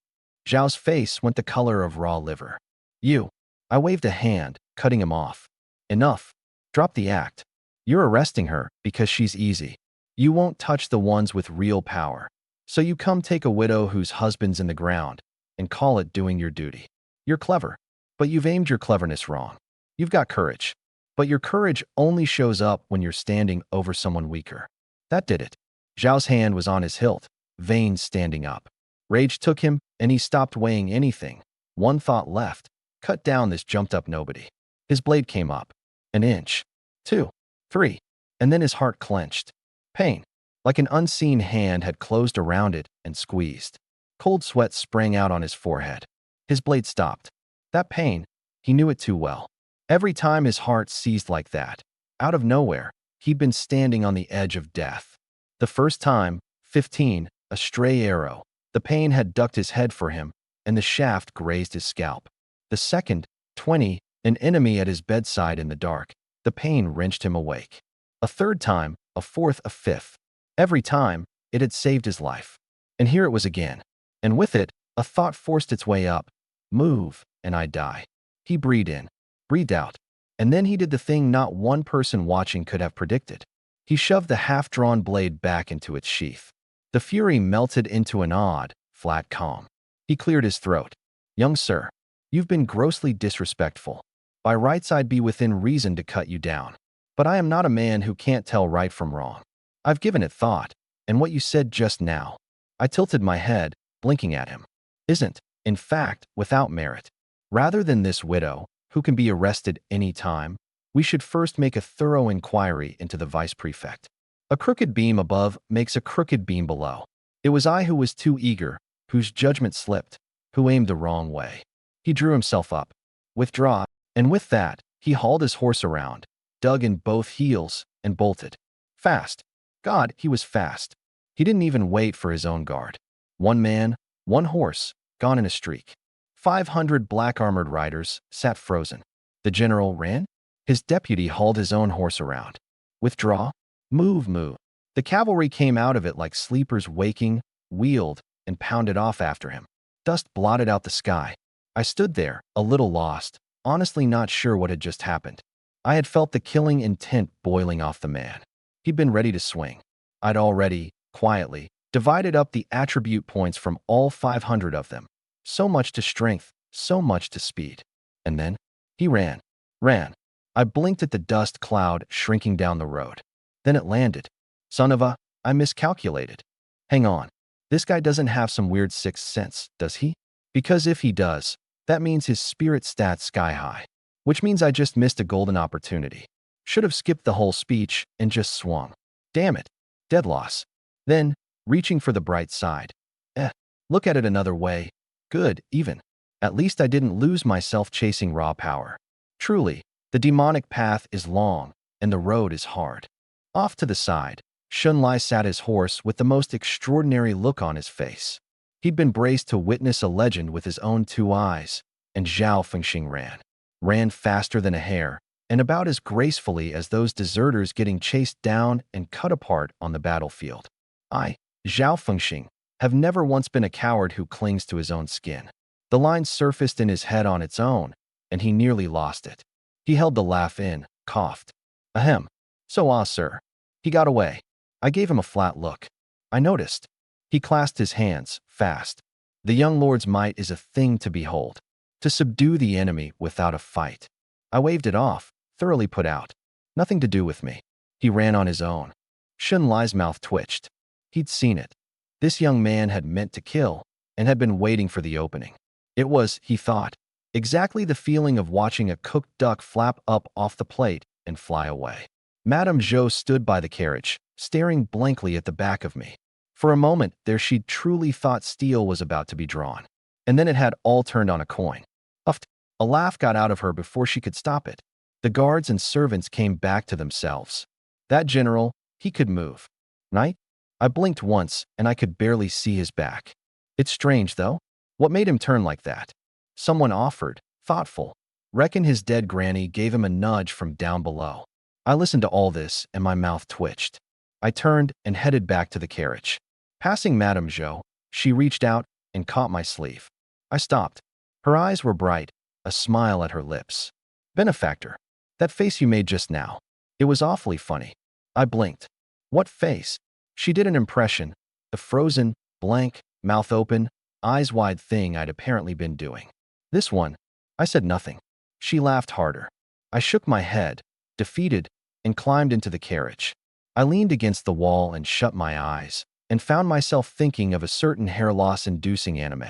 S1: Zhao's face went the color of raw liver. You. I waved a hand, cutting him off. Enough. Drop the act. You're arresting her because she's easy. You won't touch the ones with real power. So you come take a widow whose husband's in the ground and call it doing your duty. You're clever, but you've aimed your cleverness wrong. You've got courage, but your courage only shows up when you're standing over someone weaker. That did it. Zhao's hand was on his hilt, veins standing up. Rage took him, and he stopped weighing anything. One thought left. Cut down this jumped-up nobody. His blade came up. An inch. 2. 3. And then his heart clenched. Pain, like an unseen hand, had closed around it and squeezed. Cold sweat sprang out on his forehead. His blade stopped. That pain, he knew it too well. Every time his heart seized like that, out of nowhere, he'd been standing on the edge of death. The first time, 15, a stray arrow. The pain had ducked his head for him, and the shaft grazed his scalp. The second, 20, an enemy at his bedside in the dark. The pain wrenched him awake. A third time, a fourth, a fifth. Every time, it had saved his life. And here it was again. And with it, a thought forced its way up. Move, and I die. He breathed in, breathed out. And then he did the thing not one person watching could have predicted. He shoved the half-drawn blade back into its sheath. The fury melted into an odd, flat calm. He cleared his throat. Young sir, you've been grossly disrespectful. By rights I'd be within reason to cut you down. But I am not a man who can't tell right from wrong. I've given it thought, and what you said just now. I tilted my head, blinking at him. Isn't, in fact, without merit. Rather than this widow, who can be arrested any time, we should first make a thorough inquiry into the vice prefect. A crooked beam above makes a crooked beam below. It was I who was too eager, whose judgment slipped, who aimed the wrong way. He drew himself up. Withdraw, and with that, he hauled his horse around, dug in both heels, and bolted. Fast. God, he was fast. He didn't even wait for his own guard. One man, one horse, gone in a streak. 500 black-armored riders sat frozen. The general ran. His deputy hauled his own horse around. Withdraw. Move, move. The cavalry came out of it like sleepers waking, wheeled, and pounded off after him. Dust blotted out the sky. I stood there, a little lost, honestly not sure what had just happened. I had felt the killing intent boiling off the man. He'd been ready to swing. I'd already, quietly, divided up the attribute points from all 500 of them. So much to strength, so much to speed. And then, he ran. Ran. I blinked at the dust cloud shrinking down the road. Then it landed. Son of a, I miscalculated. Hang on. This guy doesn't have some weird sixth sense, does he? Because if he does, that means his spirit stats sky high. Which means I just missed a golden opportunity. Should have skipped the whole speech and just swung. Damn it. Dead loss. Then, reaching for the bright side. Look at it another way. Good, even. At least I didn't lose myself chasing raw power. Truly, the demonic path is long, and the road is hard. Off to the side, Shunlai sat his horse with the most extraordinary look on his face. He'd been braced to witness a legend with his own 2 eyes, and Zhao Fengxing ran. Ran faster than a hare, and about as gracefully as those deserters getting chased down and cut apart on the battlefield. I, Zhao Fengxing, have never once been a coward who clings to his own skin. The line surfaced in his head on its own, and he nearly lost it. He held the laugh in, coughed. Ahem. So sir. He got away. I gave him a flat look. I noticed. He clasped his hands, fast. The young lord's might is a thing to behold. To subdue the enemy without a fight. I waved it off, thoroughly put out. Nothing to do with me. He ran on his own. Shunlai's mouth twitched. He'd seen it. This young man had meant to kill, and had been waiting for the opening. It was, he thought, exactly the feeling of watching a cooked duck flap up off the plate and fly away. Madame Zhou stood by the carriage, staring blankly at the back of me. For a moment there she'd truly thought steel was about to be drawn. And then it had all turned on a coin. Uffed. A laugh got out of her before she could stop it. The guards and servants came back to themselves. That general, he could move. Knight? I blinked once, and I could barely see his back. It's strange, though. What made him turn like that? Someone offered, thoughtful. Reckon his dead granny gave him a nudge from down below. I listened to all this, and my mouth twitched. I turned and headed back to the carriage. Passing Madame Zhou, she reached out and caught my sleeve. I stopped. Her eyes were bright, a smile at her lips. Benefactor. That face you made just now. It was awfully funny. I blinked. What face? She did an impression, the frozen, blank, mouth open, eyes wide thing I'd apparently been doing. This one. I said nothing. She laughed harder. I shook my head, defeated, and climbed into the carriage. I leaned against the wall and shut my eyes, and found myself thinking of a certain hair loss-inducing anime.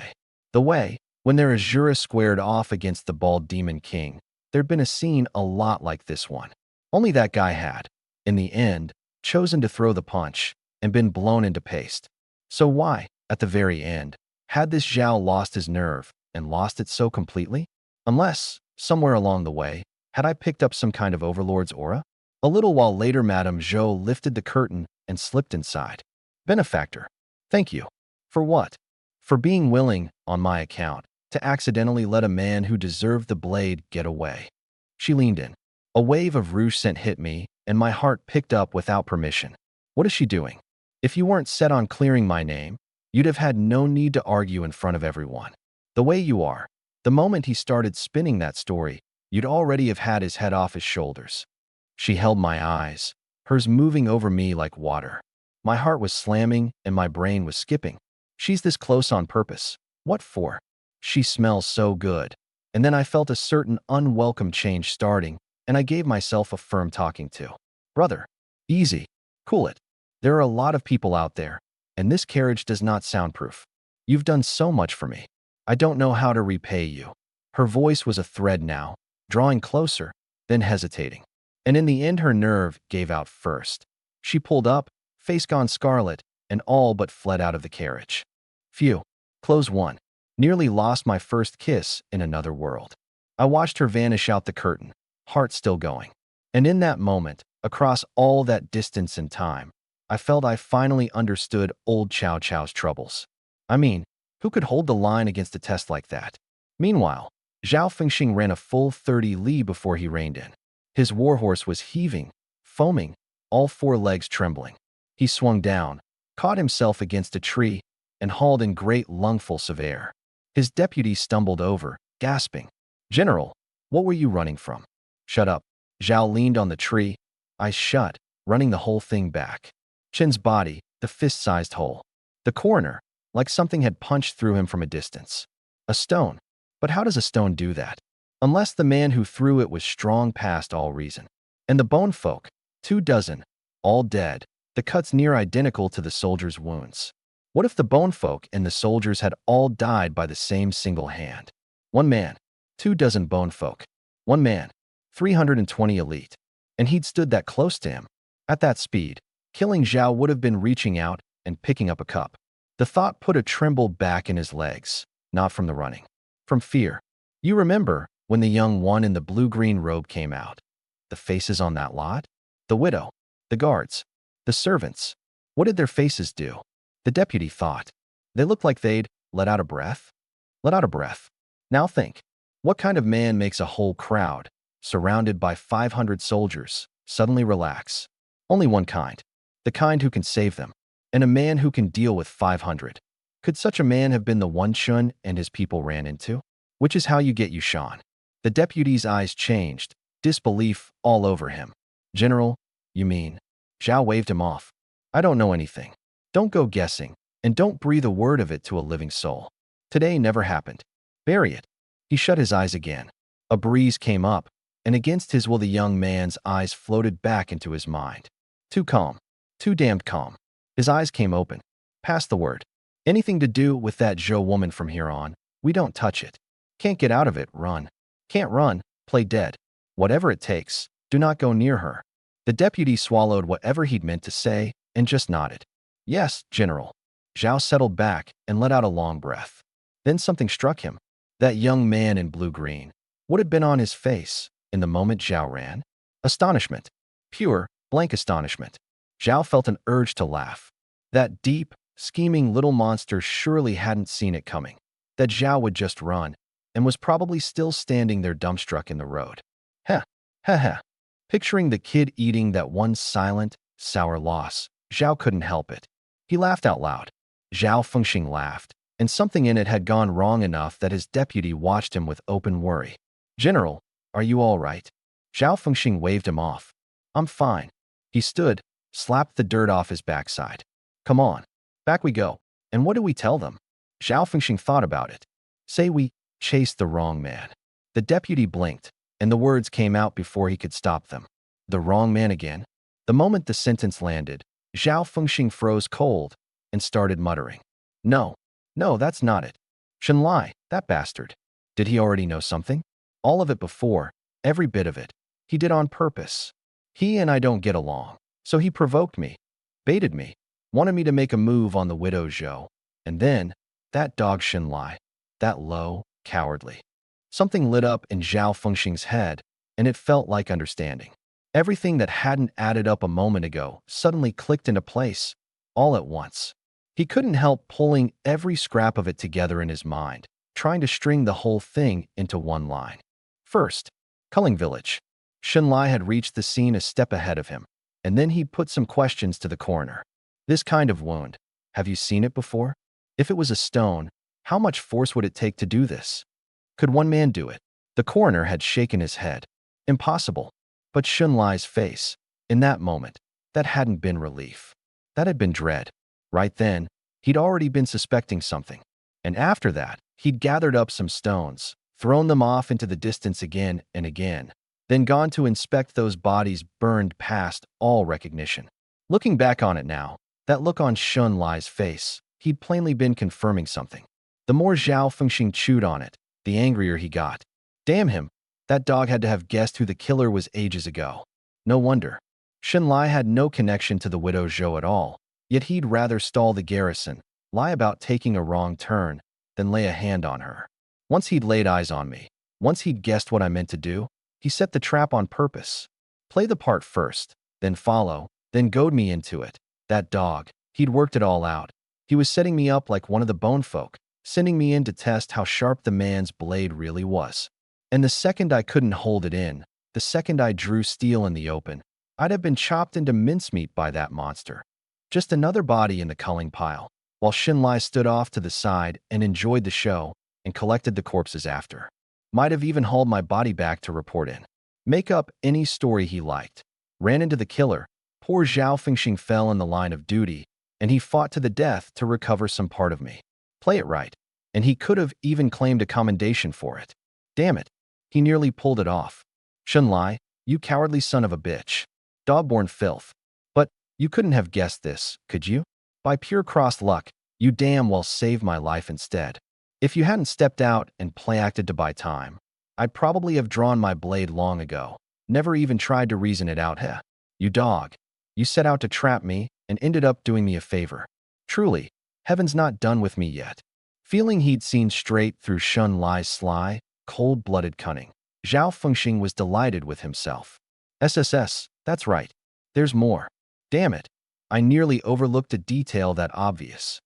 S1: The way, when their Azura squared off against the bald demon king, there'd been a scene a lot like this one. Only that guy had, in the end, chosen to throw the punch and been blown into paste. So why, at the very end, had this Zhao lost his nerve and lost it so completely? Unless, somewhere along the way, had I picked up some kind of overlord's aura? A little while later, Madame Zhou lifted the curtain and slipped inside. Benefactor. Thank you. For what? For being willing, on my account, to accidentally let a man who deserved the blade get away. She leaned in. A wave of rouge scent hit me, and my heart picked up without permission. What is she doing? If you weren't set on clearing my name, you'd have had no need to argue in front of everyone. The way you are. The moment he started spinning that story, you'd already have had his head off his shoulders. She held my eyes, hers moving over me like water. My heart was slamming and my brain was skipping. She's this close on purpose. What for? She smells so good. And then I felt a certain unwelcome change starting, and I gave myself a firm talking to. Brother, easy. Cool it. There are a lot of people out there, and this carriage does not soundproof. You've done so much for me. I don't know how to repay you. Her voice was a thread now, drawing closer, then hesitating. And in the end her nerve gave out first. She pulled up, face gone scarlet, and all but fled out of the carriage. Phew. Close one. Nearly lost my first kiss in another world. I watched her vanish out the curtain, heart still going. And in that moment, across all that distance and time, I felt I finally understood old Chow Chow's troubles. I mean, who could hold the line against a test like that? Meanwhile, Zhao Fengxing ran a full 30 li before he reined in. His warhorse was heaving, foaming, all four legs trembling. He swung down, caught himself against a tree, and hauled in great lungfuls of air. His deputy stumbled over, gasping. General, what were you running from? Shut up. Zhao leaned on the tree, eyes shut, running the whole thing back. Chen's body, the fist-sized hole. The coroner, like something had punched through him from a distance. A stone. But how does a stone do that? Unless the man who threw it was strong past all reason. And the bone folk, 24, all dead, the cuts near identical to the soldiers' wounds. What if the bone folk and the soldiers had all died by the same single hand? One man, 24 bone folk. One man, 320 elite. And he'd stood that close to him. At that speed, killing Zhao would have been reaching out and picking up a cup. The thought put a tremble back in his legs, not from the running. From fear. You remember when the young one in the blue-green robe came out? The faces on that lot? The widow, the guards, the servants. What did their faces do? The deputy thought. They looked like they'd let out a breath. Let out a breath. Now think. What kind of man makes a whole crowd, surrounded by 500 soldiers, suddenly relax? Only one kind. The kind who can save them. And a man who can deal with 500. Could such a man have been the one Chun and his people ran into? Which is how you get Yushan. The deputy's eyes changed, disbelief all over him. General, you mean? Zhao waved him off. I don't know anything. Don't go guessing, and don't breathe a word of it to a living soul. Today never happened. Bury it. He shut his eyes again. A breeze came up, and against his will the young man's eyes floated back into his mind. Too calm. Too damned calm. His eyes came open. Pass the word. Anything to do with that Zhou woman from here on, we don't touch it. Can't get out of it, run. Can't run, play dead. Whatever it takes, do not go near her. The deputy swallowed whatever he'd meant to say and just nodded. Yes, General. Zhao settled back and let out a long breath. Then something struck him. That young man in blue-green. What had been on his face in the moment Zhao ran? Astonishment. Pure, blank astonishment. Zhao felt an urge to laugh. That deep, scheming little monster surely hadn't seen it coming. That Zhao would just run, and was probably still standing there dumbstruck in the road. Heh, heh heh. Picturing the kid eating that one silent, sour loss, Zhao couldn't help it. He laughed out loud. Zhao Fengxing laughed, and something in it had gone wrong enough that his deputy watched him with open worry. General, are you all right? Zhao Fengxing waved him off. I'm fine. He stood, slapped the dirt off his backside. Come on, back we go. And what do we tell them? Zhao Fengxing thought about it. Say we chased the wrong man. The deputy blinked, and the words came out before he could stop them. The wrong man again? The moment the sentence landed, Zhao Fengxing froze cold and started muttering. No, no, that's not it. Shenlai, that bastard. Did he already know something? All of it before, every bit of it. He did on purpose. He and I don't get along, so he provoked me, baited me, wanted me to make a move on the widow Zhou. And then, that dog Shenlai, that low, cowardly. Something lit up in Zhao Fengxing's head, and it felt like understanding. Everything that hadn't added up a moment ago suddenly clicked into place, all at once. He couldn't help pulling every scrap of it together in his mind, trying to string the whole thing into one line. First, Culling Village. Shenlai had reached the scene a step ahead of him, and then he'd put some questions to the coroner. This kind of wound, have you seen it before? If it was a stone, how much force would it take to do this? Could one man do it? The coroner had shaken his head. Impossible. But Shenlai's face, in that moment, that hadn't been relief. That had been dread. Right then, he'd already been suspecting something. And after that, he'd gathered up some stones, thrown them off into the distance again and again, then gone to inspect those bodies burned past all recognition. Looking back on it now, that look on Shenlai's face, he'd plainly been confirming something. The more Zhao Fengxing chewed on it, the angrier he got. Damn him, that dog had to have guessed who the killer was ages ago. No wonder. Shenlai had no connection to the widow Zhou at all, yet he'd rather stall the garrison, lie about taking a wrong turn, than lay a hand on her. Once he'd laid eyes on me, once he'd guessed what I meant to do, he set the trap on purpose. Play the part first, then follow, then goad me into it. That dog, he'd worked it all out. He was setting me up like one of the bone folk, sending me in to test how sharp the man's blade really was. And the second I couldn't hold it in, the second I drew steel in the open, I'd have been chopped into mincemeat by that monster. Just another body in the culling pile, while Shenlai stood off to the side and enjoyed the show and collected the corpses after. Might have even hauled my body back to report in. Make up any story he liked. Ran into the killer. Poor Zhao Fengxing fell in the line of duty, and he fought to the death to recover some part of me. Play it right. And he could have even claimed a commendation for it. Damn it. He nearly pulled it off. Shenlai, you cowardly son of a bitch. Dog-born filth. But you couldn't have guessed this, could you? By pure crossed luck, you damn well saved my life instead. If you hadn't stepped out and play-acted to buy time, I'd probably have drawn my blade long ago. Never even tried to reason it out, heh? You dog. You set out to trap me and ended up doing me a favor. Truly, heaven's not done with me yet. Feeling he'd seen straight through Shenlai's sly, cold-blooded cunning, Zhao Fengxing was delighted with himself. SSS, that's right. There's more. Damn it. I nearly overlooked a detail that obvious.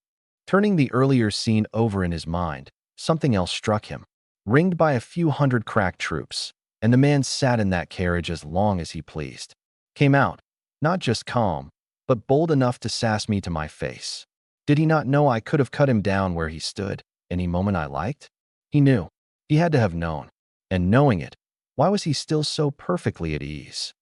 S1: Turning the earlier scene over in his mind, something else struck him. Ringed by a few hundred crack troops, and the man sat in that carriage as long as he pleased. Came out, not just calm, but bold enough to sass me to my face. Did he not know I could have cut him down where he stood, any moment I liked? He knew. He had to have known. And knowing it, why was he still so perfectly at ease?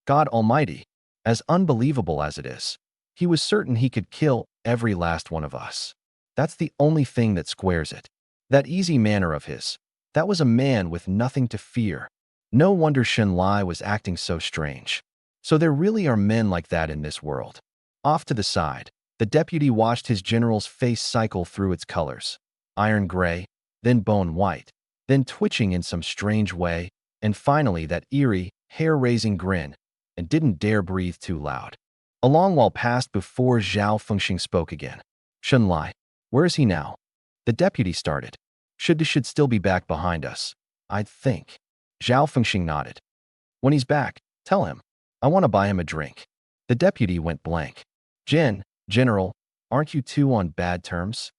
S1: God Almighty, as unbelievable as it is, he was certain he could kill every last one of us. That's the only thing that squares it. That easy manner of his. That was a man with nothing to fear. No wonder Shenlai was acting so strange. So there really are men like that in this world. Off to the side, the deputy watched his general's face cycle through its colors. Iron gray, then bone white, then twitching in some strange way, and finally that eerie, hair-raising grin, and didn't dare breathe too loud. A long while passed before Zhao Fengxing spoke again. Shenlai, where is he now? The deputy started. Should still be back behind us, I'd think. Zhao Fengxing nodded. When he's back, tell him. I want to buy him a drink. The deputy went blank. General, aren't you two on bad terms?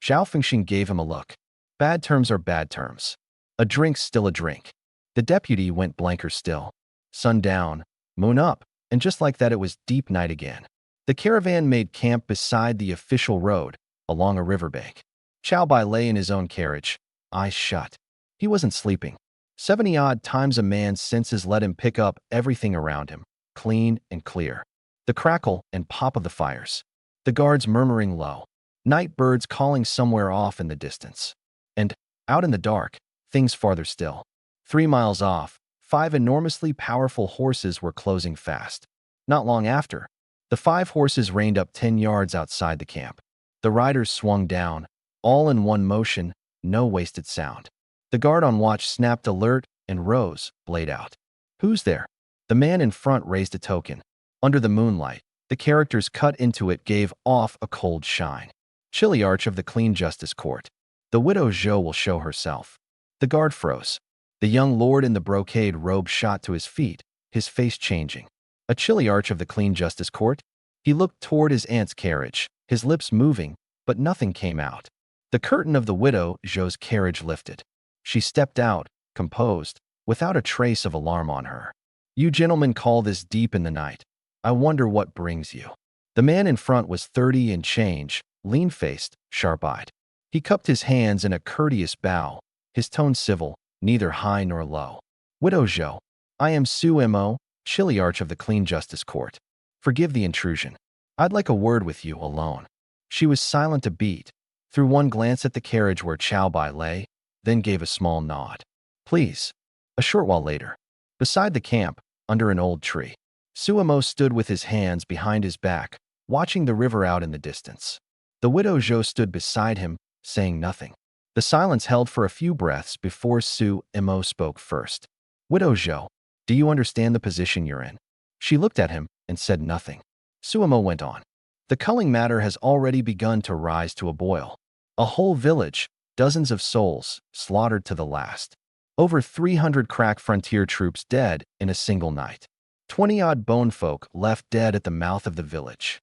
S1: Zhao Fengxing gave him a look. Bad terms are bad terms. A drink's still a drink. The deputy went blanker still. Sun down, moon up, and just like that it was deep night again. The caravan made camp beside the official road, along a riverbank. Chow Bai lay in his own carriage, eyes shut. He wasn't sleeping. 70-odd times a man's senses let him pick up everything around him, clean and clear. The crackle and pop of the fires. The guards murmuring low. Night birds calling somewhere off in the distance. And, out in the dark, things farther still. 3 miles off, 5 enormously powerful horses were closing fast. Not long after, the 5 horses reined up 10 yards outside the camp. The riders swung down, all in one motion, no wasted sound. The guard on watch snapped alert and rose, blade out. Who's there? The man in front raised a token. Under the moonlight, the characters cut into it gave off a cold shine. Chilly arch of the clean justice court. The widow Zhou will show herself. The guard froze. The young lord in the brocade robe shot to his feet, his face changing. A chilly arch of the clean justice court? He looked toward his aunt's carriage, his lips moving, but nothing came out. The curtain of the widow Zhou's carriage lifted. She stepped out, composed, without a trace of alarm on her. You gentlemen call this deep in the night. I wonder what brings you. The man in front was 30 and change, lean-faced, sharp-eyed. He cupped his hands in a courteous bow, his tone civil, neither high nor low. Widow Zhou, I am Su Mo, chilly arch of the clean justice court. Forgive the intrusion. I'd like a word with you alone. She was silent a beat, threw one glance at the carriage where Chow Bai lay, then gave a small nod. Please. A short while later, beside the camp, under an old tree, Suemo stood with his hands behind his back, watching the river out in the distance. The widow Zhou stood beside him, saying nothing. The silence held for a few breaths before Su Mo spoke first. Widow Zhou, do you understand the position you're in? She looked at him and said nothing. Suemo went on. The culling matter has already begun to rise to a boil. A whole village, dozens of souls, slaughtered to the last. Over 300 crack frontier troops dead in a single night. 20-odd bone folk left dead at the mouth of the village.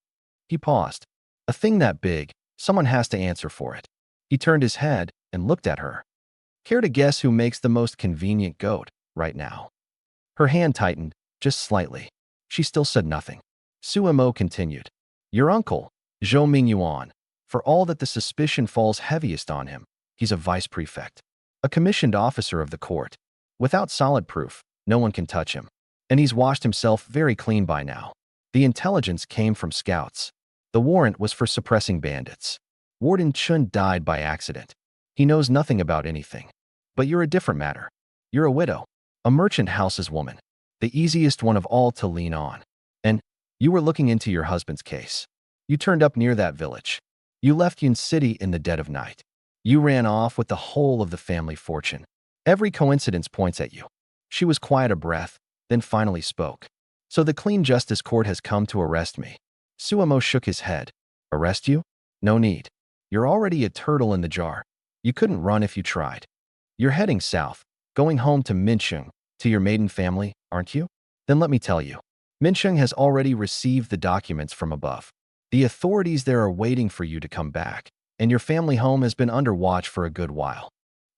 S1: He paused. A thing that big, someone has to answer for it. He turned his head and looked at her. Care to guess who makes the most convenient goat right now? Her hand tightened, just slightly. She still said nothing. Suemo continued. Your uncle, Zhou Mingyuan, for all that the suspicion falls heaviest on him, he's a vice prefect. A commissioned officer of the court. Without solid proof, no one can touch him. And he's washed himself very clean by now. The intelligence came from scouts. The warrant was for suppressing bandits. Warden Chun died by accident. He knows nothing about anything. But you're a different matter. You're a widow. A merchant house's woman. The easiest one of all to lean on. And you were looking into your husband's case. You turned up near that village. You left Yun City in the dead of night. You ran off with the whole of the family fortune. Every coincidence points at you. She was quiet a breath, then finally spoke. So the clean justice court has come to arrest me. Suemo shook his head. Arrest you? No need. You're already a turtle in the jar. You couldn't run if you tried. You're heading south, going home to Mincheng, to your maiden family, aren't you? Then let me tell you. Mincheng has already received the documents from above. The authorities there are waiting for you to come back, and your family home has been under watch for a good while.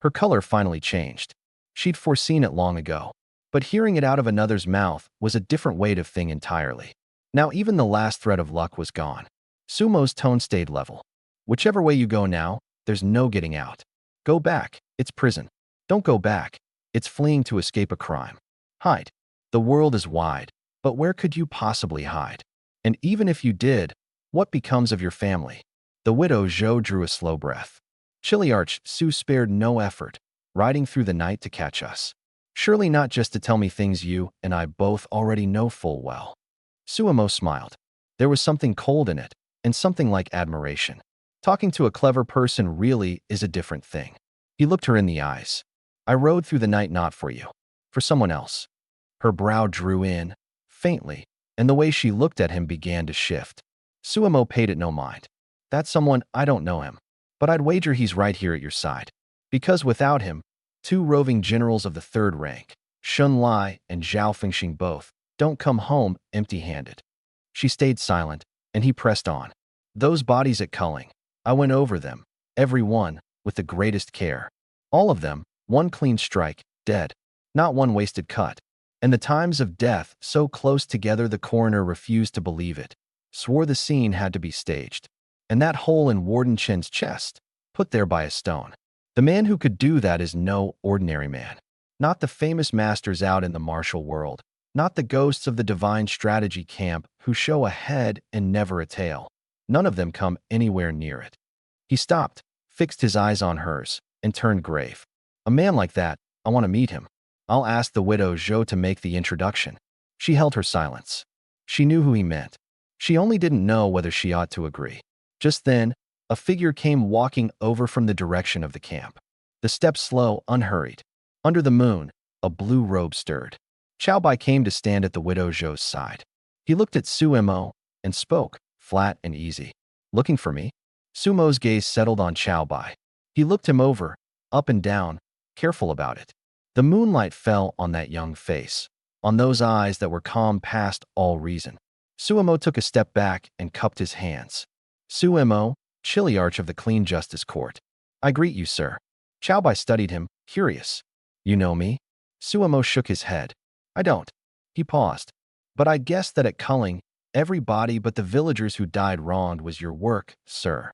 S1: Her color finally changed. She'd foreseen it long ago. But hearing it out of another's mouth was a different weight of thing entirely. Now even the last thread of luck was gone. Sumo's tone stayed level. Whichever way you go now, there's no getting out. Go back, it's prison. Don't go back, it's fleeing to escape a crime. Hide. The world is wide, but where could you possibly hide? And even if you did, what becomes of your family? The widow Zhou drew a slow breath. Chilly arch, Su spared no effort, riding through the night to catch us. Surely not just to tell me things you and I both already know full well. Suemo smiled. There was something cold in it, and something like admiration. Talking to a clever person really is a different thing. He looked her in the eyes. I rode through the night not for you, for someone else. Her brow drew in, faintly, and the way she looked at him began to shift. Suemo paid it no mind. That's someone, I don't know him. But I'd wager he's right here at your side. Because without him, 2 roving generals of the 3rd rank, Shun Lai and Zhao Fengxing both, don't come home empty-handed. She stayed silent, and he pressed on. Those bodies at culling, I went over them, every one, with the greatest care. All of them, one clean strike, dead. Not one wasted cut. And the times of death so close together the coroner refused to believe it. Swore the scene had to be staged. And that hole in Warden Chen's chest, put there by a stone. The man who could do that is no ordinary man. Not the famous masters out in the martial world. Not the ghosts of the divine strategy camp who show a head and never a tail. None of them come anywhere near it. He stopped, fixed his eyes on hers, and turned grave. A man like that, I want to meet him. I'll ask the widow Zhou to make the introduction. She held her silence. She knew who he meant. She only didn't know whether she ought to agree. Just then, a figure came walking over from the direction of the camp. The steps slow, unhurried. Under the moon, a blue robe stirred. Chow Bai came to stand at the widow Zhou's side. He looked at Sumo and spoke, flat and easy. Looking for me? Sumo's gaze settled on Chow Bai. He looked him over, up and down, careful about it. The moonlight fell on that young face, on those eyes that were calm past all reason. Sumo took a step back and cupped his hands. Sumo, Chiliarch of the Clean Justice Court. I greet you, sir. Chow Bai studied him, curious. You know me? Sumo shook his head. I don't. He paused. But I guessed that at Culling, everybody but the villagers who died wronged was your work, sir.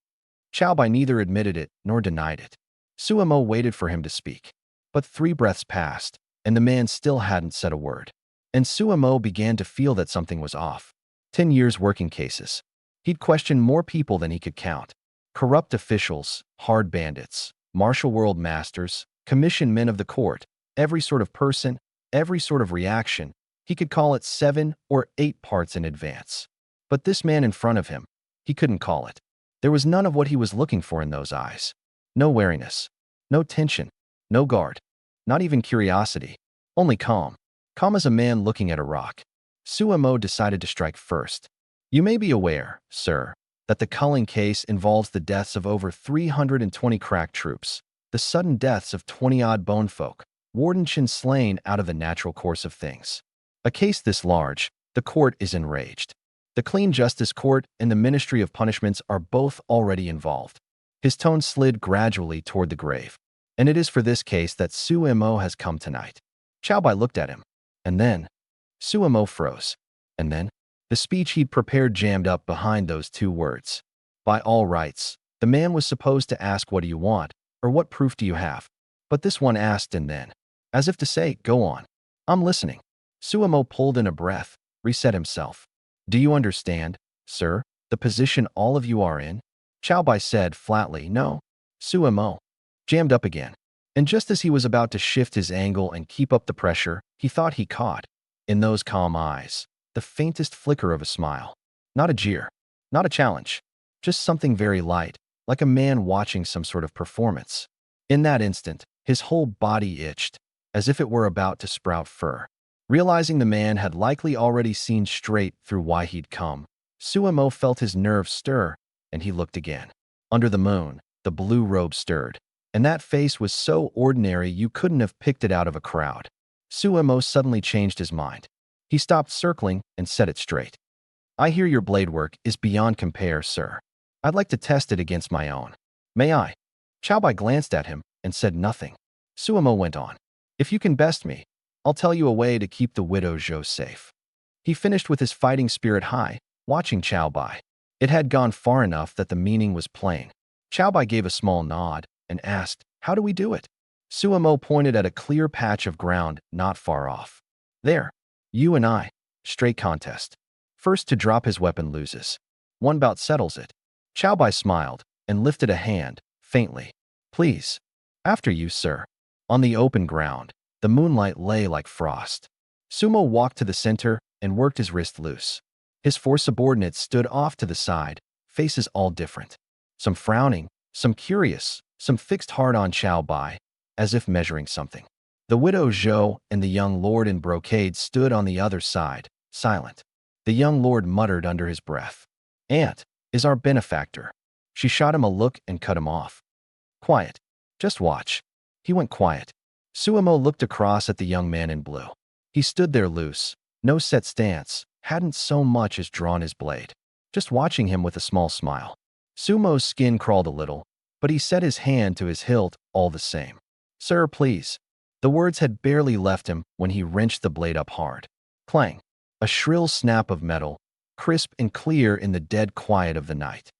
S1: Chow Bai neither admitted it nor denied it. Sumo waited for him to speak. But 3 breaths passed, and the man still hadn't said a word. And Sumo began to feel that something was off. 10 years working cases. He'd questioned more people than he could count. Corrupt officials, hard bandits, martial world masters, commission men of the court, every sort of person, every sort of reaction. He could call it 7 or 8 parts in advance. But this man in front of him, he couldn't call it. There was none of what he was looking for in those eyes. No wariness, no tension, no guard, not even curiosity, only calm. Calm as a man looking at a rock. Sumo decided to strike first. You may be aware, sir, that the Culling case involves the deaths of over 320 crack troops, the sudden deaths of 20-odd bone folk, Warden Chin slain out of the natural course of things. A case this large, the court is enraged. The Clean Justice Court and the Ministry of Punishments are both already involved. His tone slid gradually toward the grave. And it is for this case that Sumo has come tonight. Chow Bai looked at him. And then, Sumo froze. And then, the speech he'd prepared jammed up behind those 2 words. By all rights, the man was supposed to ask, what do you want, or what proof do you have? But this one asked and then, as if to say, go on. I'm listening. Sumo pulled in a breath, reset himself. Do you understand, sir, the position all of you are in? Chow Bai said flatly, no. Sumo jammed up again. And just as he was about to shift his angle and keep up the pressure, he thought he caught, in those calm eyes, the faintest flicker of a smile. Not a jeer, not a challenge, just something very light, like a man watching some sort of performance. In that instant, his whole body itched, as if it were about to sprout fur. Realizing the man had likely already seen straight through why he'd come, Sumo felt his nerves stir, and he looked again. Under the moon, the blue robe stirred, and that face was so ordinary you couldn't have picked it out of a crowd. Sumo suddenly changed his mind. He stopped circling and set it straight. I hear your blade work is beyond compare, sir. I'd like to test it against my own. May I? Chow Bai glanced at him and said nothing. Sumo went on. If you can best me, I'll tell you a way to keep the widow Zhou safe. He finished with his fighting spirit high, watching Chow Bai. It had gone far enough that the meaning was plain. Chow Bai gave a small nod and asked, how do we do it? Sumo pointed at a clear patch of ground not far off. There, you and I, straight contest. First to drop his weapon loses. One bout settles it. Chow Bai smiled and lifted a hand, faintly. Please. After you, sir. On the open ground, the moonlight lay like frost. Sumo walked to the center and worked his wrist loose. His 4 subordinates stood off to the side, faces all different. Some frowning, some curious, some fixed hard on Chow Bai, as if measuring something. The widow Zhou and the young lord in brocade stood on the other side, silent. The young lord muttered under his breath. Aunt is our benefactor. She shot him a look and cut him off. Quiet. Just watch. He went quiet. Sumo looked across at the young man in blue. He stood there loose, no set stance, hadn't so much as drawn his blade. Just watching him with a small smile. Sumo's skin crawled a little, but he set his hand to his hilt all the same. Sir, please. The words had barely left him when he wrenched the blade up hard. Clang. A shrill snap of metal, crisp and clear in the dead quiet of the night.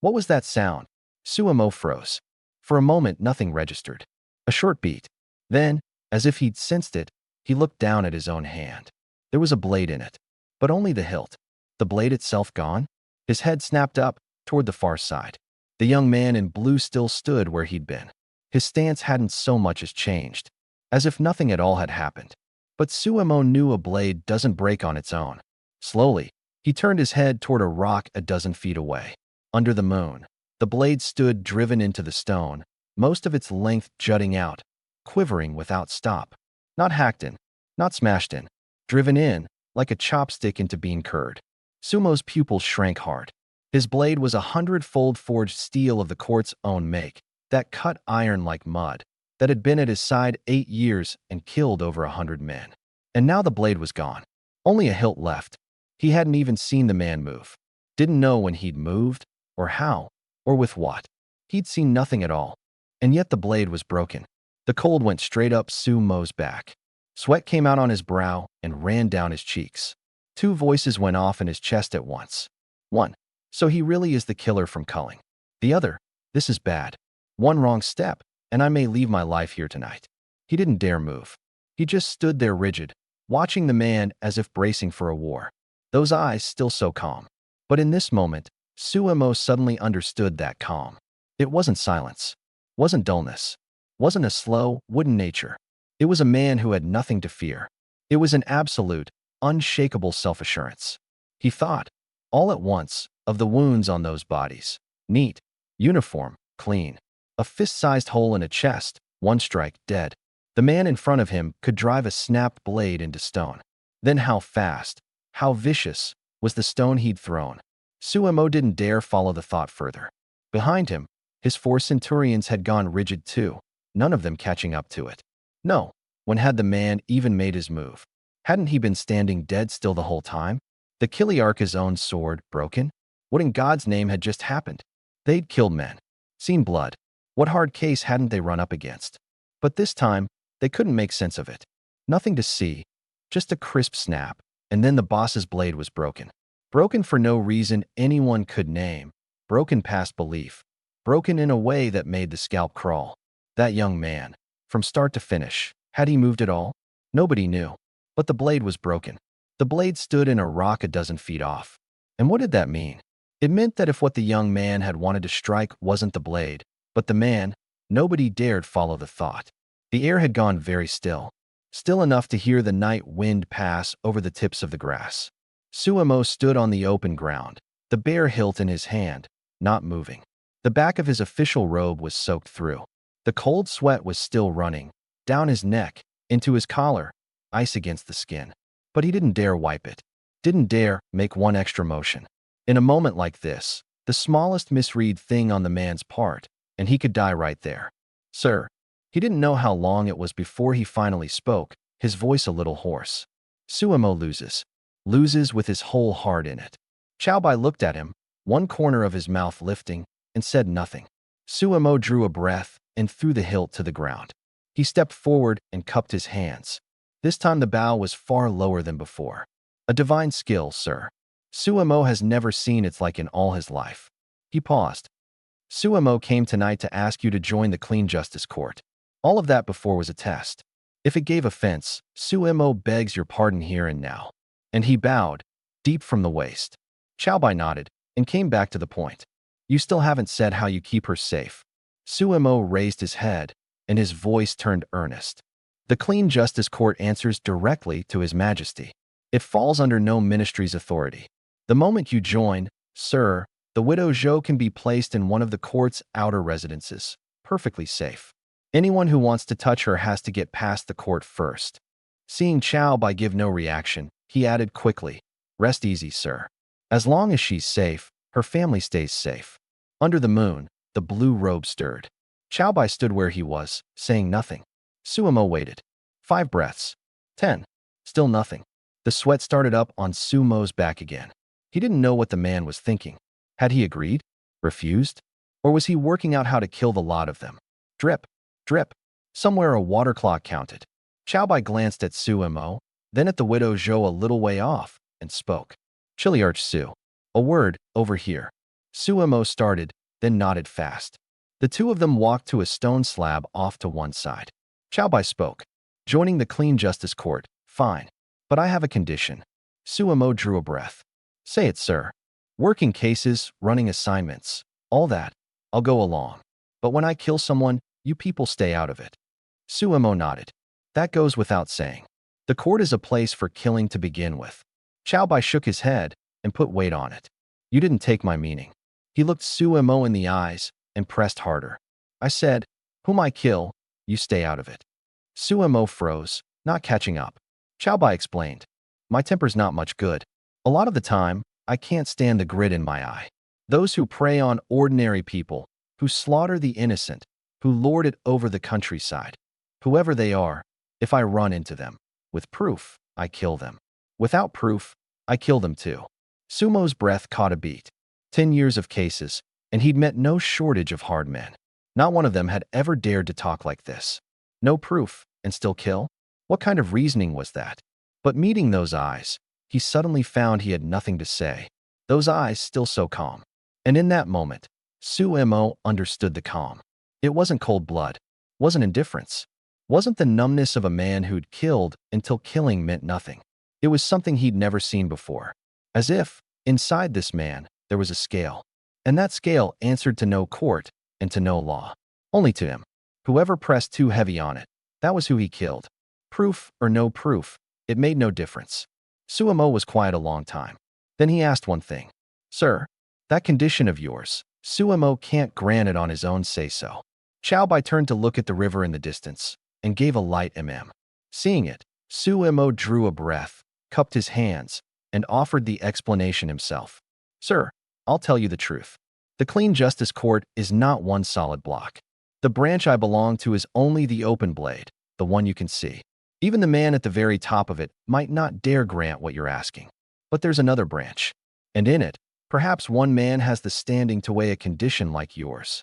S1: What was that sound? Sumo froze. For a moment, nothing registered. A short beat. Then, as if he'd sensed it, he looked down at his own hand. There was a blade in it, but only the hilt. The blade itself gone? His head snapped up toward the far side. The young man in blue still stood where he'd been. His stance hadn't so much as changed, as if nothing at all had happened. But Sumo knew a blade doesn't break on its own. Slowly, he turned his head toward a rock a dozen feet away. Under the moon, the blade stood driven into the stone, most of its length jutting out, quivering without stop. Not hacked in, not smashed in, driven in, like a chopstick into bean curd. Sumo's pupils shrank hard. His blade was 100-fold forged steel of the court's own make, that cut iron like mud, that had been at his side 8 years and killed over 100 men. And now the blade was gone. Only a hilt left. He hadn't even seen the man move. Didn't know when he'd moved, or how, or with what. He'd seen nothing at all. And yet the blade was broken. The cold went straight up Sumo's back. Sweat came out on his brow and ran down his cheeks. 2 voices went off in his chest at once. One, so he really is the killer from Culling. The other, this is bad. One wrong step, and I may leave my life here tonight. He didn't dare move. He just stood there rigid, watching the man as if bracing for a war. Those eyes still so calm. But in this moment, Sumo suddenly understood that calm. It wasn't silence. Wasn't dullness. Wasn't a slow, wooden nature. It was a man who had nothing to fear. It was an absolute, unshakable self-assurance. He thought, all at once, of the wounds on those bodies. Neat, uniform, clean. A fist-sized hole in a chest, 1 strike, dead. The man in front of him could drive a snapped blade into stone. Then how fast, how vicious, was the stone he'd thrown. Sumo didn't dare follow the thought further. Behind him, his 4 centurions had gone rigid too, none of them catching up to it. No, when had the man even made his move? Hadn't he been standing dead still the whole time? The Kiliarcha's own sword broken? What in God's name had just happened? They'd killed men. Seen blood. What hard case hadn't they run up against? But this time, they couldn't make sense of it. Nothing to see, just a crisp snap, and then the boss's blade was broken. Broken for no reason anyone could name. Broken past belief. Broken in a way that made the scalp crawl. That young man, from start to finish, had he moved at all? Nobody knew. But the blade was broken. The blade stood in a rock a dozen feet off. And what did that mean? It meant that if what the young man had wanted to strike wasn't the blade, but the man, nobody dared follow the thought. The air had gone very still. Still enough to hear the night wind pass over the tips of the grass. Sumo stood on the open ground, the bare hilt in his hand, not moving. The back of his official robe was soaked through. The cold sweat was still running, down his neck, into his collar, ice against the skin. But he didn't dare wipe it. Didn't dare make one extra motion. In a moment like this, the smallest misread thing on the man's part, and he could die right there. Sir. He didn't know how long it was before he finally spoke, his voice a little hoarse. Sumo loses. Loses with his whole heart in it. Chaobai looked at him, one corner of his mouth lifting, and said nothing. Sumo drew a breath and threw the hilt to the ground. He stepped forward and cupped his hands. This time the bow was far lower than before. A divine skill, sir. Sumo has never seen its like in all his life. He paused. Sumo came tonight to ask you to join the Clean Justice Court. All of that before was a test. If it gave offense, Sumo begs your pardon here and now. And he bowed, deep from the waist. Chaobai nodded and came back to the point. You still haven't said how you keep her safe. Sumo raised his head, and his voice turned earnest. The Clean Justice Court answers directly to His Majesty. It falls under no ministry's authority. The moment you join, sir, the widow Zhou can be placed in one of the court's outer residences, perfectly safe. Anyone who wants to touch her has to get past the court first. Seeing Chaobai give no reaction, he added quickly, rest easy, sir. As long as she's safe, her family stays safe. Under the moon, the blue robe stirred. Chaobai stood where he was, saying nothing. Sumo waited. 5 breaths. 10. Still nothing. The sweat started up on Sumo's back again. He didn't know what the man was thinking. Had he agreed? Refused? Or was he working out how to kill the lot of them? Drip. Drip. Somewhere a water clock counted. Chaobai glanced at Sumo, then at the widow Zhou a little way off, and spoke. Chiliarch Su. A word, over here. Sumo started, then nodded fast. The 2 of them walked to a stone slab off to one side. Chaobai spoke. Joining the Clean Justice Court, fine. But I have a condition. Sumo drew a breath. Say it, sir. Working cases, running assignments, all that. I'll go along. But when I kill someone, you people stay out of it. Sumo nodded. That goes without saying. The court is a place for killing to begin with. Chow Bai shook his head and put weight on it. You didn't take my meaning. He looked Suemo in the eyes and pressed harder. I said, whom I kill, you stay out of it. Suemo froze, not catching up. Chow Bai explained. My temper's not much good. A lot of the time, I can't stand the grit in my eye. Those who prey on ordinary people, who slaughter the innocent, who lord it over the countryside. Whoever they are, if I run into them, with proof, I kill them. Without proof, I kill them too. Sumo's breath caught a beat. 10 years of cases, and he'd met no shortage of hard men. Not one of them had ever dared to talk like this. No proof, and still kill? What kind of reasoning was that? But meeting those eyes, he suddenly found he had nothing to say. Those eyes still so calm. And in that moment, Suemo understood the calm. It wasn't cold blood, wasn't indifference, wasn't the numbness of a man who'd killed until killing meant nothing. It was something he'd never seen before. As if, inside this man, there was a scale. And that scale answered to no court and to no law. Only to him. Whoever pressed too heavy on it, that was who he killed. Proof or no proof, it made no difference. Suemo was quiet a long time. Then he asked one thing. Sir, that condition of yours, Suemo can't grant it on his own say-so. Chow Bai turned to look at the river in the distance and gave a light mm. Seeing it, Suemo drew a breath, cupped his hands, and offered the explanation himself. Sir, I'll tell you the truth. The clean justice court is not one solid block. The branch I belong to is only the open blade, the one you can see. Even the man at the very top of it might not dare grant what you're asking. But there's another branch. And in it, perhaps one man has the standing to weigh a condition like yours.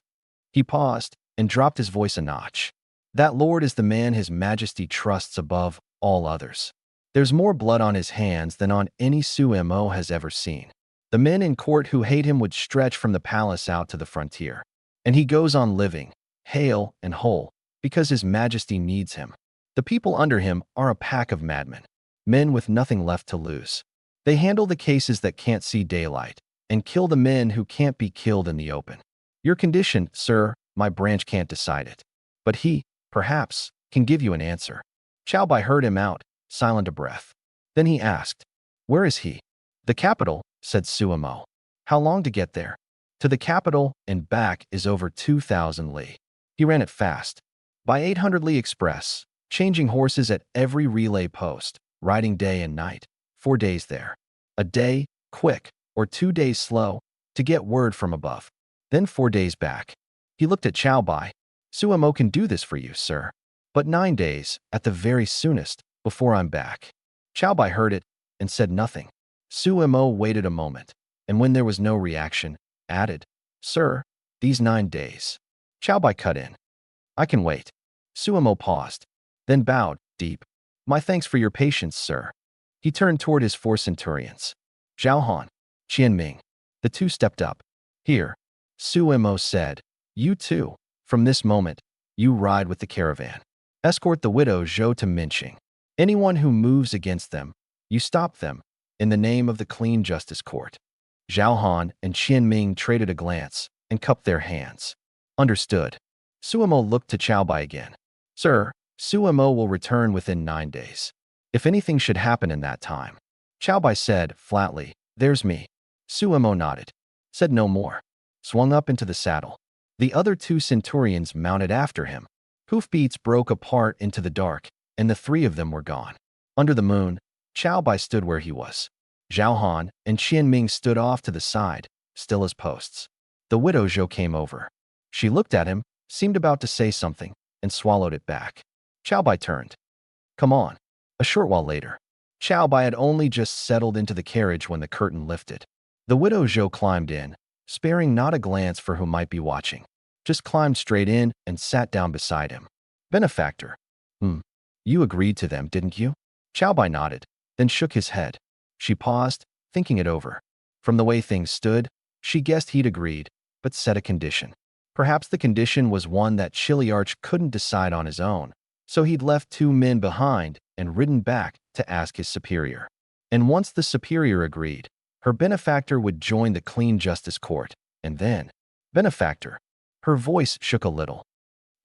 S1: He paused and dropped his voice a notch. That lord is the man His Majesty trusts above all others. There's more blood on his hands than on any Suemo has ever seen. The men in court who hate him would stretch from the palace out to the frontier. And he goes on living, hale and whole, because His Majesty needs him. The people under him are a pack of madmen, men with nothing left to lose. They handle the cases that can't see daylight and kill the men who can't be killed in the open. Your condition, sir, my branch can't decide it. But he, perhaps, can give you an answer. Chow Bai heard him out, silent a breath. Then he asked, where is he? The capital, said Suemo. How long to get there? To the capital and back is over 2,000 li. He ran it fast. By 800 li express, changing horses at every relay post, riding day and night. 4 days there. A day, quick, or 2 days slow, to get word from above. Then 4 days back. He looked at Chow Bai. Suemo can do this for you, sir. But 9 days, at the very soonest, before I'm back. Chow Bai heard it and said nothing. Suemo waited a moment, and when there was no reaction, added, Sir, these 9 days. Chow Bai cut in. I can wait. Suemo paused, then bowed, deep. My thanks for your patience, sir. He turned toward his 4 centurions. Zhao Han, Qian Ming. The 2 stepped up. Here, Suemo said, you too, from this moment, you ride with the caravan. Escort the widow Zhou to Minqing. Anyone who moves against them, you stop them, in the name of the clean justice court. Zhao Han and Qian Ming traded a glance and cupped their hands. Understood. Suemo looked to Chow Bai again. Sir, Suemo will return within 9 days. If anything should happen in that time. Chow Bai said, flatly, there's me. Suemo nodded, said no more, swung up into the saddle. The other 2 centurions mounted after him. Hoofbeats broke apart into the dark, and the 3 of them were gone. Under the moon, Chow Bai stood where he was. Zhao Han and Qian Ming stood off to the side, still as posts. The widow Zhou came over. She looked at him, seemed about to say something, and swallowed it back. Chow Bai turned. Come on. A short while later. Chow Bai had only just settled into the carriage when the curtain lifted. The widow Zhou climbed in, sparing not a glance for who might be watching. Just climbed straight in and sat down beside him. Benefactor. You agreed to them, didn't you? Chow Bai nodded, then shook his head. She paused, thinking it over. From the way things stood, she guessed he'd agreed, but set a condition. Perhaps the condition was one that Chiliarch couldn't decide on his own, so he'd left 2 men behind and ridden back to ask his superior. And once the superior agreed, her benefactor would join the clean justice court, and then, benefactor. Her voice shook a little.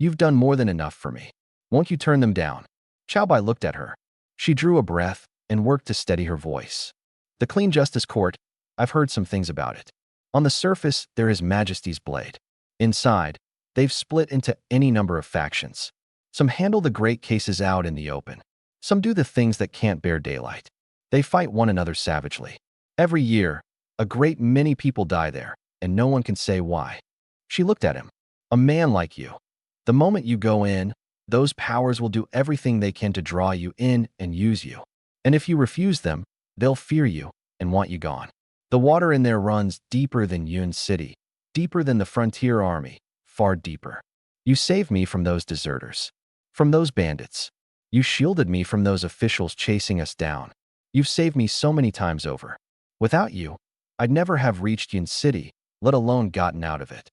S1: You've done more than enough for me. Won't you turn them down? Chow Bai looked at her. She drew a breath and worked to steady her voice. The Clean Justice Court, I've heard some things about it. On the surface, there is Majesty's blade. Inside, they've split into any number of factions. Some handle the great cases out in the open. Some do the things that can't bear daylight. They fight one another savagely. Every year, a great many people die there, and no one can say why. She looked at him. A man like you. The moment you go in, those powers will do everything they can to draw you in and use you. And if you refuse them, they'll fear you and want you gone. The water in there runs deeper than Yun City, deeper than the Frontier Army, far deeper. You saved me from those deserters, from those bandits. You shielded me from those officials chasing us down. You've saved me so many times over. Without you, I'd never have reached Yun City, let alone gotten out of it.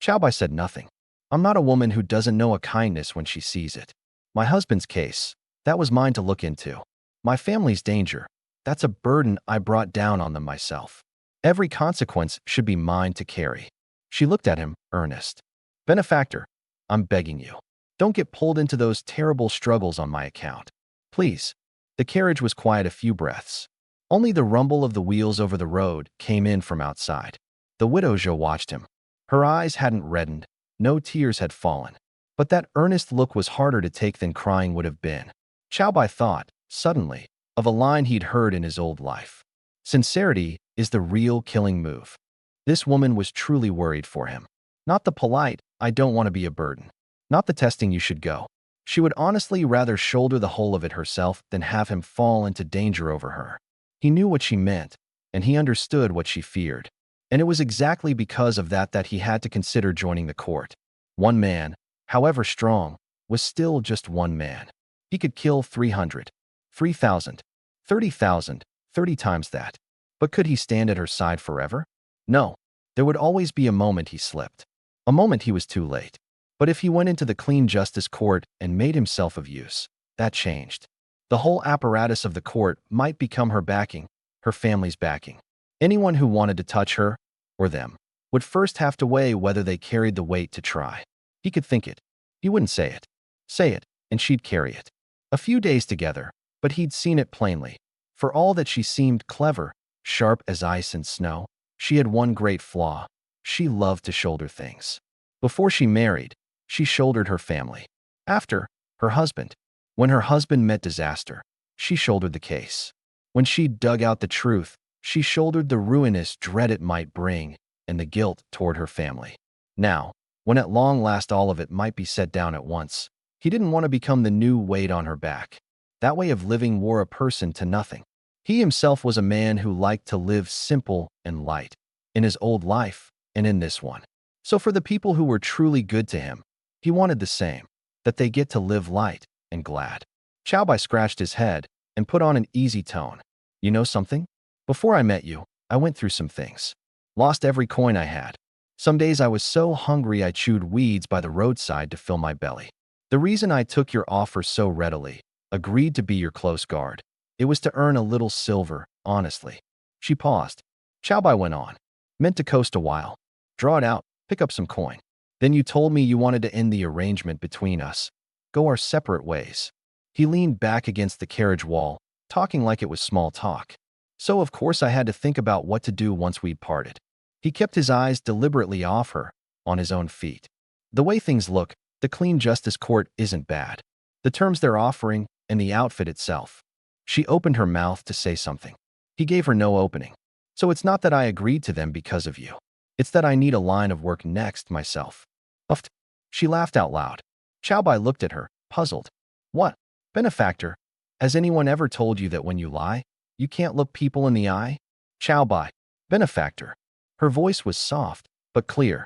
S1: Xiaobai said nothing. I'm not a woman who doesn't know a kindness when she sees it. My husband's case, that was mine to look into. My family's danger, that's a burden I brought down on them myself. Every consequence should be mine to carry. She looked at him, earnest. Benefactor, I'm begging you. Don't get pulled into those terrible struggles on my account. Please. The carriage was quiet a few breaths. Only the rumble of the wheels over the road came in from outside. The widow Zhou watched him. Her eyes hadn't reddened, no tears had fallen. But that earnest look was harder to take than crying would have been. Xiaobai thought, suddenly, of a line he'd heard in his old life. Sincerity is the real killing move. This woman was truly worried for him. Not the polite, I don't want to be a burden. Not the testing you should go. She would honestly rather shoulder the whole of it herself than have him fall into danger over her. He knew what she meant, and he understood what she feared. And it was exactly because of that that he had to consider joining the court. One man, however strong, was still just one man. He could kill 300, 3,000, 30,000, 30 times that. But could he stand at her side forever? No. There would always be a moment he slipped. A moment he was too late. But if he went into the Clean Justice Court and made himself of use, that changed. The whole apparatus of the court might become her backing, her family's backing. Anyone who wanted to touch her, or them, would first have to weigh whether they carried the weight to try. He could think it. He wouldn't say it. Say it, and she'd carry it. A few days together, but he'd seen it plainly. For all that she seemed clever, sharp as ice and snow, she had one great flaw. She loved to shoulder things. Before she married, she shouldered her family. After, her husband. When her husband met disaster, she shouldered the case. When she dug out the truth, she shouldered the ruinous dread it might bring and the guilt toward her family. Now, when at long last all of it might be set down at once, he didn't want to become the new weight on her back. That way of living wore a person to nothing. He himself was a man who liked to live simple and light, in his old life and in this one. So for the people who were truly good to him, he wanted the same, that they get to live light and glad. Xiaobai scratched his head and put on an easy tone. You know something? Before I met you, I went through some things. Lost every coin I had. Some days I was so hungry I chewed weeds by the roadside to fill my belly. The reason I took your offer so readily, agreed to be your close guard, it was to earn a little silver, honestly. She paused. Xiaobai went on. Meant to coast a while. Draw it out, pick up some coin. Then you told me you wanted to end the arrangement between us. Go our separate ways. He leaned back against the carriage wall, talking like it was small talk. So of course I had to think about what to do once we'd parted. He kept his eyes deliberately off her, on his own feet. The way things look, the Clean Justice Court isn't bad. The terms they're offering, and the outfit itself. She opened her mouth to say something. He gave her no opening. So it's not that I agreed to them because of you. It's that I need a line of work next myself. Uffed. She laughed out loud. Xiaobai looked at her, puzzled. What? Benefactor, has anyone ever told you that when you lie, you can't look people in the eye? Xiaobai. Benefactor. Her voice was soft, but clear.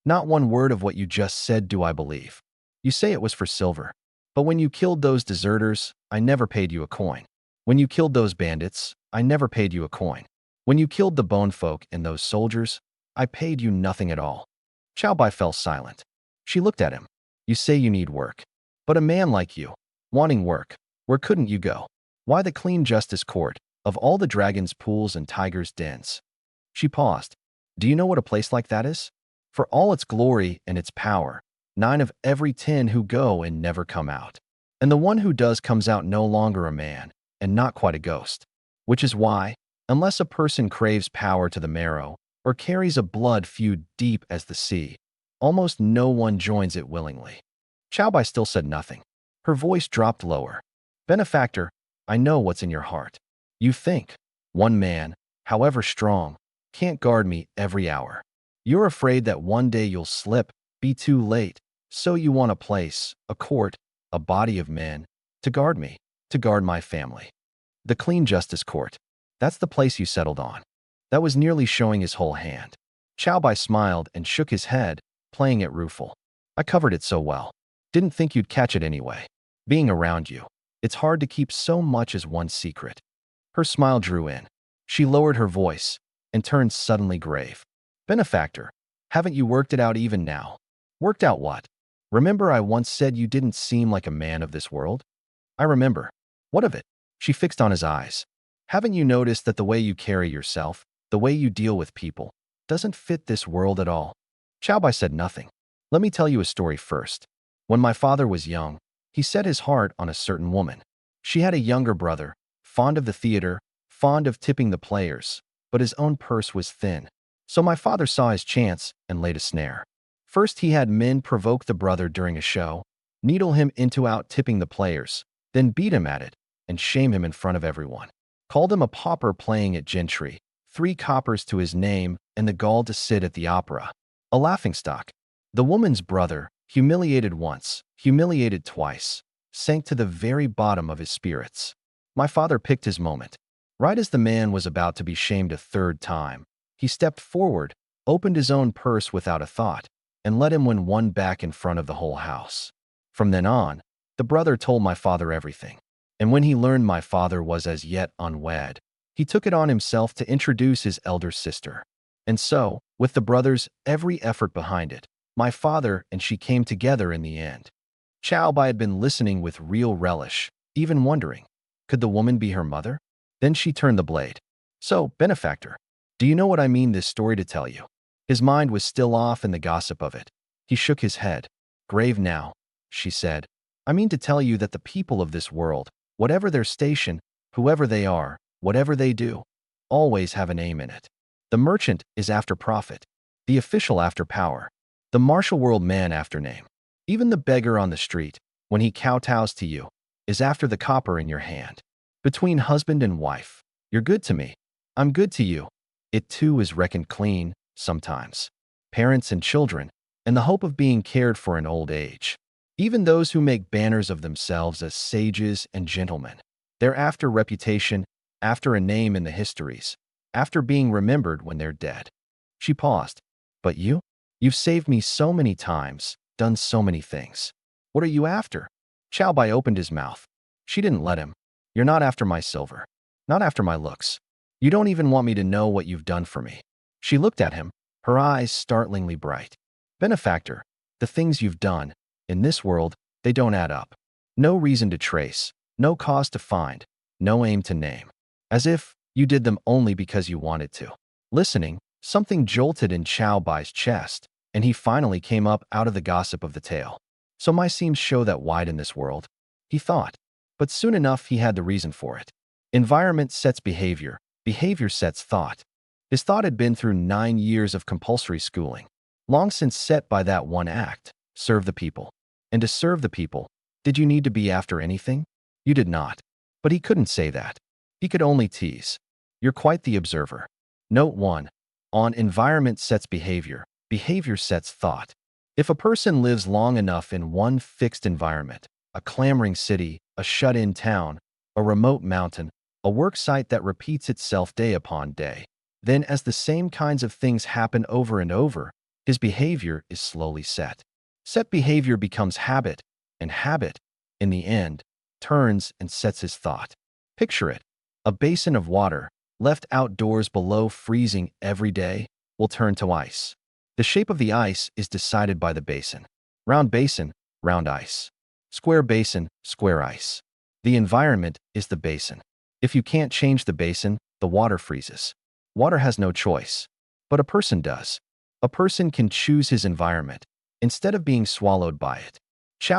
S1: Not one word of what you just said do I believe. You say it was for silver. But when you killed those deserters, I never paid you a coin. When you killed those bandits, I never paid you a coin. When you killed the bone folk and those soldiers, I paid you nothing at all. Xiaobai fell silent. She looked at him. You say you need work. But a man like you, wanting work, where couldn't you go? Why the Clean Justice Court, of all the dragons' pools and tigers' dens? She paused. Do you know what a place like that is? For all its glory and its power, 9 of every 10 who go and never come out. And the one who does comes out no longer a man, and not quite a ghost. Which is why, Unless a person craves power to the marrow or carries a blood feud deep as the sea, almost no one joins it willingly. Bai still said nothing. Her voice dropped lower. Benefactor, I know what's in your heart. You think, one man, however strong, can't guard me every hour. You're afraid that one day you'll slip, be too late, so you want a place, a court, a body of men, to guard me, to guard my family. The clean justice court. That's the place you settled on. That was nearly showing his whole hand. Bai smiled and shook his head, playing it rueful. I covered it so well. Didn't think you'd catch it anyway. Being around you, it's hard to keep so much as one secret. Her smile drew in. She lowered her voice and turned suddenly grave. Benefactor, haven't you worked it out even now? Worked out what? Remember I once said you didn't seem like a man of this world? I remember. What of it? She fixed on his eyes. Haven't you noticed that the way you carry yourself, the way you deal with people, doesn't fit this world at all? Bai said nothing. Let me tell you a story first. When my father was young, he set his heart on a certain woman. She had a younger brother, fond of the theater, fond of tipping the players, but his own purse was thin. So my father saw his chance and laid a snare. First he had men provoke the brother during a show, needle him into out-tipping the players, then beat him at it, and shame him in front of everyone. Called him a pauper playing at gentry, 3 coppers to his name, and the gall to sit at the opera. A laughingstock. The woman's brother, humiliated once, humiliated twice, sank to the very bottom of his spirits. My father picked his moment. Right as the man was about to be shamed a 3rd time, he stepped forward, opened his own purse without a thought, and let him win one back in front of the whole house. From then on, the brother told my father everything. And when he learned my father was as yet unwed, he took it on himself to introduce his elder sister. And so, with the brother's every effort behind it, my father and she came together in the end. Bai had been listening with real relish, even wondering, could the woman be her mother? Then she turned the blade. So, benefactor, do you know what I mean this story to tell you? His mind was still off in the gossip of it. He shook his head. Grave now, she said. I mean to tell you that the people of this world, whatever their station, whoever they are, whatever they do, always have an aim in it. The merchant is after profit, the official after power, the martial world man after name. Even the beggar on the street, when he kowtows to you, is after the copper in your hand. Between husband and wife, you're good to me, I'm good to you. It too is reckoned clean, sometimes. Parents and children, and the hope of being cared for in old age. Even those who make banners of themselves as sages and gentlemen. They're after reputation, after a name in the histories, after being remembered when they're dead. She paused. But you? You've saved me so many times, done so many things. What are you after? Bai opened his mouth. She didn't let him. You're not after my silver. Not after my looks. You don't even want me to know what you've done for me. She looked at him, her eyes startlingly bright. Benefactor, the things you've done, in this world, they don't add up. No reason to trace, no cause to find, no aim to name. As if you did them only because you wanted to. Listening, something jolted in Bai's chest, and he finally came up out of the gossip of the tale. So my seams show that wide in this world, he thought. But soon enough he had the reason for it. Environment sets behavior, behavior sets thought. His thought had been through 9 years of compulsory schooling, long since set by that one act, serve the people. And to serve the people, did you need to be after anything? You did not. But he couldn't say that. He could only tease. You're quite the observer. Note 1. On environment sets behavior, behavior sets thought. If a person lives long enough in one fixed environment, a clamoring city, a shut-in town, a remote mountain, a work site that repeats itself day upon day, then as the same kinds of things happen over and over, his behavior is slowly set. Set behavior becomes habit, and habit, in the end, turns and sets his thought. Picture it. A basin of water, left outdoors below freezing every day, will turn to ice. The shape of the ice is decided by the basin. Round basin, round ice. Square basin, square ice. The environment is the basin. If you can't change the basin, the water freezes. Water has no choice. But a person does. A person can choose his environment, instead of being swallowed by it.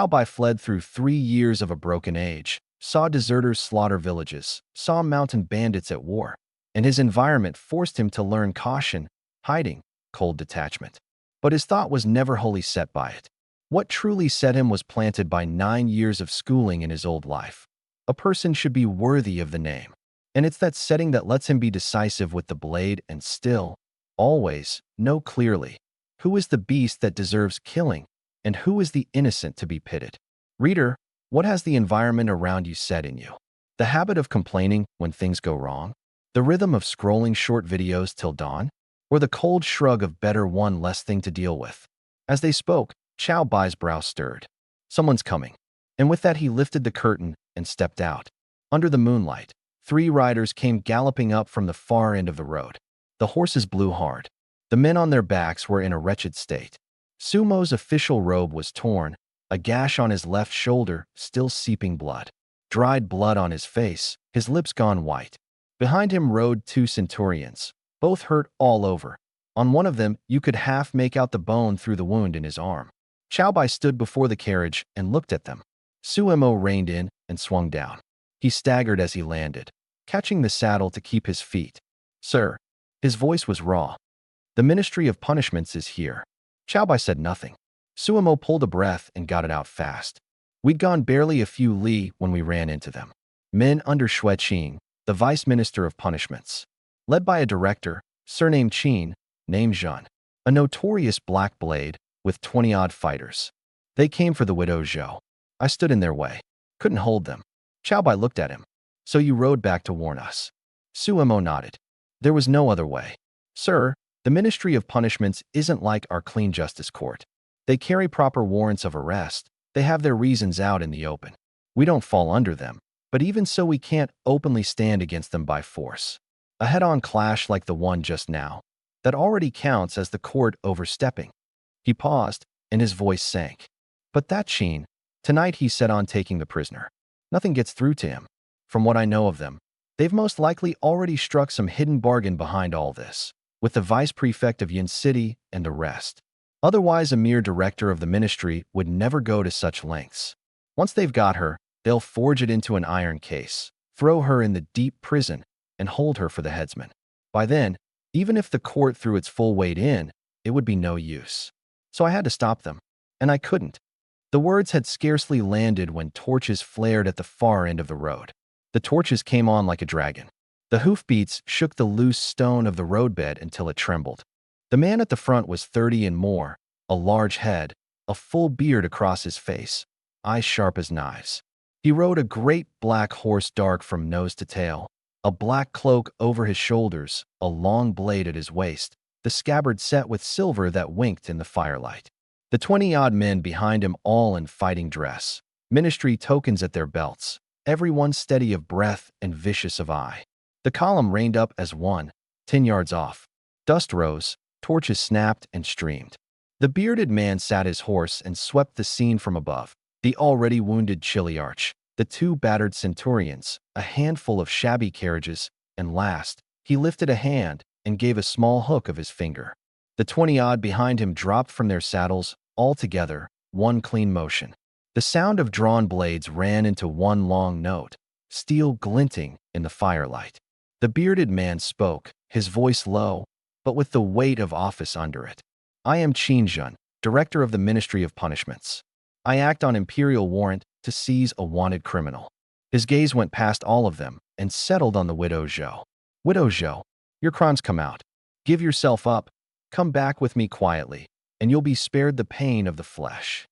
S1: Bai fled through 3 years of a broken age, saw deserters slaughter villages, saw mountain bandits at war. and his environment forced him to learn caution, hiding, cold detachment. But his thought was never wholly set by it. What truly set him was planted by 9 years of schooling in his old life. A person should be worthy of the name. And it's that setting that lets him be decisive with the blade and still, always, know clearly who is the beast that deserves killing and who is the innocent to be pitted. Reader, what has the environment around you set in you? The habit of complaining when things go wrong? The rhythm of scrolling short videos till dawn? Or the cold shrug of better one less thing to deal with? As they spoke, Chow Bai's brow stirred. Someone's coming. And with that he lifted the curtain and stepped out. Under the moonlight, 3 riders came galloping up from the far end of the road. The horses blew hard. The men on their backs were in a wretched state. Sumo's official robe was torn, a gash on his left shoulder still seeping blood. Dried blood on his face, his lips gone white. Behind him rode 2 centurions, both hurt all over. On one of them, you could half make out the bone through the wound in his arm. Chow Bai stood before the carriage and looked at them. Suemo reined in and swung down. He staggered as he landed, catching the saddle to keep his feet. "Sir." His voice was raw. "The Ministry of Punishments is here." Chow Bai said nothing. Suemo pulled a breath and got it out fast. "We'd gone barely a few li when we ran into them. Men under Xue Qing, the Vice Minister of Punishments. Led by a director, surnamed Qin, named Zhun. A notorious black blade with 20-odd fighters. They came for the widow Zhou. I stood in their way. Couldn't hold them." Chow Bai looked at him. "So you rode back to warn us?" Suemo nodded. "There was no other way. Sir, the Ministry of Punishments isn't like our clean justice court. They carry proper warrants of arrest. They have their reasons out in the open. We don't fall under them, but even so we can't openly stand against them by force. A head-on clash like the one just now, that already counts as the court overstepping." He paused, and his voice sank. "But that Qin, tonight he set on taking the prisoner. Nothing gets through to him. From what I know of them, they've most likely already struck some hidden bargain behind all this, with the vice prefect of Yin City and the rest. Otherwise, a mere director of the ministry would never go to such lengths. Once they've got her, they'll forge it into an iron case, throw her in the deep prison, and hold her for the headsman. By then, even if the court threw its full weight in, it would be no use. So I had to stop them, and I couldn't." The words had scarcely landed when torches flared at the far end of the road. The torches came on like a dragon. The hoofbeats shook the loose stone of the roadbed until it trembled. The man at the front was 30 and more, a large head, a full beard across his face, eyes sharp as knives. He rode a great black horse dark from nose to tail, a black cloak over his shoulders, a long blade at his waist, the scabbard set with silver that winked in the firelight. The 20-odd men behind him all in fighting dress, ministry tokens at their belts, everyone steady of breath and vicious of eye. The column reined up as one, 10 yards off. Dust rose, torches snapped and streamed. The bearded man sat his horse and swept the scene from above. The already wounded Chiliarch, the 2 battered centurions, a handful of shabby carriages, and last, he lifted a hand and gave a small hook of his finger. The 20-odd behind him dropped from their saddles, all together, one clean motion. The sound of drawn blades ran into one long note, steel glinting in the firelight. The bearded man spoke, his voice low, but with the weight of office under it. "I am Qin Zhun, director of the Ministry of Punishments. I act on imperial warrant to seize a wanted criminal." His gaze went past all of them and settled on the widow Zhou. "Widow Zhou, your crimes come out. Give yourself up. Come back with me quietly, and you'll be spared the pain of the flesh."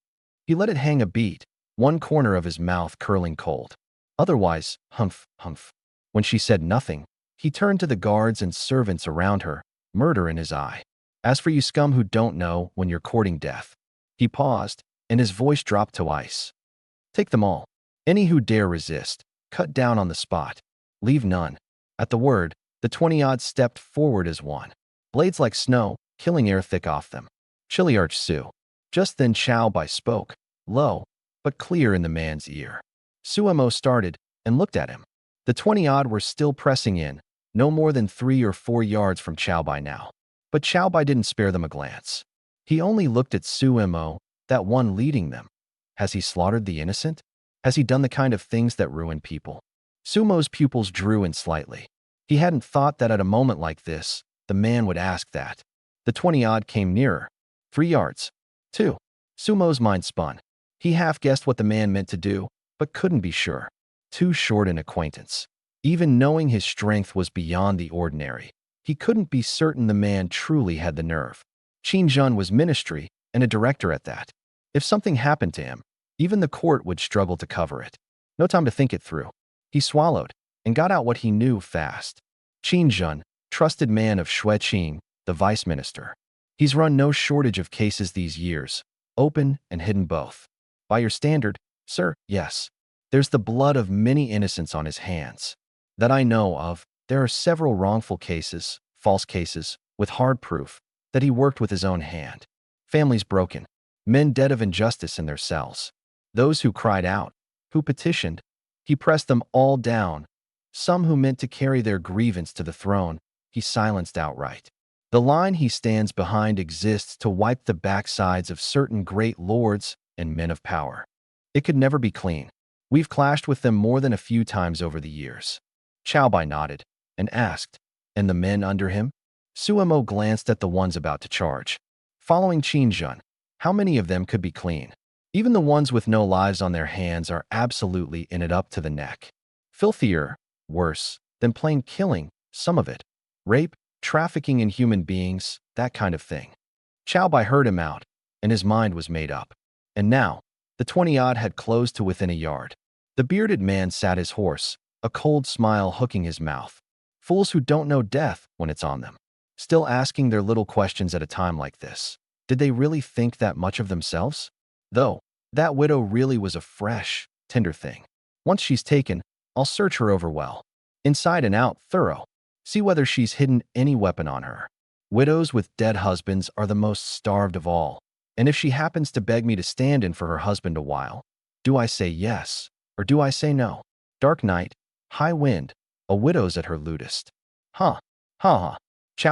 S1: He let it hang a beat, one corner of his mouth curling cold. Otherwise, humph, humph. When she said nothing, he turned to the guards and servants around her, murder in his eye. "As for you scum who don't know when you're courting death." He paused, and his voice dropped to ice. "Take them all. Any who dare resist, cut down on the spot. Leave none." At the word, the 20-odd stepped forward as one. Blades like snow, killing air thick off them. Chiliarch Su. Just then Chow Bai spoke, low, but clear in the man's ear. Suemo started and looked at him. The 20-odd were still pressing in, no more than 3 or 4 yards from Chow Bai now. But Chow Bai didn't spare them a glance. He only looked at Suemo, that one leading them. Has he slaughtered the innocent? Has he done the kind of things that ruin people? Sumo's pupils drew in slightly. He hadn't thought that at a moment like this, the man would ask that. The 20-odd came nearer. 3 yards. 2. Sumo's mind spun. He half guessed what the man meant to do, but couldn't be sure. Too short an acquaintance. Even knowing his strength was beyond the ordinary, he couldn't be certain the man truly had the nerve. Qin was ministry, and a director at that. If something happened to him, even the court would struggle to cover it. No time to think it through. He swallowed and got out what he knew fast. Qin, trusted man of Shueqing, the vice minister. He's run no shortage of cases these years, open and hidden both. By your standard, sir, yes. There's the blood of many innocents on his hands. That I know of, there are several wrongful cases, false cases, with hard proof, that he worked with his own hand. Families broken, men dead of injustice in their cells. Those who cried out, who petitioned, he pressed them all down. Some who meant to carry their grievance to the throne, he silenced outright. The line he stands behind exists to wipe the backsides of certain great lords and men of power. It could never be clean. We've clashed with them more than a few times over the years. Bai nodded and asked, and the men under him? Suemo glanced at the ones about to charge. Following Qin, how many of them could be clean? Even the ones with no lives on their hands are absolutely in it up to the neck. Filthier, worse, than plain killing, some of it. Rape, trafficking in human beings, that kind of thing. Bai heard him out, and his mind was made up. And now, the 20-odd had closed to within a yard. The bearded man sat his horse, a cold smile hooking his mouth. Fools who don't know death when it's on them. Still asking their little questions at a time like this. Did they really think that much of themselves? Though, that widow really was a fresh, tender thing. Once she's taken, I'll search her over well. Inside and out, thorough. See whether she's hidden any weapon on her. Widows with dead husbands are the most starved of all. And if she happens to beg me to stand in for her husband a while, do I say yes, or do I say no? Dark night, high wind, a widow's at her lutest. Ha, ha.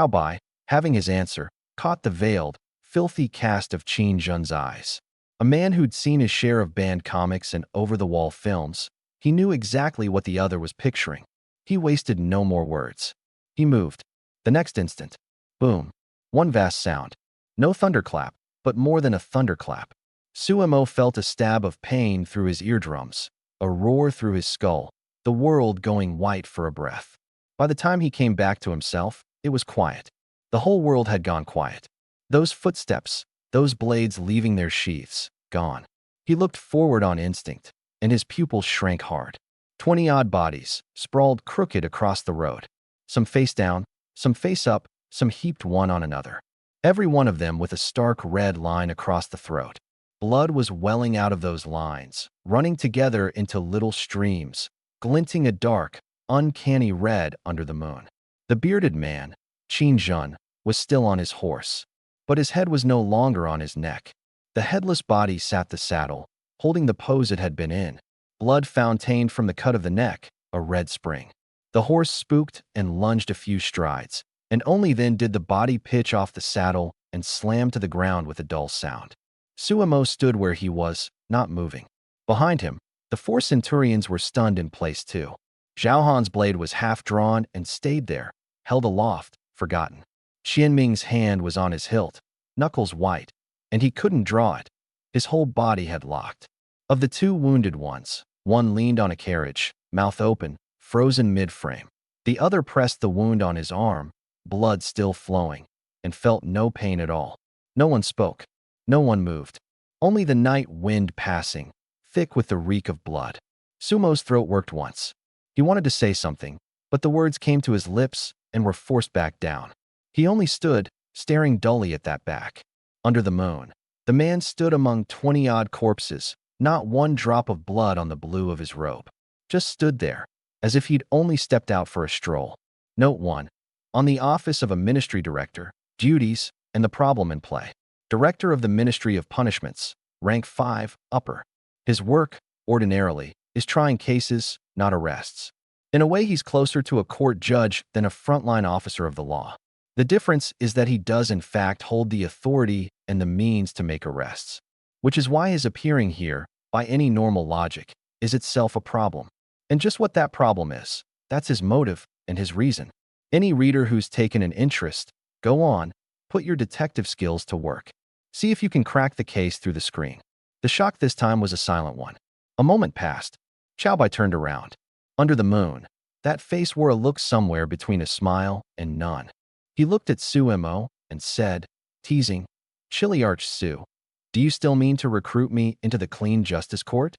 S1: Bai, having his answer, caught the veiled, filthy cast of Qin's eyes. A man who'd seen his share of banned comics and over-the-wall films, he knew exactly what the other was picturing. He wasted no more words. He moved. The next instant, boom, one vast sound. No thunderclap, but more than a thunderclap. Suemo felt a stab of pain through his eardrums, a roar through his skull, the world going white for a breath. By the time he came back to himself, it was quiet. The whole world had gone quiet. Those footsteps, those blades leaving their sheaths, gone. He looked forward on instinct, and his pupils shrank hard. 20-odd bodies, sprawled crooked across the road. Some face down, some face up, some heaped one on another. Every one of them with a stark red line across the throat. Blood was welling out of those lines, running together into little streams, glinting a dark, uncanny red under the moon. The bearded man, Qin, was still on his horse, but his head was no longer on his neck. The headless body sat the saddle, holding the pose it had been in. Blood fountained from the cut of the neck, a red spring. The horse spooked and lunged a few strides, and only then did the body pitch off the saddle and slam to the ground with a dull sound. Suemo stood where he was, not moving. Behind him, the 4 centurions were stunned in place too. Zhao blade was half drawn and stayed there, held aloft, forgotten. Xianming's hand was on his hilt, knuckles white, and he couldn't draw it. His whole body had locked. Of the 2 wounded ones, one leaned on a carriage, mouth open, frozen mid-frame. The other pressed the wound on his arm, blood still flowing, and felt no pain at all. No one spoke. No one moved. Only the night wind passing, thick with the reek of blood. Sumo's throat worked once. He wanted to say something, but the words came to his lips and were forced back down. He only stood, staring dully at that back. Under the moon, the man stood among 20-odd corpses, not one drop of blood on the blue of his robe. Just stood there, as if he'd only stepped out for a stroll. Note 1. On the office of a ministry director, duties, and the problem in play. Director of the Ministry of Punishments, rank 5, upper. His work, ordinarily, is trying cases, not arrests. In a way, he's closer to a court judge than a frontline officer of the law. The difference is that he does in fact hold the authority and the means to make arrests, which is why his appearing here, by any normal logic, is itself a problem. And just what that problem is, that's his motive and his reason. Any reader who's taken an interest, go on, put your detective skills to work. See if you can crack the case through the screen. The shock this time was a silent one. A moment passed. Xiaobai turned around. Under the moon, that face wore a look somewhere between a smile and none. He looked at Su Mo and said, teasing, "Chilly Arch Su, do you still mean to recruit me into the clean justice court?"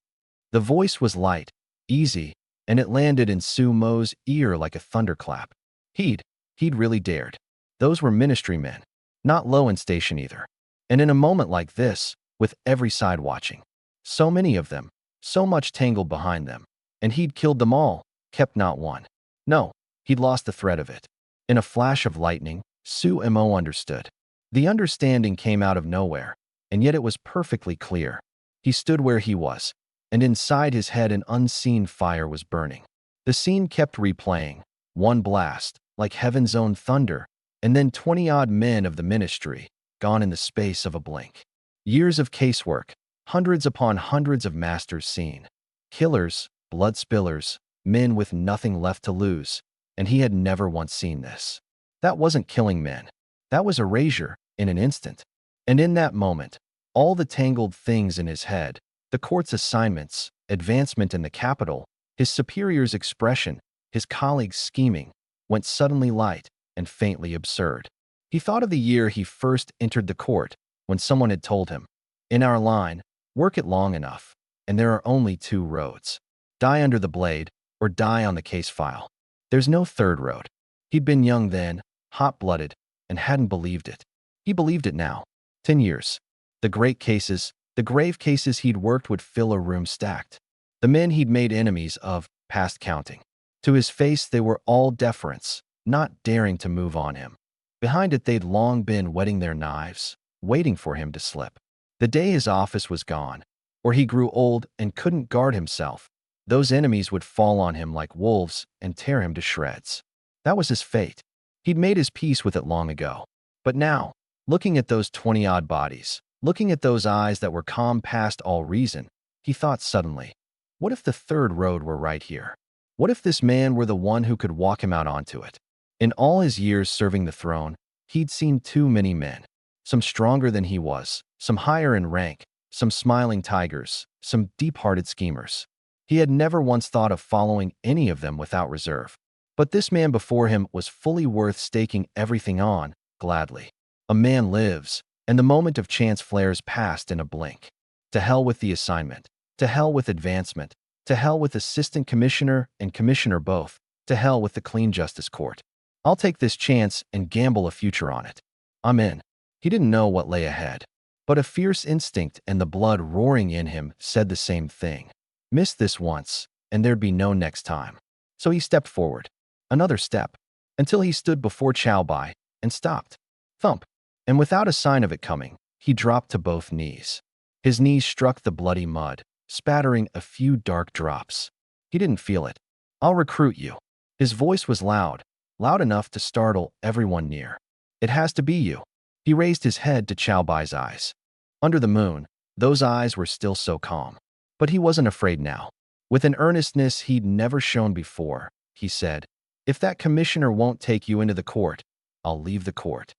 S1: The voice was light, easy, and it landed in Su Mo's ear like a thunderclap. He'd really dared. Those were ministry men, not low in station either. And in a moment like this, with every side watching, so many of them, so much tangled behind them, and he'd killed them all, kept not one. No, he'd lost the thread of it. In a flash of lightning, Su Mo understood. The understanding came out of nowhere, and yet it was perfectly clear. He stood where he was, and inside his head an unseen fire was burning. The scene kept replaying, one blast, like heaven's own thunder, and then 20-odd men of the ministry, gone in the space of a blink. Years of casework, hundreds upon hundreds of masters seen. Killers, blood spillers, men with nothing left to lose, and he had never once seen this. That wasn't killing men. That was erasure, in an instant. And in that moment, all the tangled things in his head, the court's assignments, advancement in the capital, his superior's expression, his colleagues' scheming, went suddenly light and faintly absurd. He thought of the year he first entered the court, when someone had told him, "In our line, work it long enough, and there are only two roads. Die under the blade, or die on the case file. There's no third road." He'd been young then, hot-blooded, and hadn't believed it. He believed it now. 10 years. The great cases, the grave cases he'd worked would fill a room stacked. The men he'd made enemies of, past counting. To his face they were all deference, not daring to move on him. Behind it they'd long been whetting their knives, waiting for him to slip. The day his office was gone, or he grew old and couldn't guard himself, those enemies would fall on him like wolves and tear him to shreds. That was his fate. He'd made his peace with it long ago. But now, looking at those 20-odd bodies, looking at those eyes that were calm past all reason, he thought suddenly, what if the third road were right here? What if this man were the one who could walk him out onto it? In all his years serving the throne, he'd seen too many men. Some stronger than he was, some higher in rank, some smiling tigers, some deep-hearted schemers. He had never once thought of following any of them without reserve. But this man before him was fully worth staking everything on, gladly. A man lives, and the moment of chance flares past in a blink. To hell with the assignment. To hell with advancement. To hell with assistant commissioner and commissioner both. To hell with the clean justice court. I'll take this chance and gamble a future on it. I'm in. He didn't know what lay ahead. But a fierce instinct and the blood roaring in him said the same thing. Miss this once, and there'd be no next time. So he stepped forward. Another step. Until he stood before Xiaobai and stopped. Thump. And without a sign of it coming, he dropped to both knees. His knees struck the bloody mud, spattering a few dark drops. He didn't feel it. I'll recruit you. His voice was loud, loud enough to startle everyone near. It has to be you. He raised his head to Xiaobai's eyes. Under the moon, those eyes were still so calm. But he wasn't afraid now. With an earnestness he'd never shown before, he said, "If that commissioner won't take you into the court, I'll leave the court."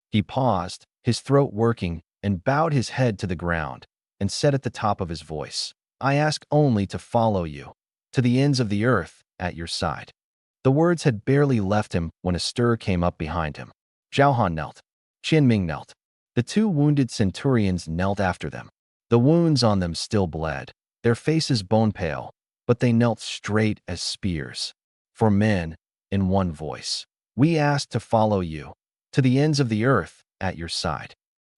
S1: He paused, his throat working, and bowed his head to the ground, and said at the top of his voice, "I ask only to follow you, to the ends of the earth, at your side." The words had barely left him when a stir came up behind him. Zhao Han knelt. Qian Ming knelt. The two wounded centurions knelt after them. The wounds on them still bled, their faces bone-pale, but they knelt straight as spears. For men, in one voice, "We ask to follow you, to the ends of the earth, at your side."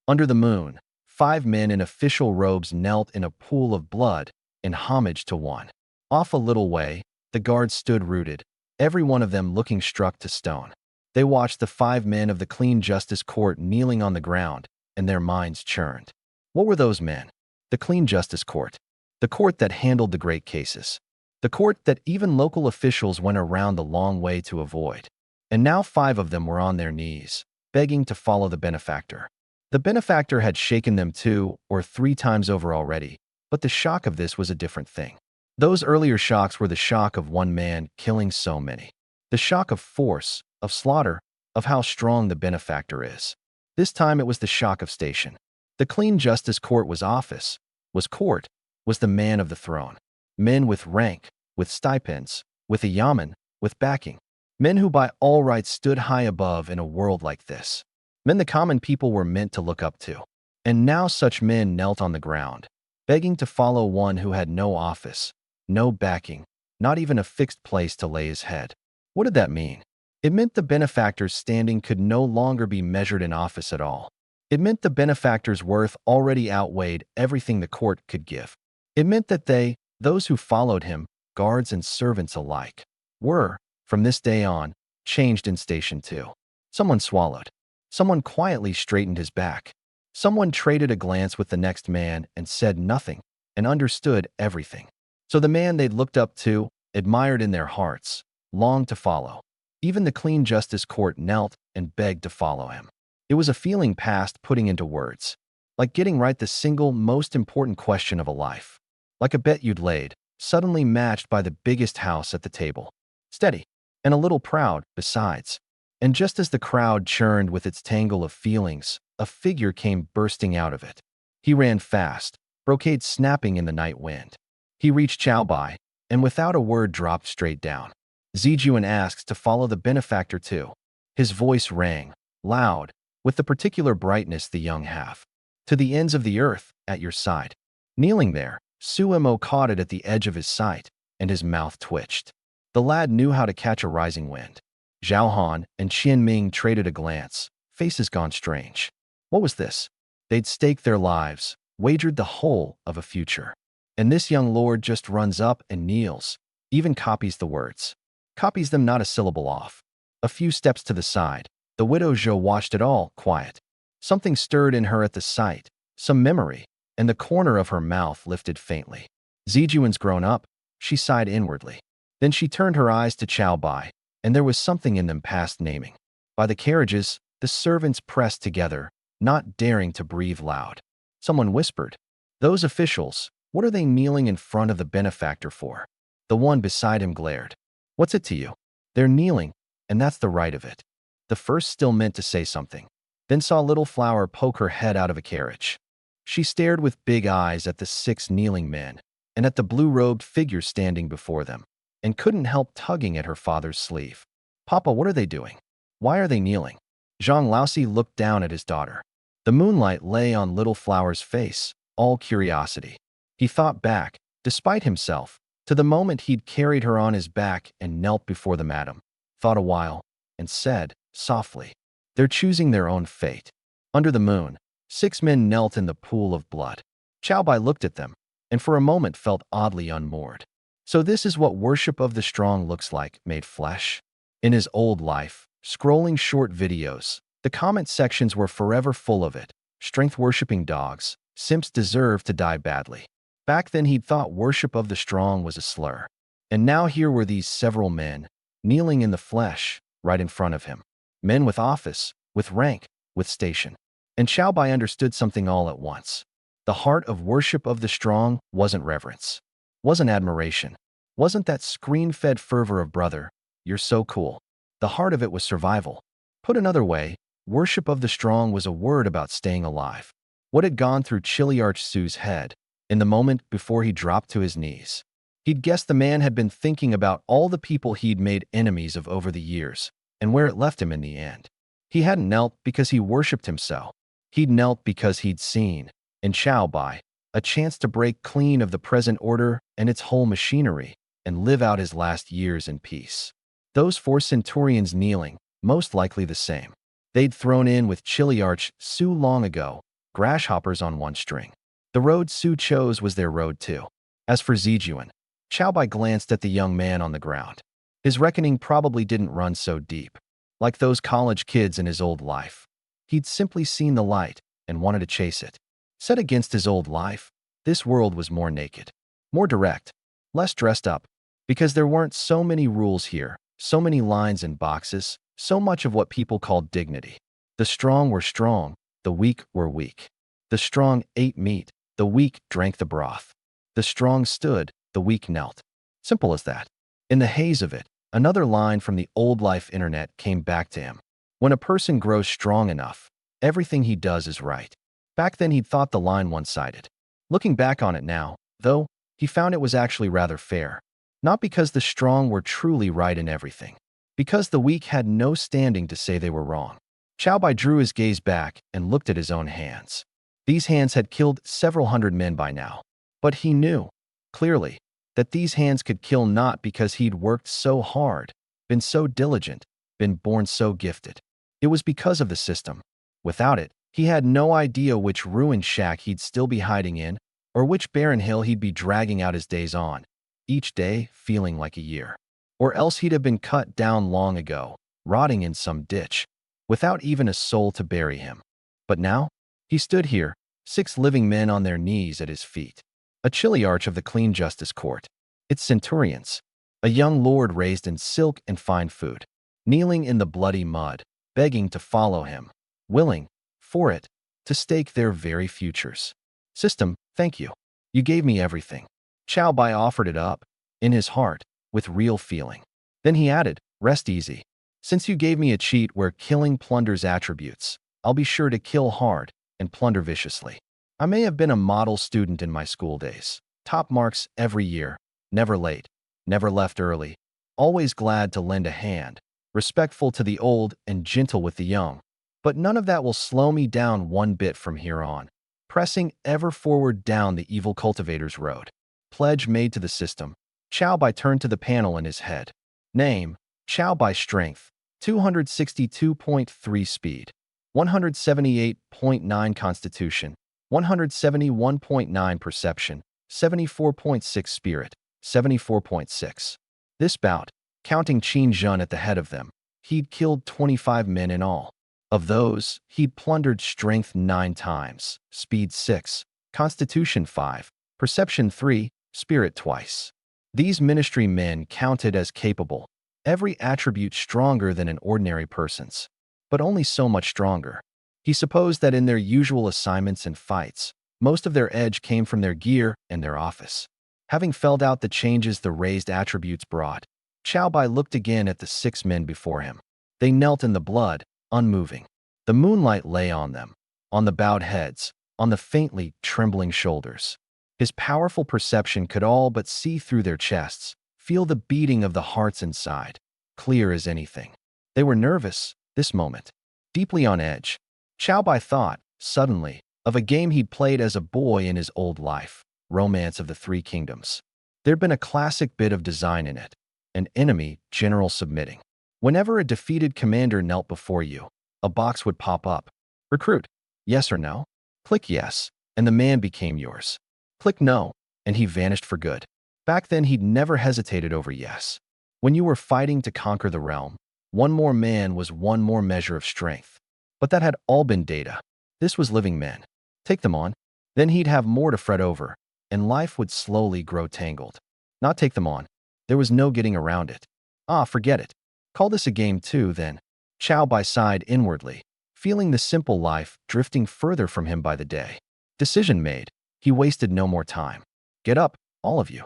S1: Under the moon, 5 men in official robes knelt in a pool of blood in homage to one. Off a little way, the guards stood rooted, every one of them looking struck to stone. They watched the 5 men of the clean justice court kneeling on the ground, and their minds churned. What were those men? The clean justice court. The court that handled the great cases. The court that even local officials went around the long way to avoid. And now 5 of them were on their knees, begging to follow the benefactor. The benefactor had shaken them 2 or 3 times over already, but the shock of this was a different thing. Those earlier shocks were the shock of one man killing so many. The shock of force, of slaughter, of how strong the benefactor is. This time it was the shock of station. The clean justice court was office, was court, was the man of the throne. Men with rank, with stipends, with a yamen, with backing. Men who by all rights stood high above in a world like this. Men the common people were meant to look up to. And now such men knelt on the ground, begging to follow one who had no office, no backing, not even a fixed place to lay his head. What did that mean? It meant the benefactor's standing could no longer be measured in office at all. It meant the benefactor's worth already outweighed everything the court could give. It meant that they, those who followed him, guards and servants alike, were, from this day on, changed in station 2. Someone swallowed. Someone quietly straightened his back. Someone traded a glance with the next man and said nothing, and understood everything. So the man they'd looked up to, admired in their hearts, longed to follow. Even the clean justice court knelt and begged to follow him. It was a feeling past putting into words, like getting right the single most important question of a life. Like a bet you'd laid, suddenly matched by the biggest house at the table. Steady, and a little proud, besides. And just as the crowd churned with its tangle of feelings, a figure came bursting out of it. He ran fast, brocade snapping in the night wind. He reached Xiaobai, and without a word dropped straight down. Zijuan asks to follow the benefactor too. His voice rang, loud, with the particular brightness the young have. To the ends of the earth, at your side. Kneeling there, Suemo caught it at the edge of his sight, and his mouth twitched. The lad knew how to catch a rising wind. Zhao Han and Qian Ming traded a glance, faces gone strange. What was this? They'd staked their lives, wagered the whole of a future. And this young lord just runs up and kneels, even copies the words. Copies them not a syllable off. A few steps to the side, the widow Zhou watched it all, quiet. Something stirred in her at the sight, some memory, and the corner of her mouth lifted faintly. Zijuan's grown up, she sighed inwardly. Then she turned her eyes to Xiaobai, and there was something in them past naming. By the carriages, the servants pressed together, not daring to breathe loud. Someone whispered, "Those officials, what are they kneeling in front of the benefactor for?" The one beside him glared. "What's it to you? They're kneeling, and that's the right of it." The first still meant to say something, then saw Little Flower poke her head out of a carriage. She stared with big eyes at the 6 kneeling men, and at the blue-robed figure standing before them, and couldn't help tugging at her father's sleeve. "Papa, what are they doing? Why are they kneeling?" Zhang Laosi looked down at his daughter. The moonlight lay on Little Flower's face, all curiosity. He thought back, despite himself, to the moment he'd carried her on his back and knelt before the madam, thought a while, and said, softly, "They're choosing their own fate." Under the moon, 6 men knelt in the pool of blood. Xiaobai looked at them, and for a moment felt oddly unmoored. So this is what worship of the strong looks like, made flesh? In his old life, scrolling short videos, the comment sections were forever full of it. Strength-worshipping dogs, simps deserve to die badly. Back then he'd thought worship of the strong was a slur. And now here were these several men, kneeling in the flesh, right in front of him. Men with office, with rank, with station. And Xiaobai understood something all at once. The heart of worship of the strong wasn't reverence, wasn't admiration, wasn't that screen-fed fervor of "brother, you're so cool." The heart of it was survival. Put another way, worship of the strong was a word about staying alive. What had gone through Chiliarch Su's head, in the moment before he dropped to his knees? He'd guessed the man had been thinking about all the people he'd made enemies of over the years, and where it left him in the end. He hadn't knelt because he worshipped him so. He'd knelt because he'd seen, in Xiaobai, a chance to break clean of the present order and its whole machinery, and live out his last years in peace. Those 4 centurions kneeling, most likely the same. They'd thrown in with Chiliarch Su long ago, grasshoppers on one string. The road Su chose was their road too. As for Zijuan, Xiaobai glanced at the young man on the ground. His reckoning probably didn't run so deep. Like those college kids in his old life. He'd simply seen the light and wanted to chase it. Set against his old life, this world was more naked, more direct, less dressed up, because there weren't so many rules here, so many lines and boxes, so much of what people called dignity. The strong were strong, the weak were weak. The strong ate meat, the weak drank the broth. The strong stood, the weak knelt. Simple as that. In the haze of it, Another line from the old life internet came back to him. When a person grows strong enough, everything he does is right. Back then he'd thought the line one-sided. Looking back on it now, though, he found it was actually rather fair. Not because the strong were truly right in everything, because the weak had no standing to say they were wrong. Chow Bai drew his gaze back and looked at his own hands. These hands had killed several hundred men by now. But he knew, clearly, that these hands could kill not because he'd worked so hard, been so diligent, been born so gifted. It was because of the system. Without it, he had no idea which ruined shack he'd still be hiding in, or which barren hill he'd be dragging out his days on, each day feeling like a year. Or else he'd have been cut down long ago, rotting in some ditch, without even a soul to bury him. But now, he stood here, 6 living men on their knees at his feet. A chilly arch of the clean justice court. Its centurions, a young lord raised in silk and fine food, kneeling in the bloody mud, begging to follow him, willing, for it, to stake their very futures. System, thank you. You gave me everything. Chow Bai offered it up, in his heart, with real feeling. Then he added, rest easy. Since you gave me a cheat where killing plunders attributes, I'll be sure to kill hard and plunder viciously. I may have been a model student in my school days. Top marks every year, never late, never left early, always glad to lend a hand, respectful to the old and gentle with the young. But none of that will slow me down one bit from here on, pressing ever forward down the evil cultivator's road. Pledge made to the system. Chow Bai turned to the panel in his head. Name, Chow Bai strength, 262.3 speed, 178.9 constitution, 171.9 perception, 74.6 spirit, 74.6. This bout, counting Qin Zhen at the head of them, he'd killed 25 men in all. Of those, he'd plundered strength 9 times, speed 6, constitution 5, perception 3, spirit twice. These ministry men counted as capable, every attribute stronger than an ordinary person's, but only so much stronger. He supposed that in their usual assignments and fights, most of their edge came from their gear and their office. Having felt out the changes the raised attributes brought, Chow Bai looked again at the 6 men before him. They knelt in the blood, unmoving. The moonlight lay on them, on the bowed heads, on the faintly trembling shoulders. His powerful perception could all but see through their chests, feel the beating of the hearts inside, clear as anything. They were nervous, this moment, deeply on edge. Chow Bai thought, suddenly, of a game he'd played as a boy in his old life, Romance of the Three Kingdoms. There'd been a classic bit of design in it, an enemy general submitting. Whenever a defeated commander knelt before you, a box would pop up. Recruit, yes or no? Click yes, and the man became yours. Click no, and he vanished for good. Back then he'd never hesitated over yes. When you were fighting to conquer the realm, one more man was one more measure of strength. But that had all been data. This was living men. Take them on. Then he'd have more to fret over, and life would slowly grow tangled. Not take them on. There was no getting around it. Ah, forget it. Call this a game too, then. Chow Bai sighed inwardly, feeling the simple life drifting further from him by the day. Decision made. He wasted no more time. Get up, all of you.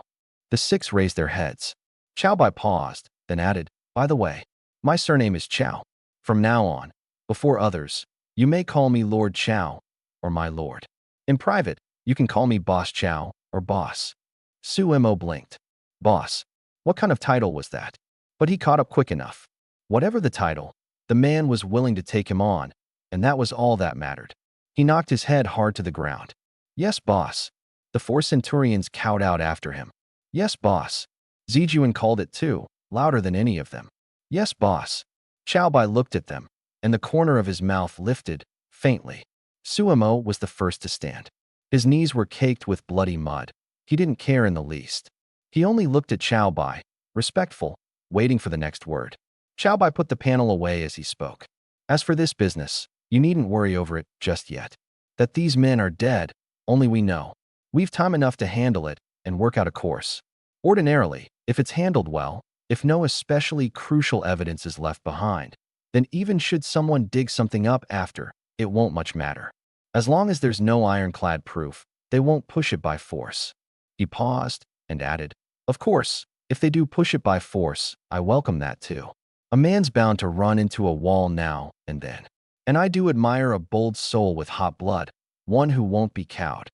S1: The 6 raised their heads. Chow Bai paused, then added, by the way, my surname is Chow. From now on, before others, you may call me Lord Chow, or my lord. In private, you can call me Boss Chow, or Boss. Su Mo blinked. Boss. What kind of title was that? But he caught up quick enough. Whatever the title, the man was willing to take him on, and that was all that mattered. He knocked his head hard to the ground. Yes, boss. The 4 centurions cowed out after him. Yes, boss. Zijuan called it too, louder than any of them. Yes, boss. Chow Bai looked at them, and the corner of his mouth lifted, faintly. Suemo was the first to stand. His knees were caked with bloody mud. He didn't care in the least. He only looked at Chow Bai, respectful, waiting for the next word. Chow Bai put the panel away as he spoke. As for this business, you needn't worry over it just yet. That these men are dead, only we know. We've time enough to handle it and work out a course. Ordinarily, if it's handled well, if no especially crucial evidence is left behind, then even should someone dig something up after, it won't much matter. As long as there's no ironclad proof, they won't push it by force. He paused and added, of course, If they do push it by force, I welcome that too. A man's bound to run into a wall now and then. And I do admire a bold soul with hot blood, one who won't be cowed.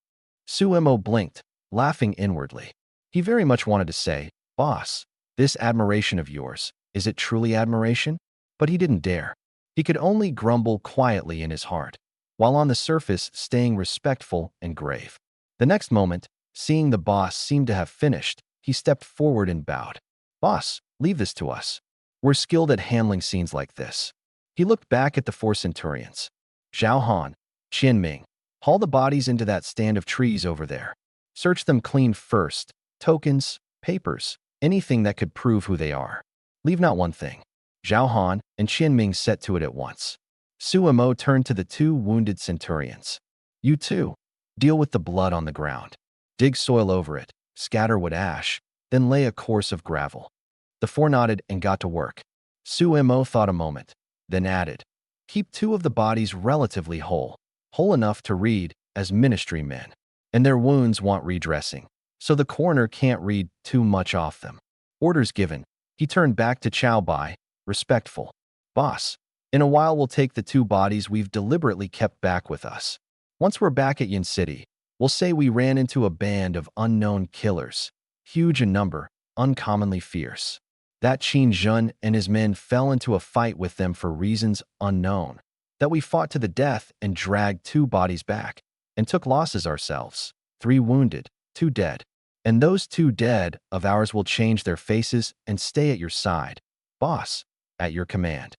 S1: Suemo blinked, laughing inwardly. He very much wanted to say, "Boss, this admiration of yours, is it truly admiration?" But he didn't dare. He could only grumble quietly in his heart, while on the surface staying respectful and grave. The next moment, seeing the boss seem to have finished, he stepped forward and bowed. "Boss, leave this to us. We're skilled at handling scenes like this." He looked back at the four centurions. "Zhao Han, Qian Ming, haul the bodies into that stand of trees over there. Search them clean first. Tokens, papers, anything that could prove who they are. Leave not one thing." Zhao Han and Qian Ming set to it at once. Suemo turned to the two wounded centurions. "You two, deal with the blood on the ground. Dig soil over it, scatter wood ash, then lay a course of gravel." The four nodded and got to work. Suemo thought a moment, then added, "Keep two of the bodies relatively whole enough to read as ministry men. And their wounds want redressing, so the coroner can't read too much off them." Orders given. He turned back to Chow Bai, respectful. "Boss, in a while we'll take the two bodies we've deliberately kept back with us. Once we're back at Yin City, we'll say we ran into a band of unknown killers, huge in number, uncommonly fierce. That Qin Zhen and his men fell into a fight with them for reasons unknown. That we fought to the death and dragged two bodies back, and took losses ourselves, 3 wounded, 2 dead. And those 2 dead of ours will change their faces and stay at your side. Boss, at your command."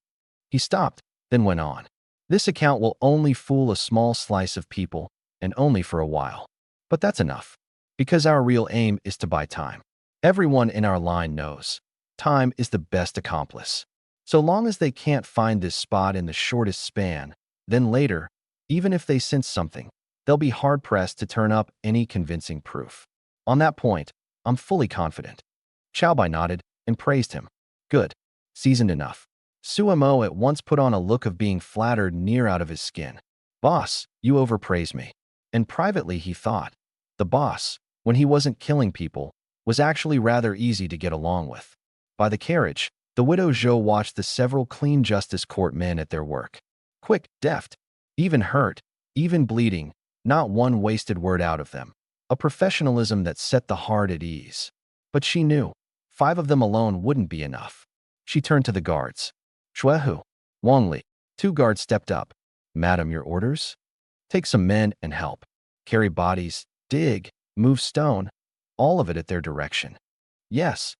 S1: He stopped, then went on. "This account will only fool a small slice of people, and only for a while. But that's enough, because our real aim is to buy time. Everyone in our line knows time is the best accomplice. So long as they can't find this spot in the shortest span, then later, even if they sense something, they'll be hard-pressed to turn up any convincing proof. On that point, I'm fully confident." Chow Bai nodded and praised him. "Good. Seasoned enough." Suemo at once put on a look of being flattered near out of his skin. "Boss, you overpraise me." And privately he thought, the boss, when he wasn't killing people, was actually rather easy to get along with. By the carriage, the widow Zhou watched the several clean justice court men at their work. Quick, deft, even hurt, even bleeding, not one wasted word out of them. A professionalism that set the heart at ease. But she knew, 5 of them alone wouldn't be enough. She turned to the guards. "Shuehu, Wang Li." 2 guards stepped up. "Madam, your orders?" "Take some men and help. Carry bodies, dig, move stone, all of it at their direction." "Yes."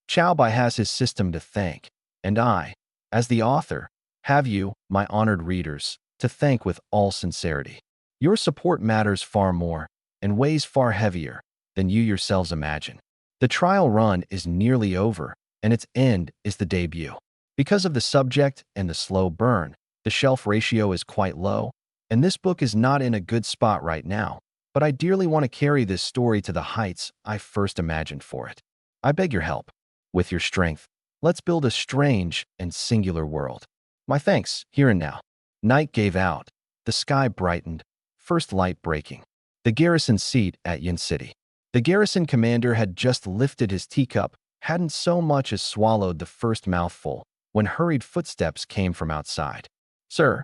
S1: Chow Bai has his system to thank, and I, as the author, have you, my honored readers, to thank with all sincerity. Your support matters far more, and weighs far heavier, than you yourselves imagine. The trial run is nearly over, and its end is the debut. Because of the subject and the slow burn, the shelf ratio is quite low, and this book is not in a good spot right now, but I dearly want to carry this story to the heights I first imagined for it. I beg your help. With your strength, let's build a strange and singular world. My thanks, here and now. Night gave out. The sky brightened, first light breaking. The garrison seat at Yin City. The garrison commander had just lifted his teacup, hadn't so much as swallowed the first mouthful, when hurried footsteps came from outside. Sir,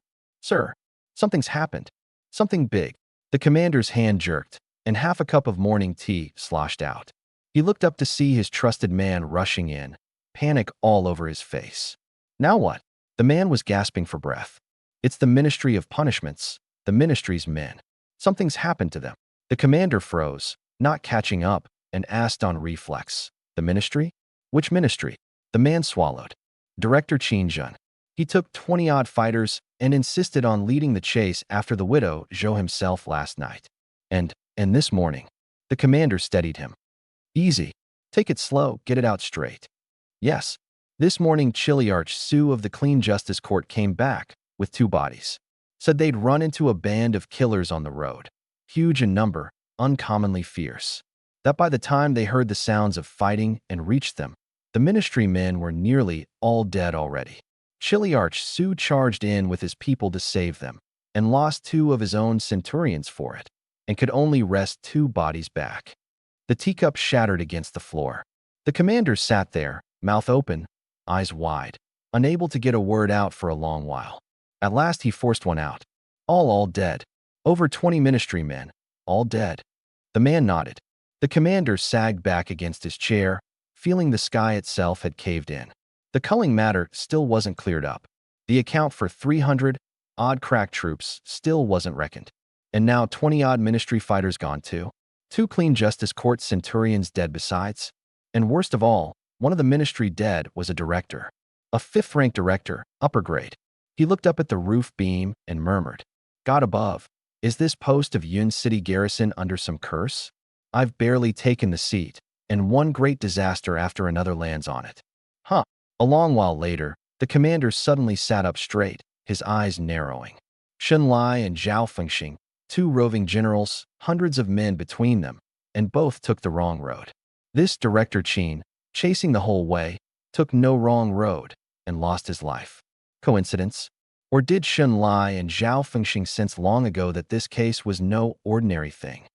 S1: something's happened. Something big." The commander's hand jerked, and half a cup of morning tea sloshed out. He looked up to see his trusted man rushing in, panic all over his face. "Now what?" The man was gasping for breath. "It's the Ministry of Punishments, the Ministry's men. Something's happened to them." The commander froze, not catching up, and asked on reflex, "The Ministry? Which ministry?" The man swallowed. "Director Qin Zhen. He took 20-odd fighters and insisted on leading the chase after the widow Zhou himself last night. And this morning." The commander steadied him. "Easy. Take it slow, get it out straight." "Yes. This morning Chiliarch Su of the Clean Justice Court came back with 2 bodies. Said they'd run into a band of killers on the road. Huge in number, uncommonly fierce. That by the time they heard the sounds of fighting and reached them, the ministry men were nearly all dead already. Chiliarch Su charged in with his people to save them, and lost 2 of his own centurions for it, and could only wrest 2 bodies back." The teacup shattered against the floor. The commander sat there, mouth open, eyes wide, unable to get a word out for a long while. At last he forced one out. All dead. Over 20 ministry men, all dead. The man nodded. The commander sagged back against his chair, feeling the sky itself had caved in. The culling matter still wasn't cleared up. The account for 300-odd crack troops still wasn't reckoned. And now 20-odd ministry fighters gone too. 2 clean justice court centurions dead besides. And worst of all, one of the ministry dead was a director. A 5th-rank director, upper grade. He looked up at the roof beam and murmured, "God above, is this post of Yun City garrison under some curse? I've barely taken the seat, and one great disaster after another lands on it." Huh. A long while later, the commander suddenly sat up straight, his eyes narrowing. Shen Lai and Zhao Fengxing, 2 roving generals, hundreds of men between them, and both took the wrong road. This Director Qin, chasing the whole way, took no wrong road and lost his life. Coincidence? Or did Shen Lai and Zhao Fengxing sense long ago that this case was no ordinary thing?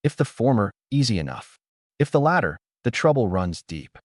S1: If the former, easy enough. If the latter, the trouble runs deep.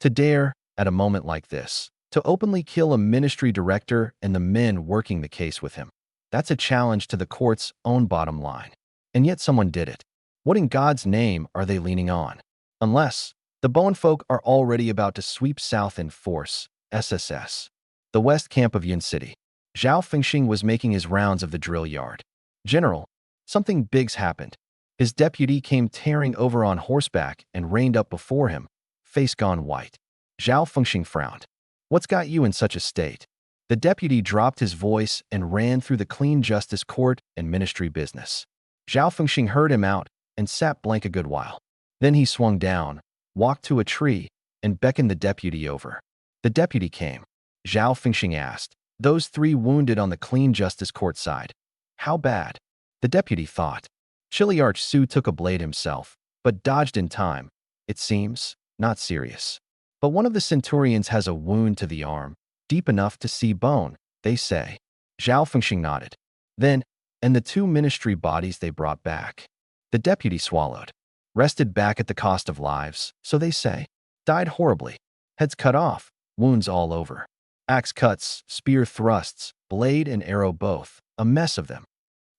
S1: To dare, at a moment like this, to openly kill a ministry director and the men working the case with him, that's a challenge to the court's own bottom line. And yet someone did it. What in God's name are they leaning on? Unless the Bone folk are already about to sweep south in force, SSS. The west camp of Yun City. Zhao Fengxing was making his rounds of the drill yard. "General, something big's happened." His deputy came tearing over on horseback and reined up before him, face gone white. Zhao Fengxing frowned. "What's got you in such a state?" The deputy dropped his voice and ran through the clean justice court and ministry business. Zhao Fengxing heard him out and sat blank a good while. Then he swung down, walked to a tree, and beckoned the deputy over. The deputy came. Zhao Fengxing asked, "Those 3 wounded on the clean justice court side, how bad?" The deputy thought. Chili Arch Su took a blade himself, but dodged in time. "It seems not serious. But one of the centurions has a wound to the arm, deep enough to see bone, they say." Zhao Fengxing nodded. "Then, and the 2 ministry bodies they brought back." The deputy swallowed. "Rested back at the cost of lives, so they say. Died horribly. Heads cut off, wounds all over. Axe cuts, spear thrusts, blade and arrow both, a mess of them."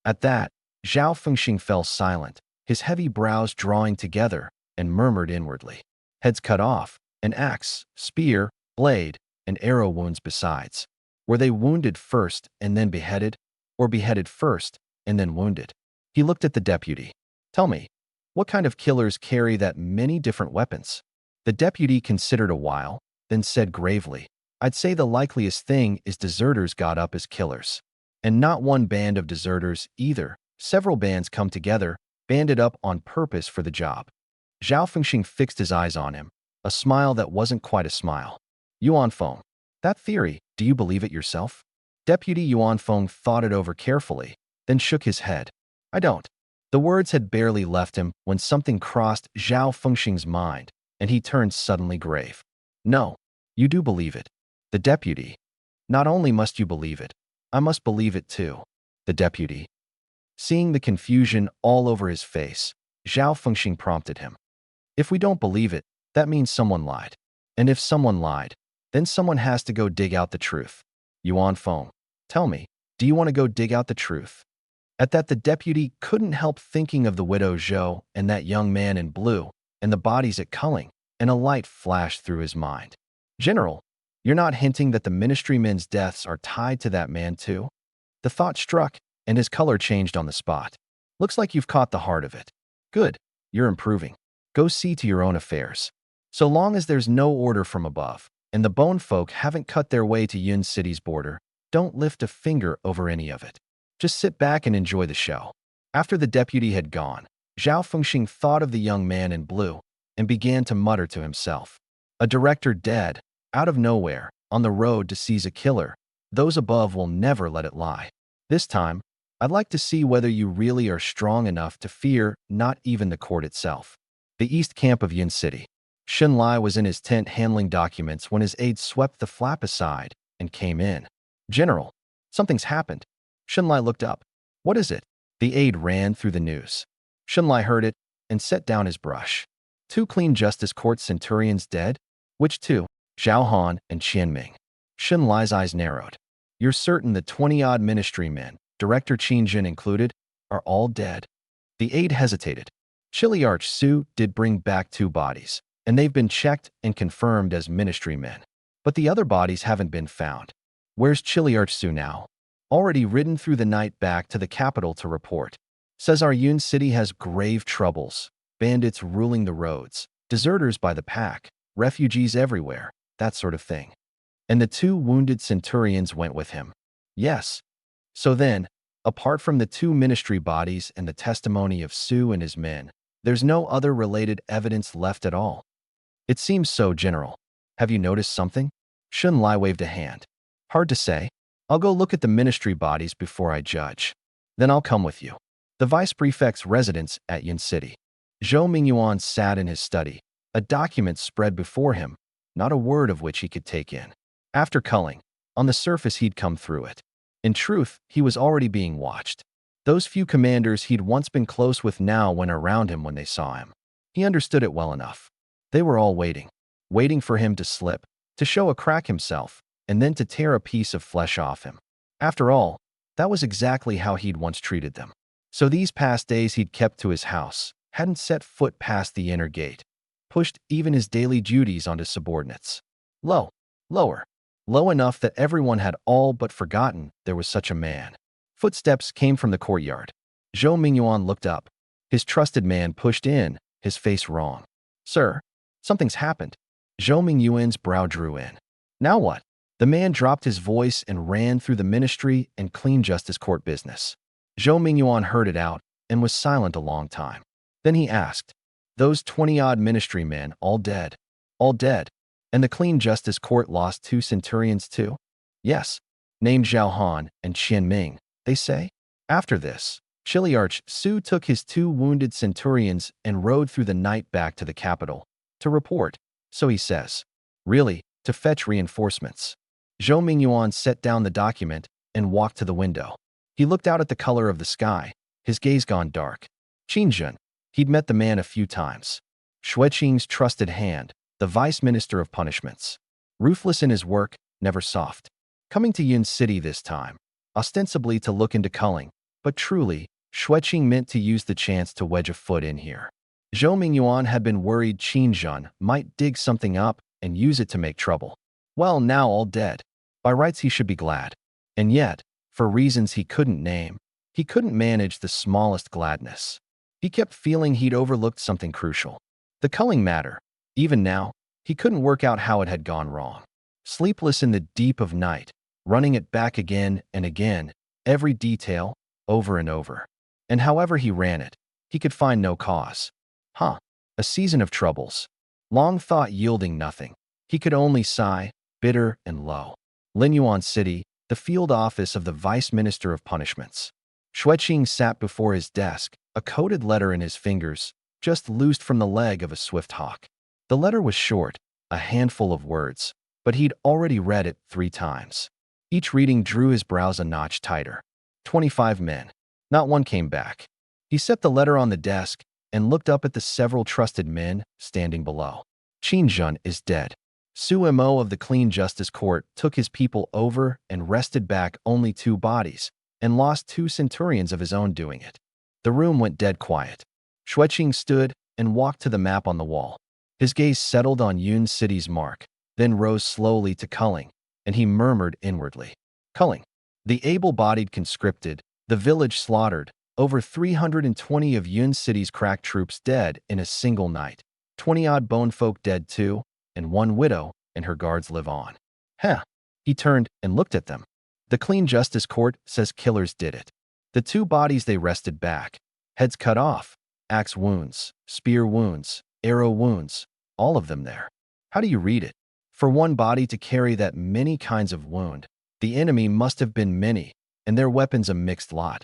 S1: At that, Zhao Fengxing fell silent, his heavy brows drawing together, and murmured inwardly, "Heads cut off, an axe, spear, blade, and arrow wounds besides. Were they wounded first and then beheaded, or beheaded first and then wounded?" He looked at the deputy. "Tell me, what kind of killers carry that many different weapons?" The deputy considered a while, then said gravely, "I'd say the likeliest thing is deserters got up as killers. And not one band of deserters either. Several bands come together, banded up on purpose for the job." Zhao Fengxing fixed his eyes on him, a smile that wasn't quite a smile. "Yuan Feng, that theory, do you believe it yourself?" Deputy Yuan Feng thought it over carefully, then shook his head. "I don't." The words had barely left him when something crossed Zhao Fengxing's mind, and he turned suddenly grave. "No, you do believe it." The deputy. "Not only must you believe it, I must believe it too." The deputy. Seeing the confusion all over his face, Zhao Fengxing prompted him. "If we don't believe it, that means someone lied. And if someone lied, then someone has to go dig out the truth. Yuan Feng, tell me, do you want to go dig out the truth?" At that, the deputy couldn't help thinking of the widow Zhou and that young man in blue, and the bodies at culling, and a light flashed through his mind. "General, you're not hinting that the ministry men's deaths are tied to that man too?" The thought struck, and his color changed on the spot. "Looks like you've caught the heart of it. Good, you're improving. Go see to your own affairs. So long as there's no order from above, and the Bone folk haven't cut their way to Yun City's border, don't lift a finger over any of it. Just sit back and enjoy the show." After the deputy had gone, Zhao Fengxing thought of the young man in blue and began to mutter to himself. A director dead, out of nowhere, on the road to seize a killer. Those above will never let it lie. This time, I'd like to see whether you really are strong enough to fear not even the court itself. The east camp of Yun City. Shen Lai was in his tent handling documents when his aide swept the flap aside and came in. "General, something's happened." Shen Lai looked up. "What is it?" The aide ran through the news. Shen Lai heard it and set down his brush. 2 clean justice court centurions dead? Which 2? Zhao Han and Qian Ming. Shen Lai's eyes narrowed. You're certain the 20-odd ministry men, Director Qin Jin included, are all dead? The aide hesitated. Chiliarch Su did bring back 2 bodies, and they've been checked and confirmed as ministry men. But the other bodies haven't been found. Where's Chiliarch Su now? Already ridden through the night back to the capital to report. Says our Yun city has grave troubles. Bandits ruling the roads, deserters by the pack, refugees everywhere, that sort of thing. And the 2 wounded centurions went with him. Yes. So then, apart from the 2 ministry bodies and the testimony of Su and his men, there's no other related evidence left at all. It seems so general. Have you noticed something? Shun Lai waved a hand. Hard to say. I'll go look at the ministry bodies before I judge. Then I'll come with you. The vice prefect's residence at Yun City. Zhou Mingyuan sat in his study, a document spread before him, not a word of which he could take in. After culling, on the surface he'd come through it. In truth, he was already being watched. Those few commanders he'd once been close with now went around him when they saw him. He understood it well enough. They were all waiting for him to slip, to show a crack himself, and then to tear a piece of flesh off him. After all, that was exactly how he'd once treated them. So these past days he'd kept to his house, hadn't set foot past the inner gate, pushed even his daily duties onto subordinates. Lower enough that everyone had all but forgotten there was such a man. Footsteps came from the courtyard. Zhou Mingyuan looked up. His trusted man pushed in, his face wrong. Sir, something's happened. Zhou Mingyuan's brow drew in. Now what? The man dropped his voice and ran through the ministry and clean justice court business. Zhou Mingyuan heard it out and was silent a long time. Then he asked, those 20-odd ministry men all dead? All dead? And the clean justice court lost 2 centurions too? Yes, named Zhao Han and Qian Ming, they say. After this, Chiliarch Su took his 2 wounded centurions and rode through the night back to the capital to report, so he says. Really, to fetch reinforcements. Zhou Mingyuan set down the document and walked to the window. He looked out at the color of the sky, his gaze gone dark. Qinjun, he'd met the man a few times. Xueqing's trusted hand, the vice minister of punishments. Ruthless in his work, never soft. Coming to Yun City this time, ostensibly to look into culling, but truly, Xueqing meant to use the chance to wedge a foot in here. Zhou Mingyuan had been worried Qinjun might dig something up and use it to make trouble. Well, now all dead. By rights he should be glad. And yet, for reasons he couldn't name, he couldn't manage the smallest gladness. He kept feeling he'd overlooked something crucial. The culling matter. Even now, he couldn't work out how it had gone wrong. Sleepless in the deep of night, running it back again and again, every detail, over and over. And however he ran it, he could find no cause. A season of troubles. Long thought yielding nothing. He could only sigh, bitter and low. Linyuan City, the field office of the Vice Minister of Punishments. Xueqing sat before his desk, a coded letter in his fingers, just loosed from the leg of a swift hawk. The letter was short, a handful of words, but he'd already read it 3 times. Each reading drew his brows a notch tighter. 25 men. Not one came back. He set the letter on the desk and looked up at the several trusted men standing below. Qinjun is dead. Su Mo of the Clean Justice Court took his people over and wrested back only 2 bodies, and lost 2 centurions of his own doing it. The room went dead quiet. Xueqing stood and walked to the map on the wall. His gaze settled on Yun City's mark, then rose slowly to culling, and he murmured inwardly. Culling. The able-bodied conscripted, the village slaughtered, over 320 of Yun City's crack troops dead in a single night. 20-odd bone folk dead too, and 1 widow and her guards live on. He turned and looked at them. The Clean Justice Court says killers did it. The 2 bodies they wrested back, heads cut off, axe wounds, spear wounds, arrow wounds, all of them there. How do you read it? For 1 body to carry that many kinds of wound, the enemy must have been many, and their weapons a mixed lot,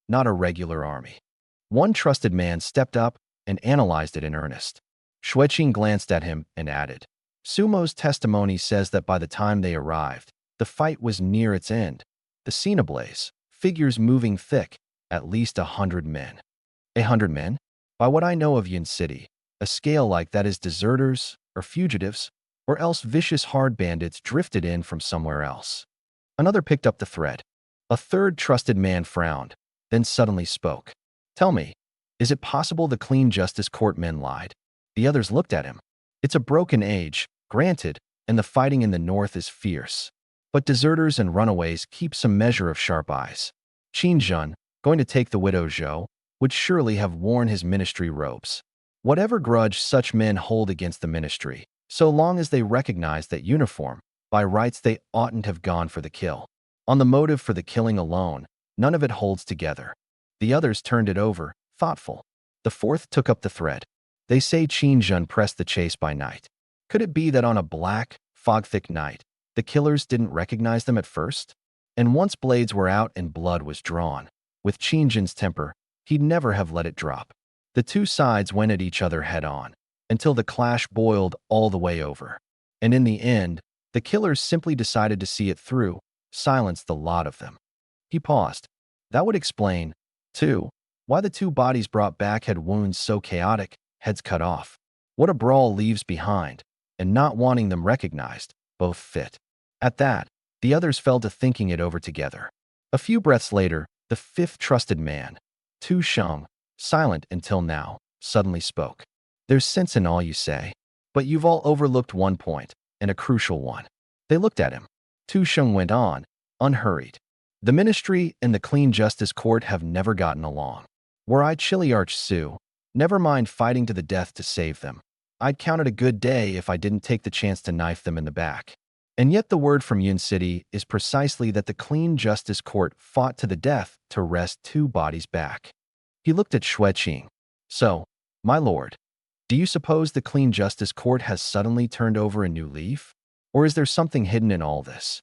S1: not a regular army. One trusted man stepped up and analyzed it in earnest. Xueqing glanced at him and added, Sumo's testimony says that by the time they arrived, the fight was near its end. The scene ablaze, figures moving thick, at least 100 men. 100 men? By what I know of Yun City, A scale like that is deserters or fugitives, or else vicious hard bandits drifted in from somewhere else. Another picked up the thread. A third trusted man frowned, then suddenly spoke. Tell me, is it possible the clean justice court men lied? The others looked at him. It's a broken age, granted, and the fighting in the north is fierce. But deserters and runaways keep some measure of sharp eyes. Qin Jun, going to take the widow Zhou, would surely have worn his ministry robes. Whatever grudge such men hold against the ministry, so long as they recognize that uniform, by rights they oughtn't have gone for the kill. On the motive for the killing alone, none of it holds together. The others turned it over, thoughtful. The fourth took up the thread. They say Qin Jun pressed the chase by night. Could it be that on a black, fog-thick night, the killers didn't recognize them at first? And once blades were out and blood was drawn, with Qin Jun's temper, he'd never have let it drop. The two sides went at each other head-on, until the clash boiled all the way over. And in the end, the killers simply decided to see it through, silence the lot of them. He paused. That would explain, too, why the two bodies brought back had wounds so chaotic, heads cut off. What a brawl leaves behind, and not wanting them recognized, both fit. At that, the others fell to thinking it over together. A few breaths later, the fifth trusted man, Tu Sheng, silent until now, suddenly spoke. There's sense in all you say, but you've all overlooked one point, and a crucial one. They looked at him. Tu Sheng went on, unhurried. The ministry and the clean justice court have never gotten along. Were I Chiliarch Su, never mind fighting to the death to save them, I'd count it a good day if I didn't take the chance to knife them in the back. And yet the word from Yun City is precisely that the clean justice court fought to the death to wrest two bodies back. He looked at Xueqing. So, my lord, do you suppose the clean justice court has suddenly turned over a new leaf? Or is there something hidden in all this?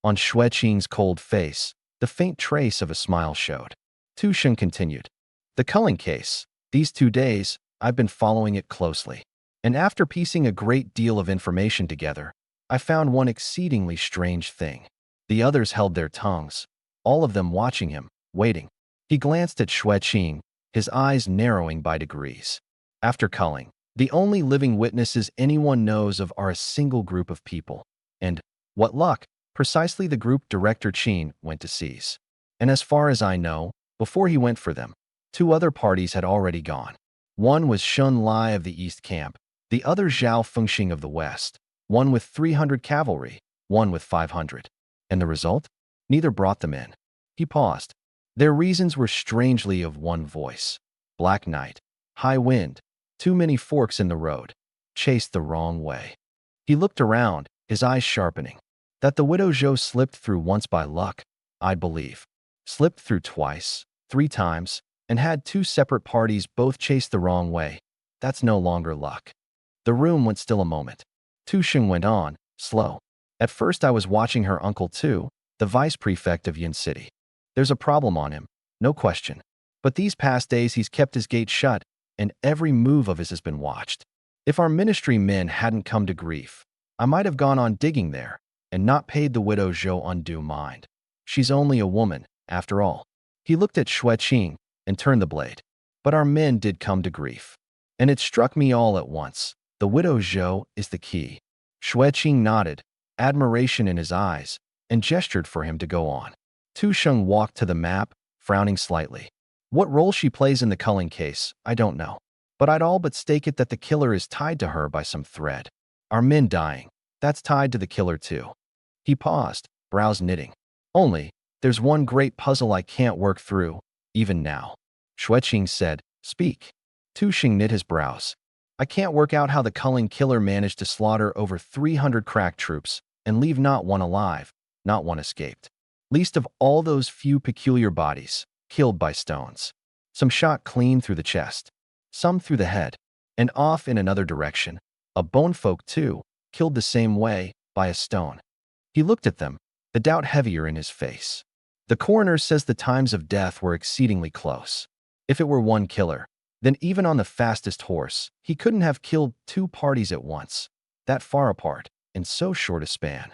S1: On Xueqing's cold face, the faint trace of a smile showed. Tu Sheng continued. The culling case. These 2 days, I've been following it closely. And after piecing a great deal of information together, I found one exceedingly strange thing. The others held their tongues, all of them watching him, waiting. He glanced at Xueqing, his eyes narrowing by degrees. After culling, the only living witnesses anyone knows of are a single group of people. And, what luck, precisely the group Director Qin went to seize. And as far as I know, before he went for them, 2 other parties had already gone. One was Shun Lai of the East Camp, the other Zhao Fengxing of the West, one with 300 cavalry, one with 500. And the result? Neither brought them in. He paused. Their reasons were strangely of one voice. Black night, high wind, too many forks in the road, chased the wrong way. He looked around, his eyes sharpening. That the widow Zhou slipped through once by luck, I'd believe. Slipped through twice, 3 times, and had 2 separate parties both chase the wrong way. That's no longer luck. The room went still a moment. Tu Sheng went on, slow. At first I was watching her uncle too, the vice prefect of Yin City. There's a problem on him, no question. But these past days he's kept his gate shut, and every move of his has been watched. If our ministry men hadn't come to grief, I might have gone on digging there, and not paid the widow Zhou undue mind. She's only a woman, after all. He looked at Xueqing and turned the blade. But our men did come to grief. And it struck me all at once. The widow Zhou is the key. Xueqing nodded, admiration in his eyes, and gestured for him to go on. Tu Sheng walked to the map, frowning slightly. What role she plays in the culling case, I don't know. But I'd all but stake it that the killer is tied to her by some thread. Our men dying, that's tied to the killer too. He paused, brows knitting. Only, there's one great puzzle I can't work through, even now. Xueqing said, speak. Tu Sheng knit his brows. I can't work out how the culling killer managed to slaughter over 300 crack troops and leave not one alive, not one escaped. Least of all those few peculiar bodies, killed by stones. Some shot clean through the chest, some through the head, and off in another direction. A bone folk, too, killed the same way, by a stone. He looked at them, the doubt heavier in his face. The coroner says the times of death were exceedingly close. If it were one killer, then even on the fastest horse, he couldn't have killed 2 parties at once, that far apart, in so short a span.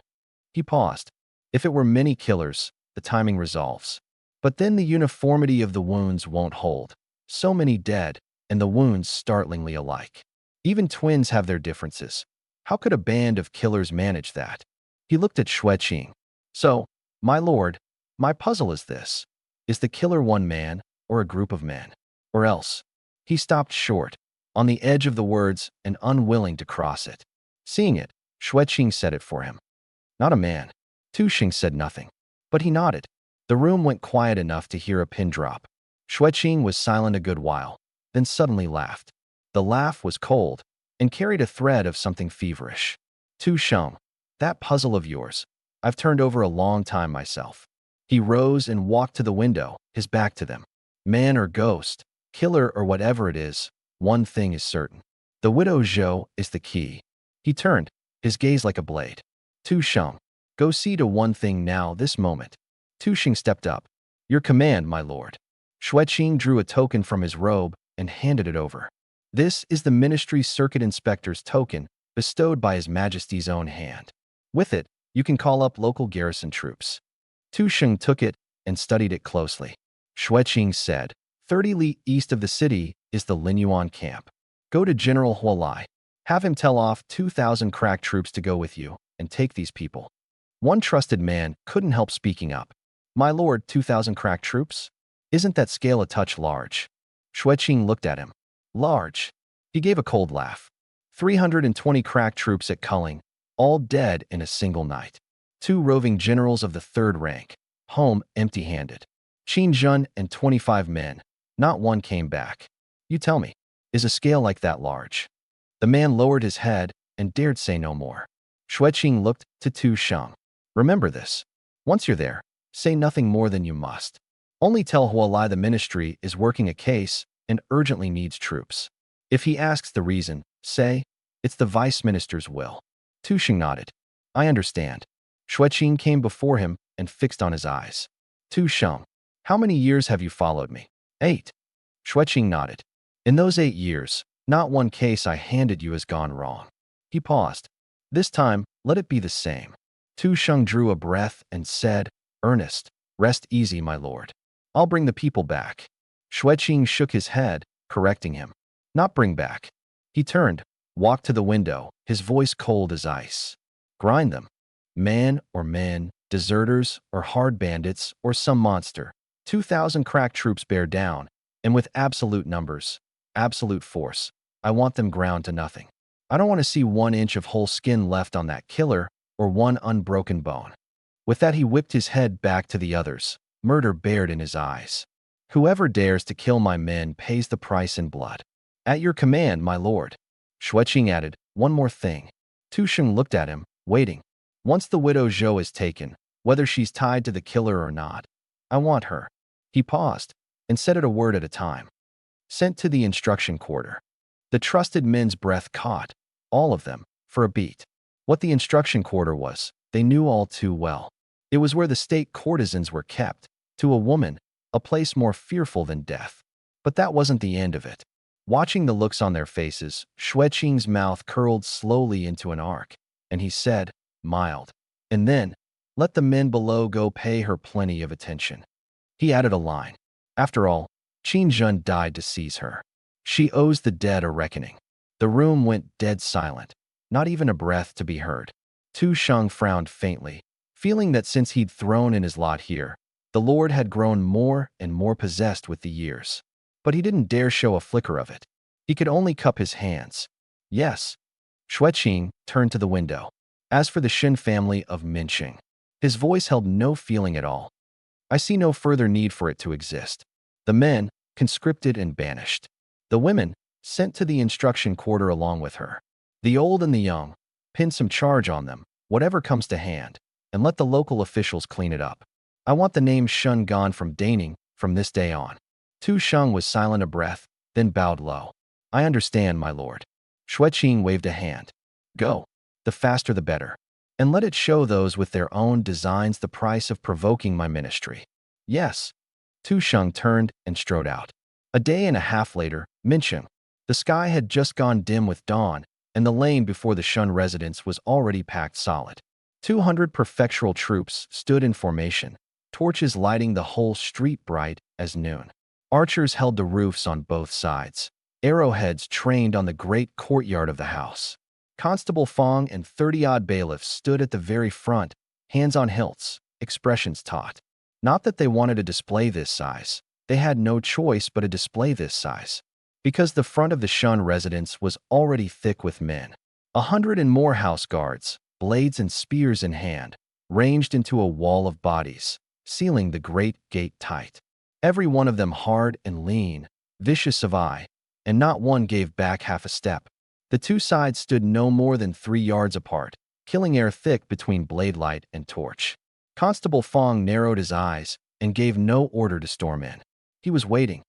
S1: He paused. If it were many killers, the timing resolves. But then the uniformity of the wounds won't hold. So many dead, and the wounds startlingly alike. Even twins have their differences. How could a band of killers manage that? He looked at Xueqing. So, my lord, my puzzle is this. Is the killer one man or a group of men? Or else? He stopped short, on the edge of the words and unwilling to cross it. Seeing it, Xueqing said it for him. Not a man. Tushing said nothing. But he nodded. The room went quiet enough to hear a pin drop. Xueqing was silent a good while, then suddenly laughed. The laugh was cold and carried a thread of something feverish. Tusheng, that puzzle of yours, I've turned over a long time myself. He rose and walked to the window, his back to them. Man or ghost, killer or whatever it is, one thing is certain. The widow Zhou is the key. He turned, his gaze like a blade. Tusheng, go see to one thing now this moment. Tusheng stepped up. Your command, my lord. Xueqing drew a token from his robe and handed it over. This is the Ministry's Circuit Inspector's token, bestowed by His Majesty's own hand. With it, you can call up local garrison troops. Tusheng took it and studied it closely. Xueqing said, 30 li east of the city is the Linyuan camp. Go to General Hualai. Have him tell off 2,000 crack troops to go with you and take these people. One trusted man couldn't help speaking up. My lord, 2,000 crack troops? Isn't that scale a touch large? Xueqing looked at him. Large. He gave a cold laugh. 320 crack troops at Culling, all dead in a single night. 2 roving generals of the 3rd rank, home empty-handed. Qin Jun and 25 men, not one came back. You tell me, is a scale like that large? The man lowered his head and dared say no more. Xueqing looked to Tusheng. Remember this. Once you're there, say nothing more than you must. Only tell Hualai the ministry is working a case and urgently needs troops. If he asks the reason, say, it's the vice minister's will. Tusheng nodded. I understand. Xueqing came before him and fixed on his eyes. Tusheng, how many years have you followed me? 8. Xueqing nodded. In those 8 years, not one case I handed you has gone wrong. He paused. This time, let it be the same. Tusheng drew a breath and said, Ernest, rest easy, my lord. I'll bring the people back. Xueqing shook his head, correcting him. Not bring back. He turned, walked to the window, his voice cold as ice. Grind them. Man or men, deserters or hard bandits or some monster. 2,000 crack troops bear down, and with absolute numbers, absolute force, I want them ground to nothing. I don't want to see 1 inch of whole skin left on that killer or 1 unbroken bone. With that he whipped his head back to the others, murder bared in his eyes. Whoever dares to kill my men pays the price in blood. At your command, my lord. Xueqing added, one more thing. Tusheng looked at him, waiting. Once the widow Zhou is taken, whether she's tied to the killer or not, I want her. He paused and said it a word at a time. Sent to the instruction quarter. The trusted men's breath caught, all of them, for a beat. What the instruction quarter was, they knew all too well. It was where the state courtesans were kept, to a woman, a place more fearful than death. But that wasn't the end of it. Watching the looks on their faces, Xueqing's mouth curled slowly into an arc, and he said, mild. And then, let the men below go pay her plenty of attention. He added a line. After all, Qin Jun died to seize her. She owes the dead a reckoning. The room went dead silent, not even a breath to be heard. Tusheng frowned faintly, feeling that since he'd thrown in his lot here, the Lord had grown more and more possessed with the years. But he didn't dare show a flicker of it. He could only cup his hands. Yes. Xueqing turned to the window. As for the Shen family of Minqing, his voice held no feeling at all. I see no further need for it to exist. The men, conscripted and banished. The women, sent to the instruction quarter along with her. The old and the young, pin some charge on them, whatever comes to hand, and let the local officials clean it up. I want the name Shun gone from Daning from this day on. Tusheng was silent a breath, then bowed low. I understand, my lord. Xueqing waved a hand. Go. The faster the better. And let it show those with their own designs the price of provoking my ministry. Yes. Tusheng turned and strode out. A day and a half later, Minqing. The sky had just gone dim with dawn, and the lane before the Shun residence was already packed solid. 200 prefectural troops stood in formation, torches lighting the whole street bright as noon. Archers held the roofs on both sides. arrowheads trained on the great courtyard of the house. Constable Fong and 30-odd bailiffs stood at the very front, hands on hilts, expressions taut. Not that they wanted a display this size. They had no choice but a display this size. Because the front of the Shun residence was already thick with men. 100 and more house guards, blades and spears in hand, ranged into a wall of bodies, sealing the great gate tight. Every one of them hard and lean, vicious of eye, and not one gave back half a step. The two sides stood no more than 3 yards apart, killing air thick between blade light and torch. Constable Fong narrowed his eyes and gave no order to storm in. He was waiting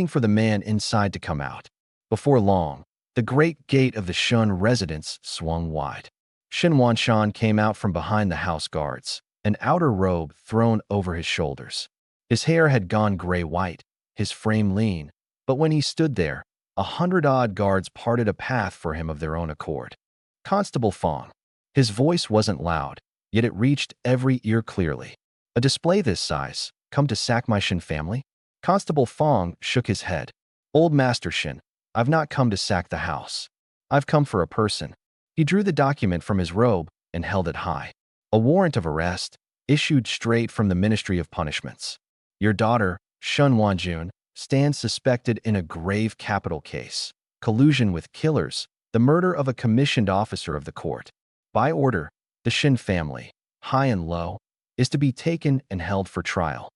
S1: for the man inside to come out. Before long, the great gate of the Shun residence swung wide. Shin Wanshan came out from behind the house guards, an outer robe thrown over his shoulders. His hair had gone gray-white, his frame lean, but when he stood there, 100-odd guards parted a path for him of their own accord. Constable Fong. His voice wasn't loud, yet it reached every ear clearly. A display this size, come to sack my Shin family? Constable Fong shook his head. Old Master Shin, I've not come to sack the house. I've come for a person. He drew the document from his robe and held it high. A warrant of arrest, issued straight from the Ministry of Punishments. Your daughter, Shun Wanjun, stands suspected in a grave capital case, collusion with killers, the murder of a commissioned officer of the court. By order, the Shin family, high and low, is to be taken and held for trial.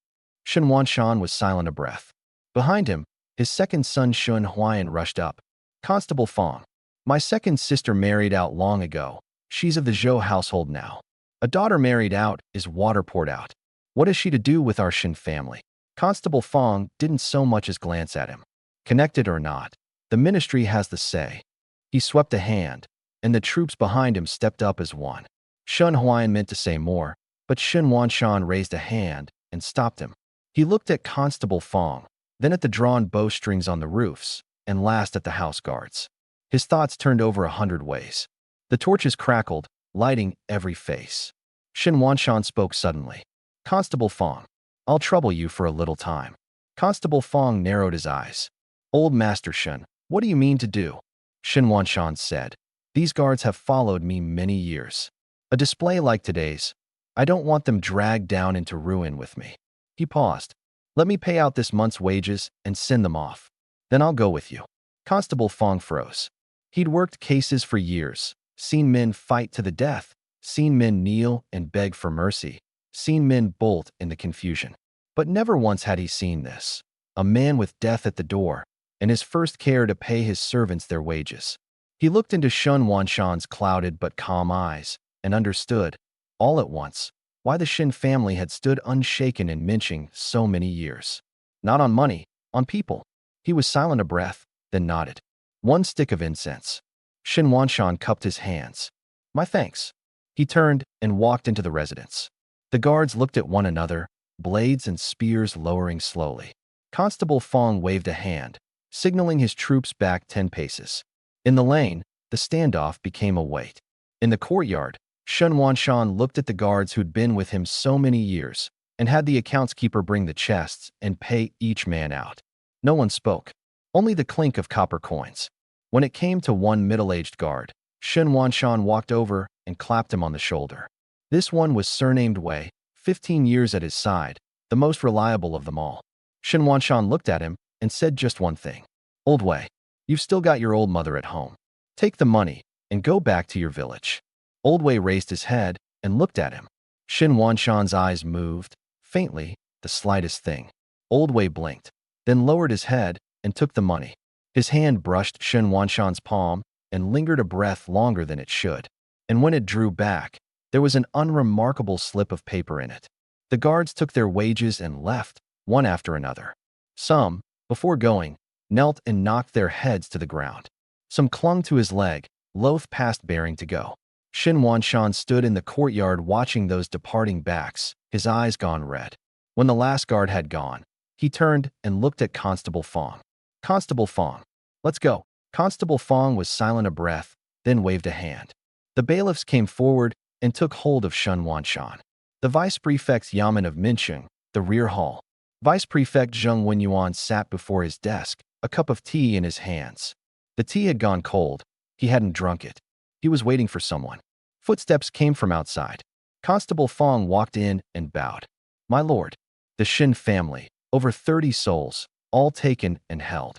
S1: Shin Wanshan was silent a breath. Behind him, his second son Shun Huayan rushed up. Constable Fong. My second sister married out long ago. She's of the Zhou household now. A daughter married out is water poured out. What is she to do with our Shin family? Constable Fong didn't so much as glance at him. Connected or not, the ministry has the say. He swept a hand, and the troops behind him stepped up as one. Shun Huayan meant to say more, but Shin Wanshan raised a hand and stopped him. He looked at Constable Fong, then at the drawn bowstrings on the roofs, and last at the house guards. His thoughts turned over 100 ways. The torches crackled, lighting every face. Shin Wanshan spoke suddenly. Constable Fong, I'll trouble you for a little time. Constable Fong narrowed his eyes. Old Master Shin, what do you mean to do? Shin Wanshan said. These guards have followed me many years. A display like today's, I don't want them dragged down into ruin with me. He paused. Let me pay out this month's wages and send them off. Then I'll go with you. Constable Fong froze. He'd worked cases for years, seen men fight to the death, seen men kneel and beg for mercy, seen men bolt in the confusion. But never once had he seen this. A man with death at the door, and his first care to pay his servants their wages. He looked into Shun Wanshan's clouded but calm eyes, and understood, all at once, why the Shin family had stood unshaken in Minching so many years. Not on money, on people. He was silent a breath, then nodded. 1 stick of incense. Shin Wanshan cupped his hands. My thanks. He turned and walked into the residence. The guards looked at one another, blades and spears lowering slowly. Constable Fong waved a hand, signaling his troops back 10 paces. In the lane, the standoff became a wait. In the courtyard, Shun Wanshan looked at the guards who'd been with him so many years and had the accounts keeper bring the chests and pay each man out. No one spoke, only the clink of copper coins. When it came to one middle-aged guard, Shun Wanshan walked over and clapped him on the shoulder. This one was surnamed Wei, 15 years at his side, the most reliable of them all. Shin Wanshan looked at him and said just one thing. Old Wei, you've still got your old mother at home. Take the money and go back to your village. Old Wei raised his head and looked at him. Shin Wanshan's eyes moved, faintly, the slightest thing. Old Wei blinked, then lowered his head and took the money. His hand brushed Shin Wanshan's palm and lingered a breath longer than it should. And when it drew back, there was an unremarkable slip of paper in it. The guards took their wages and left, one after another. Some, before going, knelt and knocked their heads to the ground. Some clung to his leg, loath past bearing to go. Shin Wanshan stood in the courtyard watching those departing backs, his eyes gone red. When the last guard had gone, he turned and looked at Constable Fong. Constable Fong, let's go. Constable Fong was silent a breath, then waved a hand. The bailiffs came forward and took hold of Shun Wanshan. The vice-prefect's yamen of Mincheng, the rear hall. Vice-prefect Zheng Wenyuan sat before his desk, a cup of tea in his hands. The tea had gone cold. He hadn't drunk it. He was waiting for someone. Footsteps came from outside. Constable Fong walked in and bowed. "My lord." The Shin family, over 30 souls, all taken and held.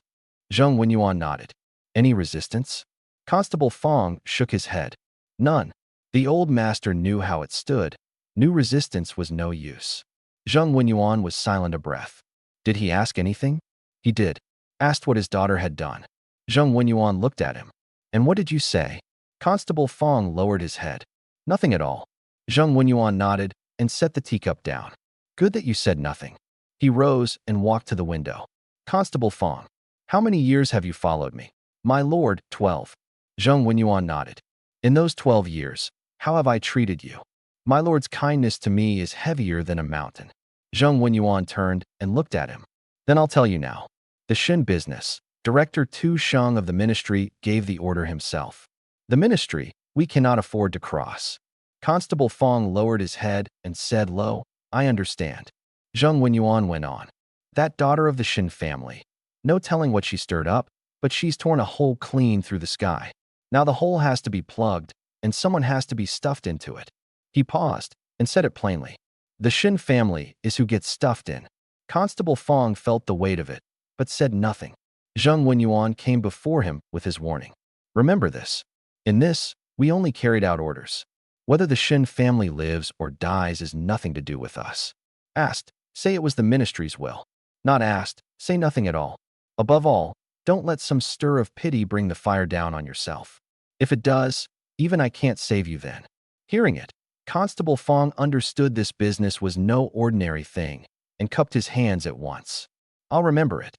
S1: Zheng Wenyuan nodded. "Any resistance?" Constable Fong shook his head. "None." The old master knew how it stood. New resistance was no use. Zheng Wenyuan was silent a breath. Did he ask anything? He did. Asked what his daughter had done. Zheng Wenyuan looked at him. "And what did you say?" Constable Fong lowered his head. "Nothing at all." Zheng Wenyuan nodded and set the teacup down. "Good that you said nothing." He rose and walked to the window. "Constable Fong, how many years have you followed me?" "My lord, 12. Zheng Wenyuan nodded. "In those 12 years, how have I treated you?" "My lord's kindness to me is heavier than a mountain." Zheng Wenyuan turned and looked at him. "Then I'll tell you now. The Shin business, Director Tu Sheng of the ministry gave the order himself. The ministry, we cannot afford to cross." Constable Fong lowered his head and said low, "I understand." Zheng Wenyuan went on. "That daughter of the Shin family. No telling what she stirred up, but she's torn a hole clean through the sky. Now the hole has to be plugged, and someone has to be stuffed into it." He paused and said it plainly. "The Shin family is who gets stuffed in." Constable Fong felt the weight of it, but said nothing. Zheng Wenyuan came before him with his warning. "Remember this. In this, we only carried out orders. Whether the Shin family lives or dies is nothing to do with us. Asked, say it was the ministry's will. Not asked, say nothing at all. Above all, don't let some stir of pity bring the fire down on yourself. If it does, even I can't save you then." Hearing it, Constable Fong understood this business was no ordinary thing and cupped his hands at once. "I'll remember it."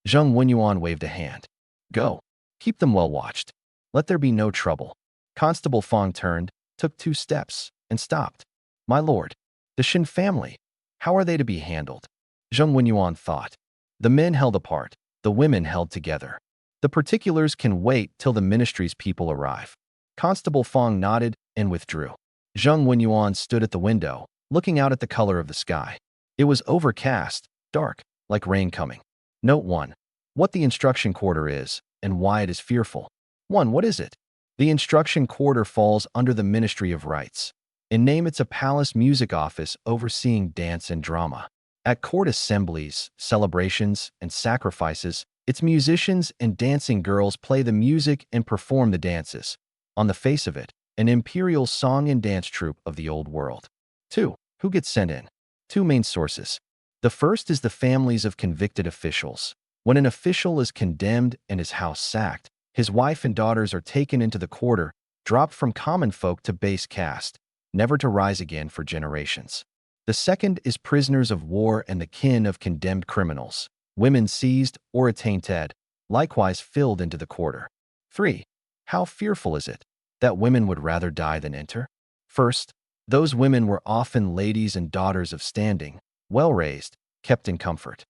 S1: Zheng Wenyuan waved a hand. "Go. Keep them well watched. Let there be no trouble." Constable Fong turned, took 2 steps, and stopped. "My lord, the Shin family, how are they to be handled?" Zheng Wenyuan thought. "The men held apart, the women held together. The particulars can wait till the ministry's people arrive." Constable Fong nodded and withdrew. Zheng Wenyuan stood at the window, looking out at the color of the sky. It was overcast, dark, like rain coming. Note 1. What the instruction quarter is, and why it is fearful. 1. What is it? The instruction quarter falls under the Ministry of Rites. In name, it's a palace music office overseeing dance and drama. At court assemblies, celebrations, and sacrifices, its musicians and dancing girls play the music and perform the dances. On the face of it, an imperial song and dance troupe of the old world. 2. Who gets sent in? 2 main sources. The first is the families of convicted officials. When an official is condemned and his house sacked, his wife and daughters are taken into the quarter, dropped from common folk to base caste, never to rise again for generations. The second is prisoners of war and the kin of condemned criminals, women seized or attainted, likewise filled into the quarter. 3. How fearful is it that women would rather die than enter? First, those women were often ladies and daughters of standing, well-raised, kept in comfort.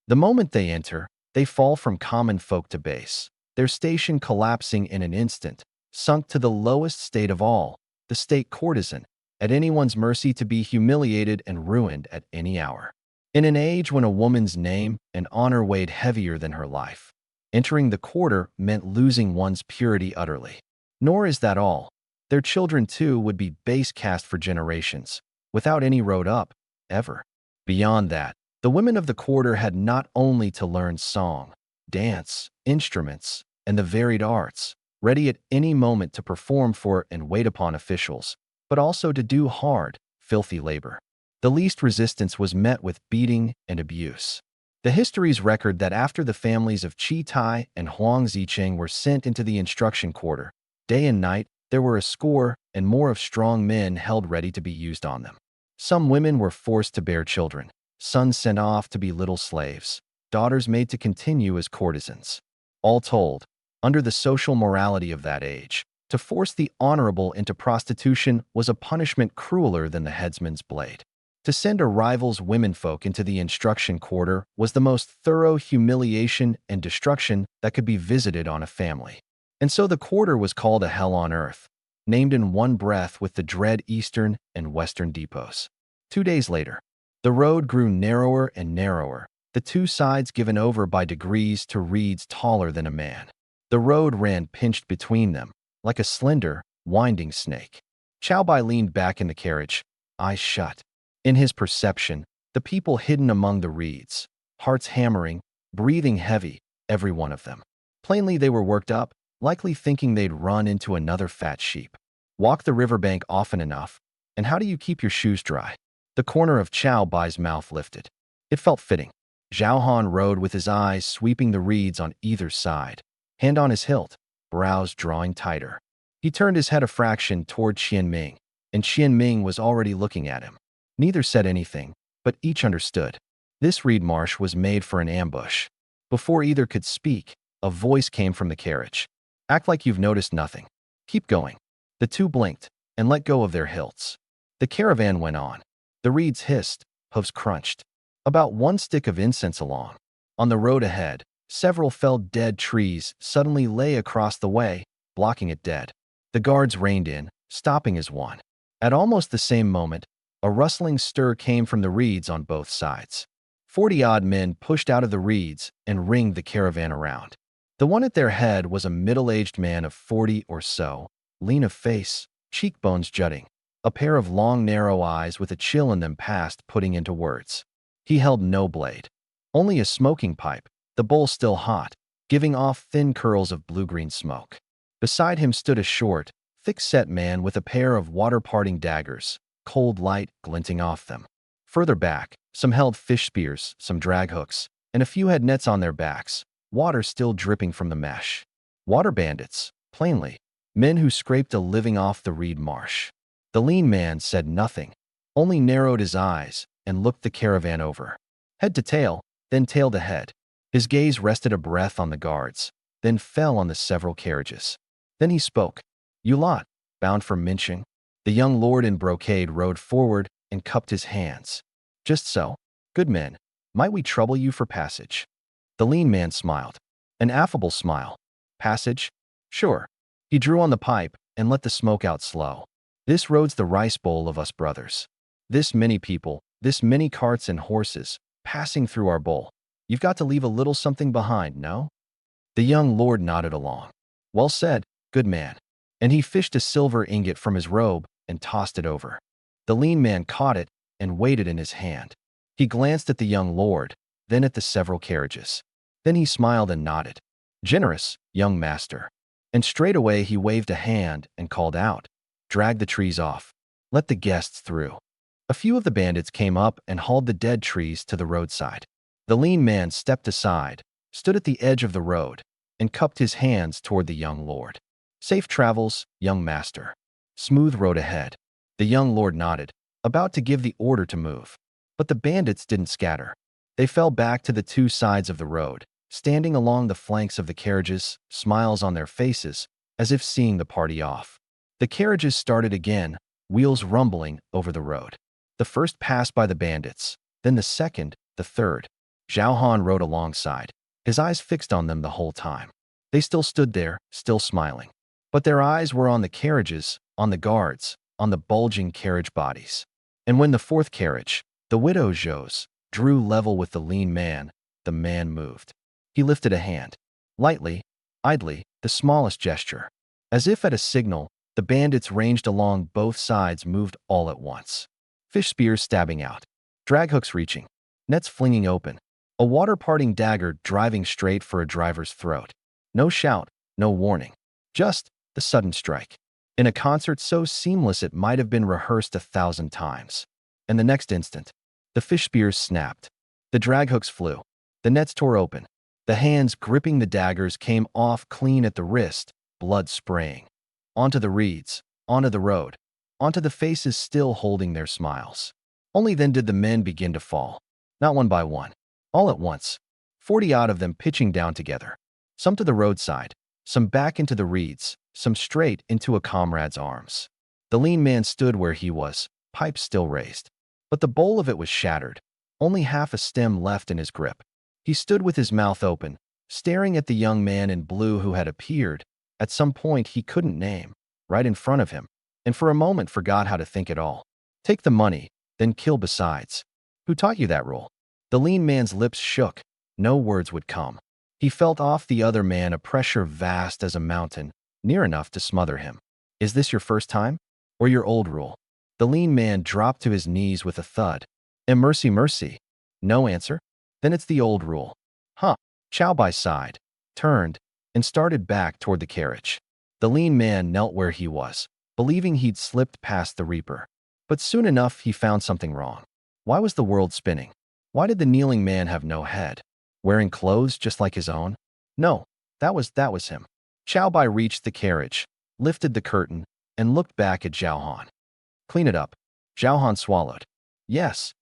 S1: The moment they enter, they fall from common folk to base, their station collapsing in an instant, sunk to the lowest state of all, the state courtesan, at anyone's mercy to be humiliated and ruined at any hour. In an age when a woman's name and honor weighed heavier than her life, entering the quarter meant losing one's purity utterly. Nor is that all. Their children, too, would be base caste for generations, without any road up, ever. Beyond that, the women of the quarter had not only to learn song, dance, instruments, and the varied arts, ready at any moment to perform for and wait upon officials, but also to do hard, filthy labor. The least resistance was met with beating and abuse. The histories record that after the families of Chi Tai and Huang Zicheng were sent into the instruction quarter, day and night, there were a score and more of strong men held ready to be used on them. Some women were forced to bear children, sons sent off to be little slaves, daughters made to continue as courtesans. All told, under the social morality of that age, to force the honorable into prostitution was a punishment crueler than the headsman's blade. To send a rival's womenfolk into the instruction quarter was the most thorough humiliation and destruction that could be visited on a family. And so the quarter was called a hell on earth, named in one breath with the dread eastern and western depots. 2 days later, the road grew narrower and narrower, the two sides given over by degrees to reeds taller than a man. The road ran pinched between them, like a slender, winding snake. Chow Bai leaned back in the carriage, eyes shut. In his perception, the people hidden among the reeds, hearts hammering, breathing heavy, every one of them. Plainly they were worked up, likely thinking they'd run into another fat sheep. Walk the riverbank often enough, and how do you keep your shoes dry? The corner of Chow Bai's mouth lifted. It felt fitting. Zhao Han rode with his eyes sweeping the reeds on either side, hand on his hilt, brows drawing tighter. He turned his head a fraction toward Qian Ming, and Qian Ming was already looking at him. Neither said anything, but each understood. This reed marsh was made for an ambush. Before either could speak, a voice came from the carriage. Act like you've noticed nothing. Keep going. The two blinked and let go of their hilts. The caravan went on. The reeds hissed, hooves crunched. About one stick of incense along. On the road ahead, several felled dead trees suddenly lay across the way, blocking it dead. The guards reined in, stopping as one. At almost the same moment, a rustling stir came from the reeds on both sides. 40-odd men pushed out of the reeds and ringed the caravan around. The one at their head was a middle-aged man of 40 or so, lean of face, cheekbones jutting, a pair of long narrow eyes with a chill in them past putting into words. He held no blade, only a smoking pipe, the bowl still hot, giving off thin curls of blue-green smoke. Beside him stood a short, thick-set man with a pair of water-parting daggers, cold light glinting off them. Further back, some held fish spears, some drag hooks, and a few had nets on their backs, water still dripping from the mesh. Water bandits, plainly, men who scraped a living off the reed marsh. The lean man said nothing, only narrowed his eyes and looked the caravan over. Head to tail, then tail to head. His gaze rested a breath on the guards, then fell on the several carriages. Then he spoke. You lot, bound for Minching? The young lord in brocade rode forward and cupped his hands. Just so. Good men, might we trouble you for passage? The lean man smiled. An affable smile. Passage? Sure. He drew on the pipe and let the smoke out slow. This road's the rice bowl of us brothers. This many people, this many carts and horses, passing through our bowl. You've got to leave a little something behind, no? The young lord nodded along. Well said, good man. And he fished a silver ingot from his robe and tossed it over. The lean man caught it and weighed it in his hand. He glanced at the young lord, then at the several carriages. Then he smiled and nodded. Generous, young master. And straightway he waved a hand and called out, drag the trees off. Let the guests through. A few of the bandits came up and hauled the dead trees to the roadside. The lean man stepped aside, stood at the edge of the road, and cupped his hands toward the young lord. Safe travels, young master. Smooth road ahead. The young lord nodded, about to give the order to move. But the bandits didn't scatter. They fell back to the two sides of the road, standing along the flanks of the carriages, smiles on their faces, as if seeing the party off. The carriages started again, wheels rumbling over the road. The first passed by the bandits, then the second, the third. Zhao Han rode alongside, his eyes fixed on them the whole time. They still stood there, still smiling. But their eyes were on the carriages, on the guards, on the bulging carriage bodies. And when the fourth carriage, the widow Zhou's, drew level with the lean man, the man moved. He lifted a hand. Lightly, idly, the smallest gesture. As if at a signal, the bandits ranged along both sides moved all at once. Fish spears stabbing out. Drag hooks reaching. Nets flinging open. A water-parting dagger driving straight for a driver's throat. No shout, no warning. Just the sudden strike. In a concert so seamless it might have been rehearsed 1,000 times. And the next instant, the fish spears snapped. The drag hooks flew. The nets tore open. The hands gripping the daggers came off clean at the wrist, blood spraying. Onto the reeds, onto the road, onto the faces still holding their smiles. Only then did the men begin to fall. Not one by one. All at once. 40-odd of them pitching down together. Some to the roadside, some back into the reeds, some straight into a comrade's arms. The lean man stood where he was, pipe still raised. But the bowl of it was shattered, only half a stem left in his grip. He stood with his mouth open, staring at the young man in blue who had appeared, at some point he couldn't name, right in front of him, and for a moment forgot how to think at all. Take the money, then kill besides. Who taught you that rule? The lean man's lips shook. No words would come. He felt off the other man a pressure vast as a mountain, near enough to smother him. Is this your first time? Or your old rule? The lean man dropped to his knees with a thud. Mercy, mercy. No answer? Then it's the old rule. Huh. Chow Bai sighed, turned, and started back toward the carriage. The lean man knelt where he was, believing he'd slipped past the reaper. But soon enough he found something wrong. Why was the world spinning? Why did the kneeling man have no head? Wearing clothes just like his own? No, that was him. Chow Bai reached the carriage, lifted the curtain, and looked back at Zhao Han. Clean it up. Zhao Han swallowed. Yes.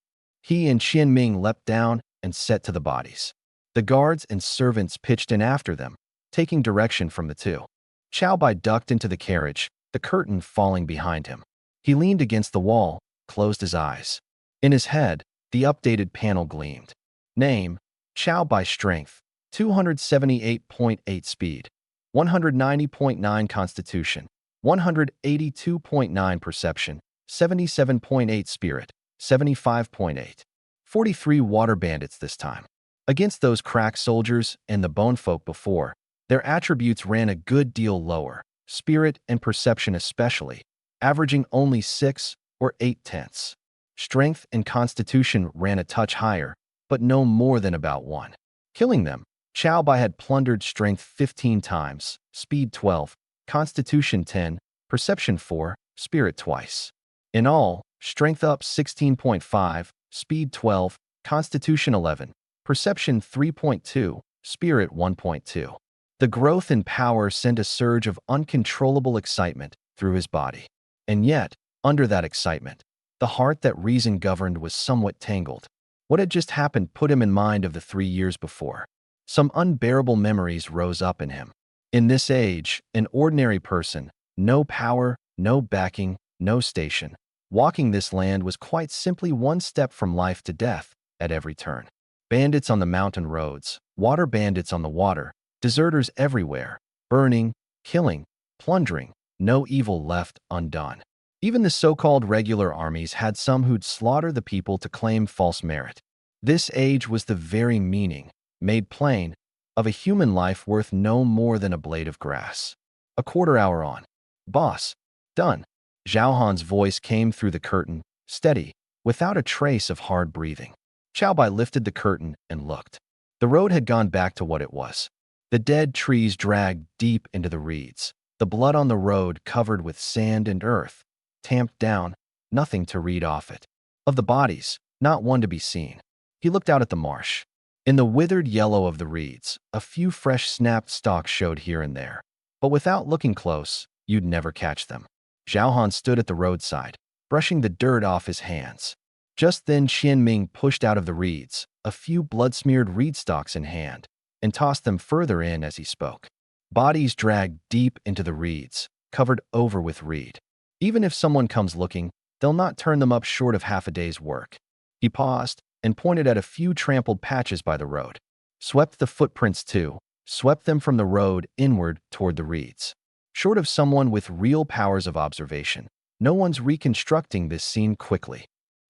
S1: He and Qian Ming leapt down and set to the bodies. The guards and servants pitched in after them, taking direction from the two. Chow Bai ducked into the carriage, the curtain falling behind him. He leaned against the wall, closed his eyes. In his head, the updated panel gleamed. Name, Chow Bai strength, 278.8 speed, 190.9 constitution, 182.9 perception, 77.8 spirit, 75.8. 43 water bandits this time. Against those crack soldiers and the bone folk before, their attributes ran a good deal lower, spirit and perception especially, averaging only 6 or 8/10. Strength and constitution ran a touch higher, but no more than about 1. Killing them, Chow Bai had plundered strength 15 times, speed 12, constitution 10, perception 4, spirit twice. In all, strength up 16.5, speed 12, constitution 11, perception 3.2, spirit 1.2. The growth in power sent a surge of uncontrollable excitement through his body. And yet, under that excitement, the heart that reason governed was somewhat tangled. What had just happened put him in mind of the 3 years before. Some unbearable memories rose up in him. In this age, an ordinary person, no power, no backing, no station. Walking this land was quite simply one step from life to death at every turn. Bandits on the mountain roads, water bandits on the water, deserters everywhere, burning, killing, plundering, no evil left undone. Even the so-called regular armies had some who'd slaughter the people to claim false merit. This age was the very meaning, made plain, of a human life worth no more than a blade of grass. A quarter hour on. Boss. Done. Zhao Han's voice came through the curtain, steady, without a trace of hard breathing. Chow Bai lifted the curtain and looked. The road had gone back to what it was. The dead trees dragged deep into the reeds, the blood on the road covered with sand and earth, tamped down, nothing to read off it. Of the bodies, not one to be seen. He looked out at the marsh. In the withered yellow of the reeds, a few fresh snapped stalks showed here and there. But without looking close, you'd never catch them. Zhao Han stood at the roadside, brushing the dirt off his hands. Just then Qian Ming pushed out of the reeds, a few blood-smeared reed stalks in hand, and tossed them further in as he spoke. Bodies dragged deep into the reeds, covered over with reed. Even if someone comes looking, they'll not turn them up short of half a day's work. He paused and pointed at a few trampled patches by the road. Swept the footprints too, swept them from the road inward toward the reeds. Short of someone with real powers of observation, no one's reconstructing this scene quickly.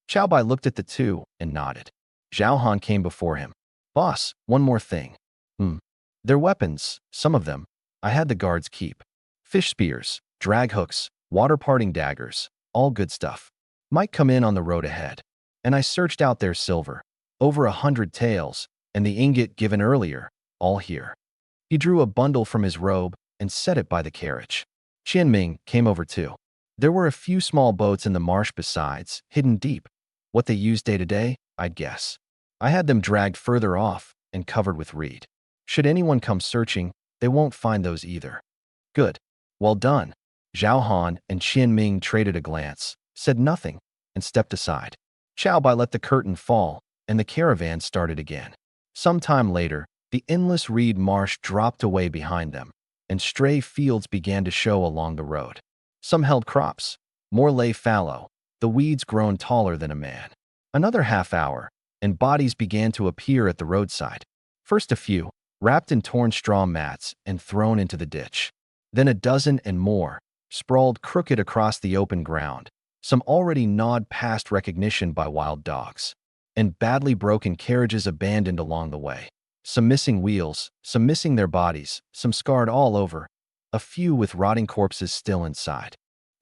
S1: Chow Bai looked at the two and nodded. Zhao Han came before him. Boss, one more thing. Their weapons, some of them, I had the guards keep. Fish spears, drag hooks, water-parting daggers, all good stuff. Might come in on the road ahead. And I searched out their silver, over 100 taels, and the ingot given earlier, all here. He drew a bundle from his robe and set it by the carriage. Qian Ming came over too. There were a few small boats in the marsh besides, hidden deep. What they used day to day, I'd guess. I had them dragged further off and covered with reed. Should anyone come searching, they won't find those either. Good. Well done. Zhao Han and Qian Ming traded a glance, said nothing, and stepped aside. Chow Bai let the curtain fall, and the caravan started again. Some time later, the endless reed marsh dropped away behind them, and stray fields began to show along the road. Some held crops, more lay fallow, the weeds grown taller than a man. Another half hour, and bodies began to appear at the roadside. First a few, wrapped in torn straw mats and thrown into the ditch. Then a dozen and more, sprawled crooked across the open ground, some already gnawed past recognition by wild dogs. and badly broken carriages abandoned along the way. Some missing wheels, some missing their bodies, some scarred all over, a few with rotting corpses still inside.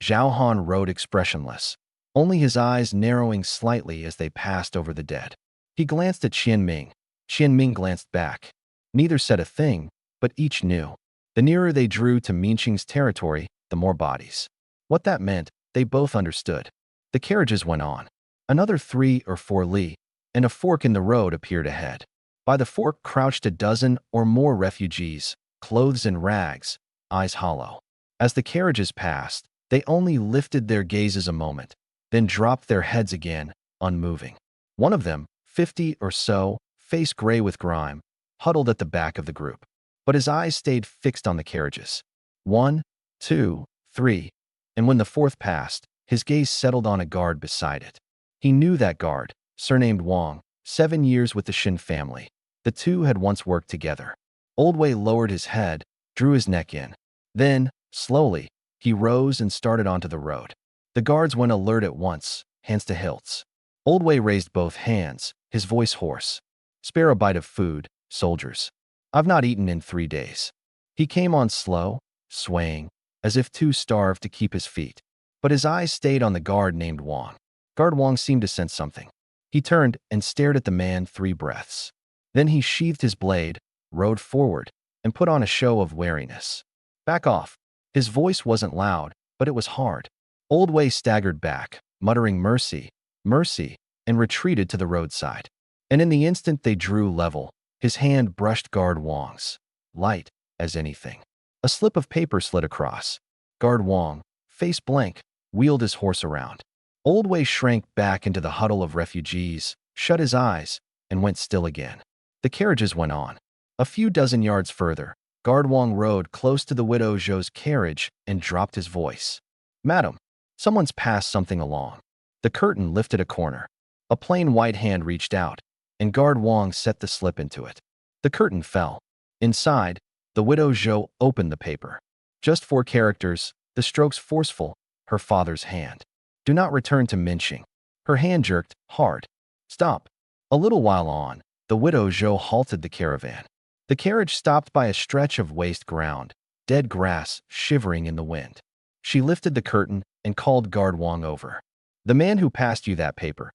S1: Zhao Han rode expressionless, only his eyes narrowing slightly as they passed over the dead. He glanced at Qianming. Qianming glanced back. Neither said a thing, but each knew. The nearer they drew to Minqing's territory, the more bodies. What that meant, they both understood. The carriages went on. Another 3 or 4 li, and a fork in the road appeared ahead. By the fork crouched a dozen or more refugees, clothes in rags, eyes hollow. As the carriages passed, they only lifted their gazes a moment, then dropped their heads again, unmoving. One of them, 50 or so, face gray with grime, huddled at the back of the group. But his eyes stayed fixed on the carriages. 1, 2, 3, and when the fourth passed, his gaze settled on a guard beside it. He knew that guard, surnamed Wang, 7 years with the Shin family. The two had once worked together. Old Wei lowered his head, drew his neck in. Then, slowly, he rose and started onto the road. The guards went alert at once, hands to hilts. Old Wei raised both hands, his voice hoarse. "Spare a bite of food, soldiers. I've not eaten in 3 days." He came on slow, swaying, as if too starved to keep his feet. But his eyes stayed on the guard named Wang. Guard Wang seemed to sense something. He turned and stared at the man 3 breaths. Then he sheathed his blade, rode forward, and put on a show of wariness. "Back off." His voice wasn't loud, but it was hard. Old Wei staggered back, muttering mercy, mercy, and retreated to the roadside. And in the instant they drew level, his hand brushed Guard Wang's, light as anything. A slip of paper slid across. Guard Wang, face blank, wheeled his horse around. Old Wei shrank back into the huddle of refugees, shut his eyes, and went still again. The carriages went on. A few dozen yards further, Guard Wang rode close to the widow Zhou's carriage and dropped his voice. "Madam, someone's passed something along." The curtain lifted a corner. A plain white hand reached out, and Guard Wang set the slip into it. The curtain fell. Inside, the widow Zhou opened the paper. Just 4 characters, the strokes forceful, her father's hand. "Do not return to Minqing." Her hand jerked, hard. "Stop." A little while on, the widow Zhou halted the caravan. The carriage stopped by a stretch of waste ground, dead grass shivering in the wind. She lifted the curtain and called Guard Wang over. "The man who passed you that paper.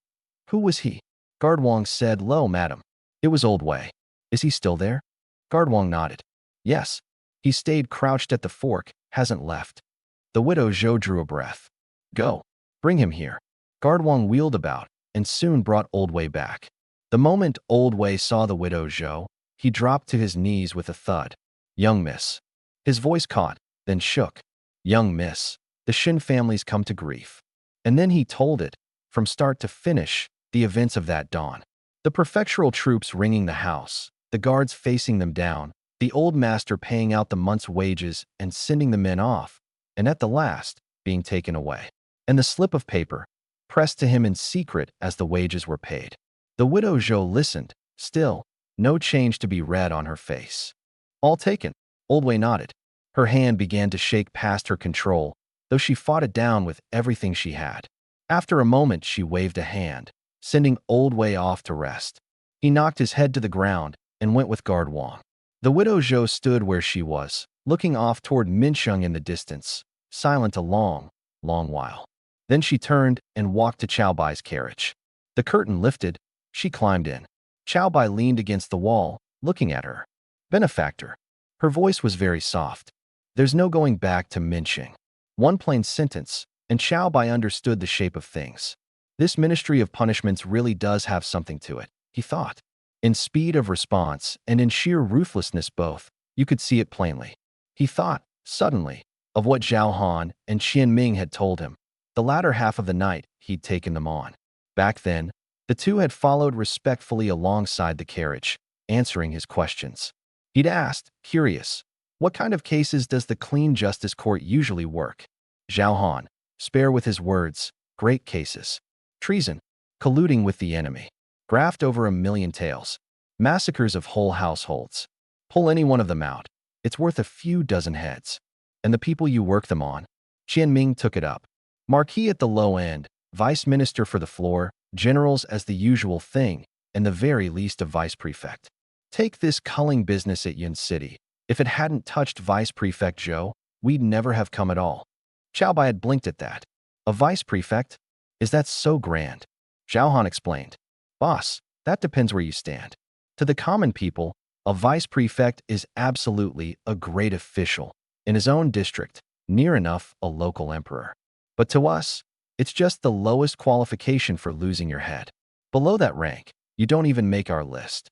S1: Who was he?" Guard Wang said low, "Madam." It was Old Wei. "Is he still there?" Guard Wang nodded. "Yes. He stayed crouched at the fork, hasn't left." The widow Zhou drew a breath. "Go. Bring him here." Guard Wang wheeled about and soon brought Old Wei back. The moment Old Wei saw the widow Zhou, he dropped to his knees with a thud. "Young miss." His voice caught, then shook. "Young miss, the Shin family's come to grief." And then he told it, from start to finish, the events of that dawn. The prefectural troops ringing the house, the guards facing them down, the old master paying out the month's wages and sending the men off, and at the last, being taken away. And the slip of paper, pressed to him in secret as the wages were paid. The widow Zhou listened, still, no change to be read on her face. "All taken." Old Wei nodded. Her hand began to shake past her control, though she fought it down with everything she had. After a moment, she waved a hand, sending Old Wei off to rest. He knocked his head to the ground and went with Guard Wang. The widow Zhou stood where she was, looking off toward Minsheng in the distance, silent a long, long while. Then she turned and walked to Chao Bai's carriage. The curtain lifted. She climbed in. Chao Bai leaned against the wall, looking at her. "Benefactor." Her voice was very soft. "There's no going back to Minsheng." One plain sentence, and Chao Bai understood the shape of things. This ministry of punishments really does have something to it, he thought. In speed of response and in sheer ruthlessness both, you could see it plainly. He thought, suddenly, of what Zhao Han and Qianming had told him. The latter half of the night, he'd taken them on. Back then, the two had followed respectfully alongside the carriage, answering his questions. He'd asked, curious, "What kind of cases does the clean justice court usually work?" Zhao Han, spare with his words, "Great cases. Treason, colluding with the enemy. Graft over 1,000,000 taels. Massacres of whole households. Pull any one of them out. It's worth a few dozen heads. And the people you work them on." Qianming took it up. "Marquis at the low end, vice minister for the floor, generals as the usual thing, and the very least a vice prefect. Take this culling business at Yun City. If it hadn't touched Vice Prefect Joe, we'd never have come at all. Xiao Bai had blinked at that. A vice prefect? Is that so grand? Zhao Han explained. Boss, that depends where you stand. To the common people, a vice prefect is absolutely a great official in his own district, near enough a local emperor. But to us, it's just the lowest qualification for losing your head. Below that rank, you don't even make our list.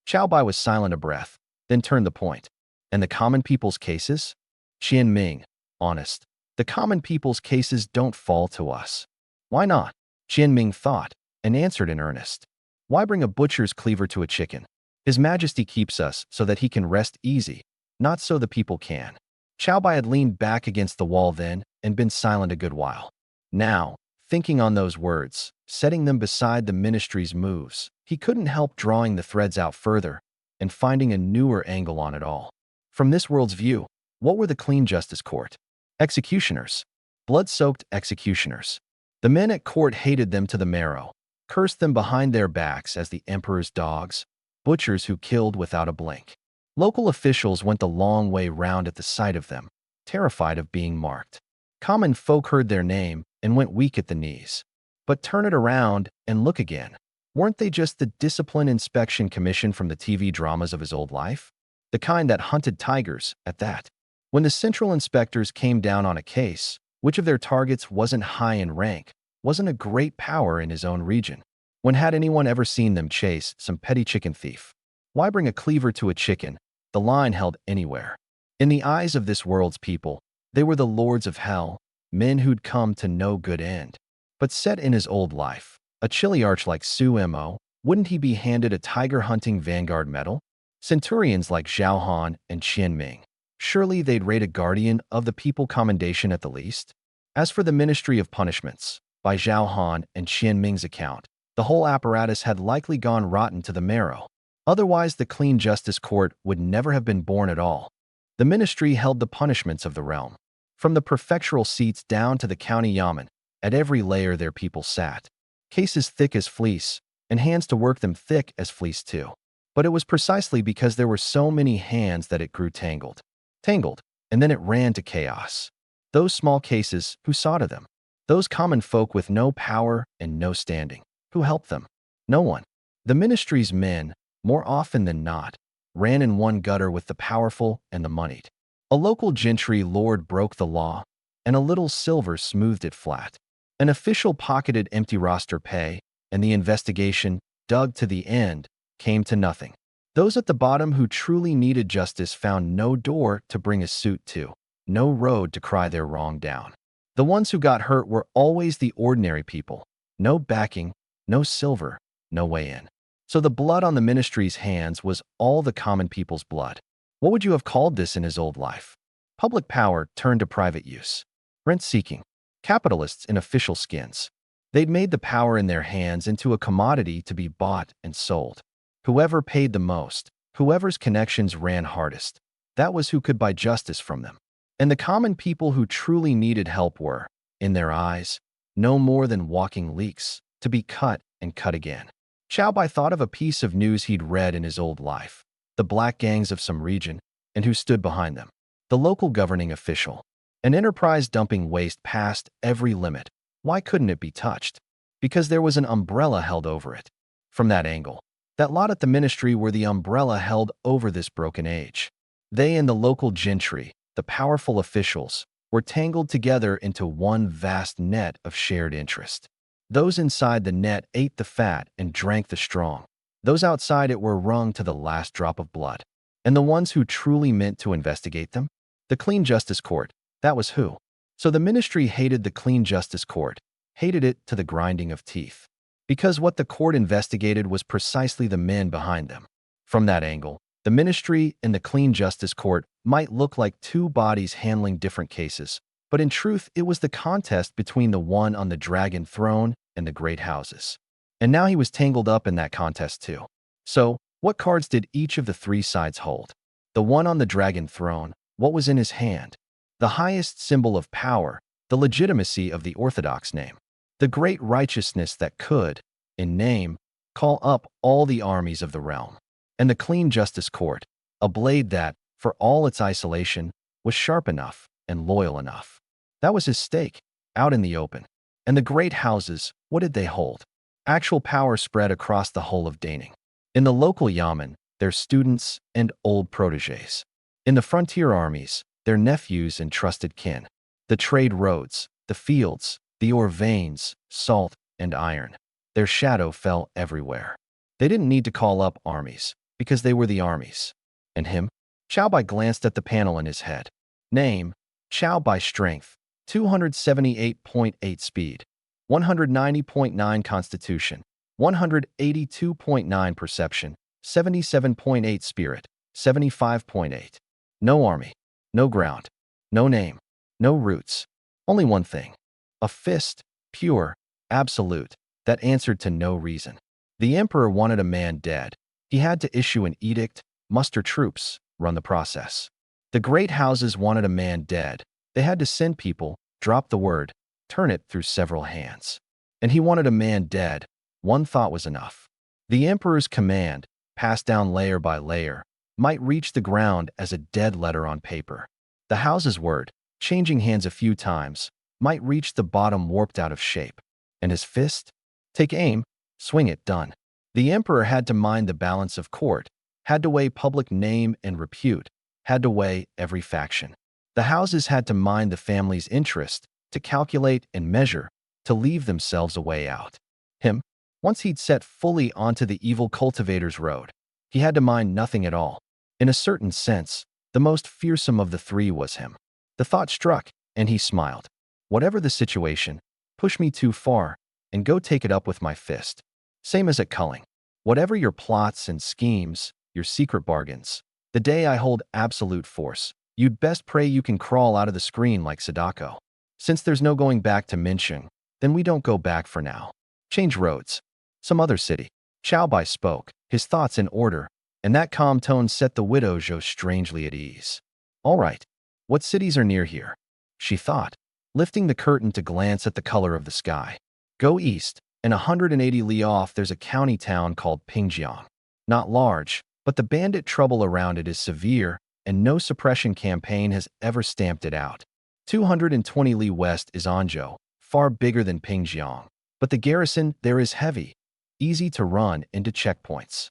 S1: Xiao Bai was silent a breath, then turned the point. And the common people's cases? Qian Ming, honest. The common people's cases don't fall to us. Why not? Qian Ming thought, and answered in earnest. Why bring a butcher's cleaver to a chicken? His Majesty keeps us so that he can rest easy, not so the people can. Xiao Bai had leaned back against the wall then and been silent a good while. Now, thinking on those words, setting them beside the ministry's moves, he couldn't help drawing the threads out further and finding a newer angle on it all. From this world's view, what were the clean justice court? Executioners. Blood-soaked executioners. The men at court hated them to the marrow, cursed them behind their backs as the emperor's dogs, butchers who killed without a blink. Local officials went the long way round at the sight of them, terrified of being marked. Common folk heard their name and went weak at the knees. But turn it around and look again. Weren't they just the Discipline Inspection Commission from the TV dramas of his old life? The kind that hunted tigers, at that. When the central inspectors came down on a case, which of their targets wasn't high in rank, wasn't a great power in his own region? When had anyone ever seen them chase some petty chicken thief? Why bring a cleaver to a chicken? The line held anywhere. In the eyes of this world's people, they were the lords of hell, men who'd come to no good end. But set in his old life, a chiliarch like Su Mo, wouldn't he be handed a tiger-hunting vanguard medal? Centurions like Zhao Han and Qian Ming, surely they'd rate a guardian of the people commendation at the least? As for the Ministry of Punishments, by Zhao Han and Qian Ming's account, the whole apparatus had likely gone rotten to the marrow. Otherwise, the clean justice court would never have been born at all. The ministry held the punishments of the realm. From the prefectural seats down to the county yamen, at every layer their people sat. Cases thick as fleece, and hands to work them thick as fleece too. But it was precisely because there were so many hands that it grew tangled. Tangled, and then it ran to chaos. Those small cases, who saw to them? Those common folk with no power and no standing. Who helped them? No one. The ministry's men, more often than not, ran in one gutter with the powerful and the moneyed. A local gentry lord broke the law, and a little silver smoothed it flat. An official pocketed empty roster pay, and the investigation, dug to the end, came to nothing. Those at the bottom who truly needed justice found no door to bring a suit to, no road to cry their wrong down. The ones who got hurt were always the ordinary people. No backing, no silver, no way in. So the blood on the ministry's hands was all the common people's blood. What would you have called this in his old life? Public power turned to private use. Rent-seeking. Capitalists in official skins. They'd made the power in their hands into a commodity to be bought and sold. Whoever paid the most, whoever's connections ran hardest, that was who could buy justice from them. And the common people who truly needed help were, in their eyes, no more than walking leaks, to be cut and cut again. Xiao Bai thought of a piece of news he'd read in his old life. The black gangs of some region, and who stood behind them. The local governing official. An enterprise dumping waste past every limit. Why couldn't it be touched? Because there was an umbrella held over it. From that angle, that lot at the ministry were the umbrella held over this broken age. They and the local gentry, the powerful officials, were tangled together into one vast net of shared interest. Those inside the net ate the fat and drank the strong. Those outside it were wrung to the last drop of blood. And the ones who truly meant to investigate them? The Clean Justice Court, that was who. So the ministry hated the Clean Justice Court, hated it to the grinding of teeth. Because what the court investigated was precisely the men behind them. From that angle, the ministry and the Clean Justice Court might look like two bodies handling different cases, but in truth it was the contest between the one on the dragon throne and the great houses. And now he was tangled up in that contest too. So, what cards did each of the three sides hold? The one on the dragon throne, what was in his hand? The highest symbol of power, the legitimacy of the orthodox name. The great righteousness that could, In name, call up all the armies of the realm. And the clean justice court, a blade that, for all its isolation, was sharp enough and loyal enough. That was his stake, out in the open. And the great houses, what did they hold? Actual power spread across the whole of Daning. In the local yamen, their students and old protégés. In the frontier armies, their nephews and trusted kin. The trade roads, the fields, the ore veins, salt and iron. Their shadow fell everywhere. They didn't need to call up armies, because they were the armies. And him? Chow Bai glanced at the panel in his head. Name, Chow Bai strength, 278.8 speed, 190.9 constitution, 182.9 perception, 77.8 spirit, 75.8. No army, no ground, no name, no roots. Only one thing. A fist, pure, absolute, that answered to no reason. The emperor wanted a man dead. He had to issue an edict, muster troops, run the process. The great houses wanted a man dead. They had to send people, drop the word, turn it through several hands. And he wanted a man dead. One thought was enough. The emperor's command, passed down layer by layer, might reach the ground as a dead letter on paper. The house's word, changing hands a few times, might reach the bottom warped out of shape. And his fist? Take aim, swing it, done. The emperor had to mind the balance of court, had to weigh public name and repute, had to weigh every faction. The houses had to mind the family's interest, to calculate and measure, to leave themselves a way out. Him, once he'd set fully onto the evil cultivator's road, he had to mind nothing at all. In a certain sense, the most fearsome of the three was him. The thought struck, and he smiled. Whatever the situation, push me too far, and go take it up with my fist. Same as at culling. Whatever your plots and schemes, your secret bargains, the day I hold absolute force, you'd best pray you can crawl out of the screen like Sadako. Since there's no going back to Mincheng, then we don't go back for now. Change roads. Some other city. Chow Bai spoke, his thoughts in order, and that calm tone set the widow Zhou strangely at ease. All right, what cities are near here? She thought, lifting the curtain to glance at the color of the sky. Go east, and 180 li off there's a county town called Pingjiang. Not large, but the bandit trouble around it is severe, and no suppression campaign has ever stamped it out. 220 li west is Anzhou, far bigger than Pingjiang, but the garrison there is heavy, easy to run into checkpoints.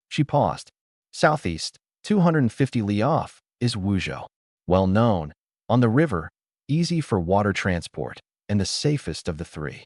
S1: She paused. Southeast, 250 li off, is Wuzhou. Well known, on the river, easy for water transport, and the safest of the three.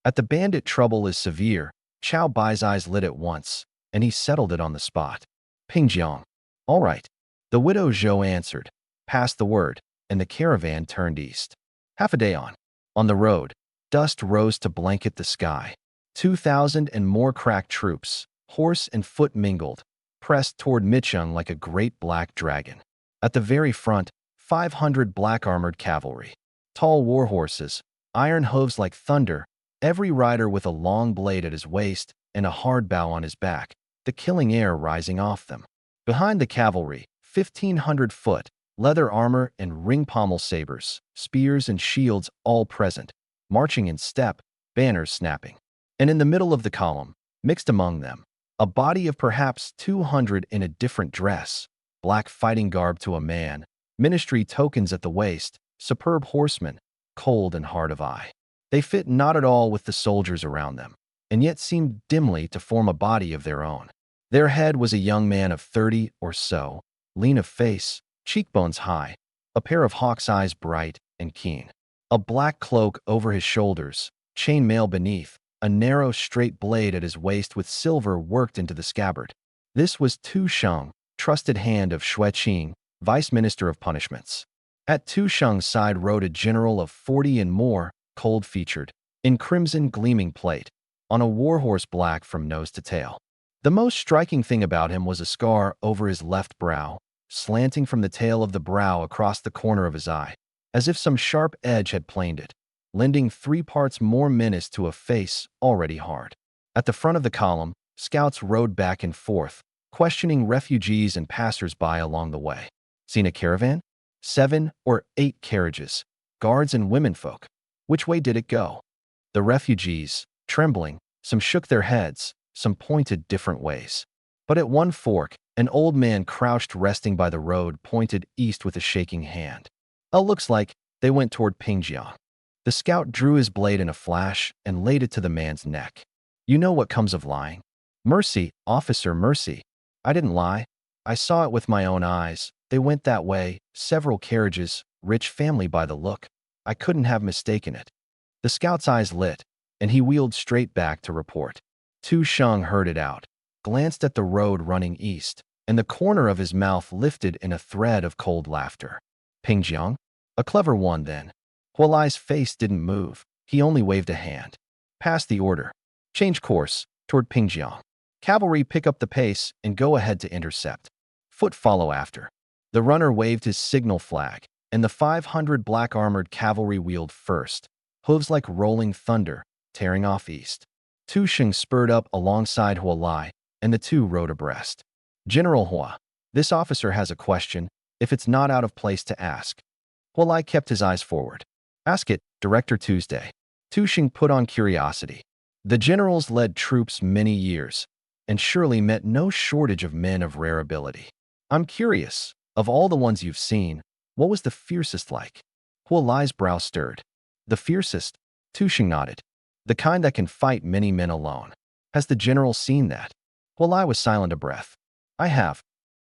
S1: At the bandit trouble is severe, Chow Bai's eyes lit at once, and he settled it on the spot. Pingjiang. All right. The widow Zhou answered, passed the word, and the caravan turned east. Half a day on. On the road, dust rose to blanket the sky. 2,000 and more crack troops, horse and foot mingled, pressed toward Micheng like a great black dragon. At the very front, 500 black-armored cavalry. Tall war horses, iron hooves like thunder, every rider with a long blade at his waist and a hard bow on his back, the killing air rising off them. Behind the cavalry, 1,500 foot, leather armor and ring pommel sabers, spears and shields all present, marching in step, banners snapping. And in the middle of the column, mixed among them, a body of perhaps 200 in a different dress, black fighting garb to a man, ministry tokens at the waist, superb horsemen, cold and hard of eye. They fit not at all with the soldiers around them, and yet seemed dimly to form a body of their own. Their head was a young man of 30 or so, lean of face, cheekbones high, a pair of hawk's eyes bright and keen, a black cloak over his shoulders, chain mail beneath, a narrow straight blade at his waist with silver worked into the scabbard. This was Tu Sheng, trusted hand of Xueqing, vice minister of punishments. At Tu Sheng's side rode a general of 40 and more, cold-featured, in crimson gleaming plate, on a warhorse black from nose to tail. The most striking thing about him was a scar over his left brow, slanting from the tail of the brow across the corner of his eye, as if some sharp edge had planed it, lending 3 parts more menace to a face already hard. At the front of the column, scouts rode back and forth, questioning refugees and passers-by along the way. Seen a caravan? 7 or 8 carriages, guards and womenfolk. Which way did it go? The refugees, trembling, Some shook their heads, some pointed different ways. But at one fork, an old man crouched resting by the road pointed east with a shaking hand. Looks like they went toward Pingjiang. The scout drew his blade in a flash and laid it to the man's neck. You know what comes of lying? Mercy, officer, mercy. I didn't lie. I saw it with my own eyes. They went that way, several carriages, rich family by the look. I couldn't have mistaken it. The scout's eyes lit, and he wheeled straight back to report. Tu Sheng heard it out, glanced at the road running east, and the corner of his mouth lifted in a thread of cold laughter. Pingjiang? A clever one, then. Hualai's face didn't move. He only waved a hand. Pass the order. Change course, toward Pingjiang. Cavalry pick up the pace and go ahead to intercept. Foot follow after. The runner waved his signal flag, and the 500 black-armored cavalry wheeled first, hooves like rolling thunder, tearing off east. Tu Sheng spurred up alongside Hualai, and the two rode abreast. General Hua, this officer has a question, if it's not out of place to ask. Hualai kept his eyes forward. Ask it, Director Tuesday. Tu Sheng put on curiosity. The generals led troops many years, and surely met no shortage of men of rare ability. I'm curious, of all the ones you've seen, what was the fiercest like? Hualai's brow stirred. The fiercest? Tu Sheng nodded. The kind that can fight many men alone. Has the general seen that? Hualai was silent a breath. I have.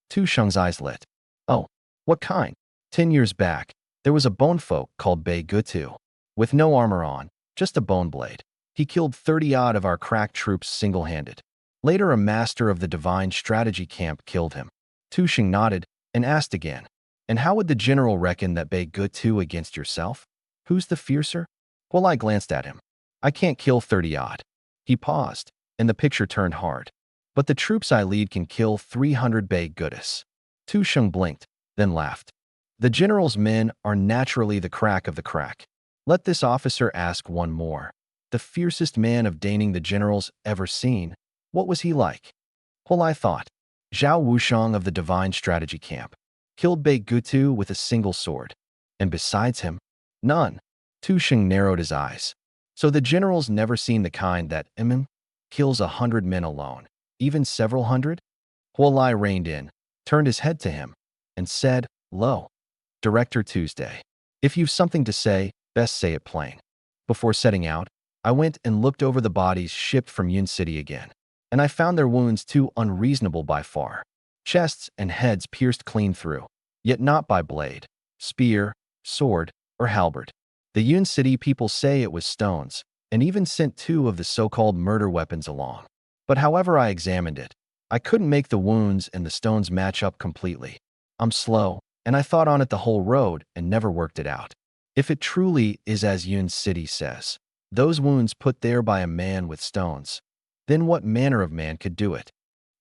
S1: Tu Sheng's eyes lit. Oh, what kind? 10 years back, there was a bone folk called Bei Gutu. With no armor on, just a bone blade. He killed 30-odd of our crack troops single-handed. Later, a master of the divine strategy camp killed him. Tu Sheng nodded and asked again, and how would the general reckon that Bei Gutu against yourself? Who's the fiercer? Hualai glanced at him. I can't kill 30-odd. He paused, and the picture turned hard. But the troops I lead can kill 300 Bei Gutus. Tu Sheng blinked, then laughed. The general's men are naturally the crack of the crack. Let this officer ask one more. The fiercest man of Daning the general's ever seen, what was he like? Hualai thought. Zhao Wushang of the divine strategy camp. Killed Bei Gutu with a single sword. And besides him, none. Tu Sheng narrowed his eyes. So the general's never seen the kind that, kills 100 men alone, even several hundred? Hualai reined in, turned his head to him, and said, Lo, Director Tuesday. If you've something to say, best say it plain. Before setting out, I went and looked over the bodies shipped from Yun City again, and I found their wounds too unreasonable by far. Chests and heads pierced clean through, yet not by blade, spear, sword, or halberd. The Yun City people say it was stones, and even sent 2 of the so-called murder weapons along. But however I examined it, I couldn't make the wounds and the stones match up completely. I'm slow, and I thought on it the whole road and never worked it out. If it truly is as Yun City says, those wounds put there by a man with stones, then what manner of man could do it?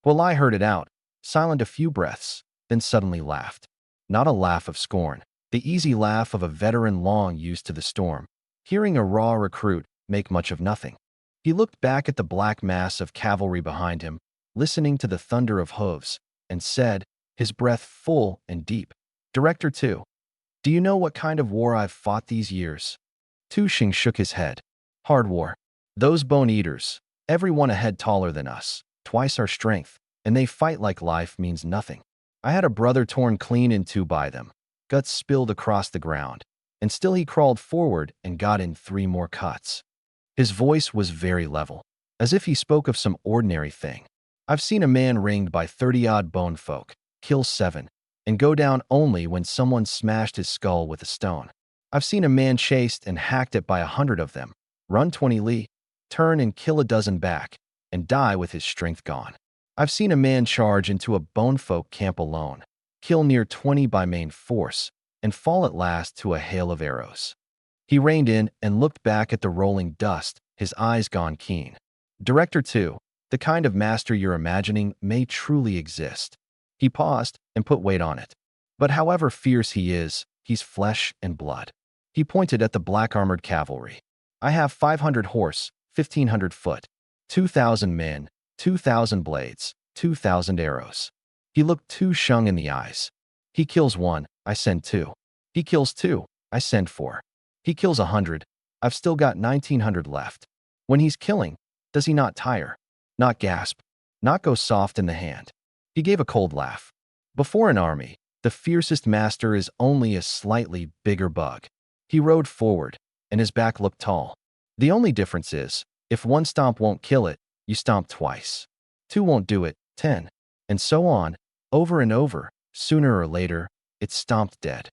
S1: Well, I heard it out, silent a few breaths, then suddenly laughed. Not a laugh of scorn, the easy laugh of a veteran long used to the storm, hearing a raw recruit make much of nothing. He looked back at the black mass of cavalry behind him, listening to the thunder of hooves, and said, his breath full and deep, Director 2, do you know what kind of war I've fought these years? Tu Sheng shook his head. Hard war. Those bone-eaters, every one a head taller than us, twice our strength, and they fight like life means nothing. I had a brother torn clean in 2 by them, guts spilled across the ground, and still he crawled forward and got in 3 more cuts. His voice was very level, as if he spoke of some ordinary thing. I've seen a man ringed by 30-odd bone folk, kill 7, and go down only when someone smashed his skull with a stone. I've seen a man chased and hacked at by 100 of them, run 20 li, turn and kill a dozen back, and die with his strength gone. I've seen a man charge into a bonefolk camp alone, kill near 20 by main force, and fall at last to a hail of arrows. He reined in and looked back at the rolling dust, his eyes gone keen. Director 2, the kind of master you're imagining may truly exist. He paused and put weight on it. But however fierce he is, he's flesh and blood. He pointed at the black-armored cavalry. I have 500 horse, 1,500 foot, 2,000 men, 2,000 blades, 2,000 arrows. He looked Tu Sheng in the eyes. He kills 1, I send 2. He kills 2, I send 4. He kills 100, I've still got 1,900 left. When he's killing, Does he not tire? Not gasp? Not go soft in the hand? He gave a cold laugh. Before an army, the fiercest master is only a slightly bigger bug. He rode forward, and his back looked tall. The only difference is, if one stomp won't kill it, you stomp twice. Two won't do it, 10. And so on, over and over. Sooner or later, it's stomped dead.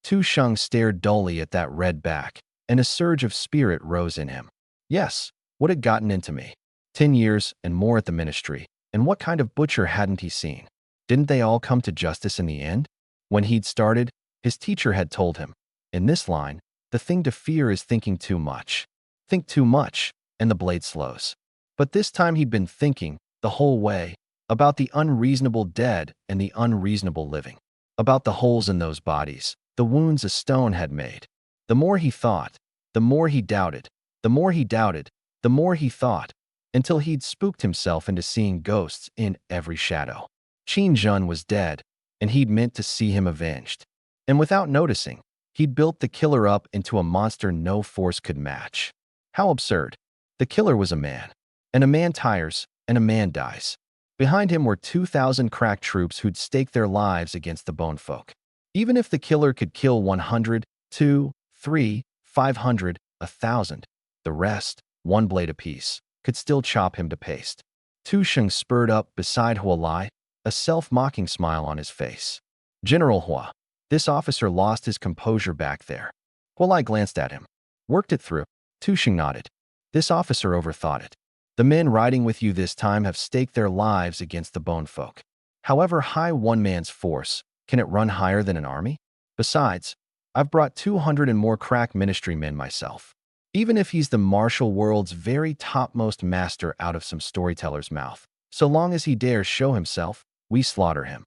S1: Tu Sheng stared dully at that red back, and a surge of spirit rose in him. Yes, what had gotten into me? 10 years and more at the ministry, and what kind of butcher hadn't he seen? Didn't they all come to justice in the end? When he'd started, his teacher had told him, in this line, the thing to fear is thinking too much. Think too much, and the blade slows. But this time he'd been thinking, the whole way, about the unreasonable dead and the unreasonable living. About the holes in those bodies, the wounds a stone had made. The more he thought, the more he doubted. The more he doubted, the more he thought, until he'd spooked himself into seeing ghosts in every shadow. Qin Jun was dead, and he'd meant to see him avenged. And without noticing, he'd built the killer up into a monster no force could match. How absurd. The killer was a man. And a man tires, and a man dies. Behind him were 2,000 crack troops who'd stake their lives against the bone folk. Even if the killer could kill 100, 2, 3, 500, 1,000, the rest, one blade apiece, could still chop him to paste. Tu Sheng spurred up beside Hualai, a self-mocking smile on his face. General Hua. This officer lost his composure back there. Hualai glanced at him. Worked it through. Tu Sheng nodded. This officer overthought it. The men riding with you this time have staked their lives against the bone folk. However high one man's force, can it run higher than an army? Besides, I've brought 200 and more crack ministry men myself. Even if he's the martial world's very topmost master out of some storyteller's mouth, so long as he dares show himself, we slaughter him.